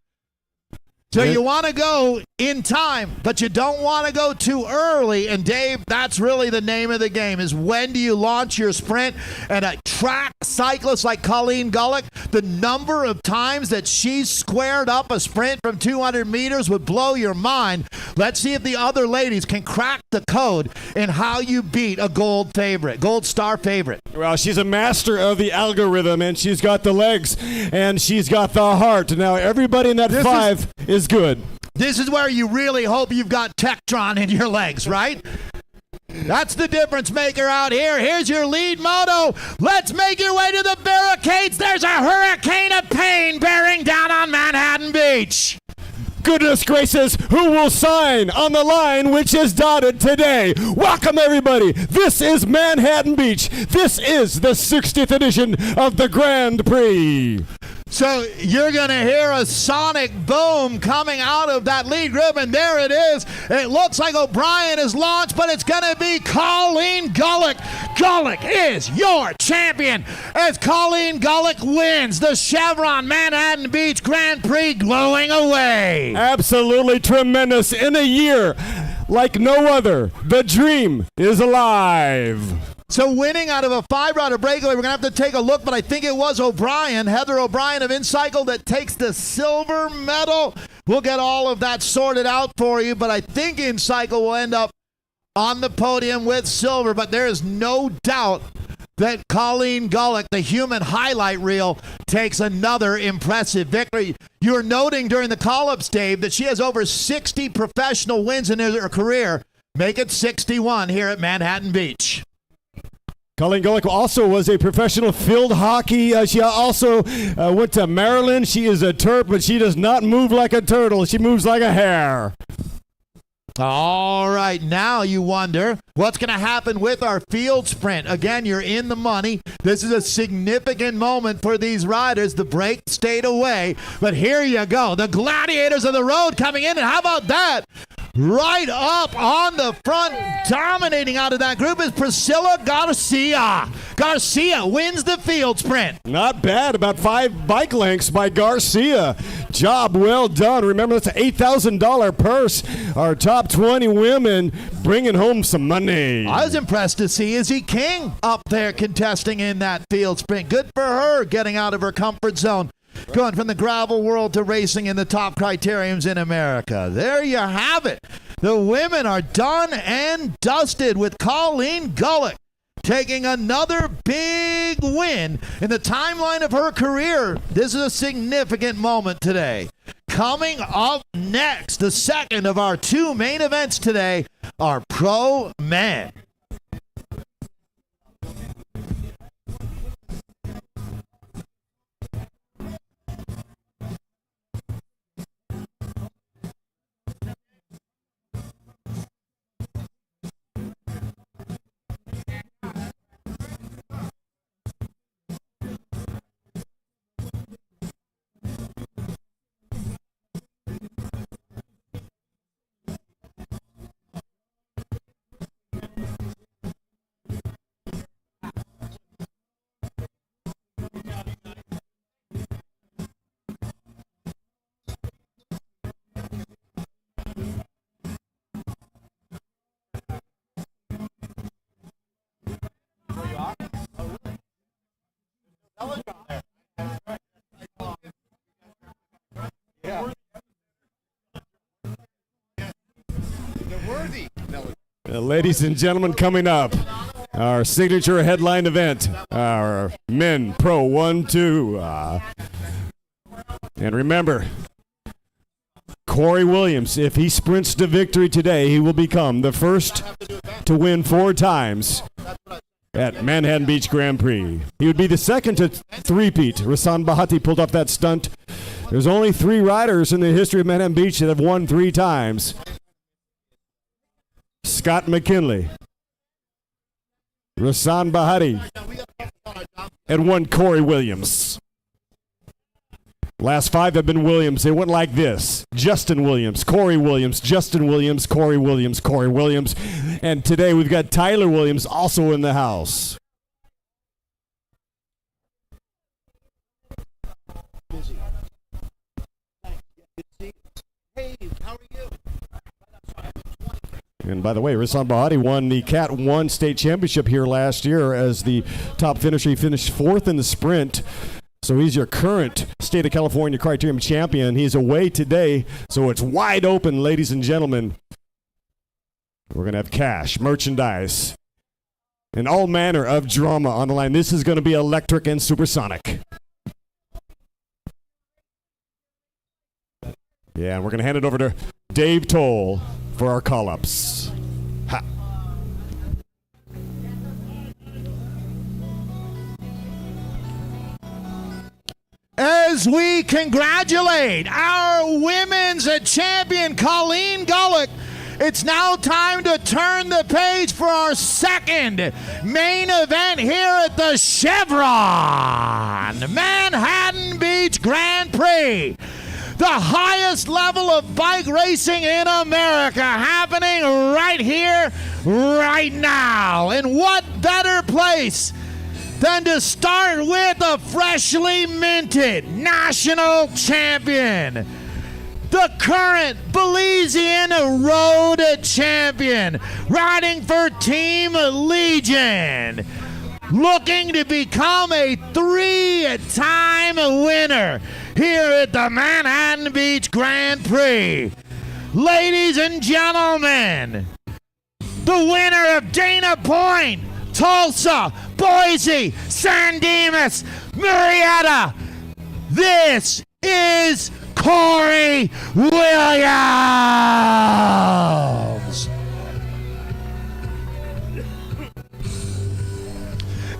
Speaker 2: So you want to go in time, but you don't want to go too early. And Dave, that's really the name of the game, is when do you launch your sprint? And a track cyclist like Colleen Gullick, the number of times that she's squared up a sprint from 200 meters would blow your mind. Let's see if the other ladies can crack the code in how you beat a gold star favorite.
Speaker 4: Well, she's a master of the algorithm, and she's got the legs, and she's got the heart. Now, everybody in that five is good.
Speaker 2: This is where you really hope you've got Tektron in your legs, right? That's the difference maker out here. Here's your lead moto. Let's make your way to the barricades. There's a hurricane of pain bearing down on Manhattan Beach.
Speaker 4: Goodness gracious, who will sign on the line which is dotted today? Welcome, everybody. This is Manhattan Beach. This is the 60th edition of the Grand Prix.
Speaker 2: So you're going to hear a sonic boom coming out of that lead group, and there it is. It looks like O'Brien is launched, but it's going to be Colleen Gullick. Gullick is your champion as Colleen Gullick wins the Chevron Manhattan Beach Grand Prix, glowing away.
Speaker 4: Absolutely tremendous. In a year like no other, the dream is alive.
Speaker 2: So winning out of a 5-rider breakaway, we're going to have to take a look, but I think it was O'Brien, Heather O'Brien of InCycle, that takes the silver medal. We'll get all of that sorted out for you, but I think InCycle will end up on the podium with silver, but there is no doubt that Colleen Gullick, the human highlight reel, takes another impressive victory. You're noting during the call-ups, Dave, that she has over 60 professional wins in her career. Make it 61 here at Manhattan Beach.
Speaker 4: Colleen Gullick also was a professional field hockey. She also went to Maryland. She is a Terp, but she does not move like a turtle. She moves like a hare.
Speaker 2: All right, now you wonder what's going to happen with our field sprint. Again, you're in the money. This is a significant moment for these riders. The break stayed away, but here you go. The gladiators of the road coming in, and how about that? Right up on the front, dominating out of that group is Priscilla Garcia. Garcia wins the field sprint.
Speaker 4: Not bad, about 5 bike lengths by Garcia. Job well done. Remember, that's an $8,000 purse. Our top 20 women bringing home some money.
Speaker 2: I was impressed to see Izzy King up there contesting in that field sprint. Good for her, getting out of her comfort zone. Going from the gravel world to racing in the top criteriums in America. There you have it. The women are done and dusted with Colleen Gullick taking another big win in the timeline of her career. This is a significant moment today. Coming up next, the second of our 2 main events today, are pro men.
Speaker 4: Ladies and gentlemen, coming up, our signature headline event, our men pro 1-2. And remember, Corey Williams, if he sprints to victory today, he will become the first to win 4 times at Manhattan Beach Grand Prix. He would be the second to three-peat. Rasan Bahati pulled off that stunt. There's only 3 riders in the history of Manhattan Beach that have won 3 times. Scott McKinley, Rasan Bahati, and 1 Corey Williams. Last 5 have been Williams. They went like this: Justin Williams, Corey Williams, Justin Williams, Corey Williams, Corey Williams. And today we've got Tyler Williams also in the house.
Speaker 6: Hey, how are you?
Speaker 4: And by the way, Rissan Bahati won the Cat 1 state championship here last year as the top finisher. He finished 4th in the sprint. So he's your current State of California Criterium champion. He's away today, so it's wide open, ladies and gentlemen. We're going to have cash, merchandise, and all manner of drama on the line. This is going to be electric and supersonic. Yeah, and we're going to hand it over to Dave Toll for our call-ups. Ha.
Speaker 2: As we congratulate our women's champion, Colleen Gullick, it's now time to turn the page for our second main event here at the Chevron Manhattan Beach Grand Prix. The highest level of bike racing in America happening right here, right now. And what better place than to start with a freshly minted national champion, the current Belizean road champion, riding for Team Legion, looking to become a 3-time winner here at the Manhattan Beach Grand Prix. Ladies and gentlemen, the winner of Dana Point, Tulsa, Boise, San Dimas, Murrieta, this is Corey Williams.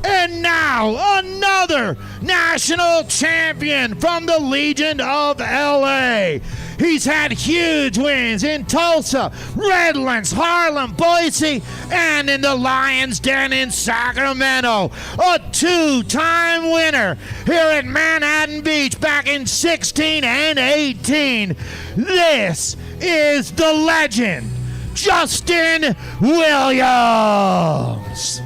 Speaker 2: And now another national champion from the Legion of LA. He's had huge wins in Tulsa, Redlands, Harlem, Boise, and in the Lions Den in Sacramento. A 2-time winner here at Manhattan Beach back in 16 and 18. This is the legend, Justin Williams.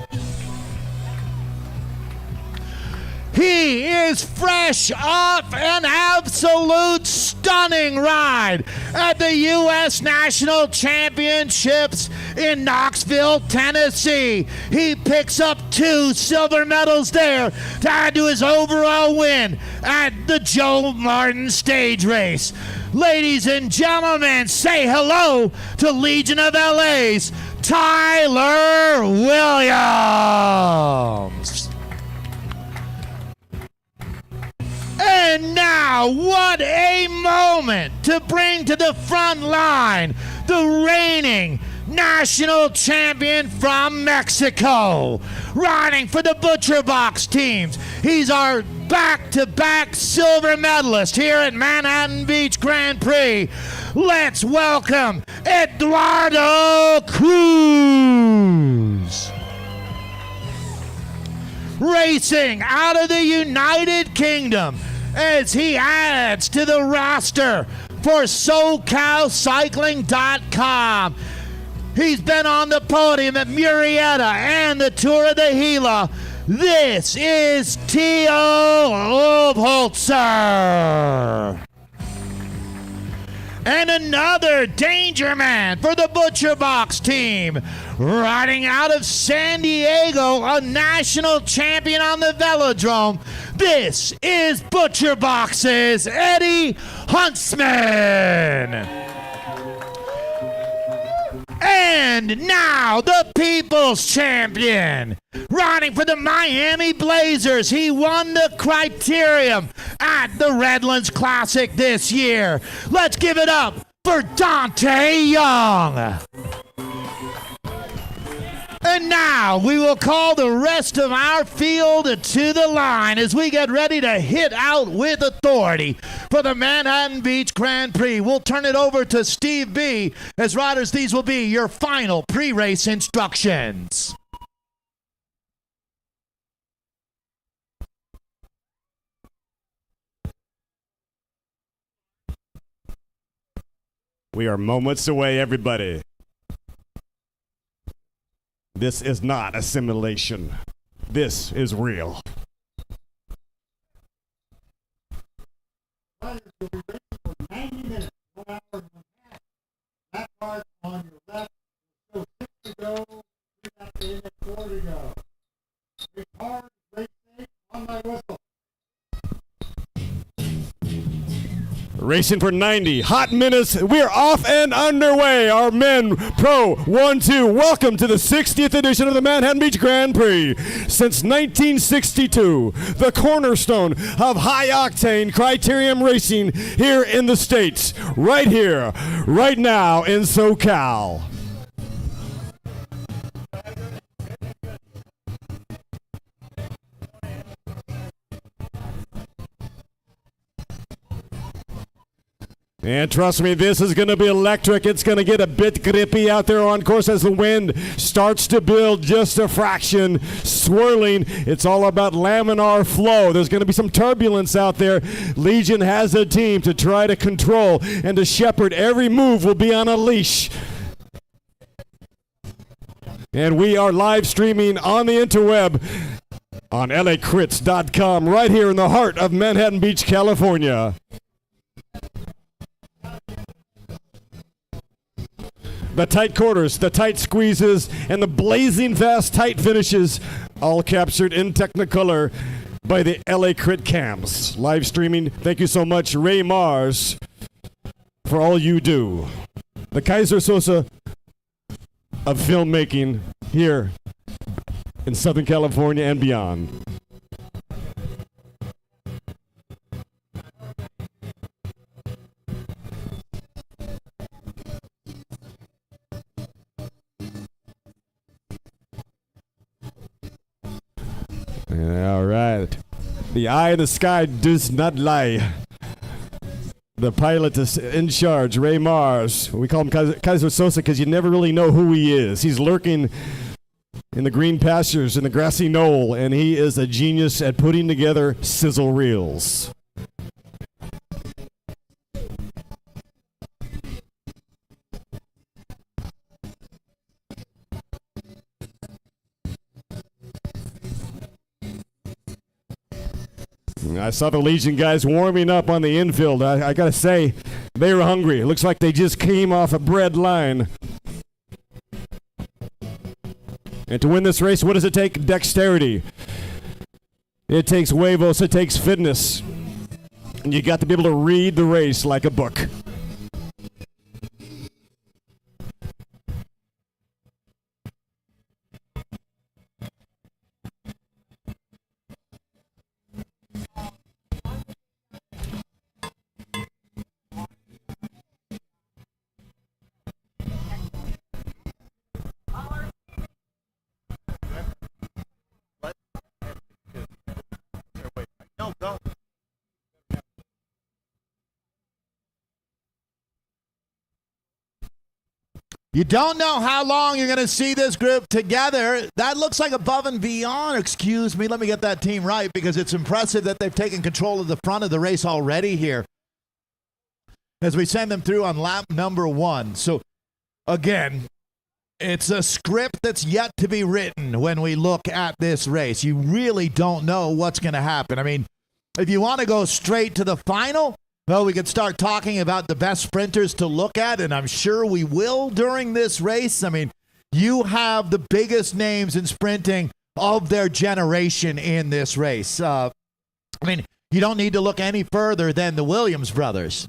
Speaker 2: He is fresh off an absolute stunning ride at the U.S. National Championships in Knoxville, Tennessee. He picks up 2 silver medals there to add to his overall win at the Joe Martin stage race. Ladies and gentlemen, say hello to Legion of LA's Tyler Williams. And now, what a moment to bring to the front line the reigning national champion from Mexico, riding for the Butcher Box teams. He's our back-to-back silver medalist here at Manhattan Beach Grand Prix. Let's welcome Eduardo Cruz. Racing out of the United Kingdom as he adds to the roster for SoCalCycling.com. He's been on the podium at Murrieta and the Tour of the Gila. This is Theo Holzer. And another danger man for the Butcher Box team. Riding out of San Diego, a national champion on the velodrome. This is Butcher Box's Eddie Huntsman. And now the People's Champion. Riding for the Miami Blazers, he won the Criterium at the Redlands Classic this year. Let's give it up for Dante Young. And now we will call the rest of our field to the line as we get ready to hit out with authority for the Manhattan Beach Grand Prix. We'll turn it over to Steve B. As riders, these will be your final pre-race instructions.
Speaker 4: We are moments away, everybody. This is not a simulation. This is real.
Speaker 3: Riders will be racing for 90 minutes, 1 hour and a half. That part on your left will 4 to go. Race hard, race safe, on my whistle.
Speaker 4: Racing for 90 hot minutes. We're off and underway. Our men pro 1-2. Welcome to the 60th edition of the Manhattan Beach Grand Prix. Since 1962, the cornerstone of high-octane criterium racing here in the States. Right here, right now in SoCal. And trust me, this is going to be electric. It's going to get a bit grippy out there on course as the wind starts to build just a fraction, swirling. It's all about laminar flow. There's going to be some turbulence out there. Legion has a team to try to control and to shepherd. Every move will be on a leash. And we are live streaming on the interweb on lacrits.com right here in the heart of Manhattan Beach, California. The tight quarters, the tight squeezes, and the blazing fast tight finishes, all captured in Technicolor by the LA Crit Cams. Live streaming, thank you so much, Ray Mars, for all you do. The Kaiser Sosa of filmmaking here in Southern California and beyond. All right. The eye in the sky does not lie. The pilot is in charge, Ray Mars. We call him Kaiser Sosa because you never really know who he is. He's lurking in the green pastures, in the grassy knoll, and he is a genius at putting together sizzle reels. I saw the Legion guys warming up on the infield. I got to say, they were hungry. It looks like they just came off a bread line. And to win this race, what does it take? Dexterity. It takes huevos. It takes fitness. And you got to be able to read the race like a book.
Speaker 2: You don't know how long you're going to see this group together. That looks like above and beyond. Excuse me, let me get that team right because it's impressive that they've taken control of the front of the race already here as we send them through on lap number 1. So, again, it's a script that's yet to be written when we look at this race. You really don't know what's going to happen. I mean, if you want to go straight to the final, well, we could start talking about the best sprinters to look at, and I'm sure we will during this race. I mean, you have the biggest names in sprinting of their generation in this race. I mean, you don't need to look any further than the Williams brothers.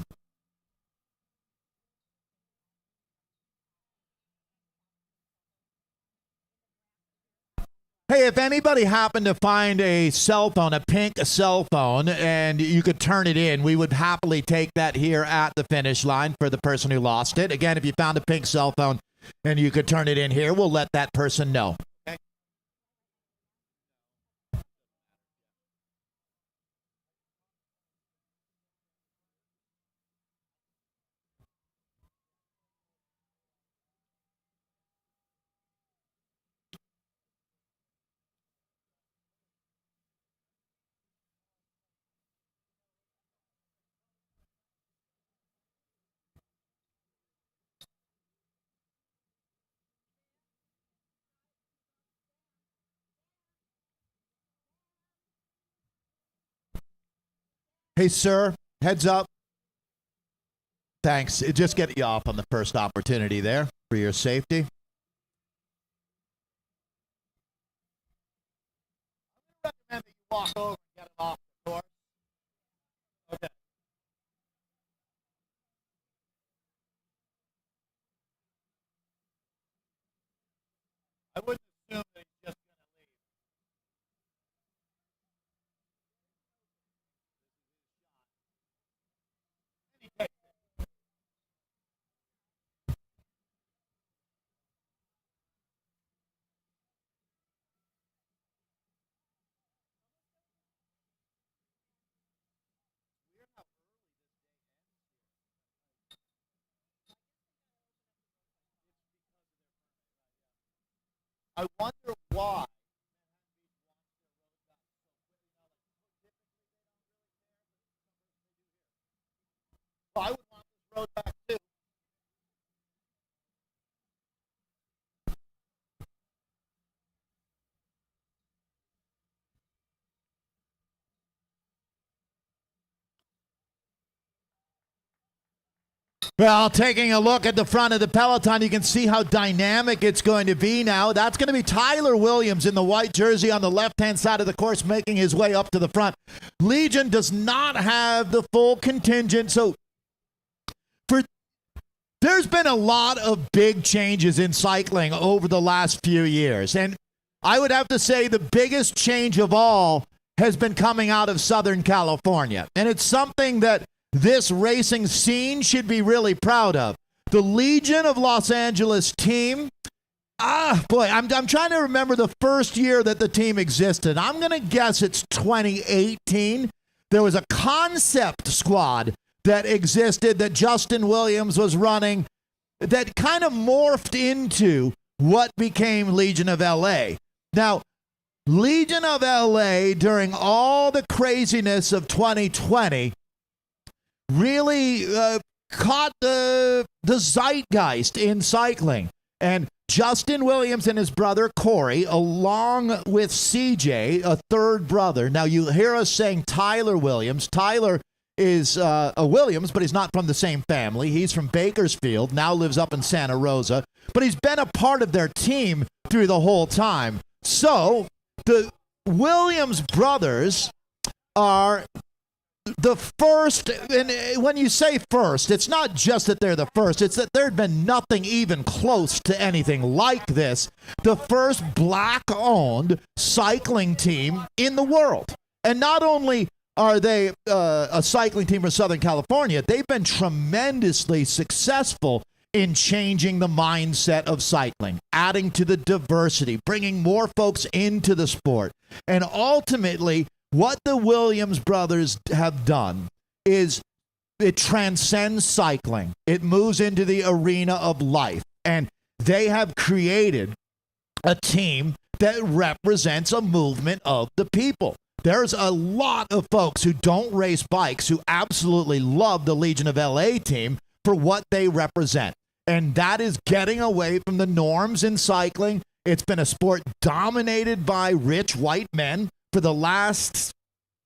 Speaker 2: Hey, if anybody happened to find a cell phone, a pink cell phone, and you could turn it in, we would happily take that here at the finish line for the person who lost it. Again, if you found a pink cell phone and you could turn it in here, we'll let that person know. Okay. Hey, sir, heads up. Thanks. It just get you off on the first opportunity there for your safety.
Speaker 6: walk over and get him off the course. Okay. I wouldn't assume that he's just going to leave. And he takes it. I wonder why. Well, I would want this road back too.
Speaker 2: Well, taking a look at the front of the peloton, you can see how dynamic it's going to be now. That's going to be Tyler Williams in the white jersey on the left-hand side of the course, making his way up to the front. Legion does not have the full contingent, so there's been a lot of big changes in cycling over the last few years, and I would have to say the biggest change of all has been coming out of Southern California, and it's something that this racing scene should be really proud of. The Legion of Los Angeles team, I'm trying to remember the first year that the team existed. I'm going to guess it's 2018. There was a concept squad that existed that Justin Williams was running that kind of morphed into what became Legion of LA. Now, Legion of LA, during all the craziness of 2020, really caught the zeitgeist in cycling. And Justin Williams and his brother Corey, along with CJ, a third brother. Now, you hear us saying Tyler Williams. Tyler is a Williams, but he's not from the same family. He's from Bakersfield, now lives up in Santa Rosa. But he's been a part of their team through the whole time. So, the Williams brothers are the first, and when you say first, it's not just that they're the first, it's that there had been nothing even close to anything like this. The first black-owned cycling team in the world. And not only are they a cycling team from Southern California, they've been tremendously successful in changing the mindset of cycling, adding to the diversity, bringing more folks into the sport. And ultimately, what the Williams brothers have done is it transcends cycling. It moves into the arena of life. And they have created a team that represents a movement of the people. There's a lot of folks who don't race bikes who absolutely love the Legion of LA team for what they represent. And that is getting away from the norms in cycling. It's been a sport dominated by rich white men for the last,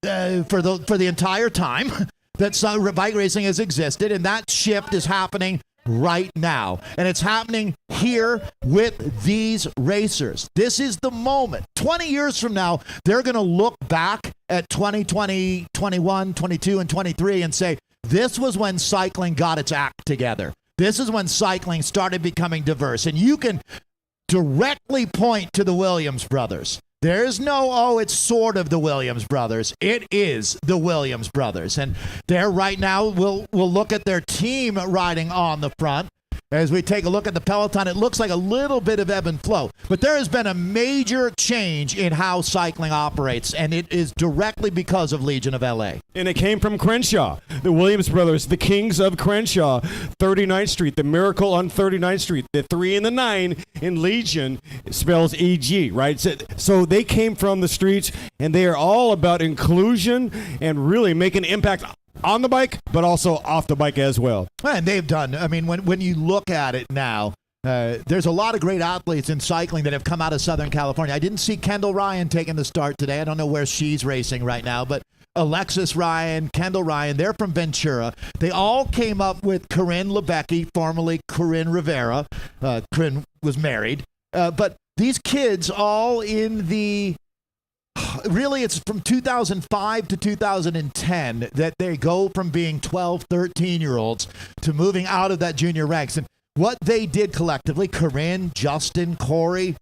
Speaker 2: for the entire time that bike racing has existed, and that shift is happening right now. And it's happening here with these racers. This is the moment. 20 years from now, they're going to look back at 2020, 21, 22, and 23 and say, this was when cycling got its act together. This is when cycling started becoming diverse. And you can directly point to the Williams brothers. There's no, it's sort of the Williams brothers. It is the Williams brothers. And there right now, we'll look at their team riding on the front. As we take a look at the peloton, it looks like a little bit of ebb and flow. But there has been a major change in how cycling operates, and it is directly because of Legion of LA.
Speaker 4: And it came from Crenshaw, the Williams brothers, the kings of Crenshaw, 39th Street, the miracle on 39th Street, the 3 and the 9 in Legion spells EG, right? So they came from the streets, and they are all about inclusion and really making an impact on the bike, but also off the bike as well.
Speaker 2: And they've done, I mean, when you look at it now, there's a lot of great athletes in cycling that have come out of Southern California. I didn't see Kendall Ryan taking the start today. I don't know where she's racing right now, but Alexis Ryan, Kendall Ryan, they're from Ventura. They all came up with Corinne Lebecki, formerly Corinne Rivera. Corinne was married. But these kids all in the really it's from 2005 to 2010 that they go from being 12, 13-year-olds to moving out of that junior ranks. And what they did collectively, Corinne, Justin, Corey,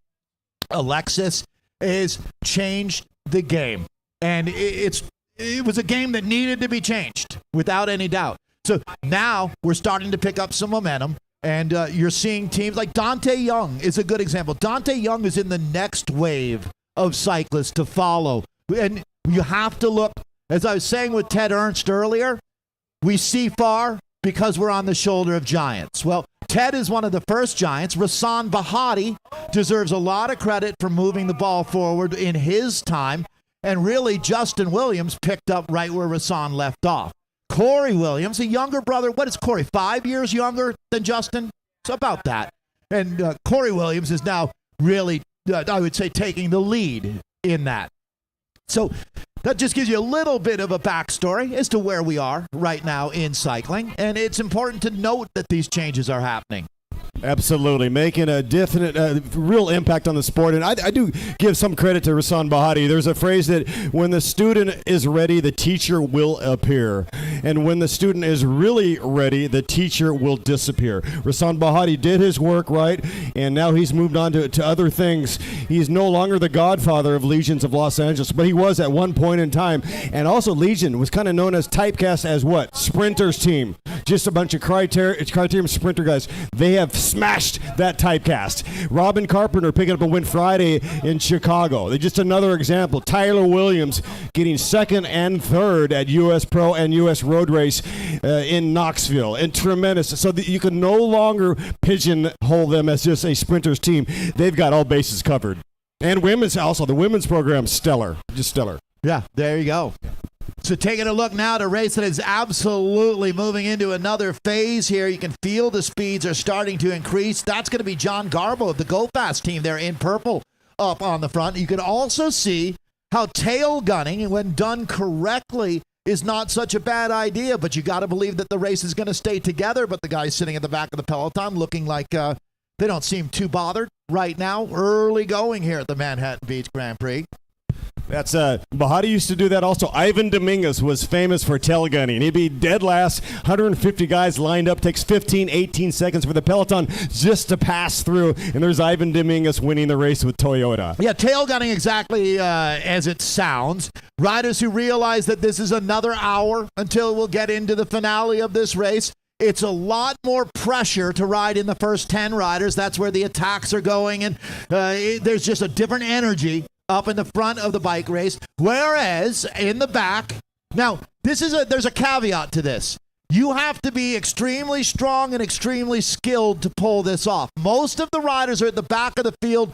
Speaker 2: Alexis, is changed the game. And it was a game that needed to be changed without any doubt. So now we're starting to pick up some momentum. And you're seeing teams like Dante Young is a good example. Dante Young is in the next wave of cyclists to follow. And you have to look, as I was saying with Ted Ernst earlier, we see far because we're on the shoulder of giants. Well, Ted is one of the first giants. Rasan Bahati deserves a lot of credit for moving the ball forward in his time. And really, Justin Williams picked up right where Rasan left off. Corey Williams, a younger brother. What is Corey, 5 years younger than Justin? It's about that. And Corey Williams is now really, I would say, taking the lead in that. So that just gives you a little bit of a backstory as to where we are right now in cycling. And it's important to note that these changes are happening.
Speaker 4: Absolutely, making a definite, real impact on the sport. And I do give some credit to Rasan Bahati. There's a phrase that when the student is ready, the teacher will appear. And when the student is really ready, the teacher will disappear. Rasan Bahati did his work right, and now he's moved on to other things. He's no longer the godfather of Legions of Los Angeles, but he was at one point in time. And also Legion was kind of known as typecast as what? Sprinters team. Just a bunch of criterium sprinter guys. They have smashed that typecast. Robin Carpenter picking up a win Friday in Chicago. They're just another example. Tyler Williams getting second and third at U.S. Pro and U.S. Road Race in Knoxville. And tremendous. So that you can no longer pigeonhole them as just a sprinters team. They've got all bases covered. And women's also. The women's program, stellar. Just stellar.
Speaker 2: Yeah, there you go. So taking a look now at a race that is absolutely moving into another phase here. You can feel the speeds are starting to increase. That's going to be John Garbo of the Go Fast team there in purple up on the front. You can also see how tail gunning, when done correctly, is not such a bad idea. But you got to believe that the race is going to stay together. But the guys sitting at the back of the peloton looking like they don't seem too bothered right now. Early going here at the Manhattan Beach Grand Prix.
Speaker 4: That's Bahati used to do that also. Ivan Dominguez was famous for tail gunning. He'd be dead last, 150 guys lined up, takes 15, 18 seconds for the peloton just to pass through, and there's Ivan Dominguez winning the race with Toyota.
Speaker 2: Yeah, tail gunning exactly as it sounds. Riders who realize that this is another hour until we'll get into the finale of this race. It's a lot more pressure to ride in the first 10 riders. That's where the attacks are going, and there's just a different energy up in the front of the bike race, whereas in the back, now there's a caveat to this. You have to be extremely strong and extremely skilled to pull this off. Most of the riders are at the back of the field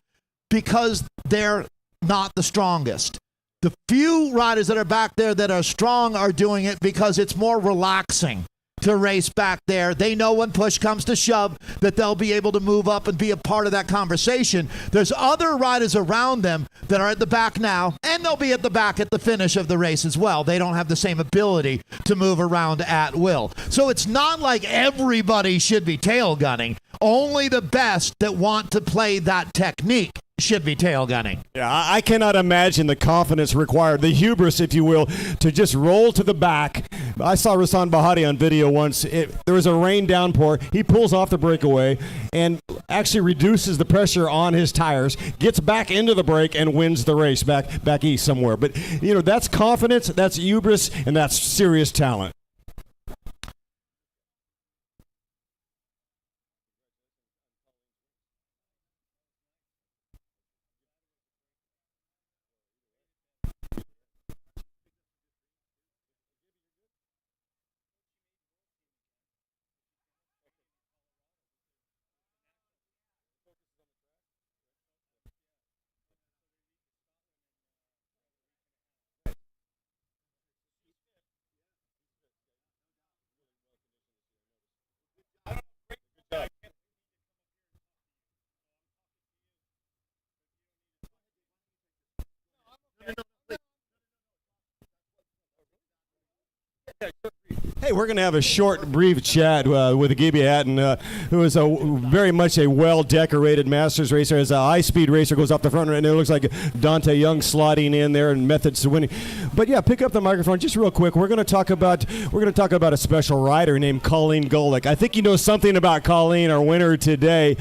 Speaker 2: because they're not the strongest. The few riders that are back there that are strong are doing it because it's more relaxing to race back there. They know when push comes to shove that they'll be able to move up and be a part of that conversation. There's other riders around them that are at the back now, and they'll be at the back at the finish of the race as well. They don't have the same ability to move around at will. So it's not like everybody should be tail gunning. Only the best that want to play that technique should be tail gunning.
Speaker 4: Yeah, I cannot imagine the confidence required, the hubris, if you will, to just roll to the back. I saw Rasan Bahati on video once. There was a rain downpour. He pulls off the breakaway and actually reduces the pressure on his tires, gets back into the break, and wins the race back east somewhere. But, you know, that's confidence, that's hubris, and that's serious talent. Hey, we're going to have a short, brief chat with Gibby Hatton, who is very much a well-decorated Masters racer. As a high-speed racer goes off the front, and it looks like Dante Young slotting in there and methods to winning. But yeah, pick up the microphone just real quick. We're going to talk about a special rider named Colleen Golick. I think you know something about Colleen, our winner today.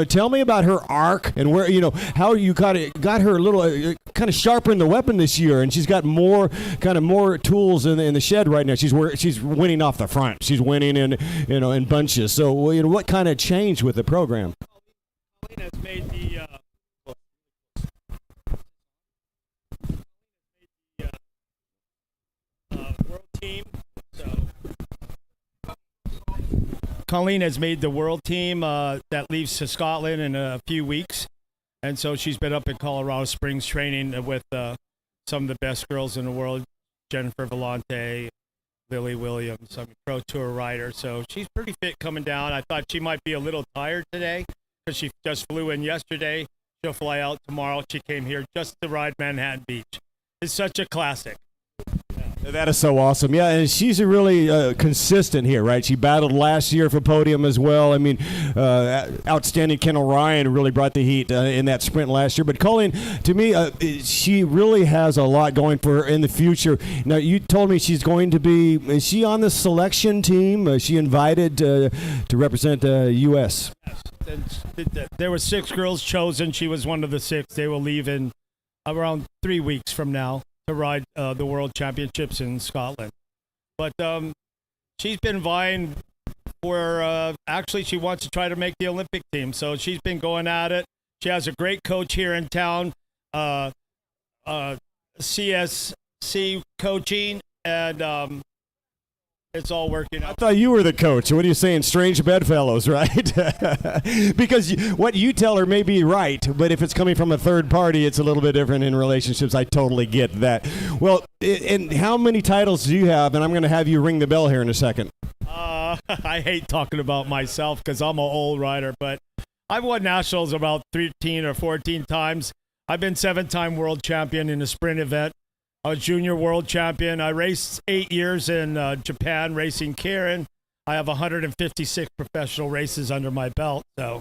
Speaker 4: Tell me about her arc and where how you got her a little kind of sharpened the weapon this year, and she's got more tools in the shed right now. She's winning off the front. She's winning in bunches. So what kind of changed with the program?
Speaker 9: Colleen has made the world team. Colleen has made the world team that leaves to Scotland in a few weeks, and so she's been up in Colorado Springs training with some of the best girls in the world, Jennifer Vellante, Lily Williams, pro tour rider. So she's pretty fit coming down. I thought she might be a little tired today because she just flew in yesterday. She'll fly out tomorrow. She came here just to ride Manhattan Beach. It's such a classic.
Speaker 4: That is so awesome. Yeah, and she's really consistent here, right? She battled last year for podium as well. I mean, outstanding Kendall Ryan really brought the heat in that sprint last year. But Colleen, to me, she really has a lot going for her in the future. Now, you told me she's going to be, is she on the selection team? Is she invited to represent the U.S.?
Speaker 9: Yes. There were 6 girls chosen. She was one of the 6. They will leave in around 3 weeks from now to ride the World Championships in Scotland. But she's been vying for, actually she wants to try to make the Olympic team. So she's been going at it. She has a great coach here in town, CSC coaching, and it's all working out.
Speaker 4: I thought you were the coach. What are you saying? Strange bedfellows, right? Because what you tell her may be right, but if it's coming from a third party, it's a little bit different in relationships. I totally get that. Well, and how many titles do you have? And I'm going to have you ring the bell here in a second.
Speaker 9: I hate talking about myself because I'm an old rider, but I've won nationals about 13 or 14 times. I've been 7-time world champion in a sprint event. I was junior world champion. I raced 8 years in Japan racing Karen. I have 156 professional races under my belt. So,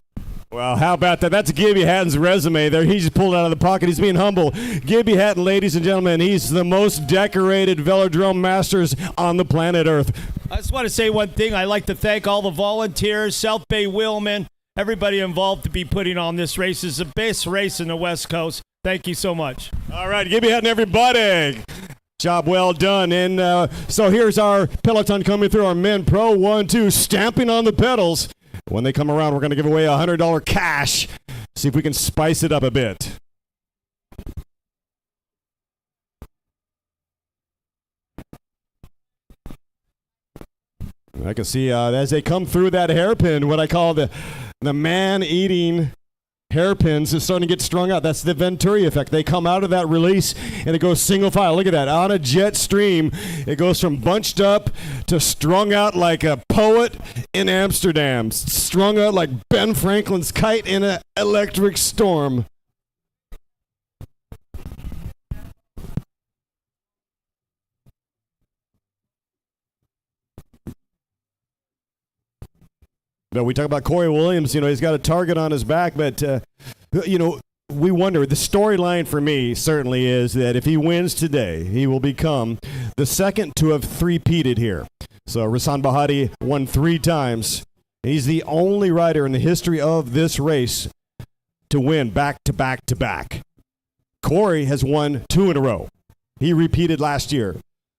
Speaker 4: well, how about that? That's Gibby Hatton's resume there. He just pulled it out of the pocket. He's being humble. Gibby Hatton, ladies and gentlemen, he's the most decorated velodrome masters on the planet Earth.
Speaker 9: I just want to say one thing. I'd like to thank all the volunteers, South Bay Wheelmen, everybody involved to be putting on this race. It's the best race in the West Coast. Thank you so much.
Speaker 4: All right, Gibby Hatton, everybody. Job well done. And so here's our peloton coming through, our men pro 1-2, stamping on the pedals. When they come around, we're going to give away $100 cash. See if we can spice it up a bit. I can see as they come through that hairpin, what I call the man-eating hairpins is starting to get strung out. That's the Venturi effect. They come out of that release and it goes single file. Look at that. On a jet stream, it goes from bunched up to strung out like a poet in Amsterdam. Strung out like Ben Franklin's kite in an electric storm. But we talk about Corey Williams, he's got a target on his back, but, we wonder, the storyline for me certainly is that if he wins today, he will become the second to have three-peated here. So Rasan Bahati won 3 times. He's the only rider in the history of this race to win back-to-back-to-back. Corey has won 2 in a row. He repeated last year.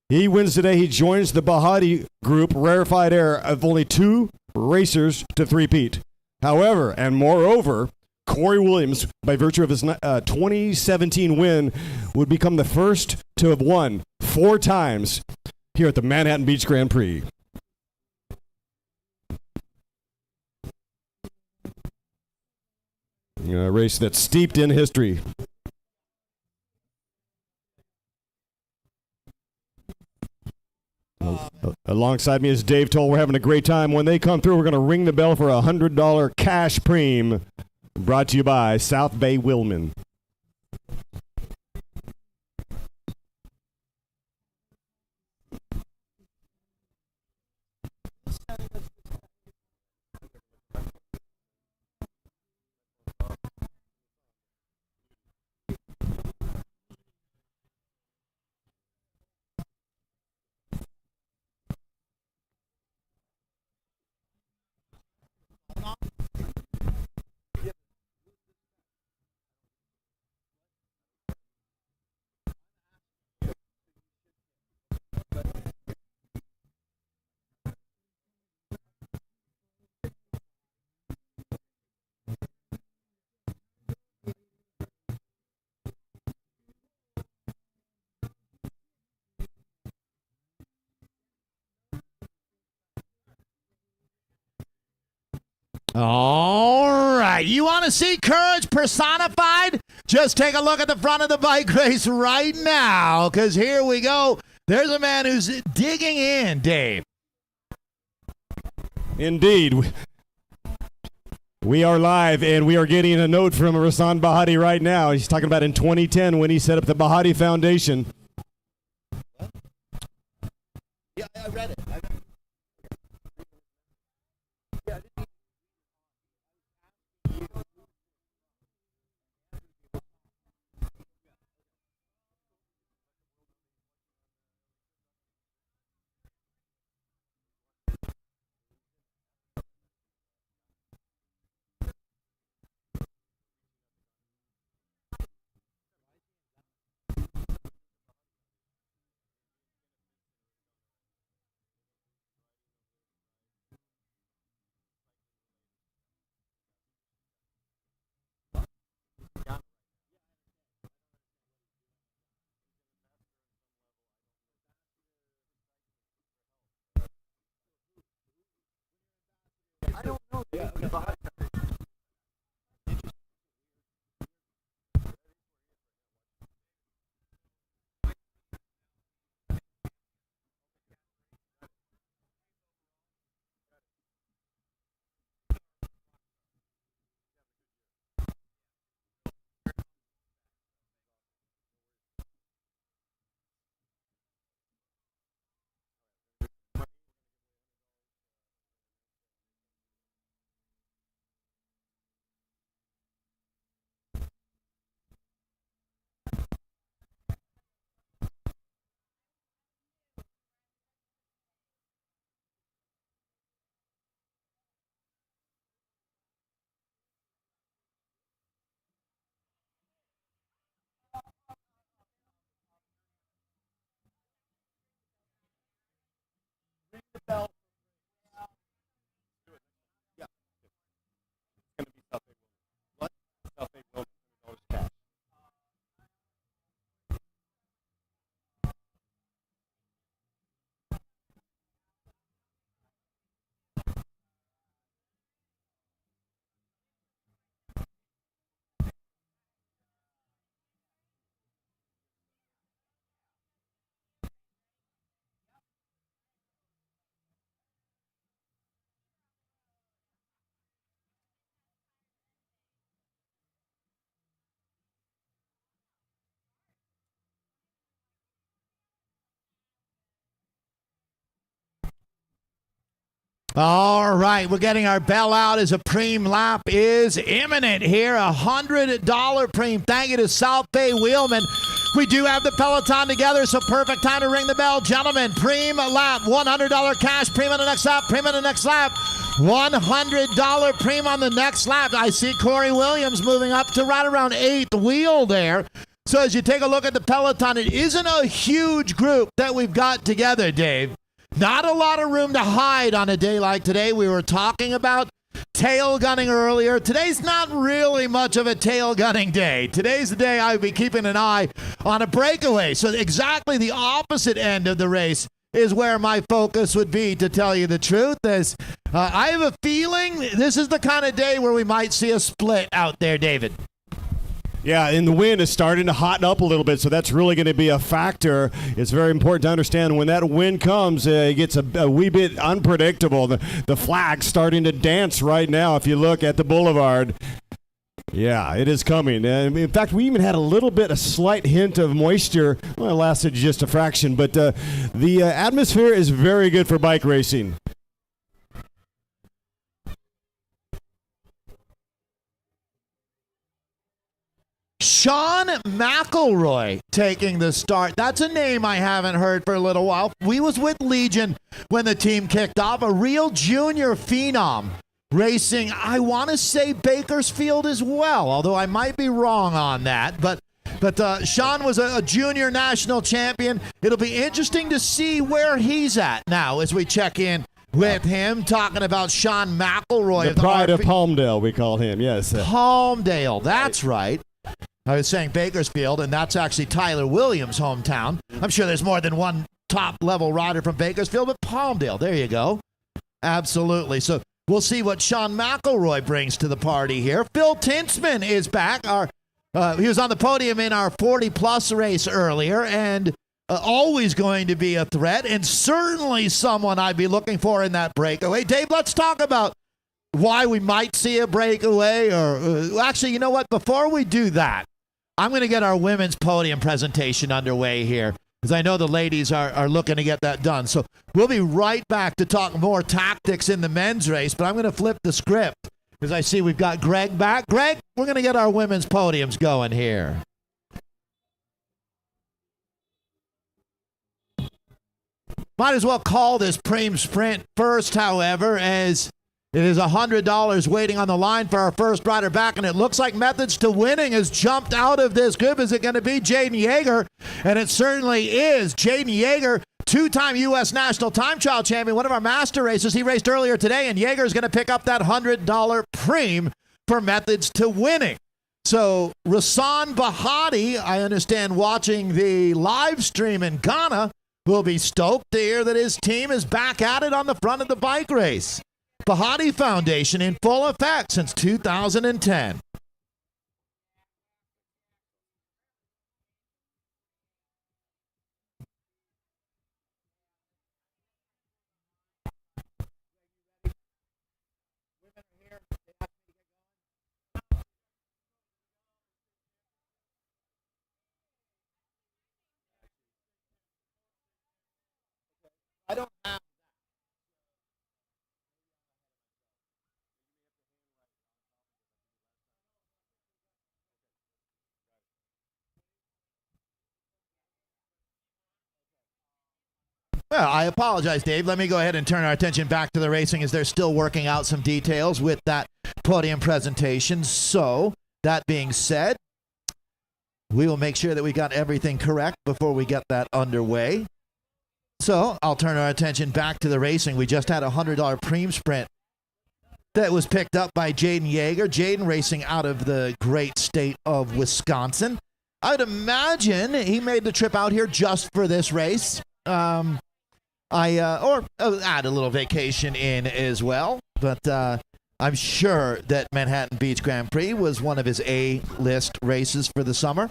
Speaker 4: He wins today. He joins the Bahati group, rarefied air, of only 2 racers to three-peat. However, and moreover, Corey Williams, by virtue of his 2017 win, would become the first to have won 4 times here at the Manhattan Beach Grand Prix. A race that's steeped in history. Alongside me is Dave Toll. We're having a great time. When they come through, we're going to ring the bell for a $100 cash preem. Brought to you by South Bay Wheelmen.
Speaker 2: All right. You want to see courage personified? Just take a look at the front of the bike race right now, because here we go. There's a man who's digging in, Dave.
Speaker 4: Indeed. We are live, and we are getting a note from Rasan Bahati right now. He's talking about in 2010 when he set up the Bahati Foundation.
Speaker 2: Yeah, I read it. All right, we're getting our bell out as a Prix lap is imminent here. $100 Prix. Thank you to South Bay Wheelman. We do have the peloton together, so perfect time to ring the bell. Gentlemen, Prix lap, $100 cash. Prix on the next lap. Prix on the next lap. $100 Prix on the next lap. I see Corey Williams moving up to right around 8th wheel there. So as you take a look at the peloton, it isn't a huge group that we've got together, Dave. Not a lot of room to hide on a day like today. We were talking about tail gunning earlier. Today's not really much of a tail gunning day. Today's the day I would be keeping an eye on a breakaway. So exactly the opposite end of the race is where my focus would be, to tell you the truth. I have a feeling this is the kind of day where we might see a split out there, David.
Speaker 4: Yeah, and the wind is starting to hotten up a little bit, so that's really going to be a factor. It's very important to understand when that wind comes, it gets a wee bit unpredictable. The flag's starting to dance right now if you look at the boulevard. Yeah, it is coming. In fact, we even had a slight hint of moisture. Well, it lasted just a fraction, but the atmosphere is very good for bike racing.
Speaker 2: Sean McElroy taking the start. That's a name I haven't heard for a little while. We was with Legion when the team kicked off. A real junior phenom racing, I want to say Bakersfield as well, although I might be wrong on that. But Sean was a junior national champion. It'll be interesting to see where he's at now as we check in with him, talking about Sean McElroy.
Speaker 4: The pride of Palmdale, we call him, yes.
Speaker 2: Palmdale, that's right. I was saying Bakersfield, and that's actually Tyler Williams' hometown. I'm sure there's more than one top-level rider from Bakersfield, but Palmdale, there you go. Absolutely. So We'll see what Sean McElroy brings to the party here. Phil Tintzman is back. He was on the podium in our 40-plus race earlier, and always going to be a threat, and certainly someone I'd be looking for in that breakaway. Dave, let's talk about why we might see a breakaway. Or actually, you know what? Before we do that, I'm going to get our women's podium presentation underway here, because I know the ladies are looking to get that done. So we'll be right back to talk more tactics in the men's race, but I'm going to flip the script because I see we've got Greg back. Greg, we're going to get our women's podiums going here. Might as well call this Prix Sprint first, however, as it is $100 waiting on the line for our first rider back, and it looks like Methods to Winning has jumped out of this group. Is it going to be Jaden Yeager? And it certainly is. Jaden Yeager, two-time U.S. national time trial champion, one of our master racers. He raced earlier today, and Yeager is going to pick up that $100 Prix for Methods to Winning. So Rasan Bahati, I understand, watching the live stream in Ghana, will be stoked to hear that his team is back at it on the front of the bike race. Bahati Foundation in full effect since 2010. I don't have. Well, I apologize, Dave. Let me go ahead and turn our attention back to the racing as they're still working out some details with that podium presentation. So, that being said, we will make sure that we got everything correct before we get that underway. So, I'll turn our attention back to the racing. We just had a $100 Prix Sprint that was picked up by Jaden Yeager. Jaden racing out of the great state of Wisconsin. I would imagine he made the trip out here just for this race. Add a little vacation in as well. But I'm sure that Manhattan Beach Grand Prix was one of his A-list races for the summer.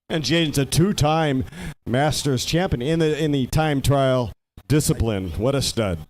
Speaker 4: And Jaden's a two-time Masters champion in the time trial discipline. What a stud.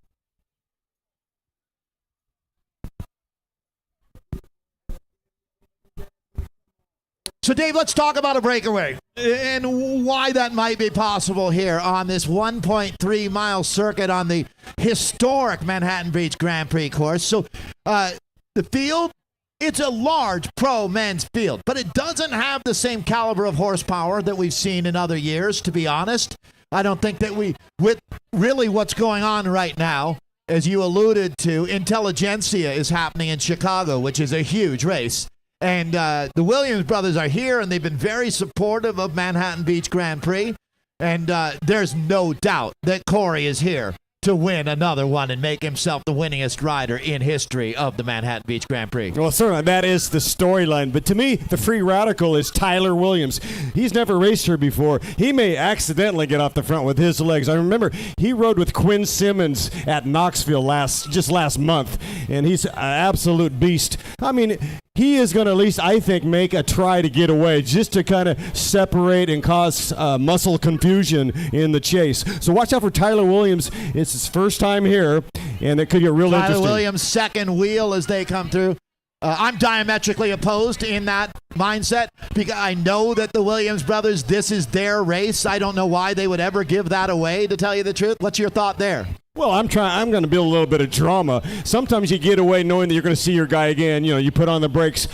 Speaker 2: So, Dave, let's talk about a breakaway and why that might be possible here on this 1.3-mile circuit on the historic Manhattan Beach Grand Prix course. So, the field, it's a large pro men's field, but it doesn't have the same caliber of horsepower that we've seen in other years, to be honest. I don't think that with really what's going on right now, as you alluded to, Intelligentsia is happening in Chicago, which is a huge race. And the Williams brothers are here, and they've been very supportive of Manhattan Beach Grand Prix. And there's no doubt that Corey is here to win another one and make himself the winningest rider in history of the Manhattan Beach Grand Prix.
Speaker 4: Well, certainly that is the storyline. But to me, the free radical is Tyler Williams. He's never raced her before. He may accidentally get off the front with his legs. I remember he rode with Quinn Simmons at Knoxville last month, and he's an absolute beast. I mean, he is going to at least, I think, make a try to get away just to kind of separate and cause muscle confusion in the chase. So watch out for Tyler Williams. It's his first time here, and it could get real interesting.
Speaker 2: Tyler Williams' second wheel as they come through. I'm diametrically opposed in that mindset because I know that the Williams brothers, this is their race. I don't know why they would ever give that away, to tell you the truth. What's your thought there?
Speaker 4: Well, I'm going to build a little bit of drama. Sometimes you get away knowing that you're going to see your guy again. You know, you put on the brakes.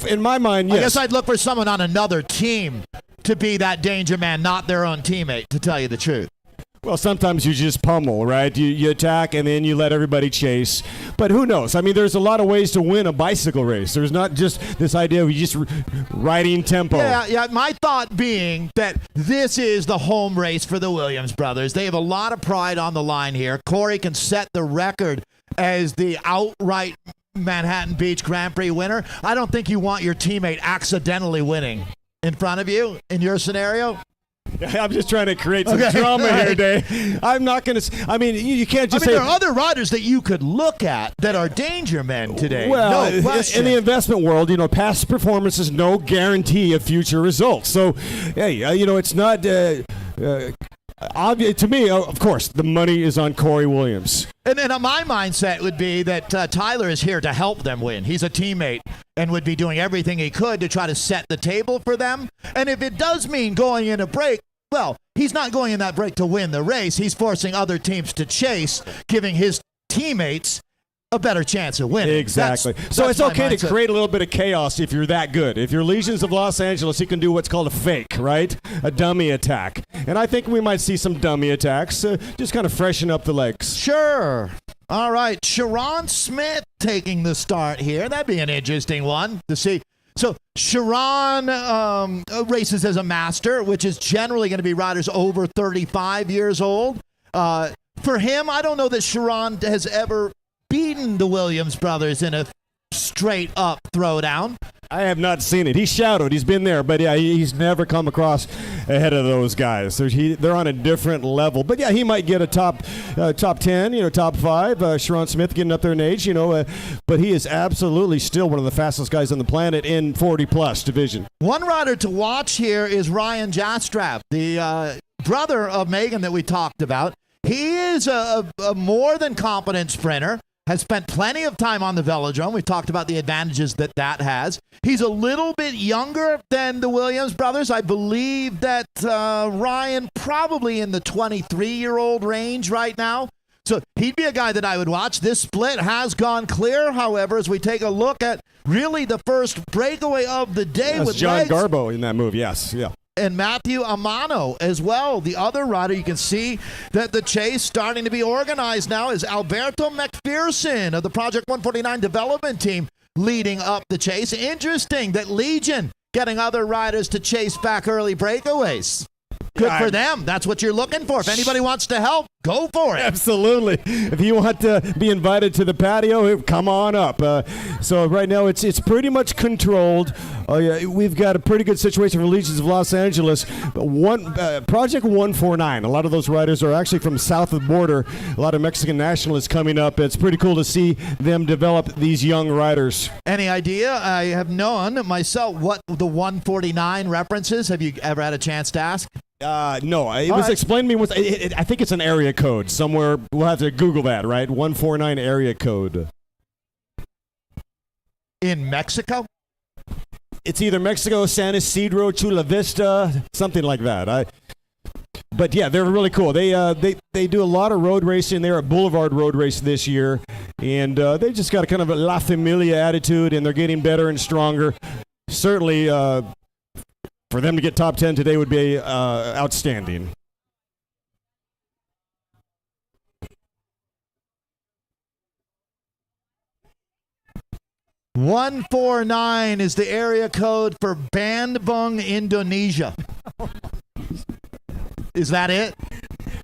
Speaker 4: In my mind, yes.
Speaker 2: I guess I'd look for someone on another team to be that danger man, not their own teammate, to tell you the truth.
Speaker 4: Well, sometimes you just pummel, right? You attack and then you let everybody chase. But who knows? I mean, there's a lot of ways to win a bicycle race. There's not just this idea of you just riding tempo.
Speaker 2: Yeah. My thought being that this is the home race for the Williams brothers. They have a lot of pride on the line here. Corey can set the record as the outright Manhattan Beach Grand Prix winner. I don't think you want your teammate accidentally winning in front of you in your scenario.
Speaker 4: I'm just trying to create some drama here, Dave. I'm not going to. I mean, you can't just say.
Speaker 2: There are other riders that you could look at that are danger men today.
Speaker 4: Well,
Speaker 2: no question.
Speaker 4: in the investment world, past performance is no guarantee of future results. So, hey, it's not obvious to me. Of course, the money is on Corey Williams.
Speaker 2: And my mindset would be that Tyler is here to help them win. He's a teammate and would be doing everything he could to try to set the table for them. And if it does mean going in a break, well, he's not going in that break to win the race. He's forcing other teams to chase, giving his teammates a better chance of winning.
Speaker 4: Exactly. So it's okay to create a little bit of chaos if you're that good. If you're Legions of Los Angeles, you can do what's called a fake, right? A dummy attack. And I think we might see some dummy attacks, just kind of freshen up the legs.
Speaker 2: Sure. All right. Sharon Smith taking the start here. That'd be an interesting one to see. So Sharon races as a master, which is generally going to be riders over 35 years old. For him, I don't know that Sharon has ever beaten the Williams brothers in a straight-up throwdown.
Speaker 4: I have not seen it. He's shadowed. He's been there, but yeah, he's never come across ahead of those guys. They're on a different level. But yeah, he might get a top 10, top 5. Sharon Smith getting up there in age, but he is absolutely still one of the fastest guys on the planet in 40-plus division.
Speaker 2: One rider to watch here is Ryan Jastrab, the brother of Megan that we talked about. He is a more than competent sprinter. Has spent plenty of time on the velodrome. We talked about the advantages that has. He's a little bit younger than the Williams brothers. I believe that Ryan probably in the 23-year-old range right now. So he'd be a guy that I would watch. This split has gone clear, however, as we take a look at really the first breakaway of the day.
Speaker 4: That's
Speaker 2: with
Speaker 4: John
Speaker 2: legs.
Speaker 4: Garbo in that move, yes. Yeah.
Speaker 2: And Matthew Amano as well, the other rider. You can see that the chase starting to be organized now is Alberto McPherson of the Project 149 development team leading up the chase. Interesting that Legion getting other riders to chase back early breakaways. Good for them. That's what you're looking for. If anybody wants to help, go for it.
Speaker 4: Absolutely. If you want to be invited to the patio, come on up. So right now it's pretty much controlled. We've got a pretty good situation for Legions of Los Angeles. Project 149. A lot of those riders are actually from south of the border. A lot of Mexican nationalists coming up. It's pretty cool to see them develop these young riders.
Speaker 2: Any idea? I have known myself what the 149 references. Have you ever had a chance to ask?
Speaker 4: No, it was explained to me. I think it's an area code somewhere. We'll have to Google that, right? 149 area code.
Speaker 2: In Mexico?
Speaker 4: It's either Mexico, San Isidro, Chula Vista, something like that. But yeah, they're really cool. They do a lot of road racing. They're a Boulevard road race this year, and they just got a kind of a La Familia attitude, and they're getting better and stronger. Certainly, for them to get top 10 today would be outstanding.
Speaker 2: $149 is the area code for Bandung, Indonesia. Is that it?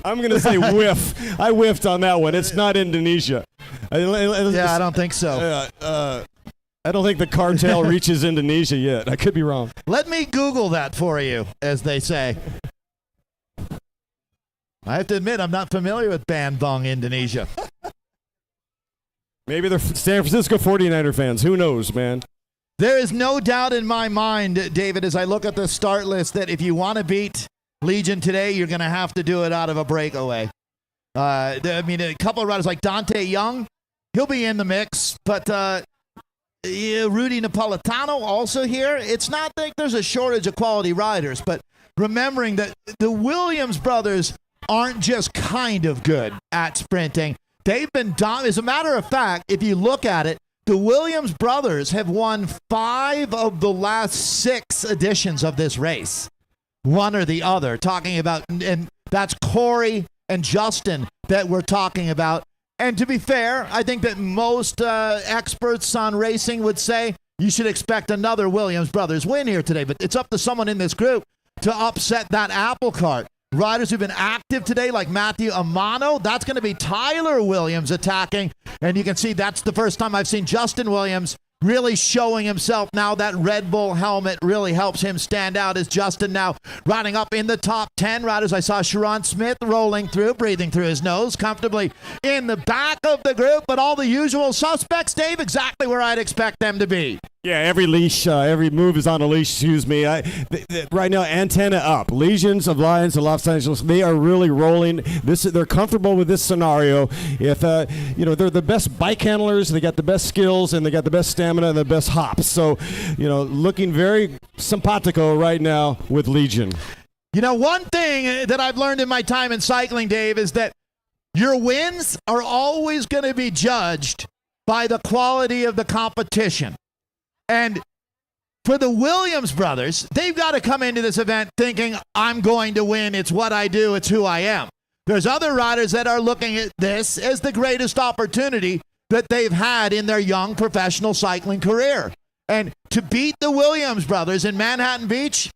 Speaker 4: I'm going to say whiff. I whiffed on that one. It's not Indonesia.
Speaker 2: Yeah, I don't think so.
Speaker 4: I don't think the cartel reaches Indonesia yet. I could be wrong.
Speaker 2: Let me Google that for you, as they say. I have to admit, I'm not familiar with Bandung, Indonesia.
Speaker 4: Maybe they're San Francisco 49er fans. Who knows, man?
Speaker 2: There is no doubt in my mind, David, as I look at the start list, that if you want to beat Legion today, you're going to have to do it out of a breakaway. A couple of riders like Dante Young, he'll be in the mix, but Rudy Napolitano also here. It's not like there's a shortage of quality riders, but remembering that the Williams brothers aren't just kind of good at sprinting. They've been as a matter of fact, if you look at it, the Williams brothers have won 5 of the last 6 editions of this race. One or the other, talking about, and that's Corey and Justin that we're talking about. And to be fair, I think that most experts on racing would say you should expect another Williams brothers win here today. But it's up to someone in this group to upset that apple cart. Riders who've been active today, like Matthew Amano, that's going to be Tyler Williams attacking. And you can see that's the first time I've seen Justin Williams really showing himself now. That Red Bull helmet really helps him stand out as Justin now riding up in the top 10 riders. I saw Sharon Smith rolling through, breathing through his nose, comfortably in the back of the group, but all the usual suspects, Dave, exactly where I'd expect them to be.
Speaker 4: Yeah, every leash, every move is on a leash, excuse me. Right now, antenna up. Legions of Lions of Los Angeles, they are really rolling. They're comfortable with this scenario. If, they're the best bike handlers, they got the best skills, and they got the best stamina and the best hops. So, looking very simpatico right now with Legion.
Speaker 2: One thing that I've learned in my time in cycling, Dave, is that your wins are always going to be judged by the quality of the competition. And for the Williams brothers, they've got to come into this event thinking, I'm going to win. It's what I do. It's who I am. There's other riders that are looking at this as the greatest opportunity that they've had in their young professional cycling career. And to beat the Williams brothers in Manhattan Beach,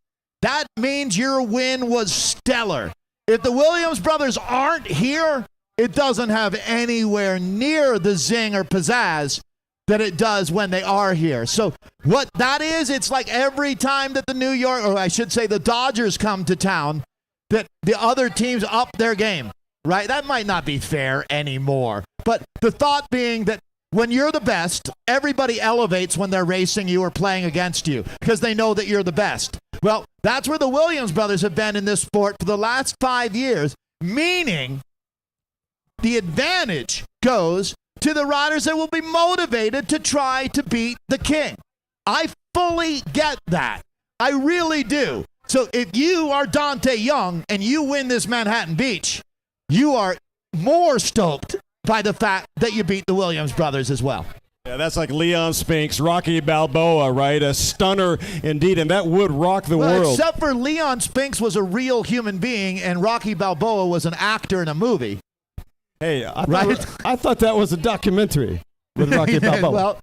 Speaker 2: that means your win was stellar. If the Williams brothers aren't here, it doesn't have anywhere near the zing or pizzazz that it does when they are here. So what that is, it's like every time that the New York, or I should say the Dodgers come to town, that the other teams up their game, right? That might not be fair anymore. But the thought being that when you're the best, everybody elevates when they're racing you or playing against you because they know that you're the best. Well, that's where the Williams brothers have been in this sport for the last 5 years, meaning the advantage goes to the riders that will be motivated to try to beat the king. I fully get that. I really do. So if you are Dante Young and you win this Manhattan Beach, you are more stoked by the fact that you beat the Williams brothers as well.
Speaker 4: Yeah, that's like Leon Spinks, Rocky Balboa, right? A stunner indeed, and that would rock the world.
Speaker 2: Except for Leon Spinks was a real human being and Rocky Balboa was an actor in a movie.
Speaker 4: Hey, I thought that was a documentary with Rocky Balboa.
Speaker 2: Well,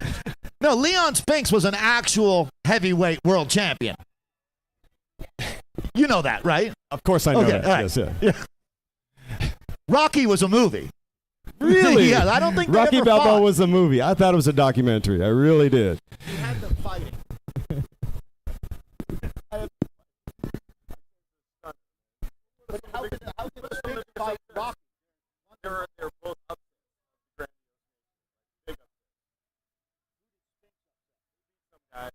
Speaker 2: no, Leon Spinks was an actual heavyweight world champion. You know that, right?
Speaker 4: Of course I know that.
Speaker 2: Right.
Speaker 4: Yes, yeah.
Speaker 2: Yeah. Rocky was a movie.
Speaker 4: Really?
Speaker 2: Yeah, I don't think they
Speaker 4: Rocky
Speaker 2: ever
Speaker 4: Balboa
Speaker 2: fought.
Speaker 4: was a movie. I thought it was a documentary. I really did.
Speaker 2: You had them fighting. How did Spinks fight Rocky?
Speaker 1: They're both up there. Big up there. Some guy.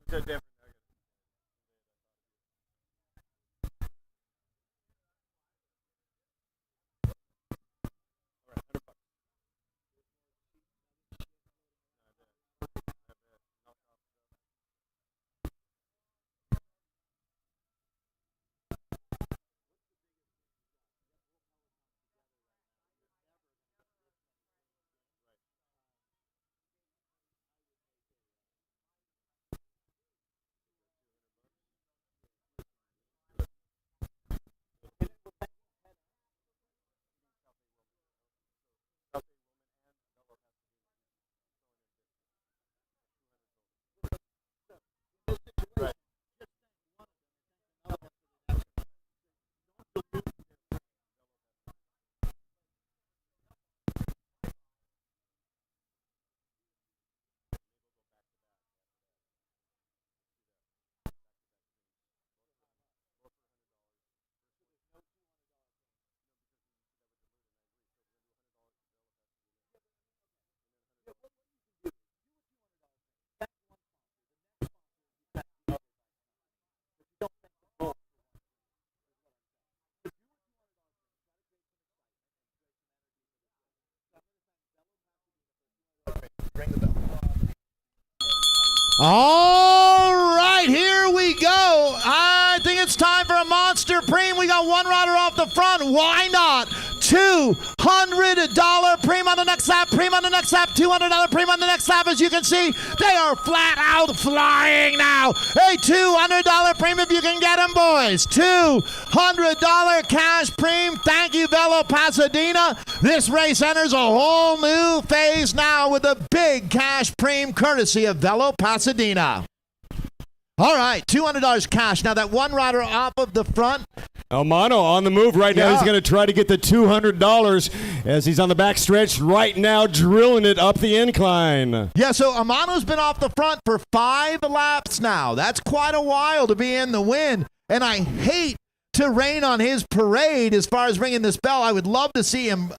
Speaker 1: It's a different.
Speaker 2: ring the bell. All right, here we go. I think it's time for a monster preem. We got one rider off the front. Why not? $200 preem on the next lap, preem on the next lap, $200 preem on the next lap. As you can see, they are flat out flying now. A $200 preem if you can get them, boys. $200 cash preem. Thank you, Velo Pasadena. This race enters a whole new phase now with a big cash preem courtesy of Velo Pasadena. All right, $200 cash. Now that one rider off of the front.
Speaker 4: Amano on the move right now.
Speaker 2: Yeah.
Speaker 4: He's going to try to get the $200 as he's on the back stretch right now, drilling it up the incline.
Speaker 2: Yeah, so Amano's been off the front for 5 laps now. That's quite a while to be in the win. And I hate to rain on his parade as far as ringing this bell. I would love to see him,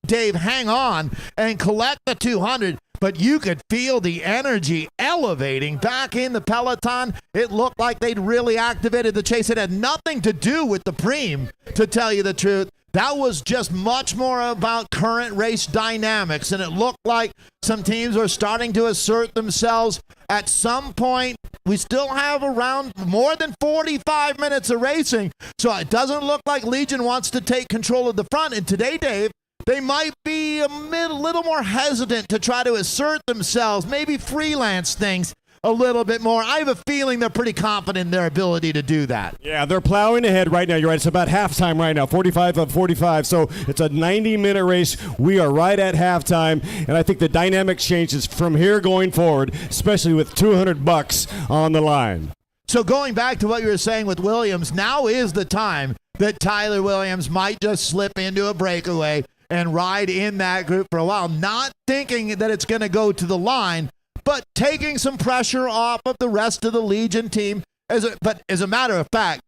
Speaker 2: Dave, hang on and collect the 200. But you could feel the energy elevating back in the peloton. It looked like they'd really activated the chase. It had nothing to do with the preem, to tell you the truth. That was just much more about current race dynamics, and it looked like some teams were starting to assert themselves. At some point, we still have around more than 45 minutes of racing, so it doesn't look like Legion wants to take control of the front. And today, Dave, they might be a little more hesitant to try to assert themselves, maybe freelance things a little bit more. I have a feeling they're pretty confident in their ability to do that.
Speaker 4: Yeah, they're plowing ahead right now. You're right. It's about halftime right now, 45 of 45. So it's a 90-minute race. We are right at halftime, and I think the dynamic changes from here going forward, especially with $200 on the line.
Speaker 2: So going back to what you were saying with Williams, now is the time that Tyler Williams might just slip into a breakaway and ride in that group for a while, not thinking that it's going to go to the line, but taking some pressure off of the rest of the Legion team. But as a matter of fact,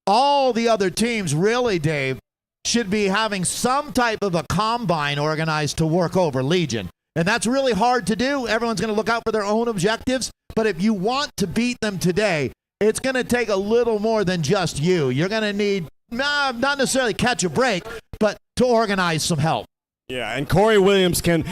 Speaker 2: all the other teams really, Dave, should be having some type of a combine organized to work over Legion. And that's really hard to do. Everyone's going to look out for their own objectives. But if you want to beat them today, it's going to take a little more than just you. You're going to need, not necessarily catch a break, but to organize some help.
Speaker 4: Yeah, and Corey Williams can,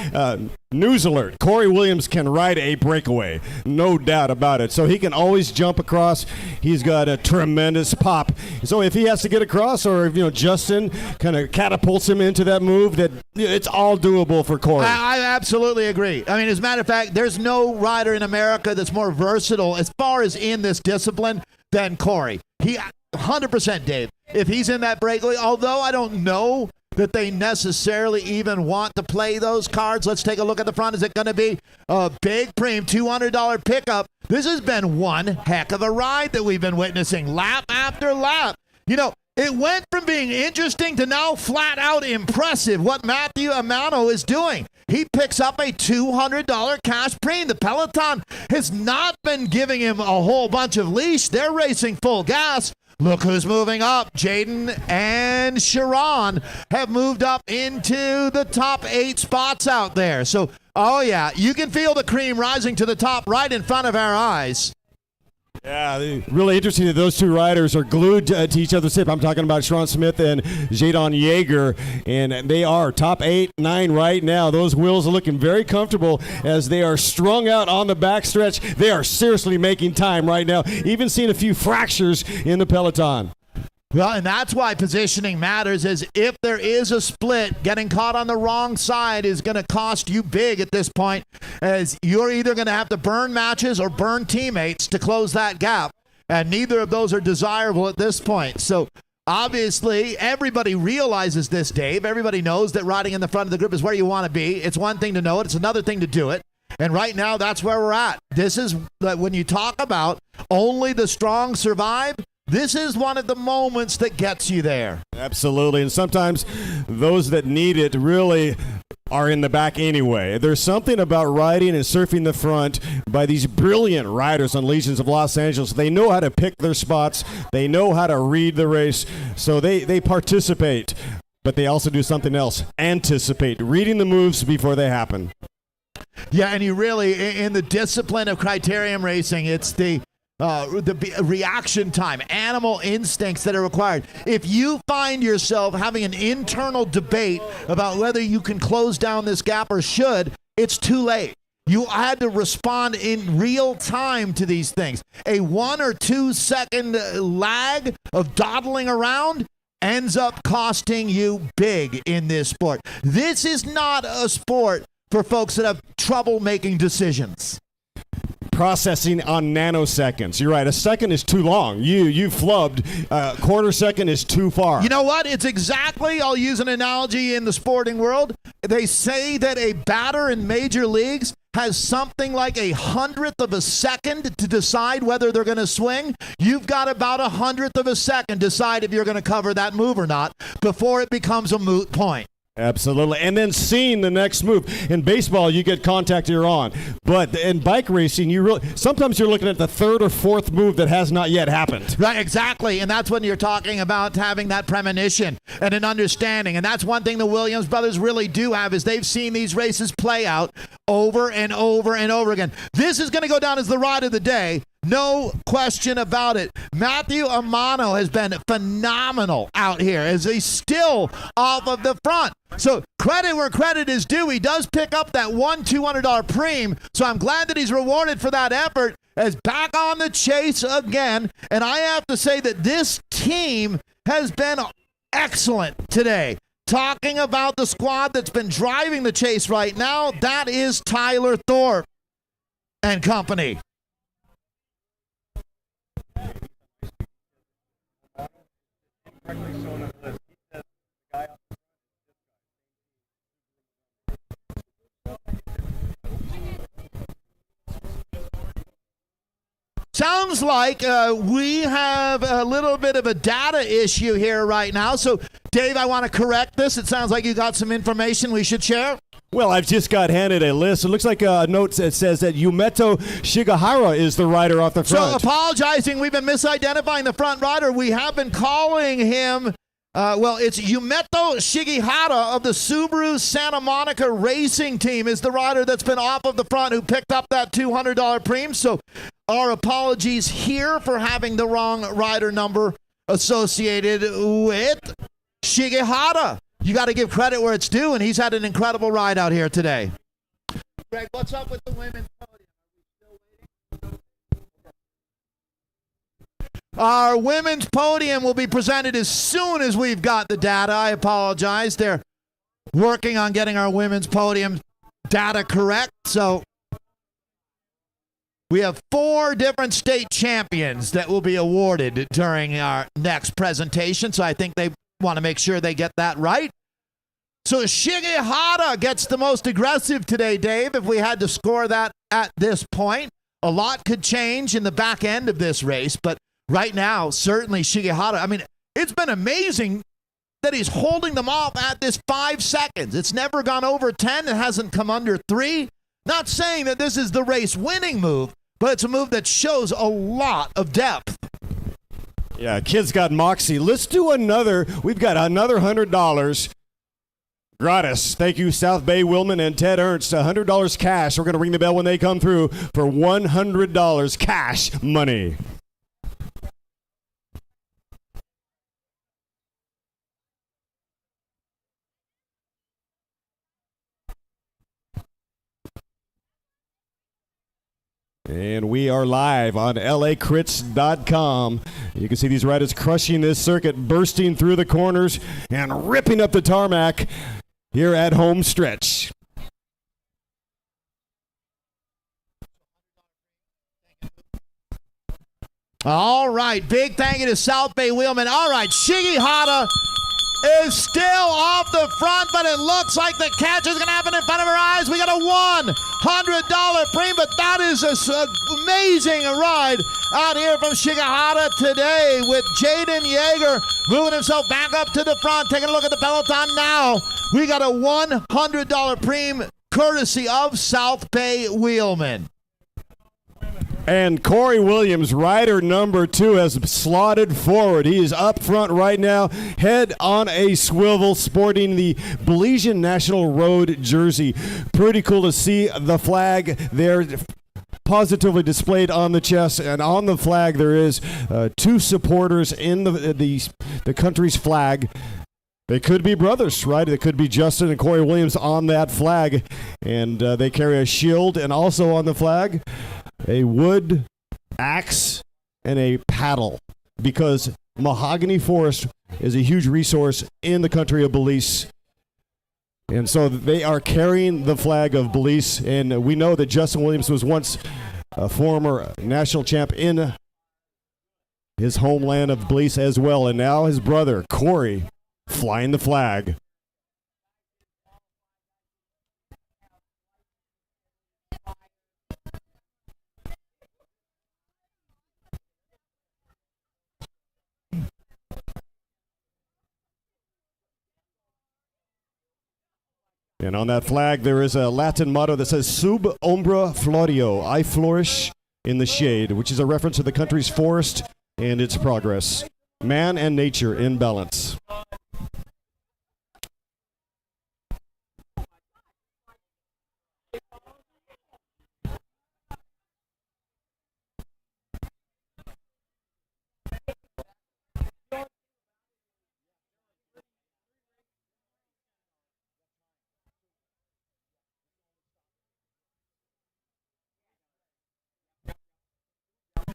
Speaker 4: news alert, Corey Williams can ride a breakaway, no doubt about it. So he can always jump across. He's got a tremendous pop. So if he has to get across, or if, Justin kind of catapults him into that move, that it's all doable for Corey.
Speaker 2: I absolutely agree. I mean, as a matter of fact, there's no rider in America that's more versatile as far as in this discipline than Corey. He 100%, Dave. If he's in that breakaway, although I don't know that they necessarily even want to play those cards. Let's take a look at the front. Is it going to be a big preem, $200 pickup? This has been one heck of a ride that we've been witnessing lap after lap. It went from being interesting to now flat out impressive what Matthew Amano is doing. He picks up a $200 cash preem. The peloton has not been giving him a whole bunch of leash. They're racing full gas. Look who's moving up. Jaden and Sharon have moved up into the top 8 spots out there. So, oh yeah, you can feel the cream rising to the top right in front of our eyes.
Speaker 4: Yeah, really interesting that those two riders are glued to each other's hip. I'm talking about Sharon Smith and Jadon Yeager, and they are top 8, 9 right now. Those wheels are looking very comfortable as they are strung out on the backstretch. They are seriously making time right now, even seeing a few fractures in the peloton.
Speaker 2: Well, and that's why positioning matters, is if there is a split, getting caught on the wrong side is going to cost you big at this point, as you're either going to have to burn matches or burn teammates to close that gap, and neither of those are desirable at this point. So obviously everybody realizes this, Dave. Everybody knows that riding in the front of the group is where you want to be. It's one thing to know it. It's another thing to do it. And right now, that's where we're at. This is when you talk about only the strong survive. This is one of the moments that gets you there.
Speaker 4: Absolutely, and sometimes those that need it really are in the back anyway. There's something about riding and surfing the front by these brilliant riders on Legions of Los Angeles. They know how to pick their spots. They know how to read the race, so they participate. But they also do something else, anticipate, reading the moves before they happen.
Speaker 2: Yeah, and you really, in the discipline of criterium racing, it's the reaction time, animal instincts that are required. If you find yourself having an internal debate about whether you can close down this gap or should, it's too late. You had to respond in real time to these things. A 1 or 2 second lag of dawdling around ends up costing you big in this sport. This is not a sport for folks that have trouble making decisions.
Speaker 4: Processing on nanoseconds. You're right. A second is too long. You flubbed. Quarter second is too far.
Speaker 2: You know what? It's exactly, I'll use an analogy in the sporting world. They say that a batter in major leagues has something like 100th of a second to decide whether they're going to swing. You've got about 100th of a second to decide if you're going to cover that move or not before it becomes a moot point.
Speaker 4: Absolutely. And then seeing the next move. In baseball, you get contact, you're on. But in bike racing, sometimes you're looking at the third or fourth move that has not yet happened.
Speaker 2: Right, exactly. And that's when you're talking about having that premonition and an understanding. And that's one thing the Williams brothers really do have is they've seen these races play out over and over and over again. This is going to go down as the ride of the day. No question about it. Matthew Amano has been phenomenal out here as he's still off of the front. So credit where credit is due. He does pick up that $200 Prix. So I'm glad that he's rewarded for that effort as back on the chase again. And I have to say that this team has been excellent today. Talking about the squad that's been driving the chase right now, that is Tyler Thorpe and company. Sounds like we have a little bit of a data issue here right now. So, Dave, I want to correct this. It sounds like you got some information we should share.
Speaker 4: Well, I've just got handed a list. It looks like a note that says that Yumeto Shigahara is the rider off the front.
Speaker 2: So, apologizing, we've been misidentifying the front rider. We have been calling him, it's Yumeto Shigihara of the Subaru Santa Monica Racing Team is the rider that's been off of the front who picked up that $200 Prix. So, our apologies here for having the wrong rider number associated with Shigihara. You got to give credit where it's due, and he's had an incredible ride out here today.
Speaker 6: Greg, what's up with the women's podium? Are we still waiting?
Speaker 2: Our women's podium will be presented as soon as we've got the data. I apologize. They're working on getting our women's podium data correct, so we have 4 different state champions that will be awarded during our next presentation, so I think they want to make sure they get that right. So Shigihara gets the most aggressive today, Dave, if we had to score that at this point. A lot could change in the back end of this race, but right now, certainly Shigihara, I mean, it's been amazing that he's holding them off at this 5 seconds. It's never gone over 10. It hasn't come under 3. Not saying that this is the race-winning move, but it's a move that shows a lot of depth.
Speaker 4: Yeah, kid's got moxie. Let's do another. We've got another $100 gratis. Thank you, South Bay Willman and Ted Ernst. $100 cash. We're going to ring the bell when they come through for $100 cash money. And we are live on lacrits.com. You can see these riders crushing this circuit, bursting through the corners and ripping up the tarmac here at home stretch.
Speaker 2: All right, big thank you to South Bay Wheelman. All right, Shigihara is still off the front, but it looks like the catch is going to happen in front of her eyes. We got a $100 Prix, but that is an amazing ride out here from Shigihara today with Jaden Yeager moving himself back up to the front. Taking a look at the peloton now. We got a $100 Prix courtesy of South Bay Wheelman.
Speaker 4: And Corey Williams, rider number 2, has slotted forward. He is up front right now, head on a swivel, sporting the Belizean National Road jersey. Pretty cool to see the flag there positively displayed on the chest, and on the flag there is 2 supporters in the country's flag. They could be brothers, right? It could be Justin and Corey Williams on that flag. And they carry a shield, and also on the flag, a wood axe and a paddle, because mahogany forest is a huge resource in the country of Belize. And so they are carrying the flag of Belize. And we know that Justin Williams was once a former national champ in his homeland of Belize as well. And now his brother, Corey, flying the flag. And on that flag, there is a Latin motto that says, Sub ombra florio, I flourish in the shade, which is a reference to the country's forest and its progress. Man and nature in balance.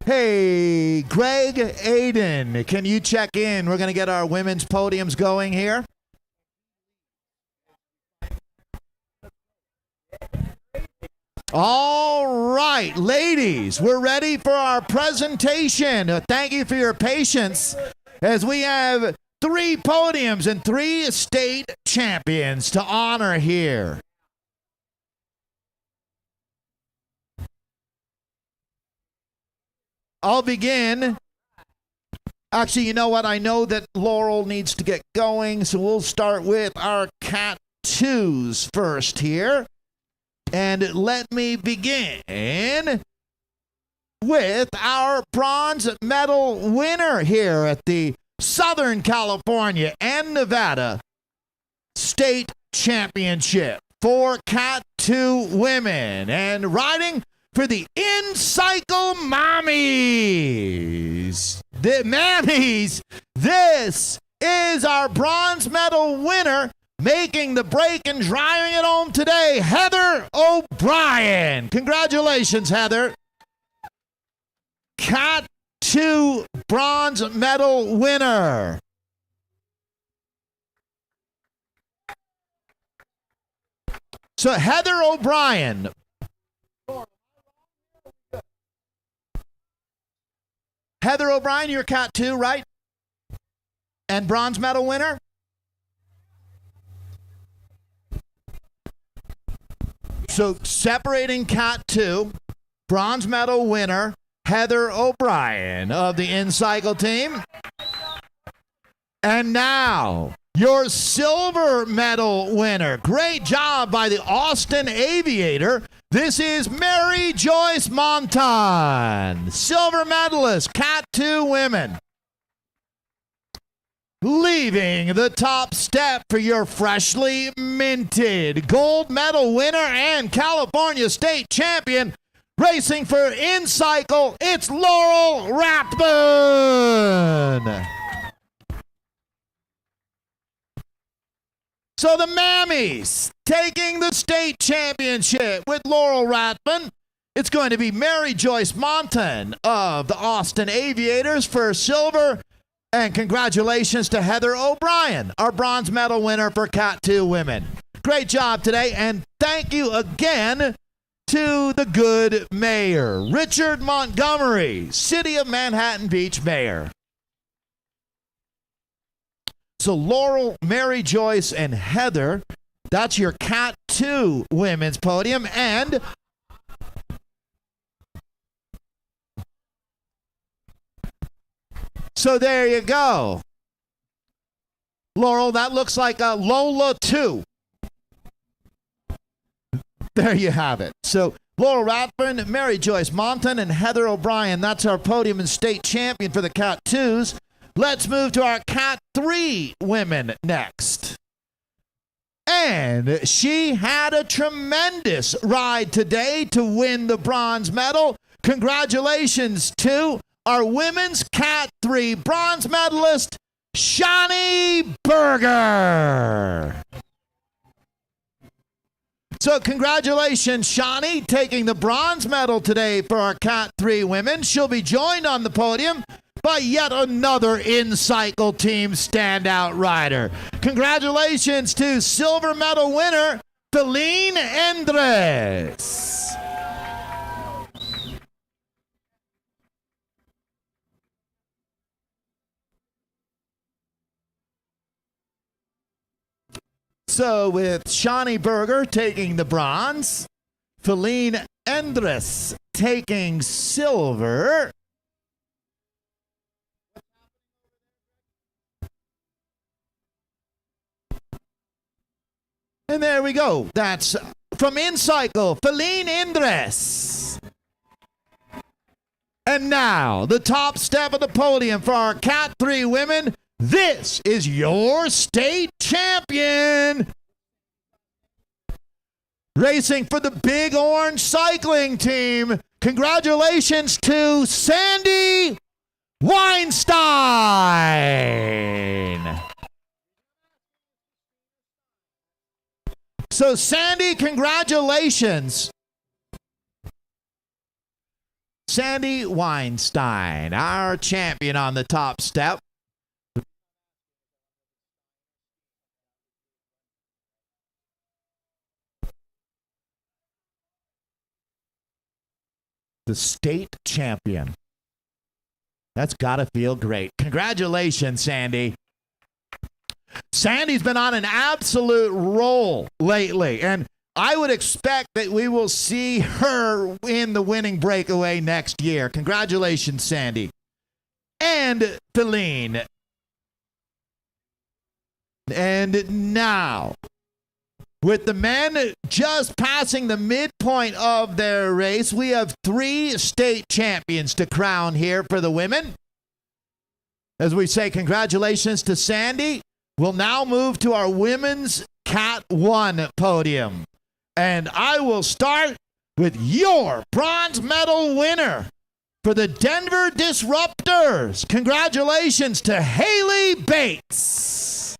Speaker 2: Hey, Greg Aiden, can you check in? We're going to get our women's podiums going here. All right, ladies, we're ready for our presentation. Thank you for your patience as we have 3 podiums and 3 state champions to honor here. I'll begin. Actually, you know what? I know that Laurel needs to get going, so we'll start with our Cat 2s first here. And let me begin with our bronze medal winner here at the Southern California and Nevada State Championship for Cat 2 women. And riding for the In-Cycle Mommies. The Mammies, this is our bronze medal winner, making the break and driving it home today, Heather O'Brien. Congratulations, Heather. Cat 2 bronze medal winner. So Heather O'Brien. Heather O'Brien, you're Cat 2, right? And bronze medal winner? So separating Cat 2, bronze medal winner, Heather O'Brien of the In-Cycle team. And now, your silver medal winner. Great job by the Austin Aviator. This is Mary Joyce Montan, silver medalist, Cat 2 women. Leaving the top step for your freshly minted gold medal winner and California state champion, racing for In-Cycle, it's Laurel Rathbun. So the Mammies taking the state championship with Laurel Rathbun. It's going to be Mary Joyce Montan of the Austin Aviators for silver. And congratulations to Heather O'Brien, our bronze medal winner for Cat 2 women. Great job today, and thank you again to the good mayor, Richard Montgomery, City of Manhattan Beach mayor. So Laurel, Mary Joyce, and Heather, that's your Cat 2 women's podium. And so there you go. Laurel, that looks like a Lola 2. There you have it. So Laurel Rathbun, Mary Joyce Montan, and Heather O'Brien, that's our podium and state champion for the Cat 2s. Let's move to our Cat 3 women next. And she had a tremendous ride today to win the bronze medal. Congratulations to our women's Cat 3 bronze medalist, Shawnee Berger. So congratulations, Shawnee, taking the bronze medal today for our Cat 3 women. She'll be joined on the podium by yet another in-cycle team standout rider. Congratulations to silver medal winner, Feline Endres. So with Shawnee Berger taking the bronze, Feline Endres taking silver. And there we go. That's from in-cycle, Feline Endres. And now, the top step of the podium for our Cat 3 women. This is your state champion. Racing for the Big Orange Cycling Team. Congratulations to Sandy Weinstein. So, Sandy, congratulations. Sandy Weinstein, our champion on the top step. The state champion. That's got to feel great. Congratulations, Sandy. Sandy's been on an absolute roll lately, and I would expect that we will see her in the winning breakaway next year. Congratulations, Sandy. And Feline. And now, with the men just passing the midpoint of their race, we have 3 state champions to crown here for the women. As we say congratulations to Sandy, we'll now move to our women's Cat 1 podium. And I will start with your bronze medal winner for the Denver Disruptors. Congratulations to Haley Bates.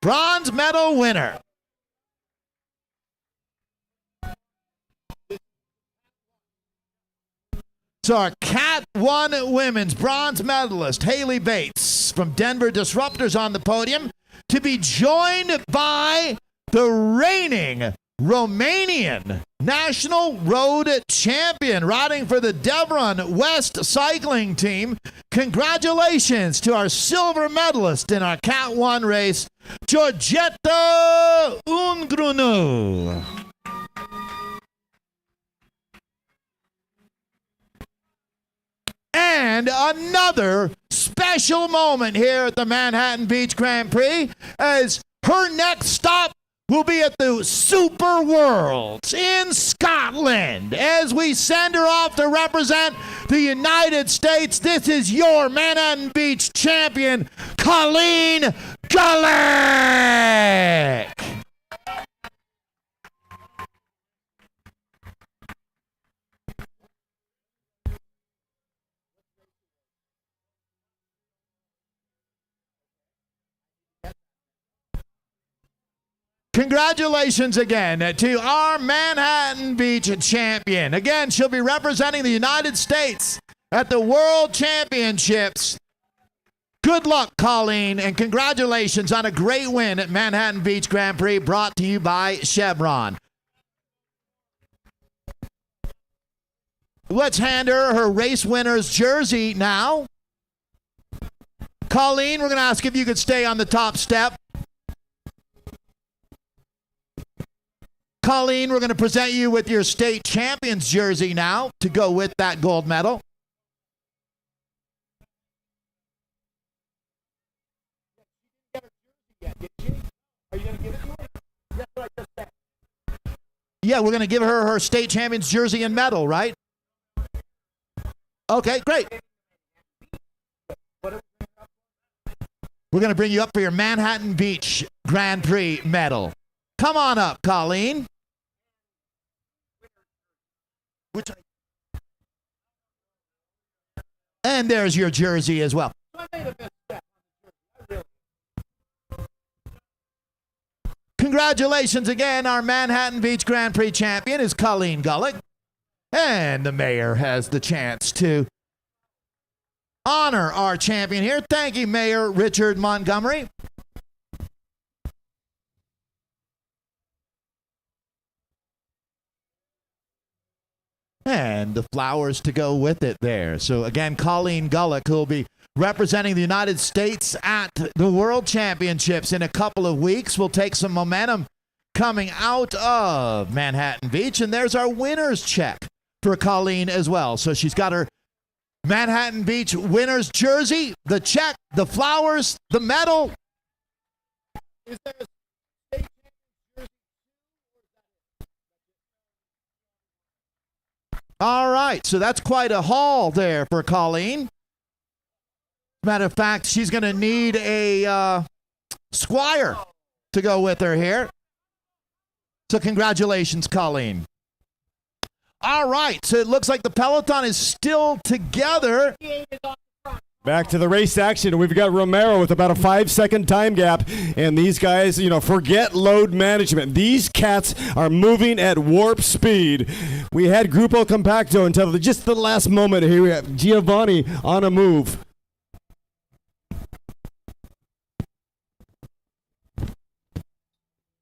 Speaker 2: Bronze medal winner. So our Cat 1 women's bronze medalist, Haley Bates from Denver Disruptors on the podium, to be joined by the reigning Romanian National Road Champion riding for the Devon West Cycling Team. Congratulations to our silver medalist in our Cat 1 race, Georgeta Ungrunu. And another special moment here at the Manhattan Beach Grand Prix, as her next stop will be at the Super Worlds in Scotland. As we send her off to represent the United States, this is your Manhattan Beach champion, Colleen Gulick. Congratulations again to our Manhattan Beach champion. Again, she'll be representing the United States at the World Championships. Good luck, Colleen, and congratulations on a great win at Manhattan Beach Grand Prix, brought to you by Chevron. Let's hand her race winner's jersey now. Colleen, we're going to ask if you could stay on the top step. Colleen, we're going to present you with your state champion's jersey now to go with that gold medal. Yeah, we're going to give her her state champion's jersey and medal, right? Okay, great. We're going to bring you up for your Manhattan Beach Grand Prix medal. Come on up, Colleen. And there's your jersey as well. Congratulations again. Our Manhattan Beach Grand Prix champion is Colleen Gullick. And the mayor has the chance to honor our champion here. Thank you, Mayor Richard Montgomery. And the flowers to go with it there. So again, Colleen Gullick, who will be representing the United States at the World Championships in a couple of weeks, will take some momentum coming out of Manhattan Beach. And there's our winner's check for Colleen as well. So she's got her Manhattan Beach winner's jersey, the check, the flowers, the medal.
Speaker 6: Is there a state jersey?
Speaker 2: All right, so that's quite a haul there for Colleen. Matter of fact, she's going to need a squire to go with her here. So congratulations, Colleen. All right, so it looks like the peloton is still together.
Speaker 4: Back to the race action. We've got Romero with about a 5-second time gap. And these guys, forget load management. These cats are moving at warp speed. We had Grupo Compacto until just the last moment. Here we have Giovanni on a move.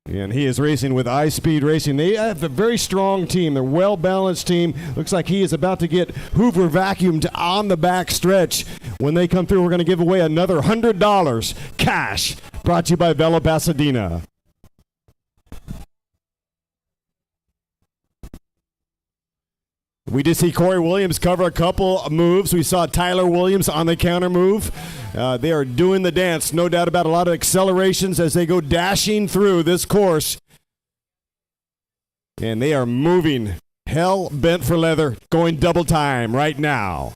Speaker 4: And he is racing with iSpeed Racing. They have a very strong team. They're a well-balanced team. Looks like he is about to get Hoover vacuumed on the back stretch. When they come through, we're going to give away another $100 cash. Brought to you by Velo Pasadena. We did see Corey Williams cover a couple moves. We saw Tyler Williams on the counter move. They are doing the dance, no doubt about a lot of accelerations as they go dashing through this course. And they are moving hell bent for leather, going double time right now.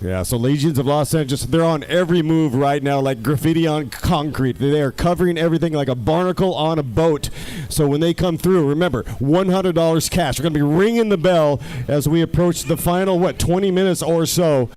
Speaker 4: Yeah, so Legions of Los Angeles, they're on every move right now like graffiti on concrete. They are covering everything like a barnacle on a boat. So when they come through, remember, $100 cash. We're going to be ringing the bell as we approach the final, 20 minutes or so.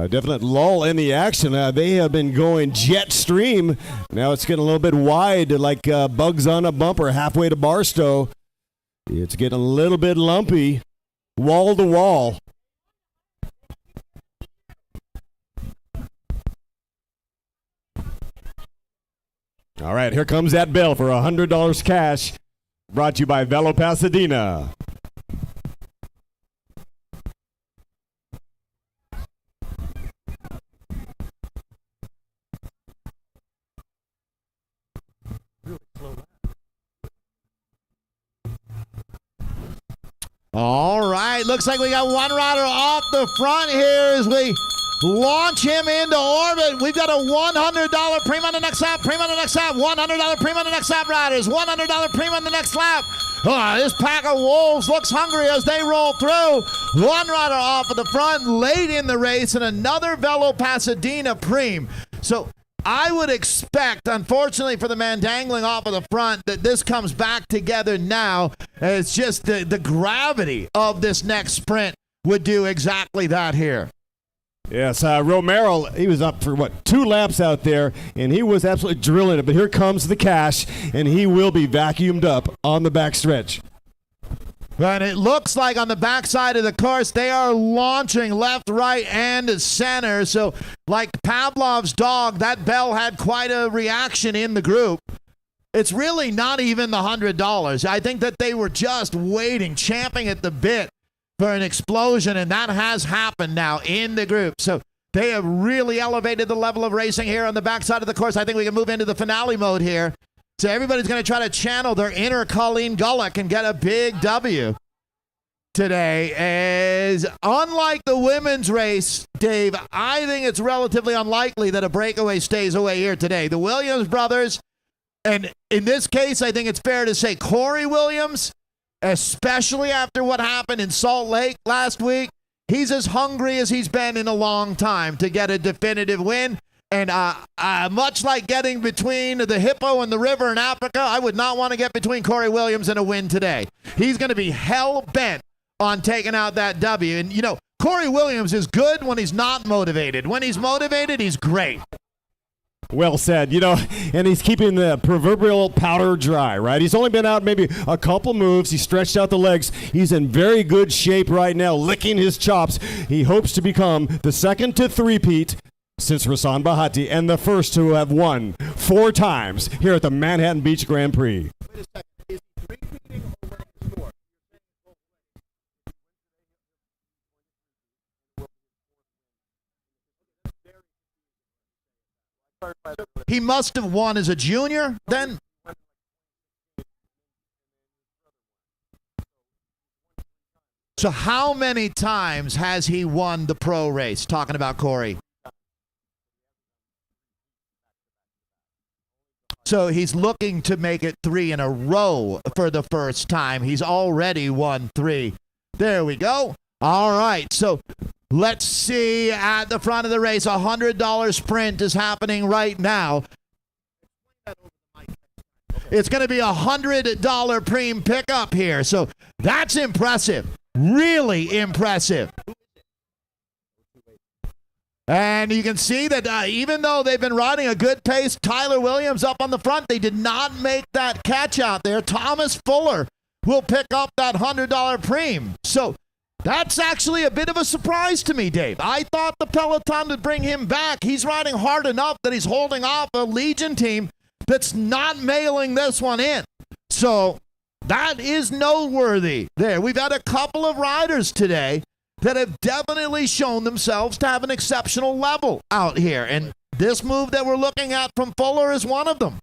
Speaker 4: Definite lull in the action. They have been going jet stream. Now it's getting a little bit wide, like bugs on a bumper halfway to Barstow. It's getting a little bit lumpy, wall to wall. All right, here comes that bell for $100 cash. Brought to you by Velo Pasadena.
Speaker 2: All right, looks like we got one rider off the front here as we launch him into orbit. We've got a $100 premium on the next lap, premium on the next lap, $100 premium on the next lap, riders, $100 premium on the next lap. This pack of wolves looks hungry as they roll through. One rider off of the front late in the race and another Velo Pasadena Prix. So I would expect, unfortunately for the man dangling off of the front, that this comes back together now. It's just the gravity of this next sprint would do exactly that here.
Speaker 4: Yes, Romero, he was up for, 2 laps out there, and he was absolutely drilling it. But here comes the cash, and he will be vacuumed up on the backstretch.
Speaker 2: And it looks like on the backside of the course, they are launching left, right, and center. So like Pavlov's dog, that bell had quite a reaction in the group. It's really not even the $100. I think that they were just waiting, champing at the bit for an explosion, and that has happened now in the group. So they have really elevated the level of racing here on the backside of the course. I think we can move into the finale mode here. So everybody's going to try to channel their inner Colleen Gullick and get a big W today. Is unlike the women's race, Dave, I think it's relatively unlikely that a breakaway stays away here today. The Williams brothers, and in this case, I think it's fair to say Corey Williams, especially after what happened in Salt Lake last week, he's as hungry as he's been in a long time to get a definitive win. And much like getting between the hippo and the river in Africa, I would not want to get between Corey Williams and a win today. He's going to be hell-bent on taking out that W. And, you know, Corey Williams is good when he's not motivated. When he's motivated, he's great.
Speaker 4: Well said, you know, and he's keeping the proverbial powder dry, right? He's only been out maybe a couple moves. He stretched out the legs. He's in very good shape right now, licking his chops. He hopes to become the second to three-peat since Rasan Bahati and the first to have won 4 times here at the Manhattan Beach Grand Prix.
Speaker 6: Wait a second. Is he three-peating or winning the score?
Speaker 2: He must have won as a junior then. So how many times has he won the pro race? Talking about Corey. So he's looking to make it 3 in a row for the first time. He's already won 3. There we go. All right. So let's see at the front of the race. $100 sprint is happening right now. It's going to be $100 Prix pickup here. So that's impressive. Really impressive. And you can see that even though they've been riding a good pace, Tyler Williams up on the front, they did not make that catch out there. Thomas Fuller will pick up that $100 Prix. So that's actually a bit of a surprise to me, Dave. I thought the peloton would bring him back. He's riding hard enough that he's holding off a Legion team that's not mailing this one in. So that is noteworthy there. We've had a couple of riders today that have definitely shown themselves to have an exceptional level out here. And this move that we're looking at from Fuller is one of them.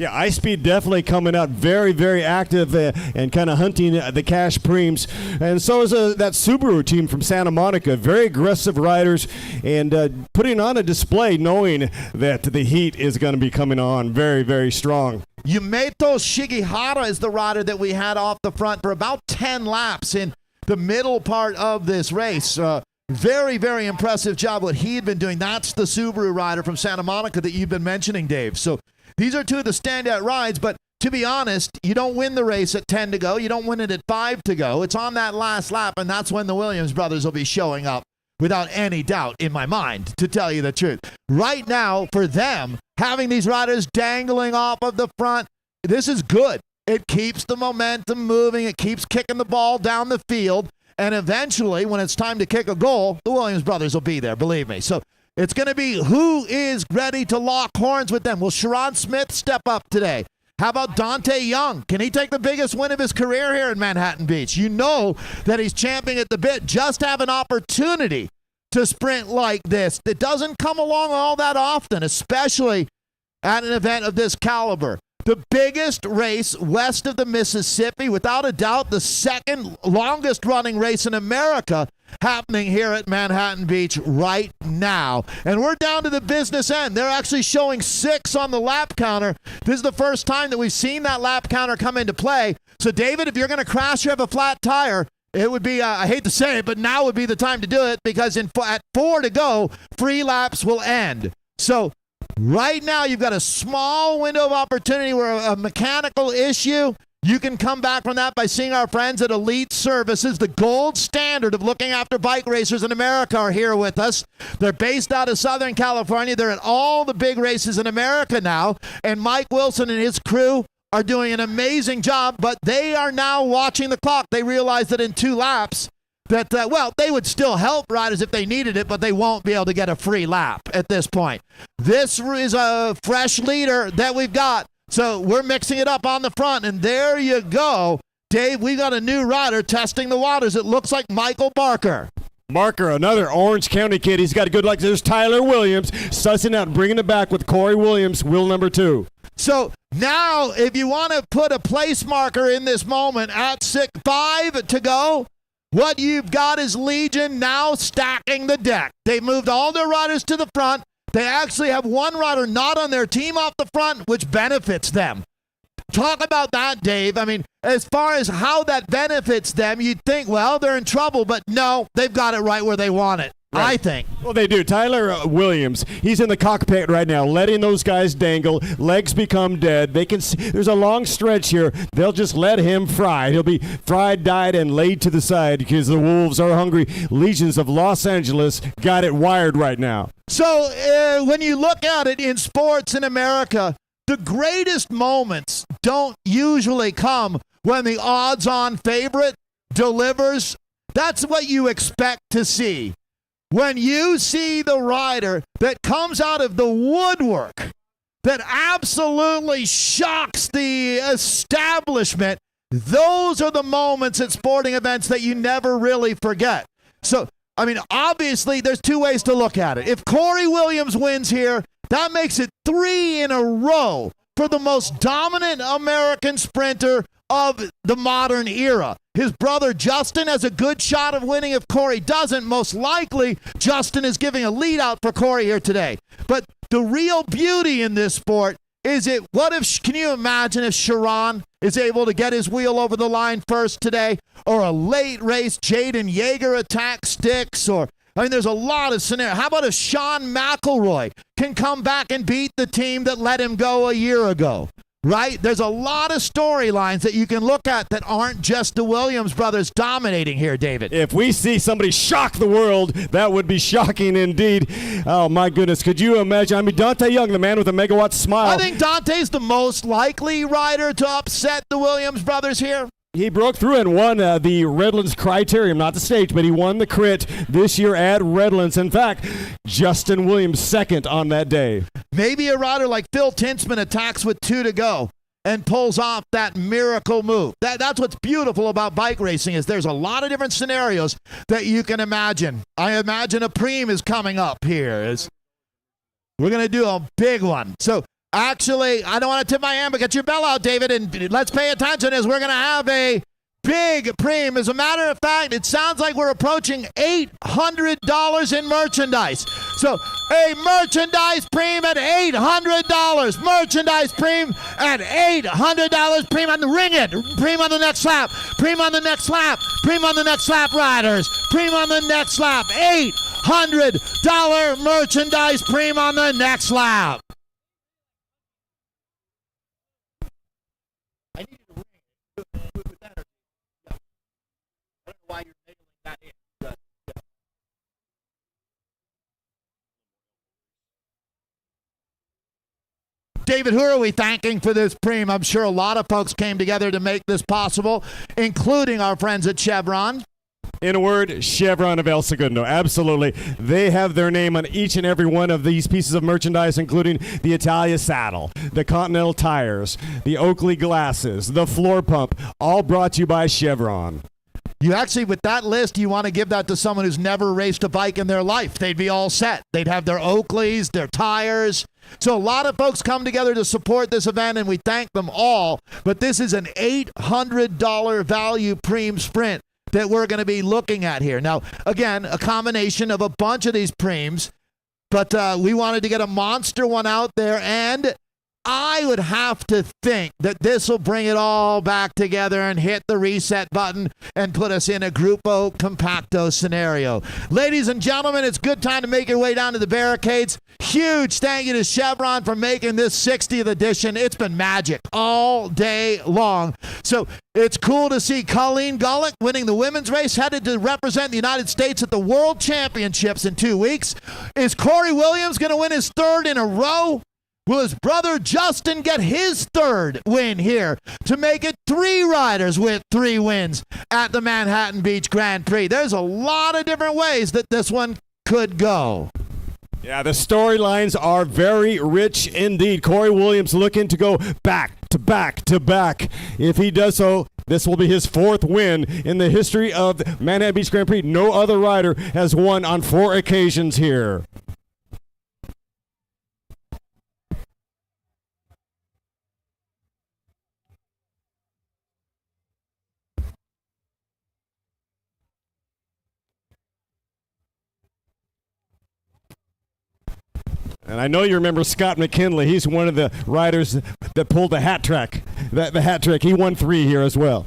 Speaker 4: Yeah, Ice Speed definitely coming out very, very active and kind of hunting the cash preems. And so is that Subaru team from Santa Monica. Very aggressive riders and putting on a display knowing that the heat is going to be coming on very, very strong.
Speaker 2: Yumeto Shigihara is the rider that we had off the front for about 10 laps in the middle part of this race. Very, very impressive job what he had been doing. That's the Subaru rider from Santa Monica that you've been mentioning, Dave. So these are 2 of the standout rides, but to be honest, you don't win the race at 10 to go. You don't win it at 5 to go. It's on that last lap, and that's when the Williams brothers will be showing up without any doubt in my mind, to tell you the truth. Right now, for them, having these riders dangling off of the front, this is good. It keeps the momentum moving. It keeps kicking the ball down the field. And eventually, when it's time to kick a goal, the Williams brothers will be there, believe me. So it's going to be who is ready to lock horns with them. Will Sharon Smith step up today? How about Dante Young? Can he take the biggest win of his career here in Manhattan Beach? You know that he's champing at the bit. Just have an opportunity to sprint like this. It doesn't come along all that often, especially at an event of this caliber. The biggest race west of the Mississippi, without a doubt the second longest running race in America happening here at Manhattan Beach right now. And we're down to the business end. They're actually showing 6 on the lap counter. This is the first time that we've seen that lap counter come into play. So, David, if you're going to crash or have a flat tire, it would be, I hate to say it, but now would be the time to do it because at 4 to go, free laps will end. So, right now, you've got a small window of opportunity where a mechanical issue, you can come back from that by seeing our friends at Elite Services. The gold standard of looking after bike racers in America are here with us. They're based out of Southern California. They're at all the big races in America now. And Mike Wilson and his crew are doing an amazing job, but they are now watching the clock. They realize that in 2 laps, that, they would still help riders if they needed it, but they won't be able to get a free lap at this point. This is a fresh leader that we've got. So we're mixing it up on the front, and there you go. Dave, we got a new rider testing the waters. It looks like Michael Barker.
Speaker 4: Marker, another Orange County kid. He's got a good luck. There's Tyler Williams sussing out and bringing it back with Corey Williams, wheel number 2.
Speaker 2: So now, if you want to put a place marker in this moment at 5 to go, what you've got is Legion now stacking the deck. They moved all their riders to the front. They actually have one rider not on their team off the front, which benefits them. Talk about that, Dave. I mean, as far as how that benefits them, you'd think, well, they're in trouble, but no, they've got it right where they want it, right. I think.
Speaker 4: Well, they do. Tyler Williams, he's in the cockpit right now, letting those guys dangle. Legs become dead. They can see, there's a long stretch here. They'll just let him fry. He'll be fried, dyed, and laid to the side because the Wolves are hungry. Legions of Los Angeles got it wired right now.
Speaker 2: So when you look at it in sports in America, the greatest moments don't usually come when the odds-on favorite delivers. That's what you expect to see. When you see the rider that comes out of the woodwork, that absolutely shocks the establishment, those are the moments at sporting events that you never really forget. So, I mean, obviously, there's two ways to look at it. If Corey Williams wins here, that makes it 3 in a row for the most dominant American sprinter of the modern era. His brother Justin has a good shot of winning. If Corey doesn't, most likely Justin is giving a lead out for Corey here today. But the real beauty in this sport is can you imagine if Sharon is able to get his wheel over the line first today, or a late race Jaden Yeager attack sticks, or I mean, there's a lot of scenarios. How about if Sean McElroy can come back and beat the team that let him go a year ago, right? There's a lot of storylines that you can look at that aren't just the Williams brothers dominating here, David.
Speaker 4: If we see somebody shock the world, that would be shocking indeed. Oh, my goodness. Could you imagine? I mean, Dante Young, the man with a megawatt smile.
Speaker 2: I think Dante's the most likely rider to upset the Williams brothers here.
Speaker 4: He broke through and won the Redlands Criterium, not the stage, but he won the crit this year at Redlands. In fact, Justin Williams second on that day.
Speaker 2: Maybe a rider like Phil Tinsman attacks with 2 to go and pulls off that miracle move. That's what's beautiful about bike racing, is there's a lot of different scenarios that you can imagine. I imagine a Prix is coming up here. We're going to do a big one. So actually, I don't want to tip my hand, but get your bell out, David, and let's pay attention as we're going to have a big Prix. As a matter of fact, it sounds like we're approaching $800 in merchandise. So a merchandise Prix at $800. Merchandise Prix at $800. Prix on the ring it. Prix on the next lap. Prix on the next lap. Prix on the next lap, riders. Prix on the next lap. $800 merchandise Prix on the next lap. I need you to ring it with that. I don't know why you're making that in. David, who are we thanking for this Prix? I'm sure a lot of folks came together to make this possible, including our friends at Chevron.
Speaker 4: In a word, Chevron of El Segundo. Absolutely. They have their name on each and every one of these pieces of merchandise, including the Italia saddle, the Continental tires, the Oakley glasses, the floor pump, all brought to you by Chevron.
Speaker 2: You actually, with that list, you want to give that to someone who's never raced a bike in their life. They'd be all set. They'd have their Oakleys, their tires. So a lot of folks come together to support this event, and we thank them all. But this is an $800 value Prix sprint that we're going to be looking at here. Now, again, a combination of a bunch of these Prix, but we wanted to get a monster one out there, and I would have to think that this will bring it all back together and hit the reset button and put us in a Grupo Compacto scenario. Ladies and gentlemen, it's good time to make your way down to the barricades. Huge thank you to Chevron for making this 60th edition. It's been magic all day long. So it's cool to see Colleen Gullick winning the women's race, headed to represent the United States at the World Championships in 2 weeks. Is Corey Williams going to win his 3rd in a row? Will his brother Justin get his 3rd win here to make it 3 riders with 3 wins at the Manhattan Beach Grand Prix? There's a lot of different ways that this one could go.
Speaker 4: Yeah, the storylines are very rich indeed. Corey Williams looking to go back to back to back. If he does so, This will be his 4th win in the history of Manhattan Beach Grand Prix. No other rider has won on 4 occasions here. And I know you remember Scott McKinley. He's one of the riders that pulled the hat trick. The hat trick. He won 3 here as well.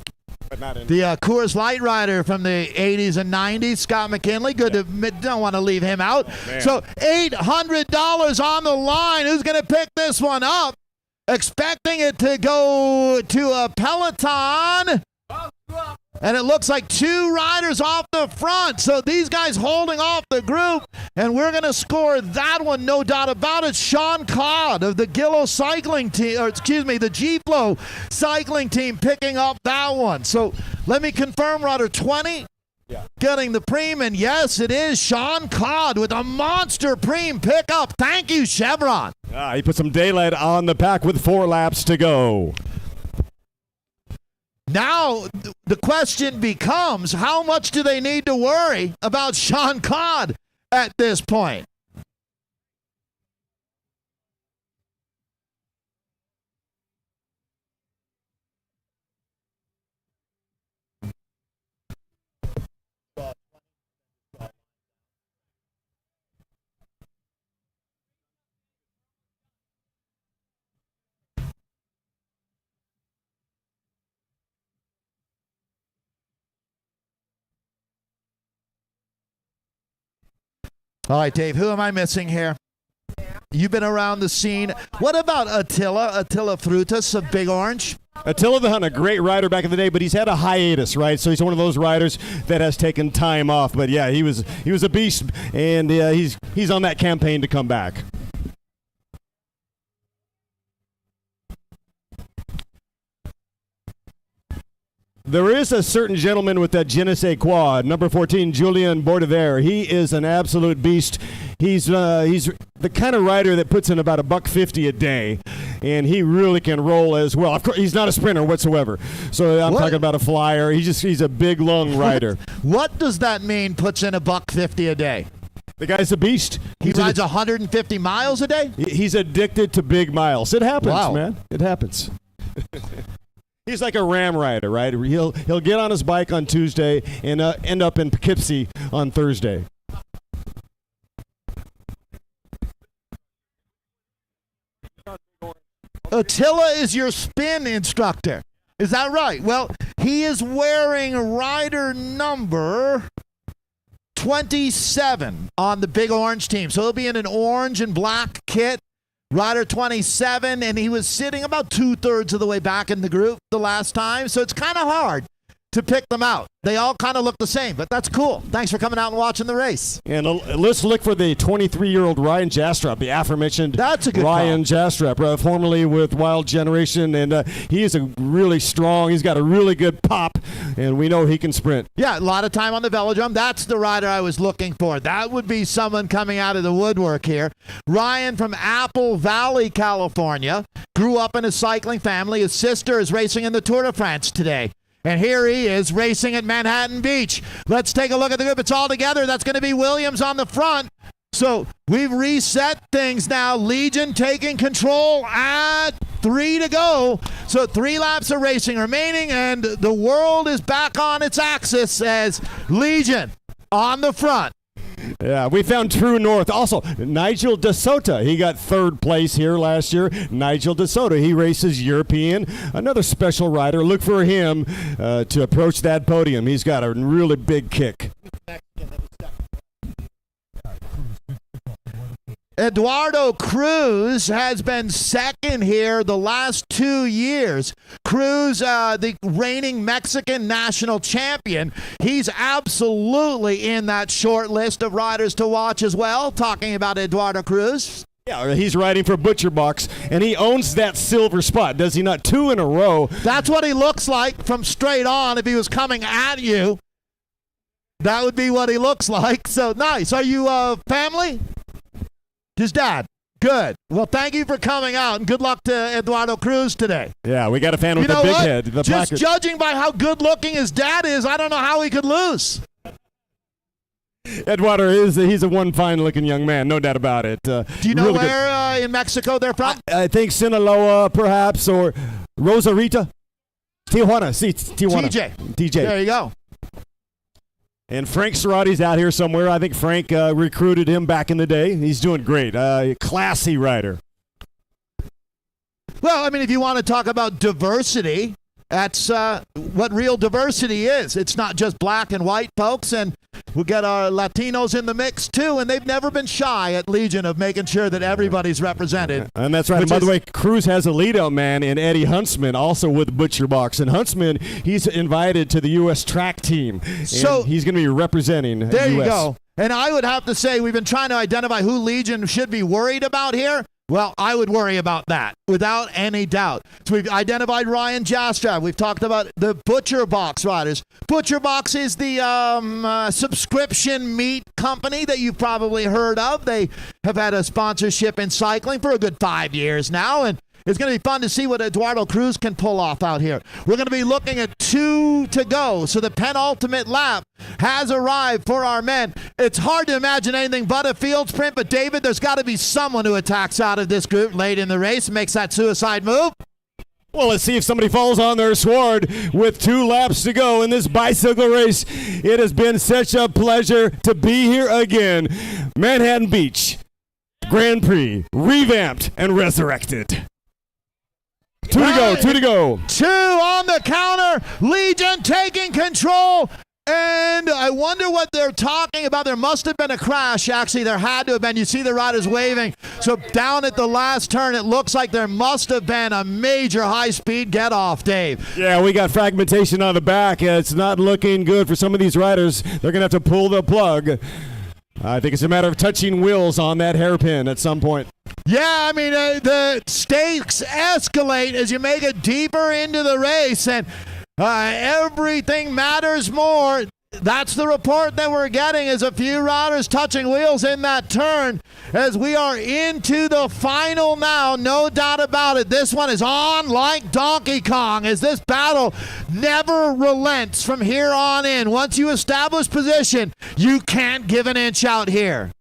Speaker 4: But not in
Speaker 2: The Coors Light rider from the 80s and 90s, Scott McKinley. Good to don't want to leave him out. So $800 on the line. Who's going to pick this one up? Expecting it to go to a Peloton. And it looks like 2 riders off the front. So these guys holding off the group. And we're going to score that one, no doubt about it. Sean Codd of the Gillow cycling team, or excuse me, the G-Flow cycling team picking up that one. So let me confirm, rider 20 getting the preem. And yes, it is Sean Codd with a monster preem pickup. Thank you, Chevron.
Speaker 4: He put some daylight on the pack with 4 laps to go.
Speaker 2: Now, the question becomes, how much do they need to worry about Sean Codd at this point? All right, Dave, who am I missing here? You've been around the scene. What about Attila Frutas of Big Orange?
Speaker 4: Attila the Hun, a great rider back in the day, but he's had a hiatus, right? So he's one of those riders that has taken time off. But yeah, he was a beast, and he's on that campaign to come back. There is a certain gentleman with that je ne sais quoi, number 14, Julien Bordever. He is an absolute beast. He's the kind of rider that puts in about $150 a day, and he really can roll as well. Of course, he's not a sprinter whatsoever. So I'm talking about a flyer. He's a big, long rider.
Speaker 2: What does that mean, puts in $150 a day?
Speaker 4: The guy's a beast.
Speaker 2: He rides 150 miles a day?
Speaker 4: He's addicted to big miles. It happens,
Speaker 2: Wow.
Speaker 4: man. It happens. He's like a ram rider, right? He'll get on his bike on Tuesday and end up in Poughkeepsie on Thursday.
Speaker 2: Attila is your spin instructor. Is that right? Well, he is wearing rider number 27 on the Big Orange team. So he'll be in an orange and black kit. Rider 27, and he was sitting about 2/3 of the way back in the group the last time, so it's kind of hard to pick them out. They all kind of look the same, but that's cool. Thanks for coming out and watching the race.
Speaker 4: And let's look for the 23-year-old Ryan Jastrap, the aforementioned
Speaker 2: That's a good
Speaker 4: Ryan Jastrap, formerly with Wild Generation, and he is a really strong, he's got a really good pop, and we know he can sprint.
Speaker 2: Yeah, a lot of time on the velodrome. That's the rider I was looking for. That would be someone coming out of the woodwork here. Ryan from Apple Valley, California, grew up in a cycling family. His sister is racing in the Tour de France today. And here he is racing at Manhattan Beach. Let's take a look at the group. It's all together. That's going to be Williams on the front. So we've reset things now. Legion taking control at 3 to go. So 3 laps of racing remaining, and the world is back on its axis as Legion on the front.
Speaker 4: Yeah, we found True North. Also, Nigel De Soto. He got 3rd place here last year. Nigel De Soto. He races European. Another special rider. Look for him to approach that podium. He's got a really big kick.
Speaker 2: Eduardo Cruz has been second here the last 2 years. Cruz, the reigning Mexican national champion, he's absolutely in that short list of riders to watch as well. Talking about Eduardo Cruz.
Speaker 4: Yeah, he's riding for Butcher Box, and he owns that silver spot, does he not? 2 in a row.
Speaker 2: That's what he looks like from straight on. If he was coming at you, that would be what he looks like. So nice. Are you family? His dad. Good. Well, thank you for coming out, and good luck to Eduardo Cruz today.
Speaker 4: Yeah, we got a fan with
Speaker 2: You
Speaker 4: a
Speaker 2: know
Speaker 4: big
Speaker 2: what?
Speaker 4: head. The
Speaker 2: Just
Speaker 4: placard.
Speaker 2: judging by how good-looking his dad is, I don't know how he could lose.
Speaker 4: Eduardo he's a one fine-looking young man, no doubt about it.
Speaker 2: Do you know
Speaker 4: really good.
Speaker 2: where in Mexico they're from?
Speaker 4: I think Sinaloa, perhaps, or Rosarita. Tijuana. See, Tijuana. TJ.
Speaker 2: There you go.
Speaker 4: And Frank Cerati's out here somewhere. I think Frank recruited him back in the day. He's doing great. Classy rider.
Speaker 2: Well, I mean, if you want to talk about diversity, that's what real diversity is. It's not just black and white folks, and we'll get our Latinos in the mix too, and they've never been shy at Legion of making sure that everybody's represented.
Speaker 4: And that's right. And by the way, Cruz has a lead-out man in Eddie Huntsman, also with Butcher Box. And Huntsman, he's invited to the U.S. track team.
Speaker 2: So
Speaker 4: he's going to be representing
Speaker 2: there
Speaker 4: US.
Speaker 2: you go. And I would have to say we've been trying to identify who Legion should be worried about here. Well, I would worry about that without any doubt. So we've identified Ryan Jastrab. We've talked about the Butcher Box riders. Butcher Box is the subscription meat company that you've probably heard of. They have had a sponsorship in cycling for a good 5 years now, and it's going to be fun to see what Eduardo Cruz can pull off out here. We're going to be looking at 2 to go, so the penultimate lap has arrived for our men. It's hard to imagine anything but a field sprint, but David, there's got to be someone who attacks out of this group late in the race and makes that suicide move.
Speaker 4: Well, let's see if somebody falls on their sword with 2 laps to go in this bicycle race. It has been such a pleasure to be here again. Manhattan Beach Grand Prix, revamped and resurrected. 2 to go, 2 to go.
Speaker 2: 2 on the counter. Legion taking control. And I wonder what they're talking about. There must have been a crash. Actually, there had to have been. You see the riders waving. So down at the last turn, it looks like there must have been a major high-speed get-off, Dave.
Speaker 4: Yeah, we got fragmentation on the back. It's not looking good for some of these riders. They're going to have to pull the plug. I think it's a matter of touching wheels on that hairpin at some point.
Speaker 2: Yeah, I mean, the stakes escalate as you make it deeper into the race, and everything matters more. That's the report that we're getting, is a few riders touching wheels in that turn as we are into the final now, no doubt about it. This one is on like Donkey Kong as this battle never relents from here on in. Once you establish position, you can't give an inch out here.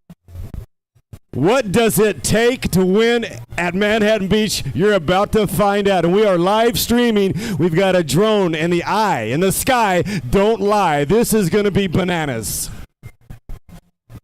Speaker 4: What does it take to win at Manhattan Beach? You're about to find out. And we are live streaming. We've got a drone, and the eye in the sky don't lie. This is going to be bananas.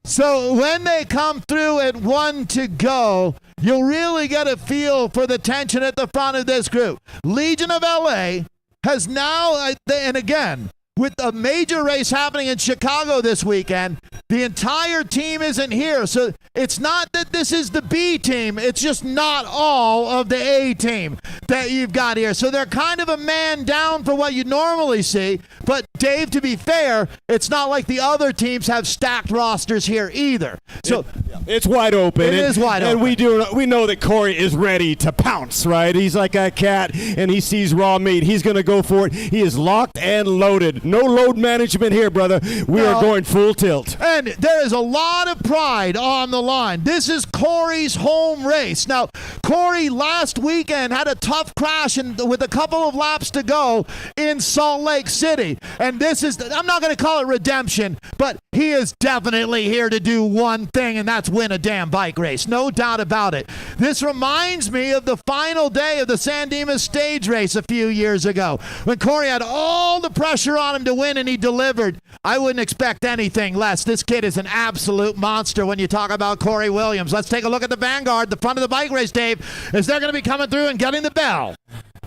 Speaker 2: So when they come through at 1 to go, you'll really get a feel for the tension at the front of this group. Legion of LA has now, and again, with a major race happening in Chicago this weekend, the entire team isn't here. So it's not that this is the B team. It's just not all of the A team that you've got here. So they're kind of a man down for what you normally see. But Dave, to be fair, it's not like the other teams have stacked rosters here either. So
Speaker 4: it's wide open.
Speaker 2: It is wide open.
Speaker 4: And we know that Corey is ready to pounce, right? He's like a cat, and he sees raw meat. He's going to go for it. He is locked and loaded. No load management here, brother. We are going full tilt.
Speaker 2: And there is a lot of pride on the line. This is Corey's home race. Now, Corey last weekend had a tough crash with a couple of laps to go in Salt Lake City. And this is, I'm not going to call it redemption, but he is definitely here to do one thing, and that's win a damn bike race. No doubt about it. This reminds me of the final day of the San Dimas stage race a few years ago when Corey had all the pressure on him to win, and he delivered. I wouldn't expect anything less. This kid is an absolute monster when you talk about Corey Williams. Let's take a look at the vanguard, the front of the bike race, Dave, as they're going to be coming through and getting the bell.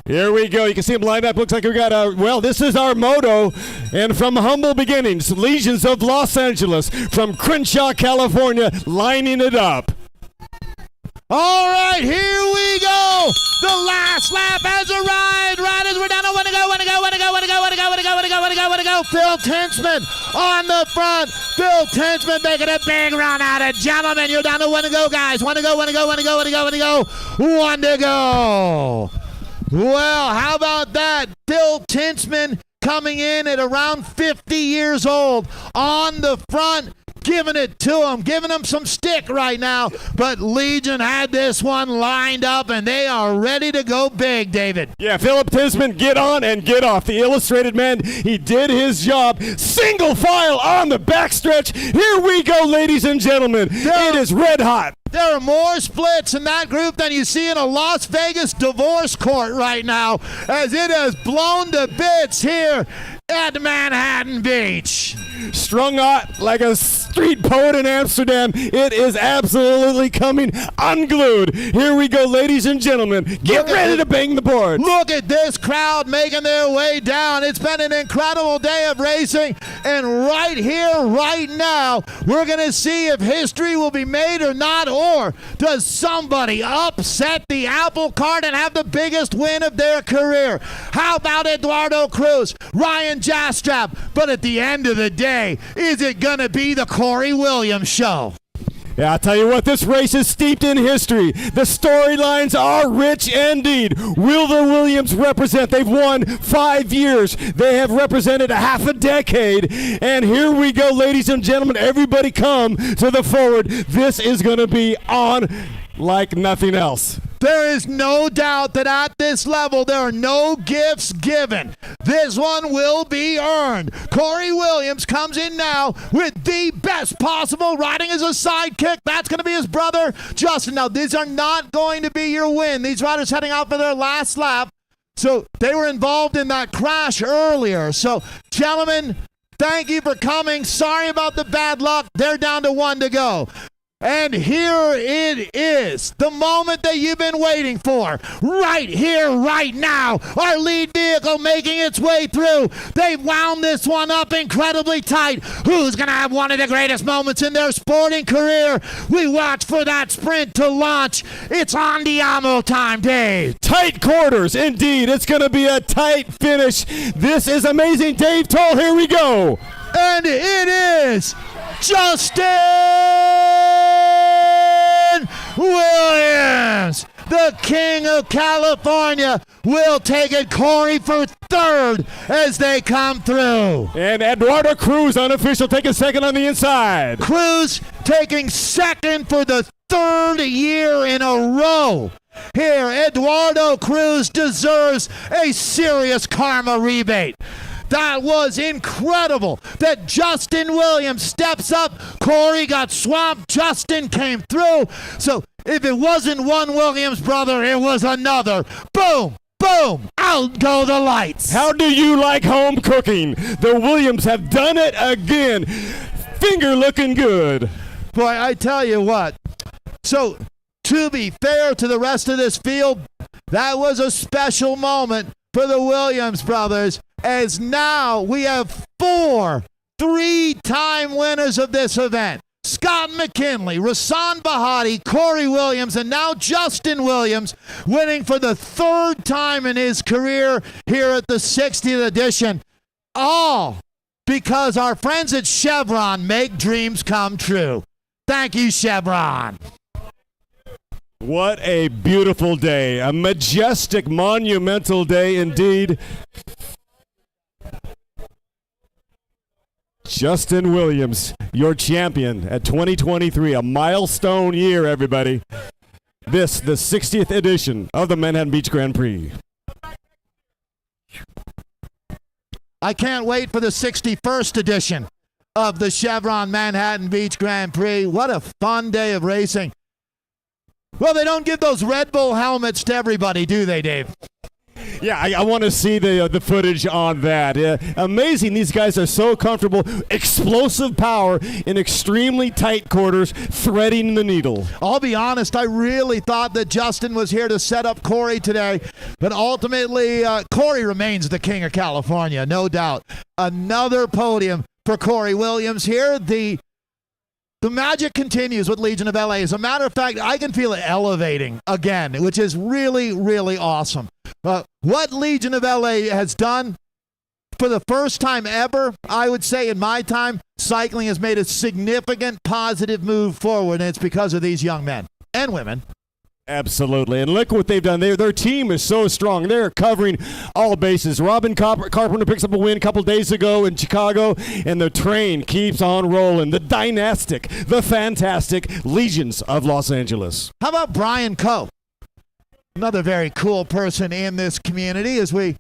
Speaker 4: Here we go. You can see him lined up. Looks like we got this is our moto. And from humble beginnings, Legions of Los Angeles, from Crenshaw, California, lining it up.
Speaker 2: All right, here we go. The last lap has arrived. Riders, we're down to 1 to go, 1 to go, 1 to go, 1 to go, 1 to go, 1 to go, 1 to go, 1 to go, 1 to go. Phil Tinchman on the front. Phil Tinchman making a big run at it. Gentlemen, you're down to 1 to go, guys. 1 to go, 1 to go, 1 to go, 1 to go, 1 to go. 1 to go. Well, how about that? Phil Tinchman coming in at around 50 years old on the front. giving it to them, giving them some stick right now. But Legion had this one lined up, and they are ready to go big, David.
Speaker 4: Yeah, Philip Tisman, get on and get off. The Illustrated Man, he did his job. Single file on the backstretch. Here we go, ladies and gentlemen. It is red hot.
Speaker 2: There are more splits in that group than you see in a Las Vegas divorce court right now, as it has blown to bits here at Manhattan Beach.
Speaker 4: Strung out like a street poet in Amsterdam. It is absolutely coming unglued. Here we go, ladies and gentlemen. Get ready to bang the board.
Speaker 2: Look at this crowd making their way down. It's been an incredible day of racing. And right here, right now, we're going to see if history will be made or not, or does somebody upset the apple cart and have the biggest win of their career? How about Eduardo Cruz, Ryan Jastrab? But at the end of the day, is it going to be the Corey Williams show?
Speaker 4: Yeah, I'll tell you what, this race is steeped in history. The storylines are rich indeed. Will the Williams represent? They've won 5 years. They have represented a half a decade. And here we go, ladies and gentlemen. Everybody come to the forward. This is going to be on like nothing else.
Speaker 2: There is no doubt that at this level, there are no gifts given. This one will be earned. Corey Williams comes in now with the best possible riding as a sidekick. That's going to be his brother, Justin. Now, these are not going to be your win. These riders heading out for their last lap. So they were involved in that crash earlier. So, gentlemen, thank you for coming. Sorry about the bad luck. They're down to 1 to go. And here it is, the moment that you've been waiting for. Right here, right now, our lead vehicle making its way through. They've wound this one up incredibly tight. Who's going to have one of the greatest moments in their sporting career? We watch for that sprint to launch. It's Andiamo time, Dave.
Speaker 4: Tight quarters, indeed. It's going to be a tight finish. This is amazing. Dave Toll, here we go.
Speaker 2: And it is Justin Williams, the King of California, will take it. Corey for third as they come through.
Speaker 4: And Eduardo Cruz, unofficial, taking second on the inside.
Speaker 2: Cruz taking second for the third year in a row. Here, Eduardo Cruz deserves a serious karma rebate. That was incredible that Justin Williams steps up. Corey got swamped. Justin came through. So if it wasn't one Williams brother, it was another. Boom, boom, out go the lights.
Speaker 4: How do you like home cooking? The Williams have done it again. Finger looking good.
Speaker 2: Boy, I tell you what. So to be fair to the rest of this field, that was a special moment for the Williams brothers, as now we have 4 three-time winners of this event. Scott McKinley, Rasan Bahati, Corey Williams, and now Justin Williams winning for the third time in his career here at the 60th edition. All because our friends at Chevron make dreams come true. Thank you, Chevron.
Speaker 4: What a beautiful day. A majestic, monumental day indeed. Justin Williams, your champion at 2023, a milestone year, everybody. This, the 60th edition of the Manhattan Beach Grand Prix.
Speaker 2: I can't wait for the 61st edition of the Chevron Manhattan Beach Grand Prix. What a fun day of racing. Well, they don't give those Red Bull helmets to everybody, do they, Dave?
Speaker 4: Yeah, I want to see the footage on that. Amazing. These guys are so comfortable. Explosive power in extremely tight quarters, threading the needle.
Speaker 2: I'll be honest, I really thought that Justin was here to set up Corey today, but ultimately, Corey remains the King of California, no doubt. Another podium for Corey Williams here. The magic continues with Legion of LA. As a matter of fact, I can feel it elevating again, which is really, really awesome. What Legion of LA has done for the first time ever, I would say in my time, cycling has made a significant positive move forward, and it's because of these young men and women.
Speaker 4: Absolutely. And look what they've done. Their team is so strong. They're covering all bases. Robin Carpenter picks up a win a couple days ago in Chicago, and the train keeps on rolling. The dynastic, the fantastic Legions of Los Angeles.
Speaker 2: How about Brian Coe? Another very cool person in this community. As we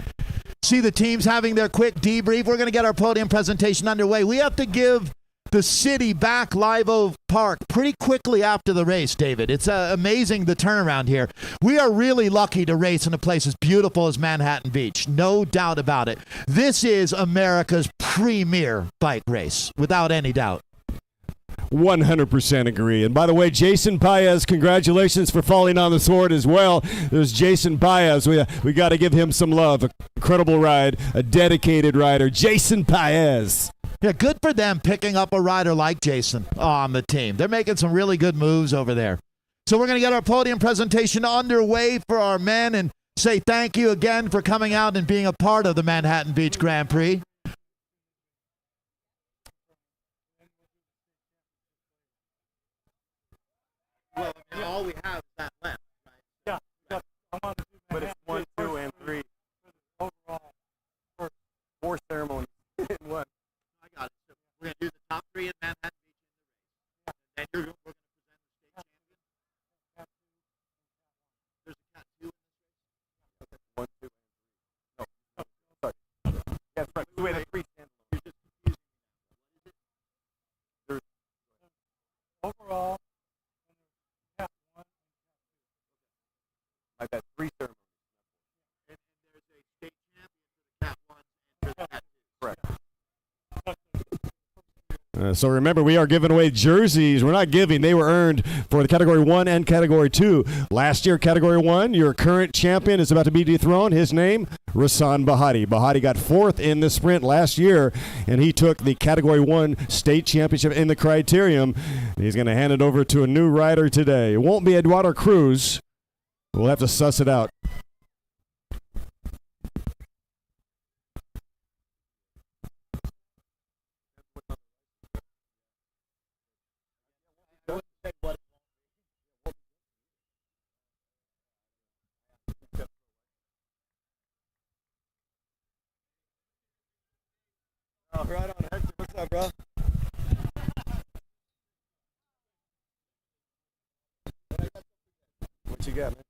Speaker 2: see the teams having their quick debrief, we're going to get our podium presentation underway. We have to give the city back Live Oak Park pretty quickly after the race, David. It's amazing the turnaround here. We are really lucky to race in a place as beautiful as Manhattan Beach. No doubt about it. This is America's premier bike race, without any doubt.
Speaker 4: 100% agree. And by the way, Jason Baez, congratulations for falling on the sword as well. There's Jason Baez. We got to give him some love. A incredible ride, a dedicated rider. Jason Baez.
Speaker 2: Yeah, good for them picking up a rider like Jason on the team. They're making some really good moves over there. So we're going to get our podium presentation underway for our men and say thank you again for coming out and being a part of the Manhattan Beach Grand Prix.
Speaker 6: Well, I mean, all we have is that left, right?
Speaker 1: Yeah.
Speaker 4: But it's 1, 2, and 3.
Speaker 1: Overall.
Speaker 4: Four ceremonies in one.
Speaker 6: I got it. So we're going to do the top 3 in Manhattan Beach in the race. And then we're going to present the state champion. There's a cat 2 in this race.
Speaker 4: 1, 2, and 3. No, sorry. That's right. Wait, that's 3 standalone.
Speaker 6: You're just confusing me now. What is it?
Speaker 1: Overall.
Speaker 4: I've got 3 ceremonies.
Speaker 6: And there's a state champion for the cat 1 and for the cat 2.
Speaker 4: Correct. So remember, we are giving away jerseys. We're not giving. They were earned for the Category 1 and Category 2. Last year, Category 1, your current champion is about to be dethroned. His name, Rasan Bahati. Bahati got 4th in the sprint last year, and he took the Category 1 state championship in the criterium. He's going to hand it over to a new rider today. It won't be Eduardo Cruz. We'll have to suss it out.
Speaker 6: Oh, right on, Hector. What's up, bro?
Speaker 4: What you got, man?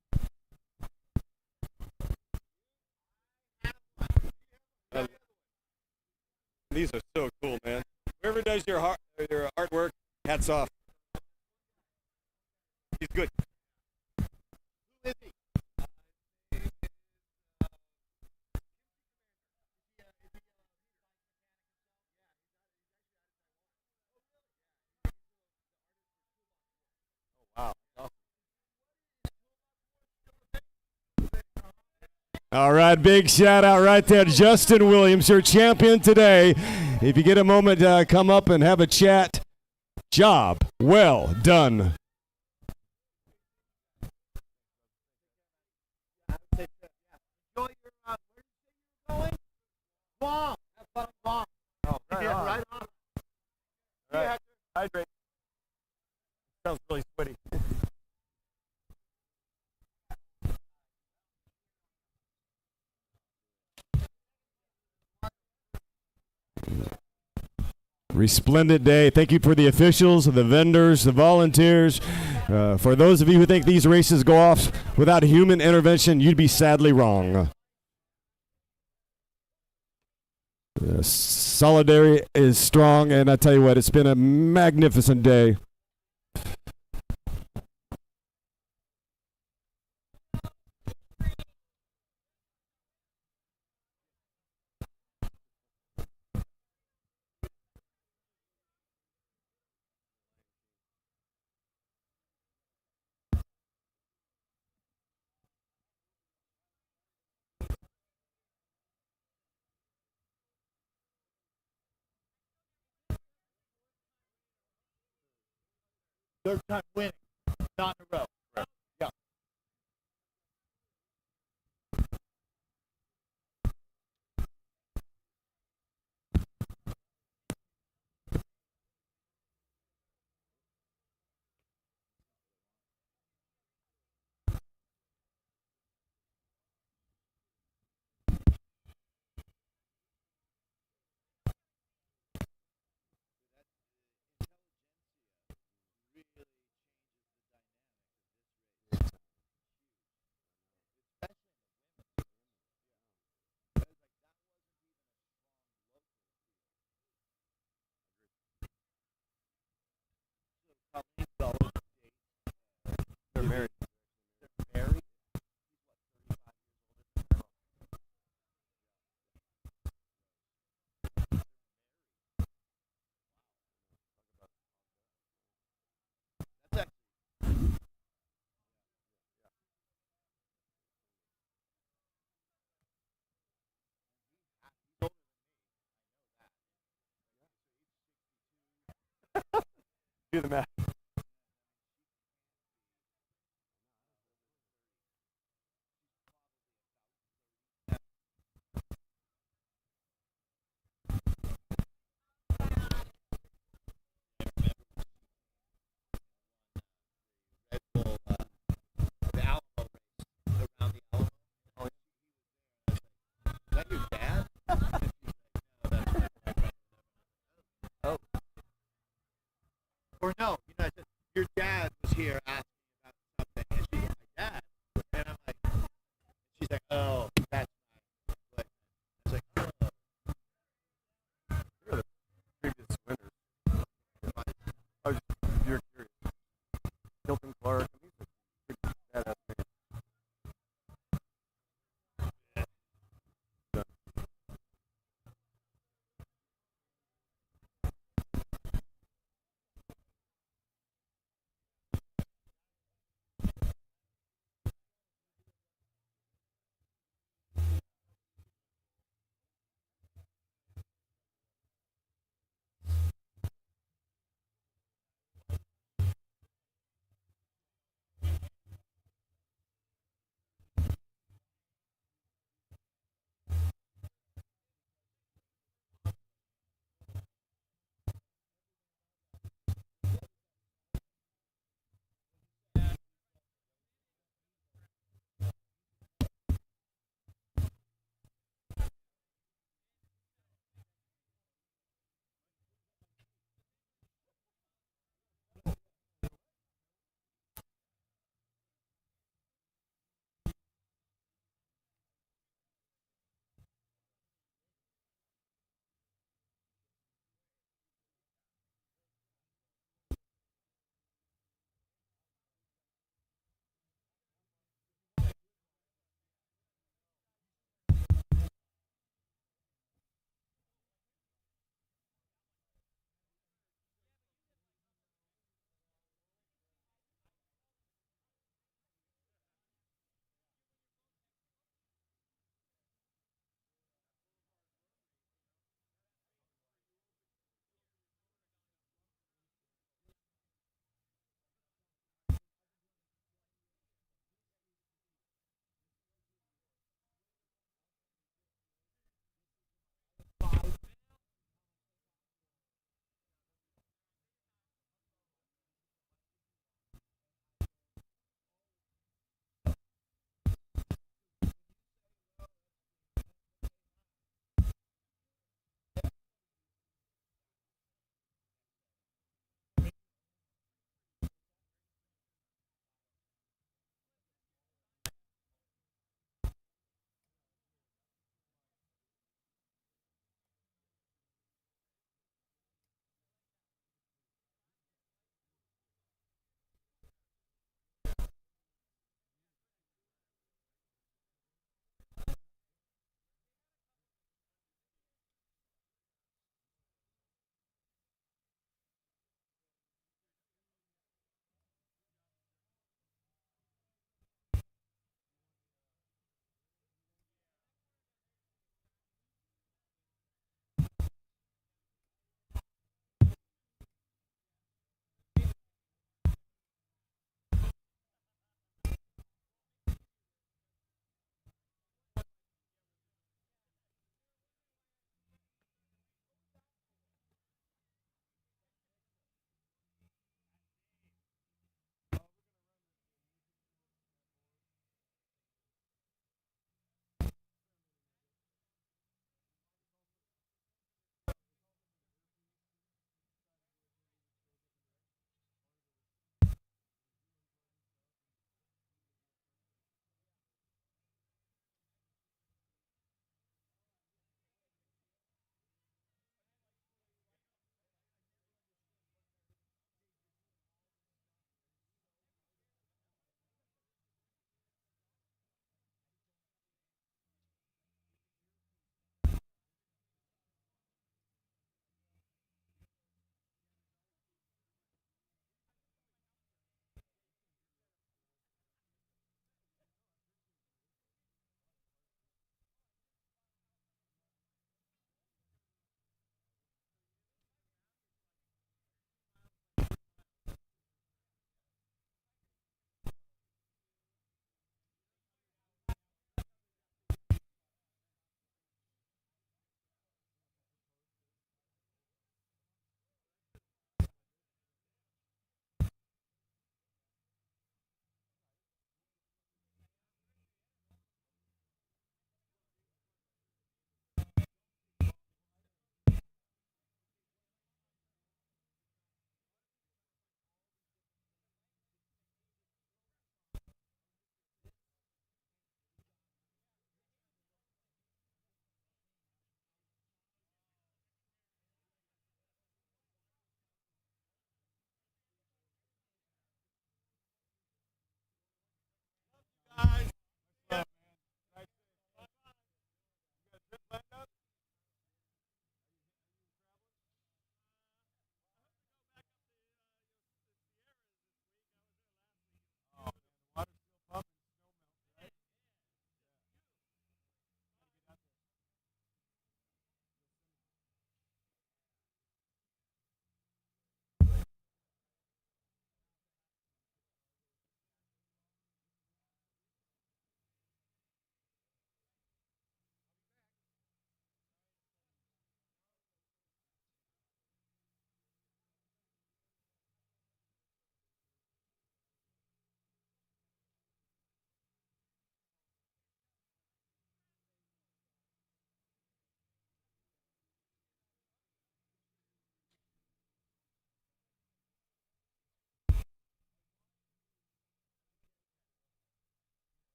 Speaker 4: These are so cool, man. Whoever does your artwork, hats off. He's good.
Speaker 6: Who is he?
Speaker 4: All right, big shout out right there, Justin Williams, your champion today. If you get a moment, come up and have a chat. Job well done.
Speaker 6: Enjoy your, where did you say you were going? Guam. Have fun in Guam.
Speaker 4: Oh, right
Speaker 6: Yeah,
Speaker 4: on.
Speaker 6: right on.
Speaker 4: All right. Hydrate. Sounds really sweaty. Resplendent day. Thank you for the officials, the vendors, the volunteers. For those of you who think these races go off without human intervention, you'd be sadly wrong. Solidarity is strong, and I tell you what, it's been a magnificent day.
Speaker 6: Third time winning. Not in a row. Yeah.
Speaker 4: Do the math.
Speaker 6: Red Bull, the Alamo race around the Alamo. Oh, yeah. Is that your dad? And she's like, no, that's my boyfriend. Oh. Or no, you know, I said, your dad was here asking about something, and she's like, my dad? And I'm like, she's like, oh, that's my boyfriend. I was like, oh.
Speaker 4: You're the previous winners. I was you're curious. Hilton Clark. I mean, he's a big badass man.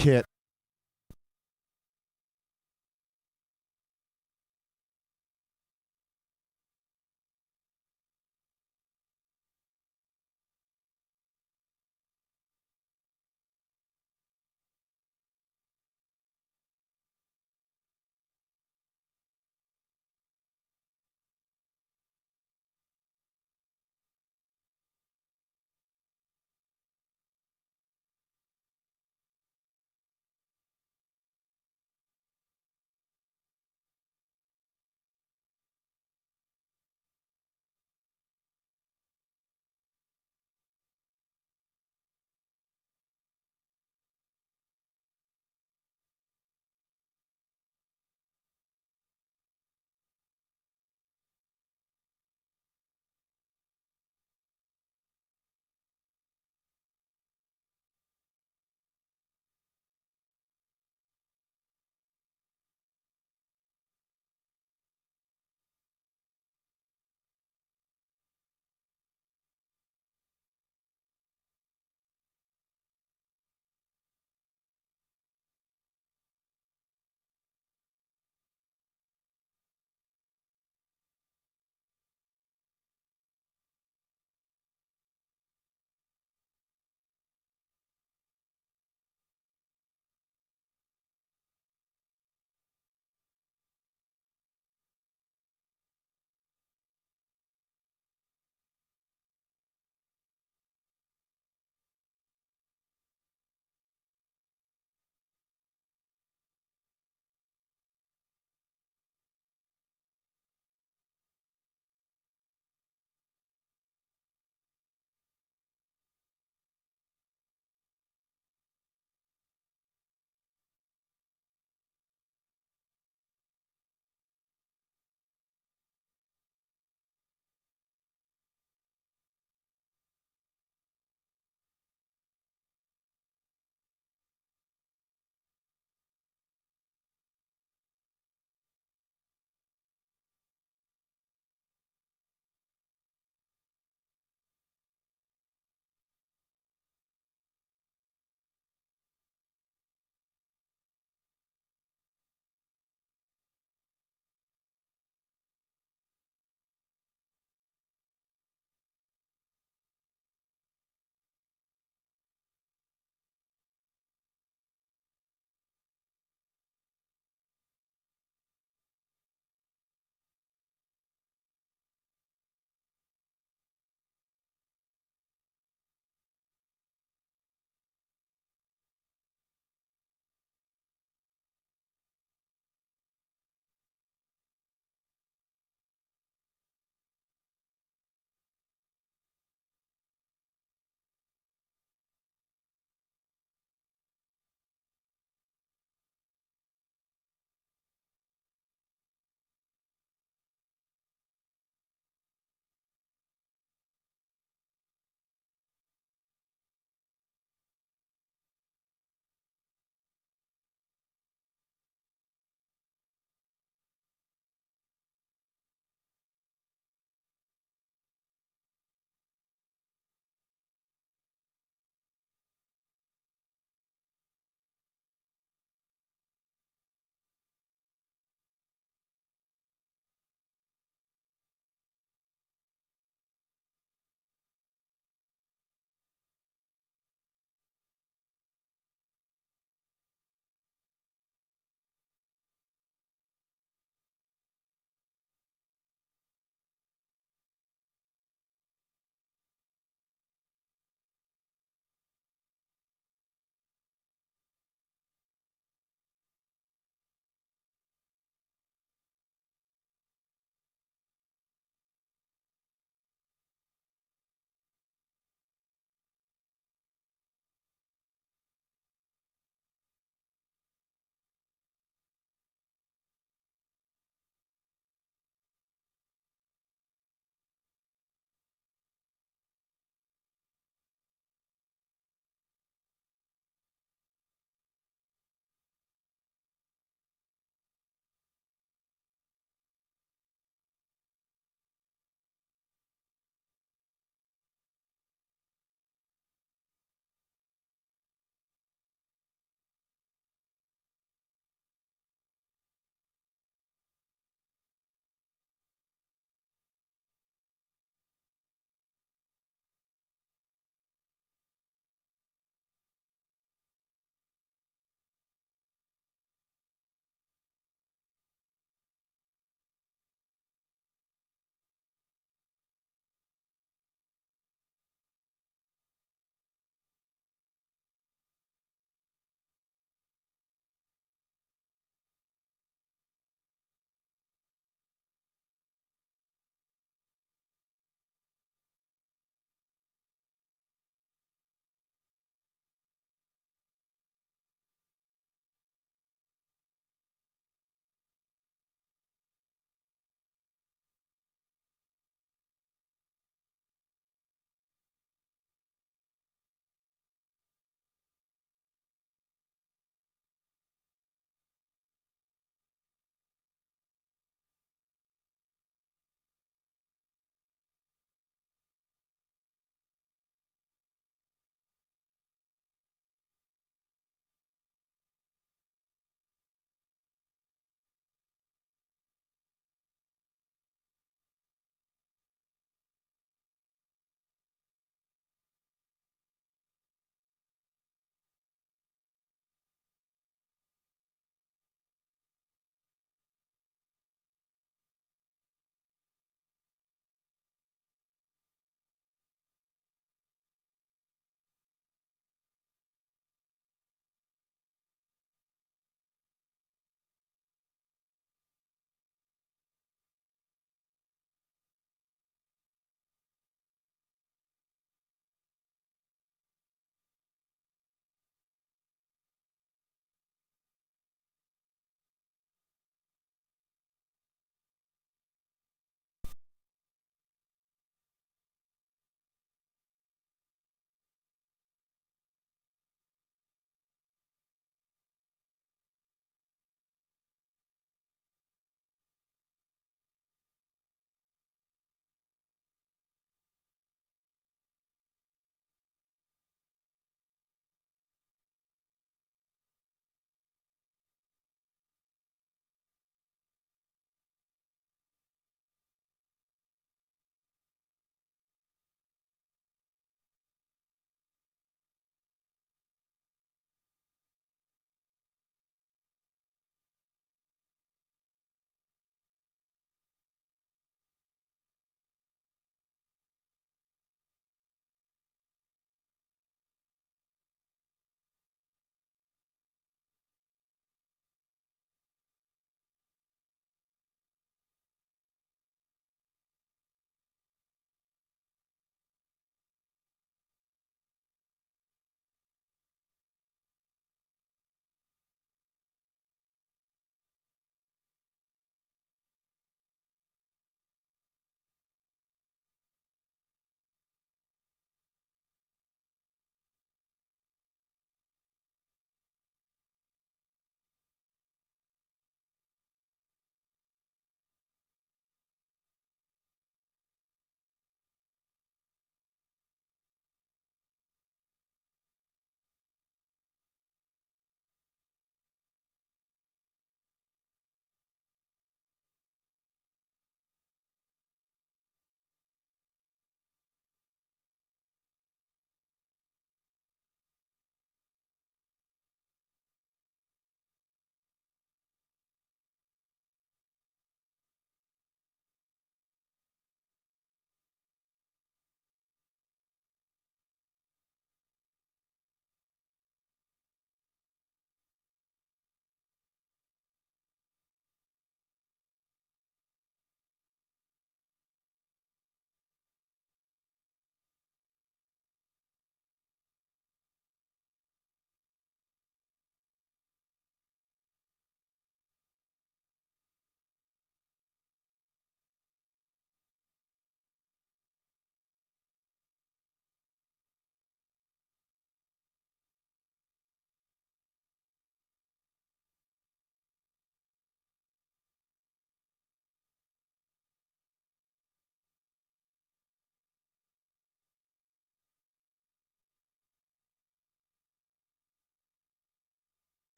Speaker 2: kit